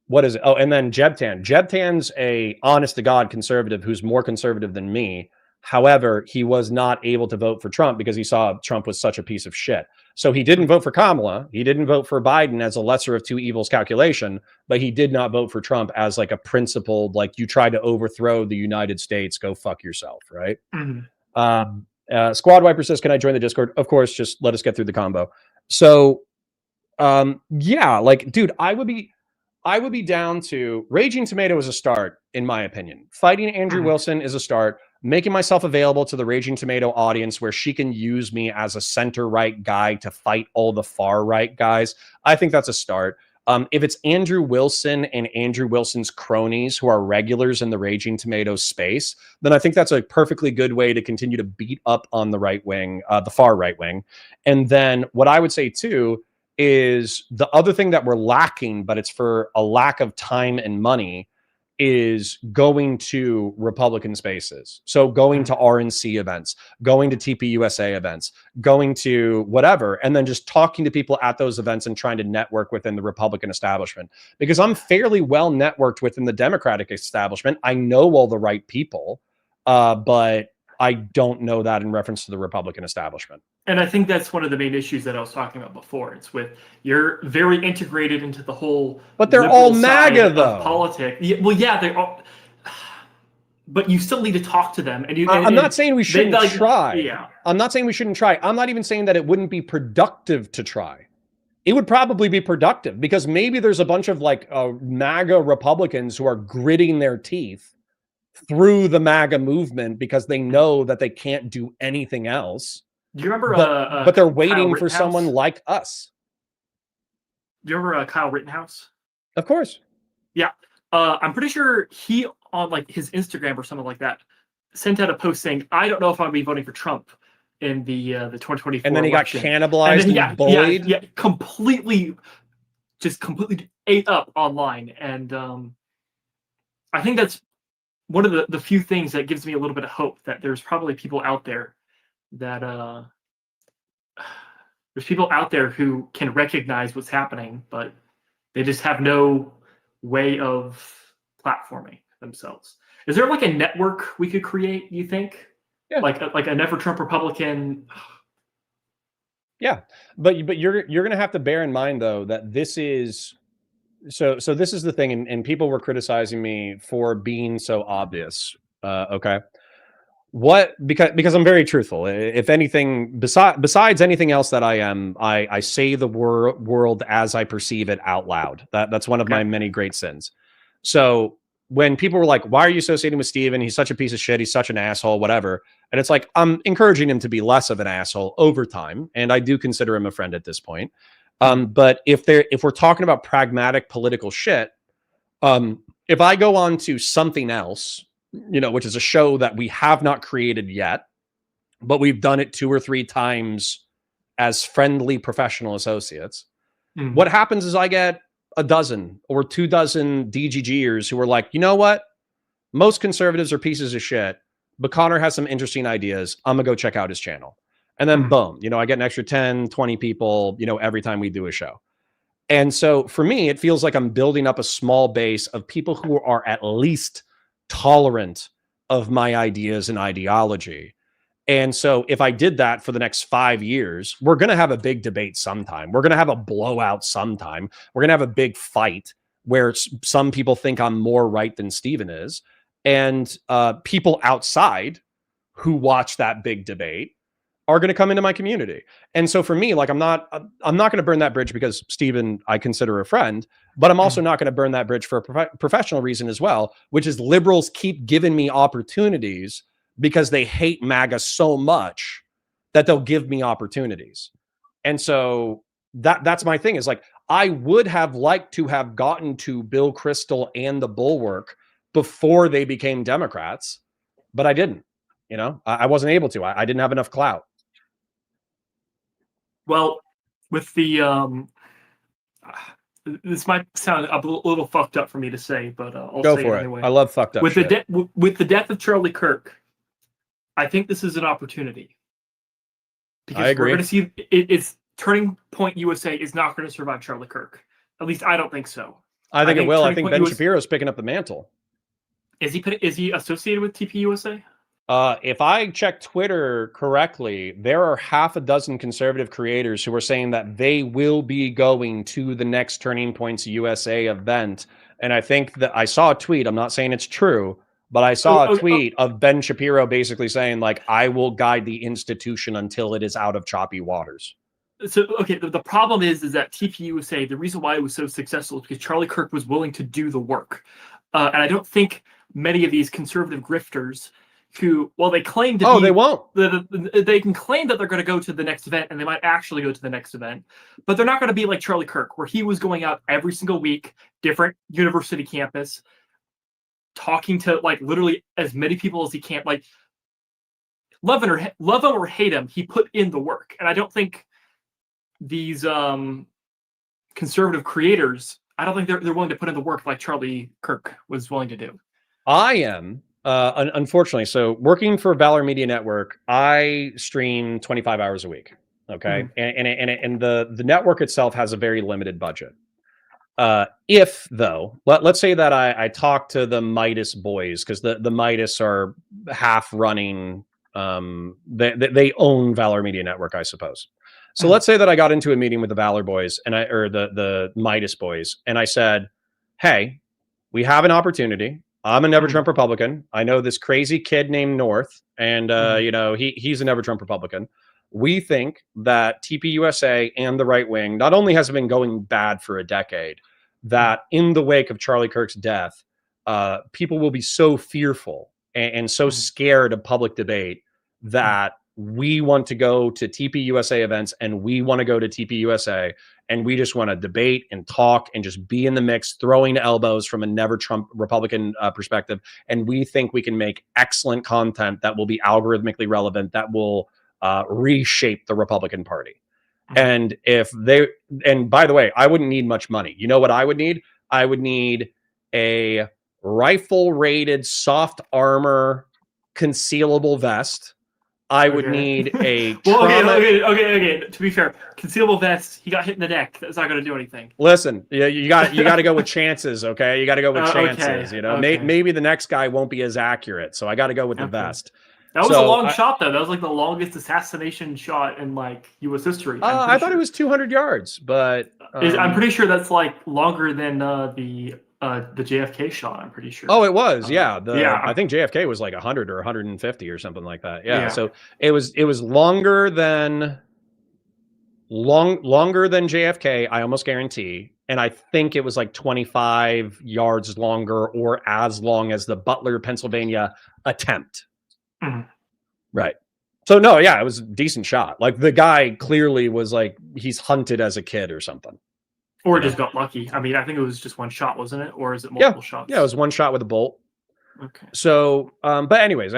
what is it? Oh, and then Jeb Tan. Jeb Tan's a honest to God conservative who's more conservative than me. However, he was not able to vote for Trump because he saw Trump was such a piece of shit. So he didn't vote for Kamala. He didn't vote for Biden as a lesser of two evils calculation, but he did not vote for Trump as like a principled, like you try to overthrow the United States, go fuck yourself, right? Mm-hmm. Squad Wiper says, can I join the Discord? Of course, just let us get through the combo. So, dude, I would be down to Raging Tomato is a start, in my opinion. Fighting Andrew Wilson is a start. Making myself available to the Raging Tomato audience where she can use me as a center-right guy to fight all the far-right guys, I think that's a start. If it's Andrew Wilson and Andrew Wilson's cronies who are regulars in the Raging Tomato space, then I think that's a perfectly good way to continue to beat up on the right wing, the far right wing. And then what I would say, too, is the other thing that we're lacking, but it's for a lack of time and money, is going to Republican spaces. So going to RNC events, going to TPUSA events, going to whatever, and then just talking to people at those events and trying to network within the Republican establishment. Because I'm fairly well networked within the Democratic establishment. I know all the right people, but I don't know that in reference to the Republican establishment. And I think that's one of the main issues that I was talking about before. It's with you're very integrated into the whole, but they're all MAGA though. Politics. Yeah, well, yeah, they're all. But you still need to talk to them. And I'm not saying we shouldn't try. Yeah. I'm not saying we shouldn't try. I'm not even saying that it wouldn't be productive to try. It would probably be productive because maybe there's a bunch of like MAGA Republicans who are gritting their teeth through the MAGA movement because they know that they can't do anything else. Do you remember? But they're waiting for someone like us. Do you remember Kyle Rittenhouse? Of course. Yeah. I'm pretty sure he, on like his Instagram or something like that, sent out a post saying, I don't know if I'll be voting for Trump in the 2024 And then he election. got cannibalized and bullied. Yeah, completely ate up online. And I think that's one of the few things that gives me a little bit of hope that there's probably people out there that there's people out there who can recognize what's happening, but they just have no way of platforming themselves. Is there like a network we could create, you think? Yeah. Like a Never Trump Republican. Yeah, but you're going to have to bear in mind though that this is so this is the thing, and people were criticizing me for being so obvious. Okay. Because I'm very truthful. If anything, besides anything else that I am, I say the world as I perceive it out loud. That's one of my many great sins. So when people were like, why are you associating with Steven? He's such a piece of shit. He's such an asshole, whatever. And it's like, I'm encouraging him to be less of an asshole over time. And I do consider him a friend at this point. But if we're talking about pragmatic political shit, if I go on to something else, which is a show that we have not created yet, but we've done it 2 or 3 times as friendly professional associates. Mm-hmm. What happens is I get a dozen or 2 dozen DGGers who are like, you know what? Most conservatives are pieces of shit, but Connor has some interesting ideas. I'm gonna go check out his channel. And then boom, I get an extra 10, 20 people, every time we do a show. And so for me, it feels like I'm building up a small base of people who are at least tolerant of my ideas and ideology. And so if I did that for the next 5 years, we're going to have a big debate sometime. We're going to have a blowout sometime. We're going to have a big fight where some people think I'm more right than Steven is. And people outside who watch that big debate are going to come into my community. And so for me, like, I'm not going to burn that bridge because Steven, I consider a friend, but I'm also not going to burn that bridge for a professional reason as well, which is liberals keep giving me opportunities because they hate MAGA so much that they'll give me opportunities. And so that's my thing, is like, I would have liked to have gotten to Bill Kristol and the Bulwark before they became Democrats, but I didn't. I wasn't able to. I didn't have enough clout. Well, with the this might sound a little fucked up for me to say, but I'll go say for it it anyway. I love fucked up with shit. With the death of Charlie Kirk, I think this is an opportunity. Because I agree. We're going to see it's Turning Point USA is not going to survive Charlie Kirk. At least I don't think so. I think it will. I think Ben USA Shapiro's picking up the mantle. Is he associated with TP USA? If I check Twitter correctly, there are half a dozen conservative creators who are saying that they will be going to the next Turning Points USA event. And I think that I saw a tweet. I'm not saying it's true, but I saw a tweet of Ben Shapiro basically saying, like, I will guide the institution until it is out of choppy waters. So, okay, the problem is that TP USA, the reason why it was so successful is because Charlie Kirk was willing to do the work. And I don't think many of these conservative grifters who, well, they claim to they won't. They can claim that they're going to go to the next event, and they might actually go to the next event, but they're not going to be like Charlie Kirk, where he was going out every single week, different university campus, talking to like literally as many people as he can. Like, love him or hate him, he put in the work, and I don't think these conservative creators, I don't think they're willing to put in the work like Charlie Kirk was willing to do. I am. Unfortunately, so working for Valor Media Network, I stream 25 hours a week. Okay. And the network itself has a very limited budget. If though, let's say that I talk to the Midas boys, because the Midas are half running, they own Valor Media Network, I suppose. So let's say that I got into a meeting with the Valor boys or the Midas boys, and I said, hey, we have an opportunity. I'm a never Trump Republican. I know this crazy kid named North, and he's a never Trump Republican. We think that TPUSA and the right wing not only has been going bad for a decade, that in the wake of Charlie Kirk's death, people will be so fearful and so scared of public debate that we want to go to TPUSA events, and we want to go to TPUSA, and we just want to debate and talk and just be in the mix, throwing elbows from a never Trump Republican perspective. And we think we can make excellent content that will be algorithmically relevant, that will reshape the Republican Party. And and by the way, I wouldn't need much money. You know what I would need? I would need a rifle rated soft armor concealable vest. I would need a okay. To be fair, concealable vest. He got hit in the neck. That's not going to do anything. Listen, you got to go with chances. Okay, you got to go with chances. Okay. Maybe the next guy won't be as accurate, so I got to go with the vest. That was a long shot, though. That was like the longest assassination shot in like U.S. history. I thought it was 200 yards, but I'm pretty sure that's like longer than the JFK shot. I'm pretty sure. Oh, it was. I think JFK was like 100 or 150 or something like that. Yeah. So it was longer than JFK. I almost guarantee. And I think it was like 25 yards longer, or as long as the Butler, Pennsylvania attempt. Right. So no, it was a decent shot. Like, the guy clearly was like, he's hunted as a kid or something. Or just got lucky. I mean, I think it was just one shot, wasn't it? Or is it multiple shots? Yeah, it was one shot with a bolt. Okay. So, but anyways.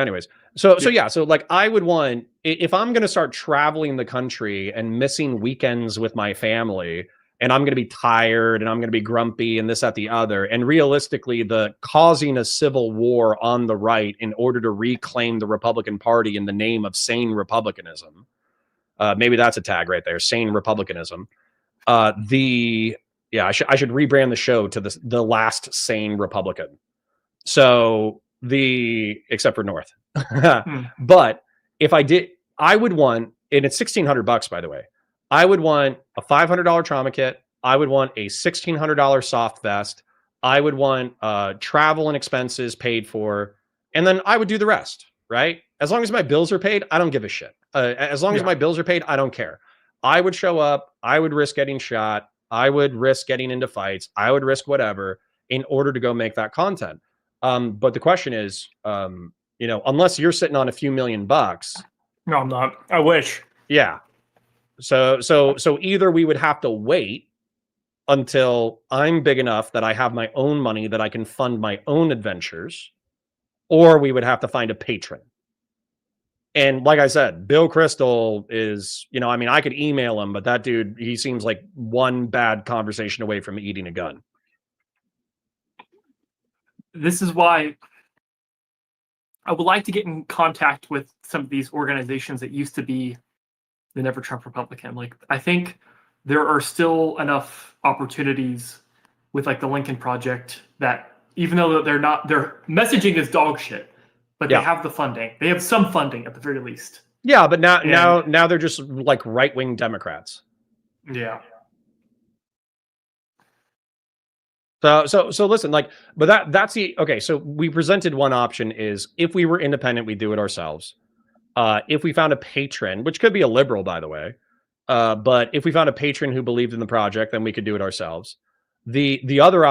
So like, I would want, if I'm going to start traveling the country and missing weekends with my family, and I'm going to be tired and I'm going to be grumpy and this, that, the other, and realistically, the causing a civil war on the right in order to reclaim the Republican Party in the name of sane republicanism, Maybe that's a tag right there. Sane republicanism. I should rebrand the show to the last sane Republican. So except for North. But if I did, I would want, and it's $1,600 by the way. I would want a $500 trauma kit. I would want a $1,600 soft vest. I would want travel and expenses paid for, and then I would do the rest. Right? As long as my bills are paid, I don't give a shit. As long as my bills are paid, I don't care. I would show up. I would risk getting shot. I would risk getting into fights. I would risk whatever in order to go make that content. But the question is, unless you're sitting on a few $1,000,000 bucks. No, I'm not. I wish. Yeah. So either we would have to wait until I'm big enough that I have my own money that I can fund my own adventures, or we would have to find a patron. And like I said, Bill Crystal is, I could email him, but that dude, he seems like one bad conversation away from eating a gun. This is why I would like to get in contact with some of these organizations that used to be the Never Trump Republican. Like, I think there are still enough opportunities with like the Lincoln Project that even though their messaging is dog shit, but they have the funding. They have some funding at the very least. Yeah, but now they're just like right-wing Democrats. Yeah. So listen, but that's okay. So we presented one option is if we were independent, we'd do it ourselves. If we found a patron, which could be a liberal, by the way, but if we found a patron who believed in the project, then we could do it ourselves. The other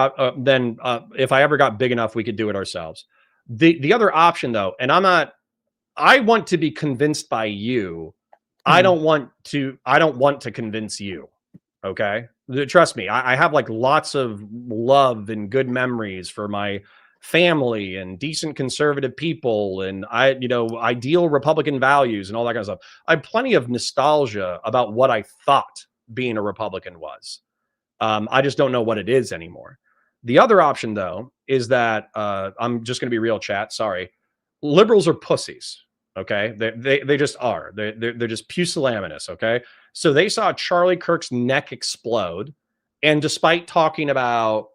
if I ever got big enough, we could do it ourselves. The other option though, and I want to be convinced by you. I don't want to convince you. Okay. Trust me. I have like lots of love and good memories for my family and decent conservative people. And ideal Republican values and all that kind of stuff. I have plenty of nostalgia about what I thought being a Republican was. I just don't know what it is anymore. The other option, though, is that I'm just going to be real, chat. Sorry, liberals are pussies. Okay, they just are. They're just pusillanimous. Okay, so they saw Charlie Kirk's neck explode, and despite talking about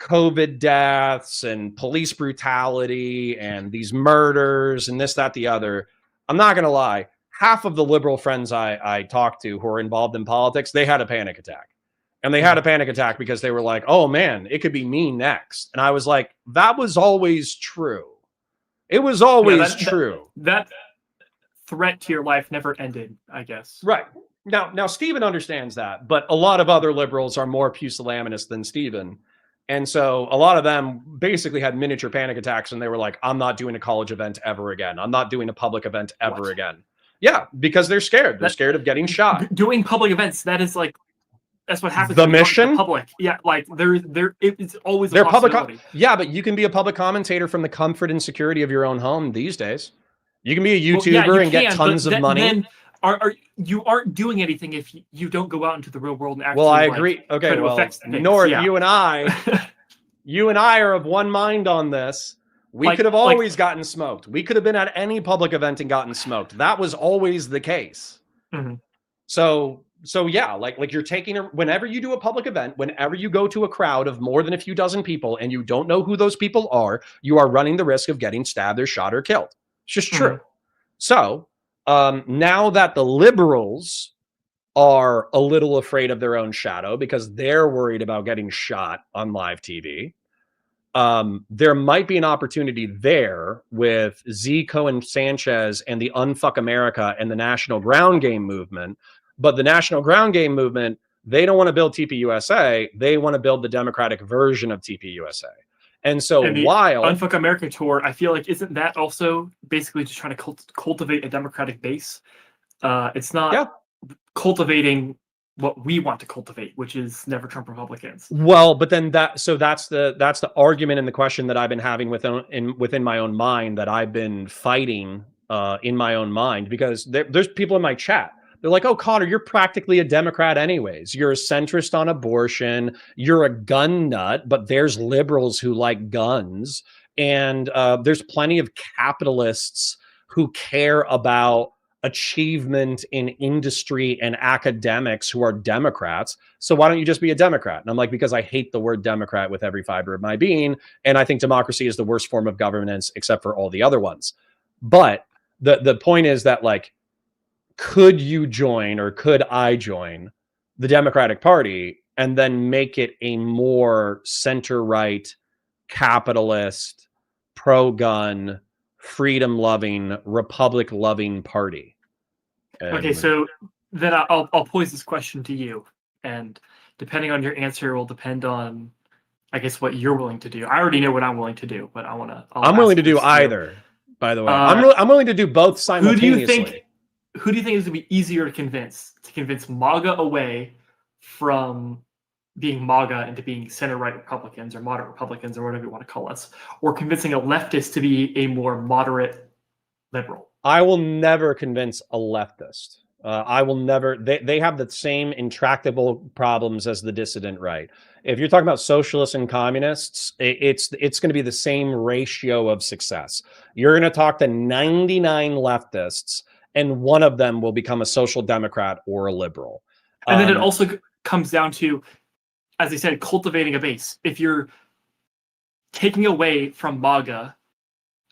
COVID deaths and police brutality and these murders and this, that, the other, I'm not going to lie. Half of the liberal friends I talked to who are involved in politics, they had a panic attack. And they had a panic attack because they were like, oh man, it could be me next. And I was like, that was always true. It was always true. That threat to your life never ended, I guess. Right. Now Stephen understands that, but a lot of other liberals are more pusillanimous than Stephen. And so a lot of them basically had miniature panic attacks and they were like, I'm not doing a college event ever again. I'm not doing a public event ever again. Yeah, because they're scared. They're scared of getting shot. Doing public events, that's what happens. The mission, the public, yeah, like it's always a possibility. Yeah, but you can be a public commentator from the comfort and security of your own home these days. You can be a YouTuber and get tons of money. Then you aren't doing anything if you don't go out into the real world and actually. Well, I agree. Okay, well, North, you and I are of one mind on this. We could have always gotten smoked. We could have been at any public event and gotten smoked. That was always the case. Mm-hmm. So yeah, like you're taking whenever you do a public event, whenever you go to a crowd of more than a few dozen people and you don't know who those people are, you are running the risk of getting stabbed or shot or killed. It's just true. So now that the liberals are a little afraid of their own shadow because they're worried about getting shot on live TV, there might be an opportunity there with Z. Cohen Sanchez and the Unfuck America and the National Ground Game movement. But the National Ground Game movement, they don't want to build TPUSA. They want to build the Democratic version of TPUSA. And so while Unfuck America tour, I feel like isn't that also basically just trying to cultivate a Democratic base? It's not cultivating what we want to cultivate, which is never Trump Republicans. Well, but then that's the argument and the question that I've been having within my own mind that I've been fighting in my own mind, because there's people in my chat. They're like, oh, Connor, you're practically a Democrat anyways. You're a centrist on abortion. You're a gun nut, but there's liberals who like guns. And there's plenty of capitalists who care about achievement in industry and academics who are Democrats. So why don't you just be a Democrat? And I'm like, because I hate the word Democrat with every fiber of my being. And I think democracy is the worst form of governance except for all the other ones. But the point is that, like, could you join, or could I join the Democratic Party and then make it a more center-right, capitalist, pro-gun, freedom-loving, republic-loving party? Okay, so then I'll pose this question to you, and depending on your answer will depend on, I guess, what you're willing to do. I already know what I'm willing to do, but I'm willing to do either. By the way, I'm willing to do both simultaneously. Who do you think is going to be easier to convince MAGA away from being MAGA into being center-right Republicans or moderate Republicans or whatever you want to call us, or convincing a leftist to be a more moderate liberal? I will never convince a leftist. I will never. They have the same intractable problems as the dissident right. If you're talking about socialists and communists, it's going to be the same ratio of success. You're going to talk to 99 leftists, and one of them will become a social democrat or a liberal. And then it also comes down to, as I said, cultivating a base. If you're taking away from MAGA,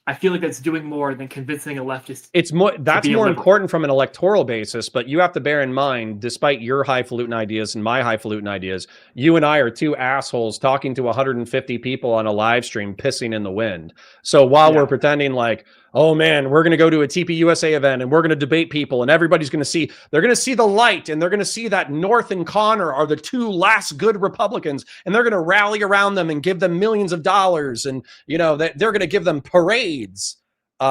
I feel like that's doing more than convincing a leftist. It's more, that's more important from an electoral basis, but you have to bear in mind, despite your highfalutin ideas and my highfalutin ideas, you and I are two assholes talking to 150 people on a live stream pissing in the wind. So while we're pretending like, oh man, we're going to go to a TPUSA event and we're going to debate people and everybody's going to see, they're going to see the light and they're going to see that North and Connor are the two last good Republicans and they're going to rally around them and give them millions of dollars. And, you know, they're going to give them parades. You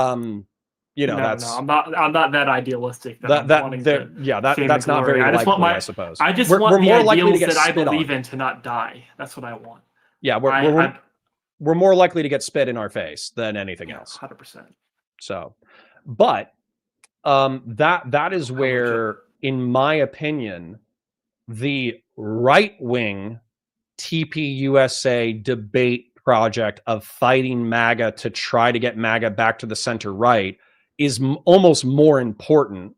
know, I'm not that idealistic. That's not very likely, I suppose. I just want the ideals that I believe in to not die. That's what I want. Yeah, we're more likely to get spit in our face than anything else. 100%. So, but that is where, in my opinion, the right-wing TPUSA debate project of fighting MAGA to try to get MAGA back to the center right is almost more important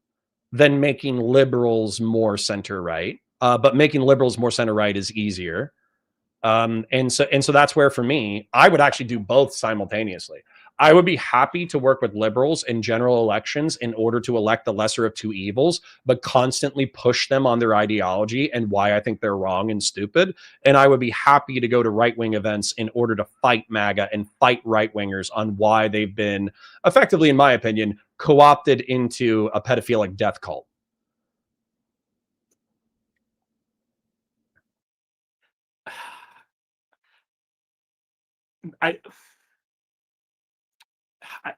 than making liberals more center right. But making liberals more center right is easier. And so that's where, for me, I would actually do both simultaneously. I would be happy to work with liberals in general elections in order to elect the lesser of two evils, but constantly push them on their ideology and why I think they're wrong and stupid. And I would be happy to go to right-wing events in order to fight MAGA and fight right-wingers on why they've been effectively, in my opinion, co-opted into a pedophilic death cult.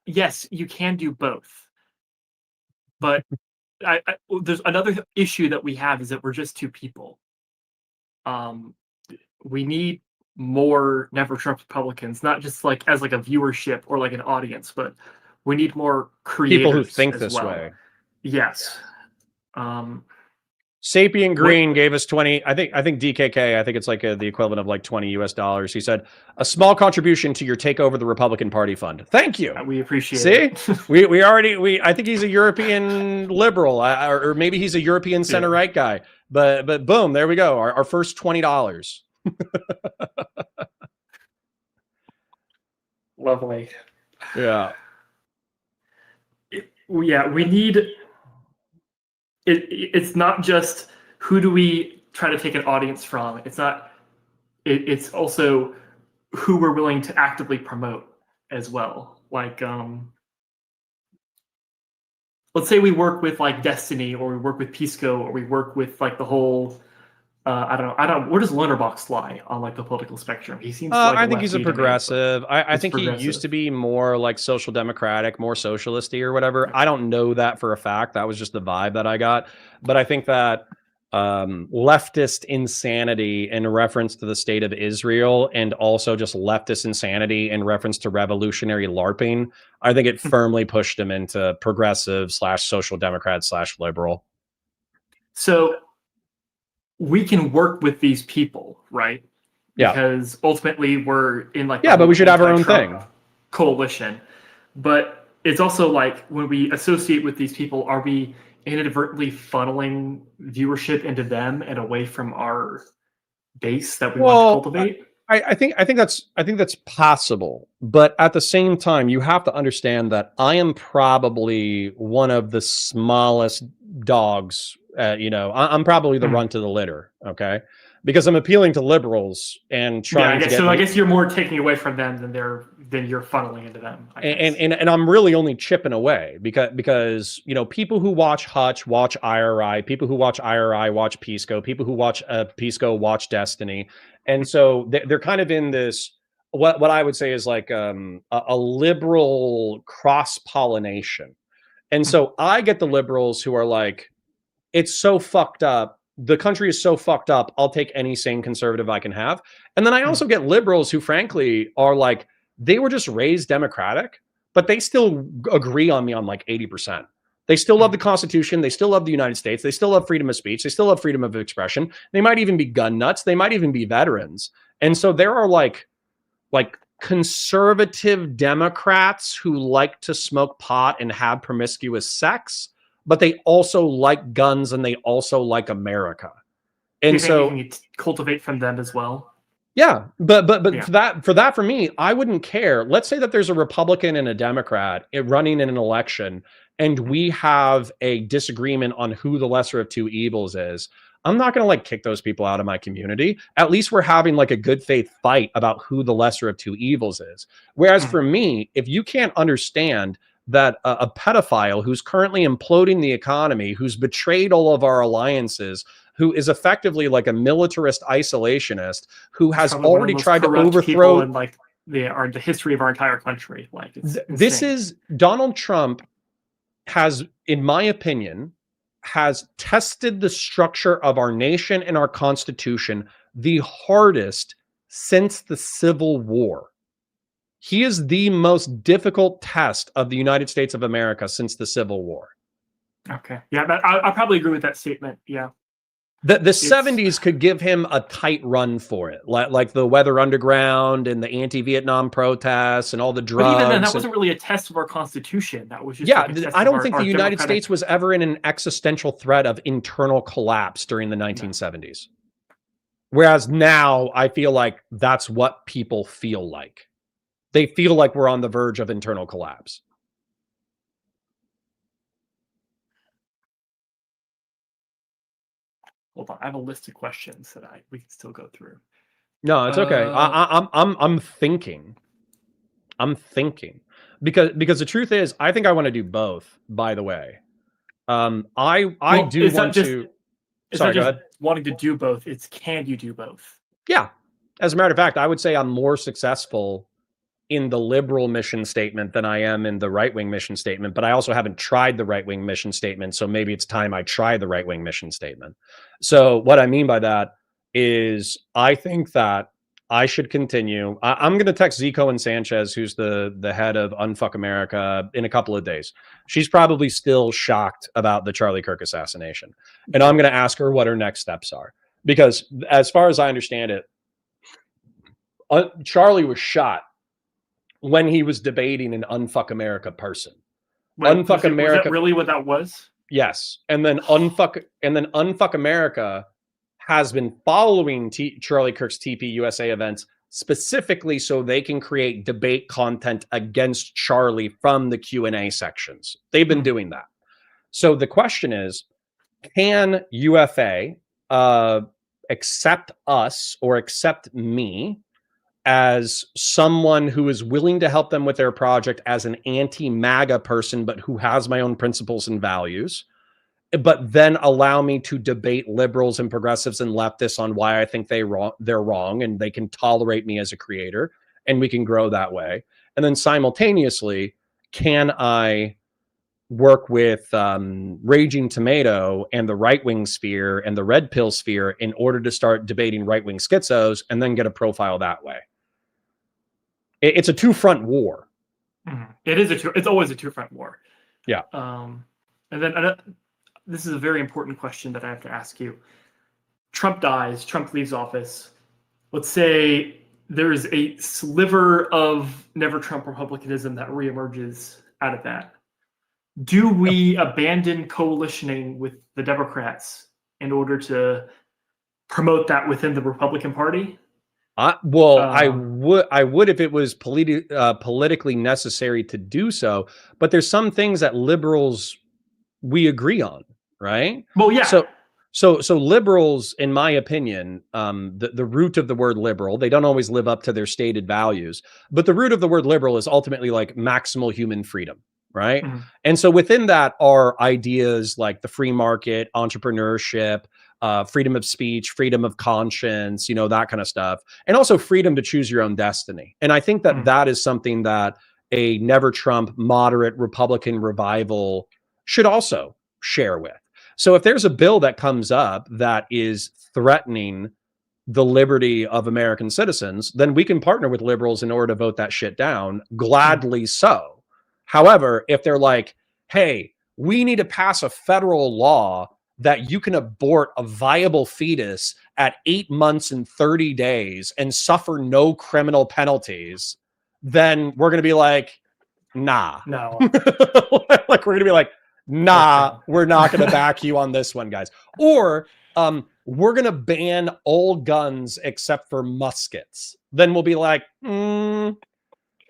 Yes, you can do both, but there's another issue that we have is that we're just two people. We need more Never Trump Republicans, not just like as like a viewership or like an audience, but we need more creators, people who think this way. Yes. Sapien Green gave us 20. I think DKK. I think it's like the equivalent of like $20 US. He said, a small contribution to your take over the Republican Party fund. Thank you. We appreciate it. See, I think he's a European liberal, or maybe he's a European center right guy. But boom, there we go. Our first $20. Lovely. Yeah. We need. It's not just who do we try to take an audience from. It's also who we're willing to actively promote as well. Like, let's say we work with like Destiny, or we work with Pisco, or we work with like the whole. I don't know. Where does Lunderbox lie on like the political spectrum? He seems. Like I think he's a progressive. I think he used to be more like social democratic, more socialisty or whatever. I don't know that for a fact. That was just the vibe that I got. But I think that leftist insanity in reference to the state of Israel, and also just leftist insanity in reference to revolutionary LARPing, I think it firmly pushed him into progressive / social democrat / liberal. So we can work with these people, right? Yeah. Because ultimately we're in like but we should have our own thing. Coalition. But it's also like when we associate with these people, are we inadvertently funneling viewership into them and away from our base that we want to cultivate? I think that's possible, but at the same time, you have to understand that I am probably one of the smallest dogs. I'm probably the runt of the litter. Okay, because I'm appealing to liberals and trying to get. So I guess you're more taking away from them than you're funneling into them. And I'm really only chipping away because people who watch Hutch watch IRI, people who watch IRI watch Pisco, people who watch Pisco watch Destiny, and so they're kind of in this what I would say is like a liberal cross pollination, and so I get the liberals who are like, it's so fucked up. The country is so fucked up. I'll take any sane conservative I can have, and then I also get liberals who, frankly, are like, they were just raised Democratic, but they still agree on me on like 80%. They still love the Constitution. They still love the United States. They still love freedom of speech. They still love freedom of expression. They might even be gun nuts. They might even be veterans. And so there are like conservative Democrats who like to smoke pot and have promiscuous sex, but they also like guns and they also like America. And so you can cultivate from them as well. Yeah, but for me, I wouldn't care. Let's say that there's a Republican and a Democrat running in an election, and we have a disagreement on who the lesser of two evils is. I'm not going to like kick those people out of my community. At least we're having like a good faith fight about who the lesser of two evils is. Whereas for me, if you can't understand that a pedophile who's currently imploding the economy, who's betrayed all of our alliances, who is effectively like a militarist isolationist, who has already tried to overthrow in like the history of our entire country. Like this is Donald Trump has, in my opinion, has tested the structure of our nation and our Constitution the hardest since the Civil War. He is the most difficult test of the United States of America since the Civil War. Okay. Yeah, I probably agree with that statement. Yeah. The 70s could give him a tight run for it, like the Weather Underground and the anti-Vietnam protests and all the drugs. But even then, that wasn't really a test of our Constitution. That was just I don't think the United States was ever in an existential threat of internal collapse during the 1970s. Whereas now, I feel like that's what people feel like. They feel like we're on the verge of internal collapse. Hold on, I have a list of questions that we can still go through. No, it's okay. I'm thinking. Because the truth is, I think I want to do both. By the way, I do want to. Sorry, go ahead. Wanting to do both, it's can you do both? Yeah. As a matter of fact, I would say I'm more successful in the liberal mission statement than I am in the right-wing mission statement, but I also haven't tried the right-wing mission statement, so maybe it's time I try the right-wing mission statement. So what I mean by that is I think that I should continue. I'm going to text Zico and Sanchez, who's the head of Unfuck America, in a couple of days. She's probably still shocked about the Charlie Kirk assassination. And I'm going to ask her what her next steps are. Because as far as I understand it, Charlie was shot when he was debating an Unfuck America person. Unfuck America. Was that really what that was? Yes. And then Unfuck America has been following Charlie Kirk's TP USA events specifically so they can create debate content against Charlie from the Q&A sections. They've been doing that. So the question is, can UFA accept us or accept me as someone who is willing to help them with their project as an anti-MAGA person, but who has my own principles and values, but then allow me to debate liberals and progressives and leftists on why I think they're wrong, and they can tolerate me as a creator, and we can grow that way. And then simultaneously, can I work with Raging Tomato and the right-wing sphere and the red pill sphere in order to start debating right-wing schizos and then get a profile that way? It's a two-front war. Mm-hmm. It's always a two-front war. Yeah. And then this is a very important question that I have to ask you. Trump dies. Trump leaves office. Let's say there is a sliver of never Trump Republicanism that reemerges out of that. Do we abandon coalitioning with the Democrats in order to promote that within the Republican Party? I would if it was politically necessary to do so. But there's some things that liberals we agree on, right? Well, yeah. So liberals, in my opinion, the root of the word liberal, they don't always live up to their stated values, but the root of the word liberal is ultimately like maximal human freedom, right? Mhm. And so within that are ideas like the free market, entrepreneurship, freedom of speech, freedom of conscience, that kind of stuff, and also freedom to choose your own destiny. And I think that that is something that a never Trump moderate Republican revival should also share with. So if there's a bill that comes up that is threatening the liberty of American citizens, then we can partner with liberals in order to vote that shit down, gladly so. However, if they're like, hey, we need to pass a federal law that you can abort a viable fetus at 8 months and 30 days and suffer no criminal penalties, then we're going to be like, nah. No. Like, we're going to be like, nah, we're not going to back you on this one, guys. Or we're going to ban all guns except for muskets. Then we'll be like, I'm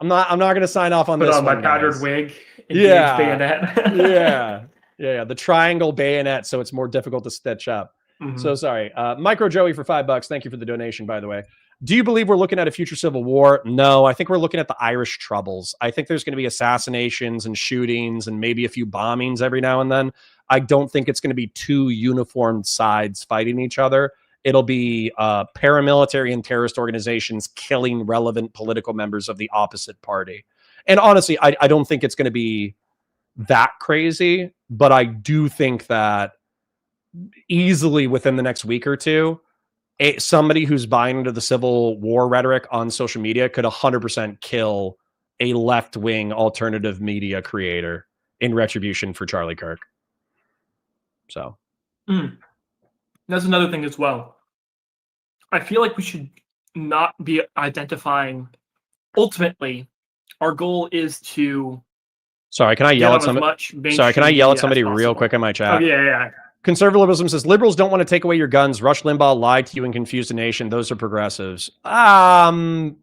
not going to sign off on this one. Put on my powdered wig. Yeah. Bayonet. Yeah. The triangle bayonet, so it's more difficult to stitch up. Mhm. So sorry. Micro Joey for $5. Thank you for the donation, by the way. Do you believe we're looking at a future civil war? No, I think we're looking at the Irish Troubles. I think there's going to be assassinations and shootings and maybe a few bombings every now and then. I don't think it's going to be two uniformed sides fighting each other. It'll be paramilitary and terrorist organizations killing relevant political members of the opposite party. And honestly, I don't think it's going to be that crazy, but I do think that easily within the next week or two, somebody who's buying into the civil war rhetoric on social media could 100% kill a left-wing alternative media creator in retribution for Charlie Kirk. So that's another thing as well. I feel like we should not be identifying. Ultimately, our goal is to. Sorry, can I yell at somebody? Sorry, can I yell at somebody real quick in my chat? Oh yeah. Conservatism says liberals don't want to take away your guns. Rush Limbaugh lied to you and confused the nation. Those are progressives. I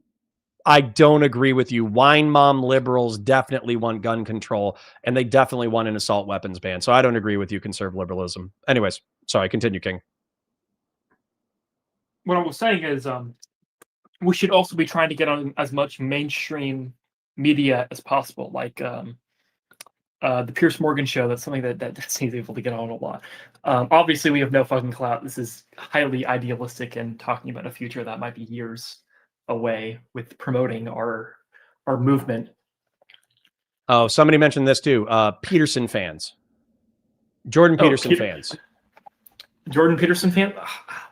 don't agree with you. Wine mom liberals definitely want gun control, and they definitely want an assault weapons ban. So I don't agree with you, conservative liberalism. Anyways, sorry, continue, King. What I was saying is, we should also be trying to get on as much mainstream media as possible, like the Piers Morgan show. That's something that seems able to get on a lot. Obviously, we have no fucking clout. This is highly idealistic and talking about a future that might be years away with promoting our movement. Oh, somebody mentioned this too. Peterson fans. Jordan Peterson fans. Jordan Peterson fan?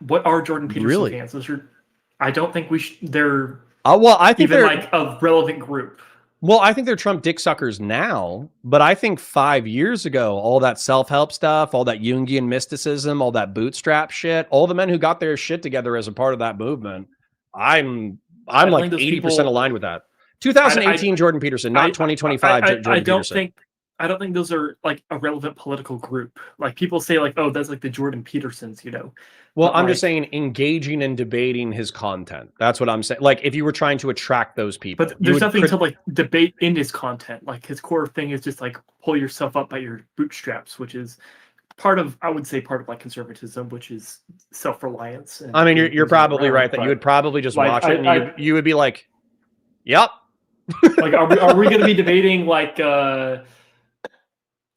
What are Jordan Peterson fans? Really? Those are, I don't think they're well, I think even they're like a relevant group. Well, I think they're Trump dick suckers now, but I think 5 years ago, all that self-help stuff, all that Jungian mysticism, all that bootstrap shit, all the men who got their shit together as a part of that movement, I'm like 80% aligned with that. 2018 Jordan Peterson, not 2025 Jordan Peterson. I don't think those are like a relevant political group. Like people say like, oh, that's like the Jordan Petersons, Well, I'm just saying engaging and debating his content. That's what I'm saying. Like if you were trying to attract those people. But there's nothing to like debate in his content. Like his core thing is just like pull yourself up by your bootstraps, which is part of like conservatism, which is self-reliance. I mean, you're probably right that you would probably just watch it and you would be like, yep. Like, are we going to be debating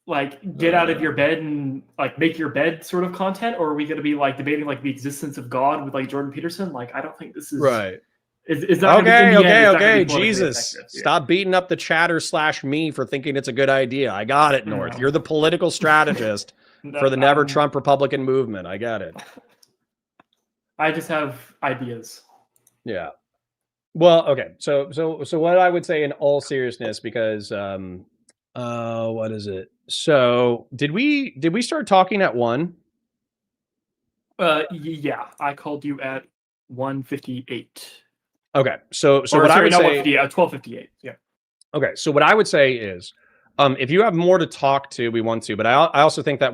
like get out of your bed and like make your bed sort of content, or are we going to be like debating like the existence of God with like Jordan Peterson? Like, I don't think this is right. Is that okay? Jesus, stop beating up the chatter/me for thinking it's a good idea. I got it, North. You're the political strategist for the Never Trump Republican movement. I got it. I just have ideas. Yeah. Well, okay. So what I would say in all seriousness, because what is it? So did we start talking at 1? Yeah, I called you at 1:58. Okay. So what I would say 12:58. Yeah. Okay. So what I would say is If you have more to talk to, we want to, but I also think that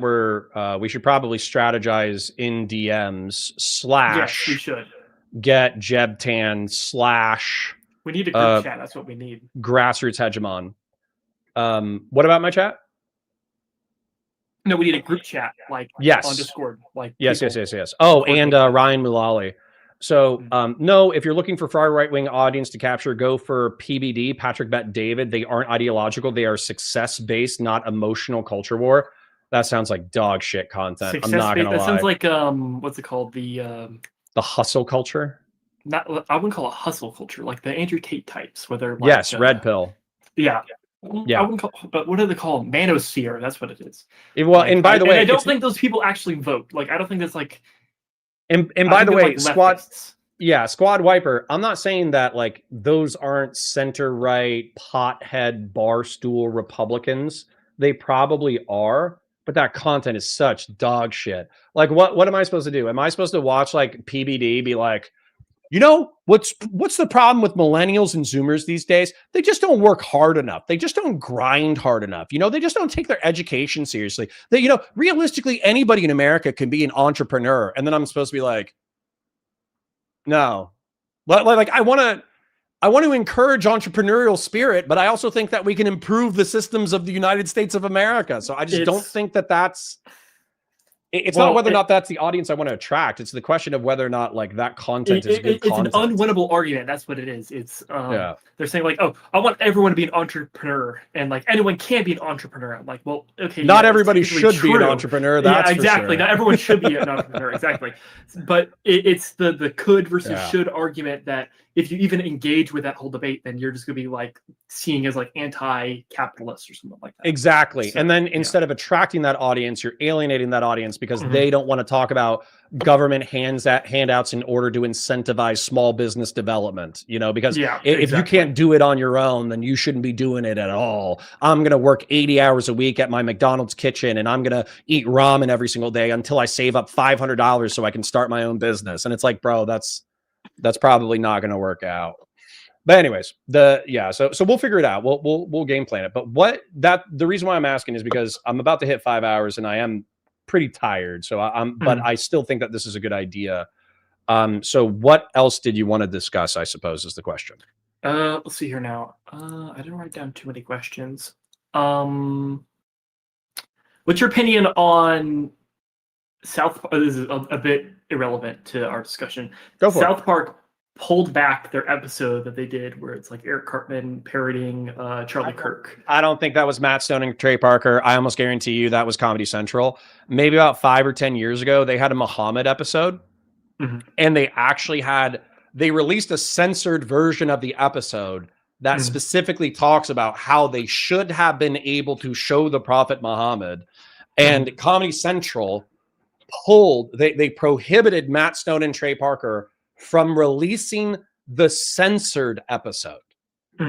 we should probably strategize in DMs Yes, we / should. get Jebtan / We need a group chat. That's what we need. grassroots hegemon. What about my chat? No, we need a group chat, like Yes. on Discord. Like Yes. people- Oh, Discord and people. Ryan Mulally. So, no, if you're looking for far right-wing audience to capture, go for PBD, Patrick Bet David. They aren't ideological. They are success-based, not emotional culture war. That sounds like dog shit content. I'm not going to lie. That sounds like, what's it called? The hustle culture? I wouldn't call it hustle culture, like the Andrew Tate types, where they're like, Yes, red pill. Yeah. Yeah. I wouldn't call, but what do they call them? Manosphere. That's what it is. Well, and by the way, I don't think those people actually vote. Like, I don't think that's like. And by the way, like Squad Wiper, I'm not saying that like those aren't center right pothead barstool Republicans. They probably are, but that content is such dog shit. Like, what am I supposed to do? Am I supposed to watch like PBD be like, you know, what's the problem with millennials and Zoomers these days? They just don't work hard enough. They just don't grind hard enough. You know, they just don't take their education seriously. They, you know, realistically, anybody in America can be an entrepreneur. And then I'm supposed to be like, no, like I want to encourage entrepreneurial spirit, but I also think that we can improve the systems of the United States of America. So I just don't think that that's. It's not whether or not that's the audience I want to attract. It's the question of whether or not like that content is good content. It's an unwinnable argument. That's what it is. It's they're saying like, oh, I want everyone to be an entrepreneur, and like anyone can be an entrepreneur. I'm like, well, okay, not everybody should be an entrepreneur. That's exactly. For sure. Not everyone should be an entrepreneur. Exactly. But it's the could versus should argument that if you even engage with that whole debate, then you're just going to be like seeing as like anti-capitalist or something like that. Exactly. So, and then instead of attracting that audience, you're alienating that audience because they don't want to talk about government handouts in order to incentivize small business development, you know, because if you can't do it on your own, then you shouldn't be doing it at all. I'm going to work 80 hours a week at my McDonald's kitchen and I'm going to eat ramen every single day until I save up $500 so I can start my own business. And it's like, bro, that's probably not going to work out. But anyways, so we'll figure it out. We'll game plan it. But the reason why I'm asking is because I'm about to hit 5 hours and I am pretty tired. So but I still think that this is a good idea. So what else did you want to discuss, I suppose, is the question. Let's see here now. I didn't write down too many questions. What's your opinion on South Park? This is a bit irrelevant to our discussion. Go for South Park pulled back their episode that they did where it's like Eric Cartman parodying Charlie Kirk. I don't think that was Matt Stone and Trey Parker. I almost guarantee you that was Comedy Central. Maybe about 5 or 10 years ago, they had a Muhammad episode, and they released a censored version of the episode that specifically talks about how they should have been able to show the Prophet Muhammad, and Comedy Central they prohibited Matt Stone and Trey Parker from releasing the censored episode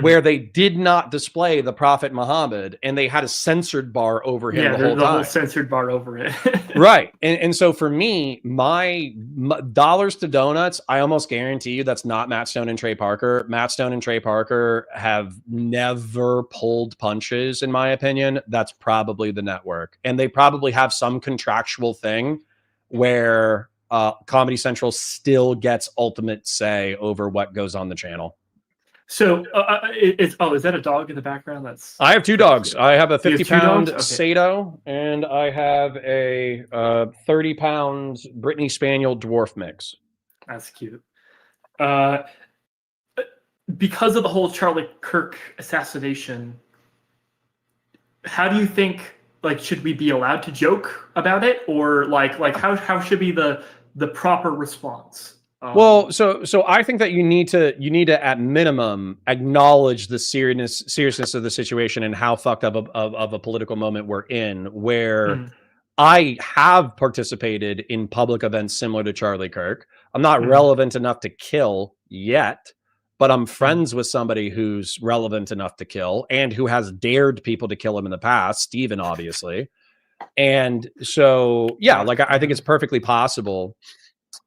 where they did not display the Prophet Muhammad, and they had a censored bar over him the whole time. Whole censored bar over it. Right. And so for me, my dollars to donuts, I almost guarantee you that's not Matt Stone and Trey Parker. Matt Stone and Trey Parker have never pulled punches, in my opinion. That's probably the network. And they probably have some contractual thing where Comedy Central still gets ultimate say over what goes on the channel. So is that a dog in the background? I have 2 dogs. I have a 50-pound Sato, and I have a 30-pound Brittany Spaniel dwarf mix. That's cute. Because of the whole Charlie Kirk assassination, how do you think? Like, should we be allowed to joke about it, or like how should be the proper response? Well, so I think that you need to at minimum acknowledge the seriousness of the situation and how fucked up of a political moment we're in, where I have participated in public events similar to Charlie Kirk. I'm not relevant enough to kill yet, but I'm friends with somebody who's relevant enough to kill and who has dared people to kill him in the past, Steven, obviously. And so, yeah, like I think it's perfectly possible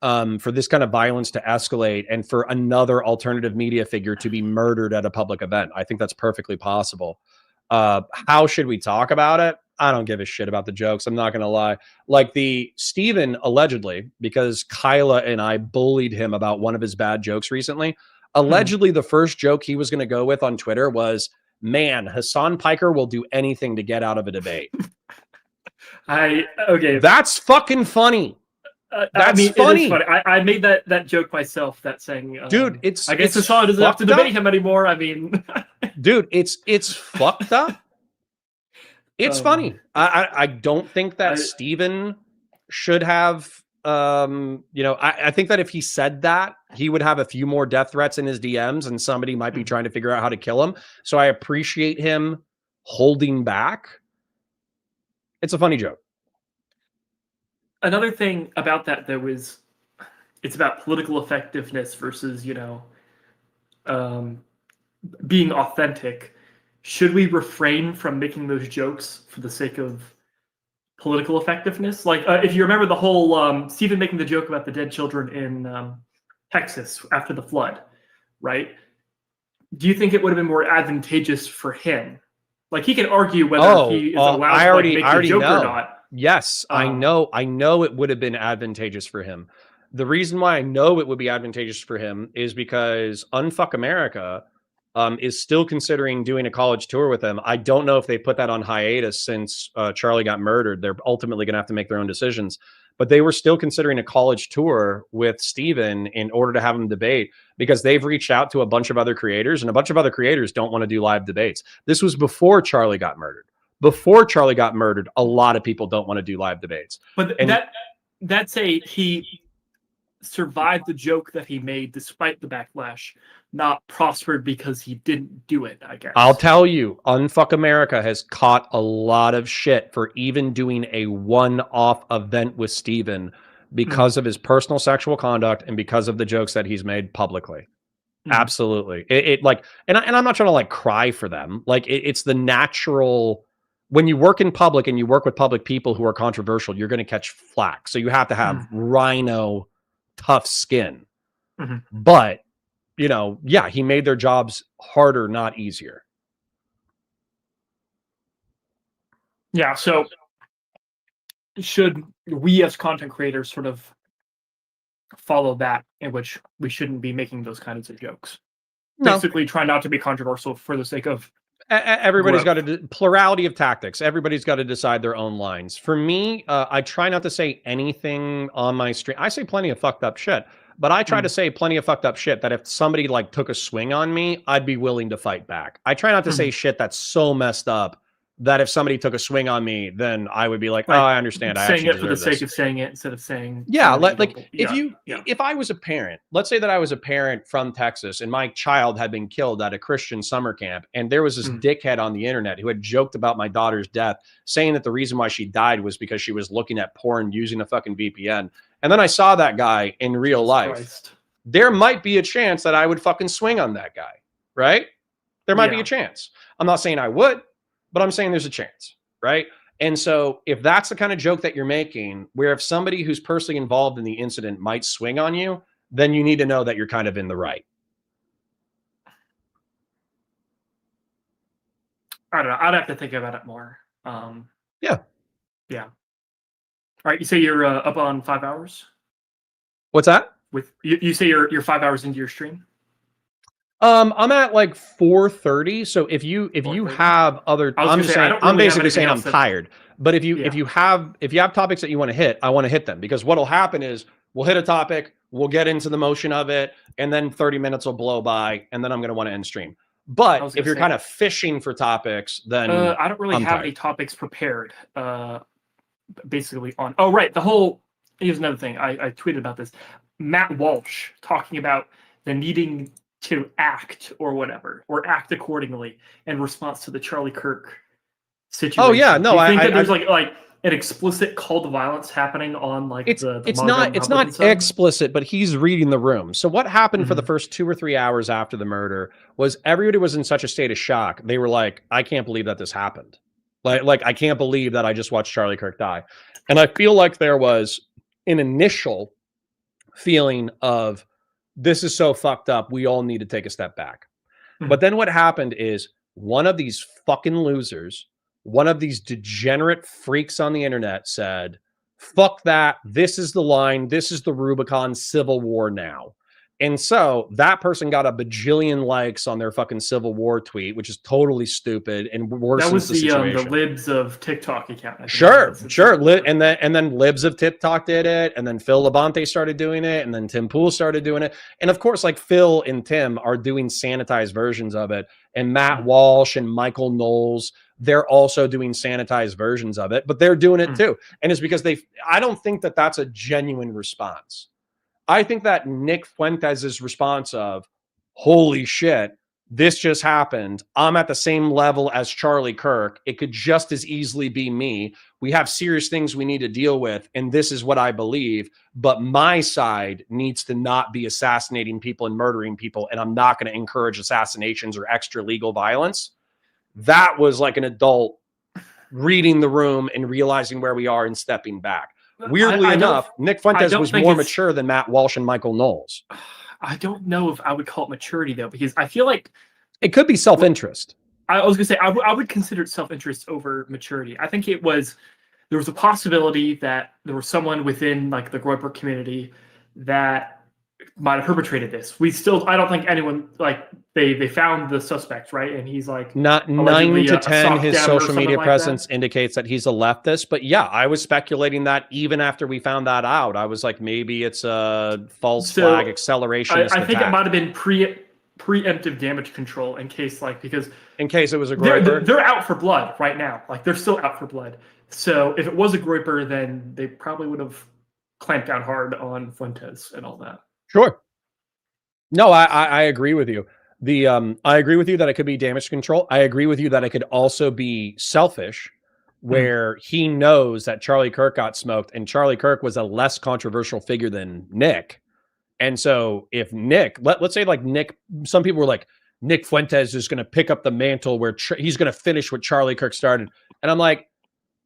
for this kind of violence to escalate and for another alternative media figure to be murdered at a public event. I think that's perfectly possible. How should we talk about it? I don't give a shit about the jokes. I'm not going to lie. Like the Steven allegedly, because Kyla and I bullied him about one of his bad jokes recently. Allegedly, the first joke he was going to go with on Twitter was, man, Hassan Piker will do anything to get out of a debate. Okay. That's fucking funny. I mean, funny. It is funny. I made that joke myself. That saying, dude, I guess Hassan doesn't have to debate him anymore. I mean, dude, it's fucked up. It's funny. I don't think that Steven should have. I think that if he said that, he would have a few more death threats in his DMs, and somebody might be trying to figure out how to kill him. So I appreciate him holding back. It's a funny joke. Another thing about that, though, is it's about political effectiveness versus, being authentic. Should we refrain from making those jokes for the sake of political effectiveness? Like, if you remember the whole Stephen making the joke about the dead children in Texas after the flood, right? Do you think it would have been more advantageous for him? Like, he can argue whether he is allowed to make the joke or not. Yes, I know it would have been advantageous for him. The reason why I know it would be advantageous for him is because Unfuck America is still considering doing a college tour with him. I don't know if they put that on hiatus since Charlie got murdered. They're ultimately going to have to make their own decisions. But they were still considering a college tour with Steven in order to have him debate, because they've reached out to a bunch of other creators, and a bunch of other creators don't want to do live debates. This was before Charlie got murdered. Before Charlie got murdered, a lot of people don't want to do live debates. But he survived the joke that he made despite the backlash, not prospered because he didn't do it, I guess. I'll tell you, Unfuck America has caught a lot of shit for even doing a one-off event with Steven because of his personal sexual conduct and because of the jokes that he's made publicly. Absolutely. And I'm not trying to like cry for them. Like it's the natural. When you work in public and you work with public people who are controversial, you're going to catch flack. So you have to have rhino tough skin. But, he made their jobs harder, not easier. Yeah. So should we as content creators sort of follow that, in which we shouldn't be making those kinds of jokes? No. Basically try not to be controversial for the sake of everybody's got a plurality of tactics. Everybody's got to decide their own lines. For me, I try not to say anything on my stream. I say plenty of fucked up shit, but I try to say plenty of fucked up shit that if somebody like took a swing on me, I'd be willing to fight back. I try not to say shit that's so messed up that if somebody took a swing on me, then I would be like, oh, I understand. Saying it for the sake of saying it instead of saying, if I was a parent, let's say that I was a parent from Texas and my child had been killed at a Christian summer camp, and there was this dickhead on the internet who had joked about my daughter's death, saying that the reason why she died was because she was looking at porn using a fucking VPN. And then I saw that guy in real life. There might be a chance that I would fucking swing on that guy, right? There might be a chance. I'm not saying I would, but I'm saying there's a chance, right? And so if that's the kind of joke that you're making, where if somebody who's personally involved in the incident might swing on you, then you need to know that you're kind of in the right. I don't know. I'd have to think about it more. Yeah. All right. You say you're up on 5 hours? What's that? You say you're 5 hours into your stream? I'm at like 4:30. So if you have other, I'm basically saying I'm tired. But if you have topics that you want to hit, I want to hit them, because what'll happen is we'll hit a topic, we'll get into the motion of it, and then 30 minutes will blow by, and then I'm going to want to end stream. But if you're kind of fishing for topics, then I don't really have any topics prepared. Basically on. Oh right, here's another thing. I tweeted about this. Matt Walsh talking about the needing to act or whatever, or act accordingly in response to the Charlie Kirk situation. Oh yeah, no, I think that there's like an explicit call to violence happening on like it's not explicit, but he's reading the room. So what happened for the first 2 or 3 hours after the murder was everybody was in such a state of shock. They were like, I can't believe that this happened. Like I can't believe that I just watched Charlie Kirk die. And I feel like there was an initial feeling of, this is so fucked up, we all need to take a step back. But then what happened is one of these fucking losers, one of these degenerate freaks on the internet said, fuck that. This is the line. This is the Rubicon, civil war now. And so that person got a bajillion likes on their fucking Civil War tweet, which is totally stupid and worsens That was the the situation. Libs of TikTok account. I think. Sure. And then Libs of TikTok did it, and then Phil Labonte started doing it, and then Tim Pool started doing it. And of course, like Phil and Tim are doing sanitized versions of it, and Matt Walsh and Michael Knowles, they're also doing sanitized versions of it, but they're doing it too. And it's because I don't think that that's a genuine response. I think that Nick Fuentes' response of, holy shit, this just happened. I'm at the same level as Charlie Kirk. It could just as easily be me. We have serious things we need to deal with, and this is what I believe. But my side needs to not be assassinating people and murdering people, and I'm not going to encourage assassinations or extra legal violence. That was like an adult reading the room and realizing where we are and stepping back. Weirdly enough, Nick Fuentes was more mature than Matt Walsh and Michael Knowles. I don't know if I would call it maturity, though, because I feel like it could be self-interest. I was going to say, I would consider it self-interest over maturity. I think there was a possibility that there was someone within like the Groyper community that might have perpetrated this. I don't think anyone, like, they found the suspect, right? And he's like, not 9 to 10, his social media presence indicates that he's a leftist. But yeah, I was speculating that even after we found that out. I was like, maybe it's a false flag acceleration. I think it might have been preemptive damage control in case it was a Groyper. They're out for blood right now. Like, they're still out for blood. So if it was a Groyper, then they probably would have clamped down hard on Fuentes and all that. Sure. No, I agree with you. I agree with you that it could be damage control. I agree with you that it could also be selfish, where he knows that Charlie Kirk got smoked, and Charlie Kirk was a less controversial figure than Nick. And so if Nick, let's say like Nick, some people were like, Nick Fuentes is going to pick up the mantle where he's going to finish what Charlie Kirk started. And I'm like,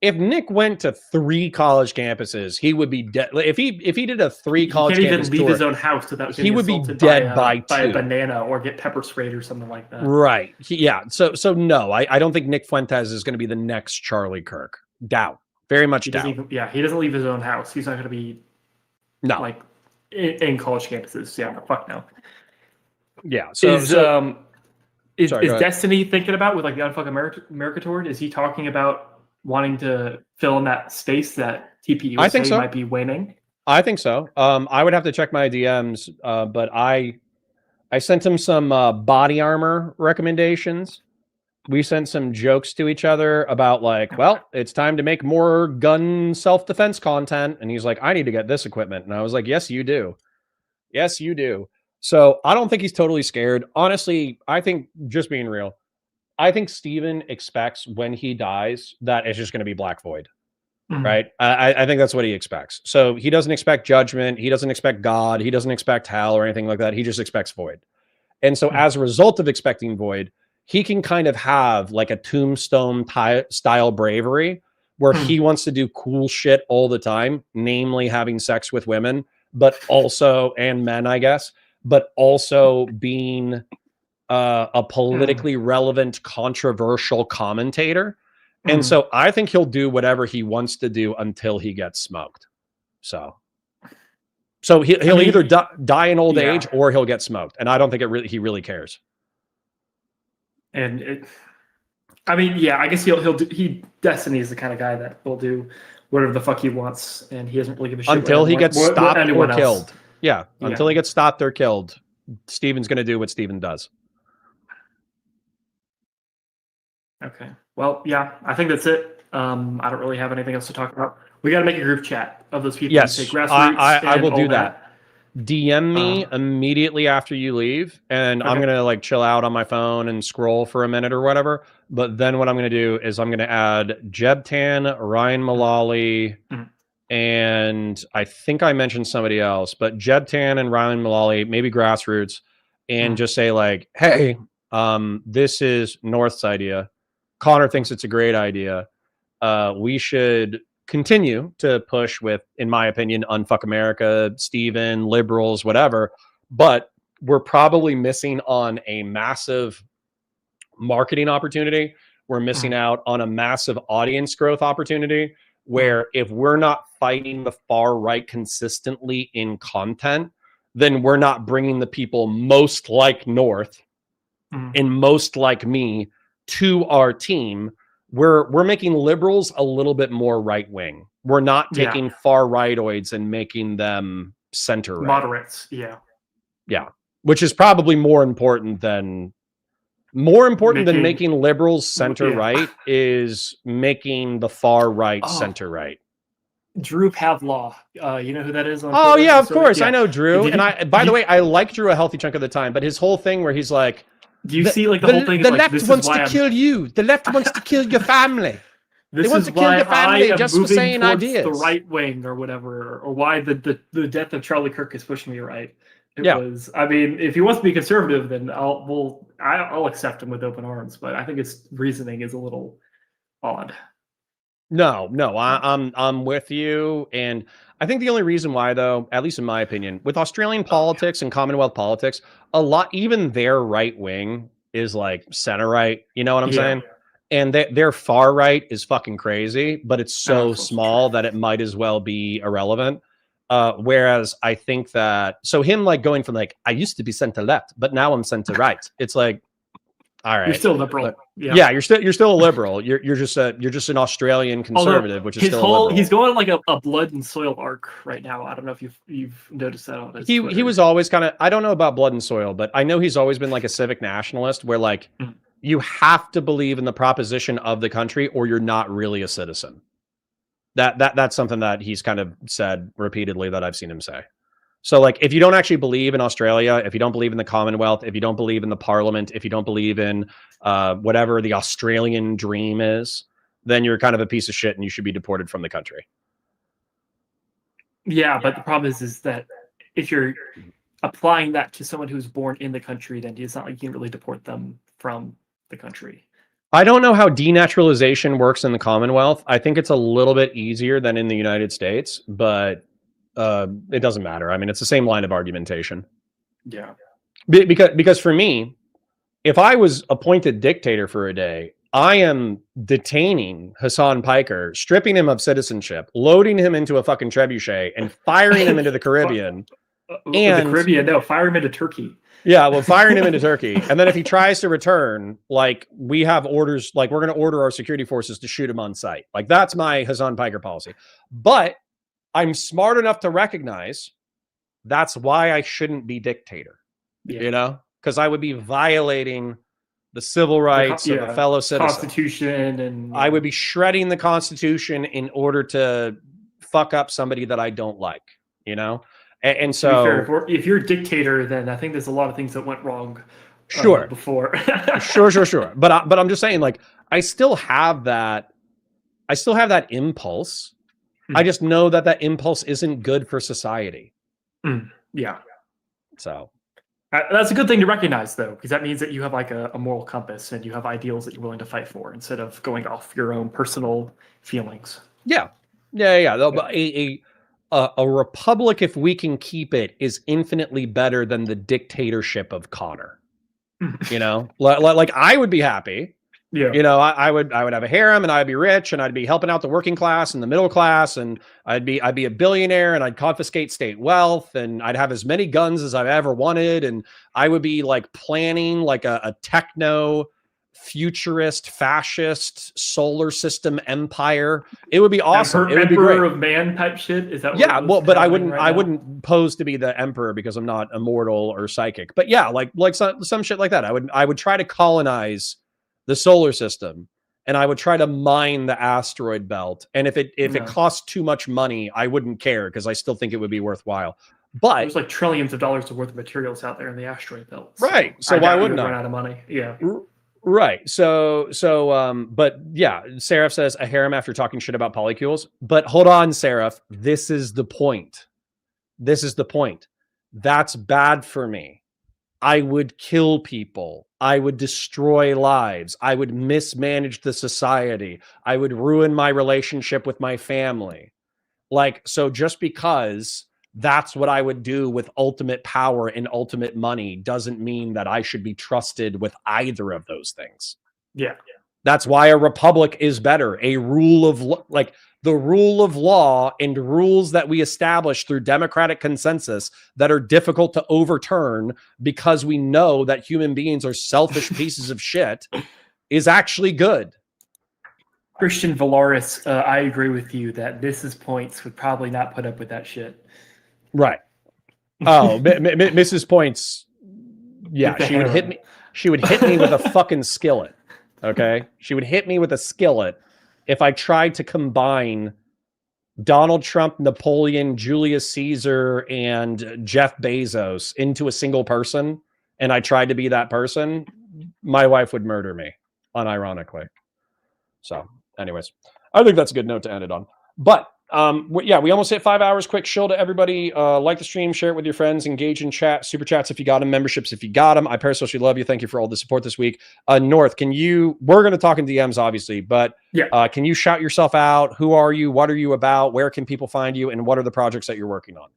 if Nick went to 3 college campuses, he would be dead. If he did a 3 college campus tour, he can't even leave his own house without getting he would be dead by 2. By a banana or get pepper sprayed or something like that. Right. Yeah. So no, I don't think Nick Fuentes is going to be the next Charlie Kirk. Doubt. Very much doubt. He doesn't leave his own house. He's not going to be like in college campuses. Yeah, fuck no. Yeah. Is Destiny thinking about with like the Unfuck America tour? Is he talking about wanting to fill in that space that TPU might be waning? I think so. I would have to check my DMs, but I sent him some body armor recommendations. We sent some jokes to each other about like, well, it's time to make more gun self-defense content. And he's like, I need to get this equipment. And I was like, yes, you do. Yes, you do. So I don't think he's totally scared. Honestly, I think, just being real, I think Steven expects when he dies that it's just going to be Black Void, right? I think that's what he expects. So he doesn't expect judgment. He doesn't expect God. He doesn't expect hell or anything like that. He just expects Void. And so as a result of expecting Void, he can kind of have like a Tombstone style bravery where he wants to do cool shit all the time, namely having sex with women, but also, and men, I guess, but also being a politically relevant, controversial commentator. And so I think he'll do whatever he wants to do until he gets smoked. So he'll either die in old age or he'll get smoked. And I don't think he really cares. And I guess Destiny is the kind of guy that will do whatever the fuck he wants, and he doesn't really give a shit until he gets stopped or killed. Yeah, until he gets stopped or killed, Steven's going to do what Steven does. Okay. Well, yeah, I think that's it. I don't really have anything else to talk about. We got to make a group chat of those people. Yes, I will do that. DM me immediately after you leave, and I'm going to like chill out on my phone and scroll for a minute or whatever. But then what I'm going to do is I'm going to add Jeb Tan, Ryan Mullally, and I think I mentioned somebody else, but Jeb Tan and Ryan Mullally, maybe Grassroots, and just say like, hey, this is North's idea. Connor thinks it's a great idea. We should continue to push with, in my opinion, Unfuck America, Steven, liberals, whatever. But we're probably missing on a massive marketing opportunity. We're missing out on a massive audience growth opportunity where if we're not fighting the far right consistently in content, then we're not bringing the people most like North and most like me to our team. We're making liberals a little bit more right wing. We're not taking far rightoids and making them center right. Moderates, yeah, which is probably more important than making liberals center right is making the far right center right. Drew Pavlov, you know who that is? Oh yeah, of course, I know Drew. And by the way, I like Drew a healthy chunk of the time, but his whole thing where he's like, do you see like the whole thing? The left wants to kill you. The left wants to kill your family. They want to kill your family just for saying ideas. The right wing or whatever, or why the death of Charlie Kirk is pushing me right. It was. I mean, if he wants to be conservative, then I'll accept him with open arms. But I think his reasoning is a little odd. No, I'm with you, and I think the only reason why, though, at least in my opinion, with Australian politics and Commonwealth politics, a lot, even their right wing is like center right. You know what I'm saying? And their far right is fucking crazy, but it's so small that it might as well be irrelevant. Whereas I think that, so him like going from like, I used to be center left, but now I'm center right. It's like, all right, you're still liberal. Yeah, you're still a liberal. You're just an Australian conservative, which is still a liberal. He's going like a blood and soil arc right now. I don't know if you've noticed that on his Twitter. He was always kind of, I don't know about blood and soil, but I know he's always been like a civic nationalist where like you have to believe in the proposition of the country or you're not really a citizen. That's something that he's kind of said repeatedly that I've seen him say. So like, if you don't actually believe in Australia, if you don't believe in the Commonwealth, if you don't believe in the Parliament, if you don't believe in whatever the Australian dream is, then you're kind of a piece of shit and you should be deported from the country. Yeah, but the problem is that if you're applying that to someone who's born in the country, then it's not like you can really deport them from the country. I don't know how denaturalization works in the Commonwealth. I think it's a little bit easier than in the United States, but it doesn't matter. I mean, it's the same line of argumentation. Yeah. Because for me, if I was appointed dictator for a day, I am detaining Hassan Piker, stripping him of citizenship, loading him into a fucking trebuchet, and firing him into the Caribbean. The Caribbean, no, fire him into Turkey. Yeah, well, firing him into Turkey. And then if he tries to return, like, we have orders, like, we're going to order our security forces to shoot him on sight. Like, that's my Hassan Piker policy. But I'm smart enough to recognize that's why I shouldn't be dictator, you know, because I would be violating the civil rights of a fellow citizen. Constitution, and I would be shredding the Constitution in order to fuck up somebody that I don't like, you know? And so, fair, if you're a dictator, then I think there's a lot of things that went wrong. Before. sure. But I'm just saying, like, I still have that impulse. I just know that impulse isn't good for society. Yeah. So that's a good thing to recognize, though, because that means that you have like a moral compass and you have ideals that you're willing to fight for instead of going off your own personal feelings. Yeah. A republic, if we can keep it, is infinitely better than the dictatorship of Connor. You know, like I would be happy. Yeah. You know, I would have a harem and I'd be rich and I'd be helping out the working class and the middle class and I'd be a billionaire and I'd confiscate state wealth and I'd have as many guns as I've ever wanted and I would be like planning like a techno futurist fascist solar system empire. It would be awesome. It would be great. Emperor of man type shit. Is that yeah? Well, but I wouldn't pose to be the emperor because I'm not immortal or psychic. But yeah, like some shit like that. I would try to colonize the solar system and I would try to mine the asteroid belt. And if it costs too much money, I wouldn't care because I still think it would be worthwhile. But there's like trillions of dollars worth of materials out there in the asteroid belt. Right. So why wouldn't I run out of money? Yeah. Right. So, but yeah, Seraph says a harem after talking shit about polycules. But hold on, Seraph. This is the point. That's bad for me. I would kill people. I would destroy lives. I would mismanage the society. I would ruin my relationship with my family. Like, so just because that's what I would do with ultimate power and ultimate money doesn't mean that I should be trusted with either of those things. Yeah. That's why a republic is better. A rule of like the rule of law and rules that we establish through democratic consensus that are difficult to overturn because we know that human beings are selfish pieces of shit is actually good. Christian Valaris, I agree with you that Mrs. Points would probably not put up with that shit. Right. Oh, Mrs. Points. Yeah, she would hit me. She would hit me with a fucking skillet. Okay. She would hit me with a skillet if I tried to combine Donald Trump, Napoleon, Julius Caesar, and Jeff Bezos into a single person, and I tried to be that person. My wife would murder me, unironically. So, anyways, I think that's a good note to end it on. But yeah, we almost hit 5 hours. Quick shill to everybody. Like the stream, share it with your friends, engage in chat, super chats if you got them, memberships if you got them. I parasocially love you. Thank you for all the support this week. North, we're going to talk in DMs, obviously, but yeah, can you shout yourself out? Who are you? What are you about? Where can people find you? And what are the projects that you're working on?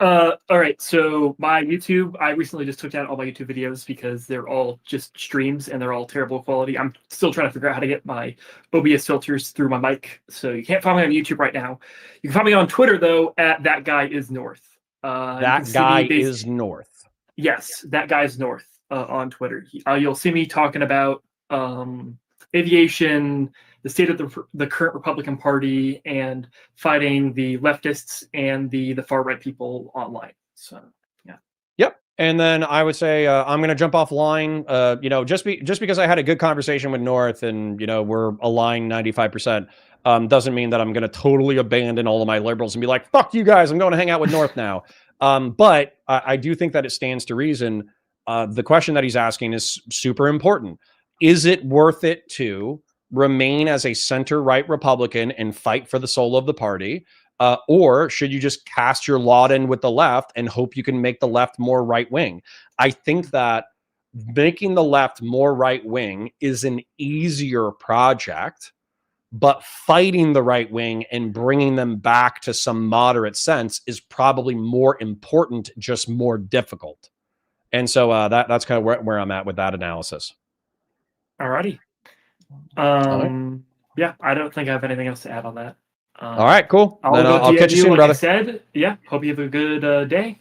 All right, so my YouTube, I recently just took down all my YouTube videos because they're all just streams and they're all terrible quality. I'm still trying to figure out how to get my OBS filters through my mic, so you can't find me on YouTube right now. You can find me on Twitter, though, at That Guy Is North. That Guy Is North. Yes, That Guy Is North on Twitter. You'll see me talking about aviation, the state of the current Republican Party, and fighting the leftists and the far-right people online. So, yeah. Yep. And then I would say I'm going to jump offline. Just because I had a good conversation with North and, we're aligned 95%, doesn't mean that I'm going to totally abandon all of my liberals and be like, fuck you guys, I'm going to hang out with North now. But I do think that it stands to reason. The question that he's asking is super important. Is it worth it to remain as a center-right Republican and fight for the soul of the party? Or should you just cast your lot in with the left and hope you can make the left more right-wing? I think that making the left more right-wing is an easier project, but fighting the right wing and bringing them back to some moderate sense is probably more important, just more difficult. And so that's kind of where I'm at with that analysis. Alrighty. Yeah, I don't think I have anything else to add on that. All right, cool. I'll catch you soon, like brother. I said, yeah, hope you have a good day.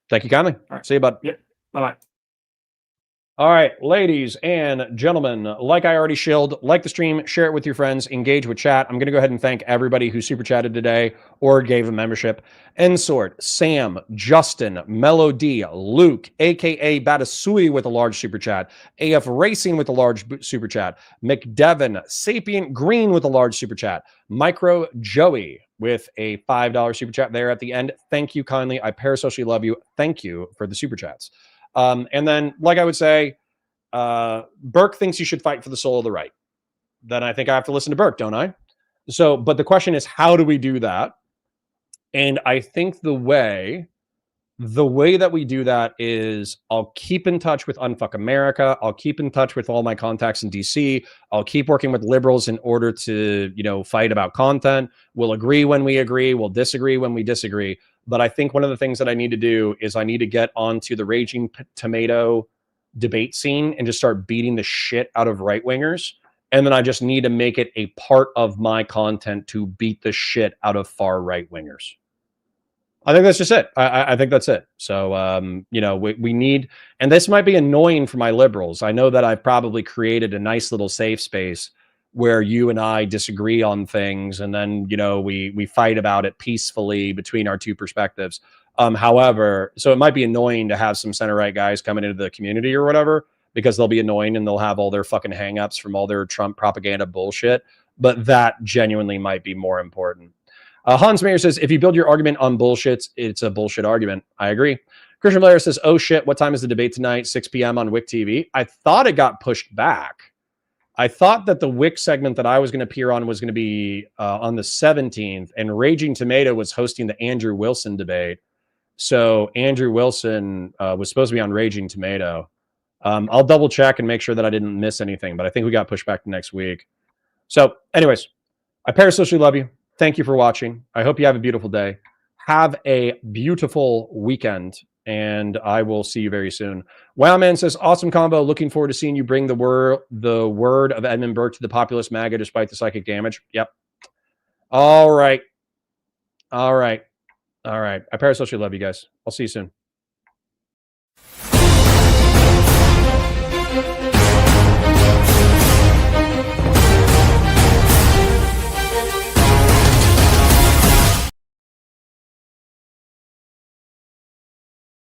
Thank you kindly. All right. See you, bud. Yep. Bye-bye. All right, ladies and gentlemen, like I already shilled, like the stream, share it with your friends, engage with chat. I'm going to go ahead and thank everybody who super chatted today or gave a membership. Ensort, Sam, Justin, Melody, Luke, a.k.a. Batasui with a large super chat, AF Racing with a large super chat, McDevin, Sapient Green with a large super chat, Micro Joey with a $5 super chat there at the end. Thank you kindly. I parasocially love you. Thank you for the super chats. And then, like I would say, Burke thinks you should fight for the soul of the right. Then I think I have to listen to Burke, don't I? So, but the question is, how do we do that? And I think the way that we do that is I'll keep in touch with Unfuck America. I'll keep in touch with all my contacts in DC. I'll keep working with liberals in order to, fight about content. We'll agree when we agree. We'll disagree when we disagree. But I think one of the things that I need to do is I need to get onto the Raging Tomato debate scene and just start beating the shit out of right-wingers. And then I just need to make it a part of my content to beat the shit out of far right-wingers. I think that's just it. I think that's it. So, we need, and this might be annoying for my liberals. I know that I've probably created a nice little safe space where you and I disagree on things, and then, we fight about it peacefully between our two perspectives. However, so it might be annoying to have some center-right guys coming into the community or whatever, because they'll be annoying and they'll have all their fucking hangups from all their Trump propaganda bullshit. But that genuinely might be more important. Hans Mayer says, if you build your argument on bullshit, it's a bullshit argument. I agree. Christian Blair says, oh shit, what time is the debate tonight? 6 p.m. on WIC TV. I thought it got pushed back. I thought that the WIC segment that I was going to appear on was going to be on the 17th, and Raging Tomato was hosting the Andrew Wilson debate. So Andrew Wilson was supposed to be on Raging Tomato. I'll double check and make sure that I didn't miss anything, but I think we got pushed back to next week. So anyways, I parasocially love you. Thank you for watching. I hope you have a beautiful day. Have a beautiful weekend, and I will see you very soon. Wow Man says, awesome combo. Looking forward to seeing you bring the word of Edmund Burke to the populist MAGA despite the psychic damage. Yep. All right. I parasocially love you guys. I'll see you soon.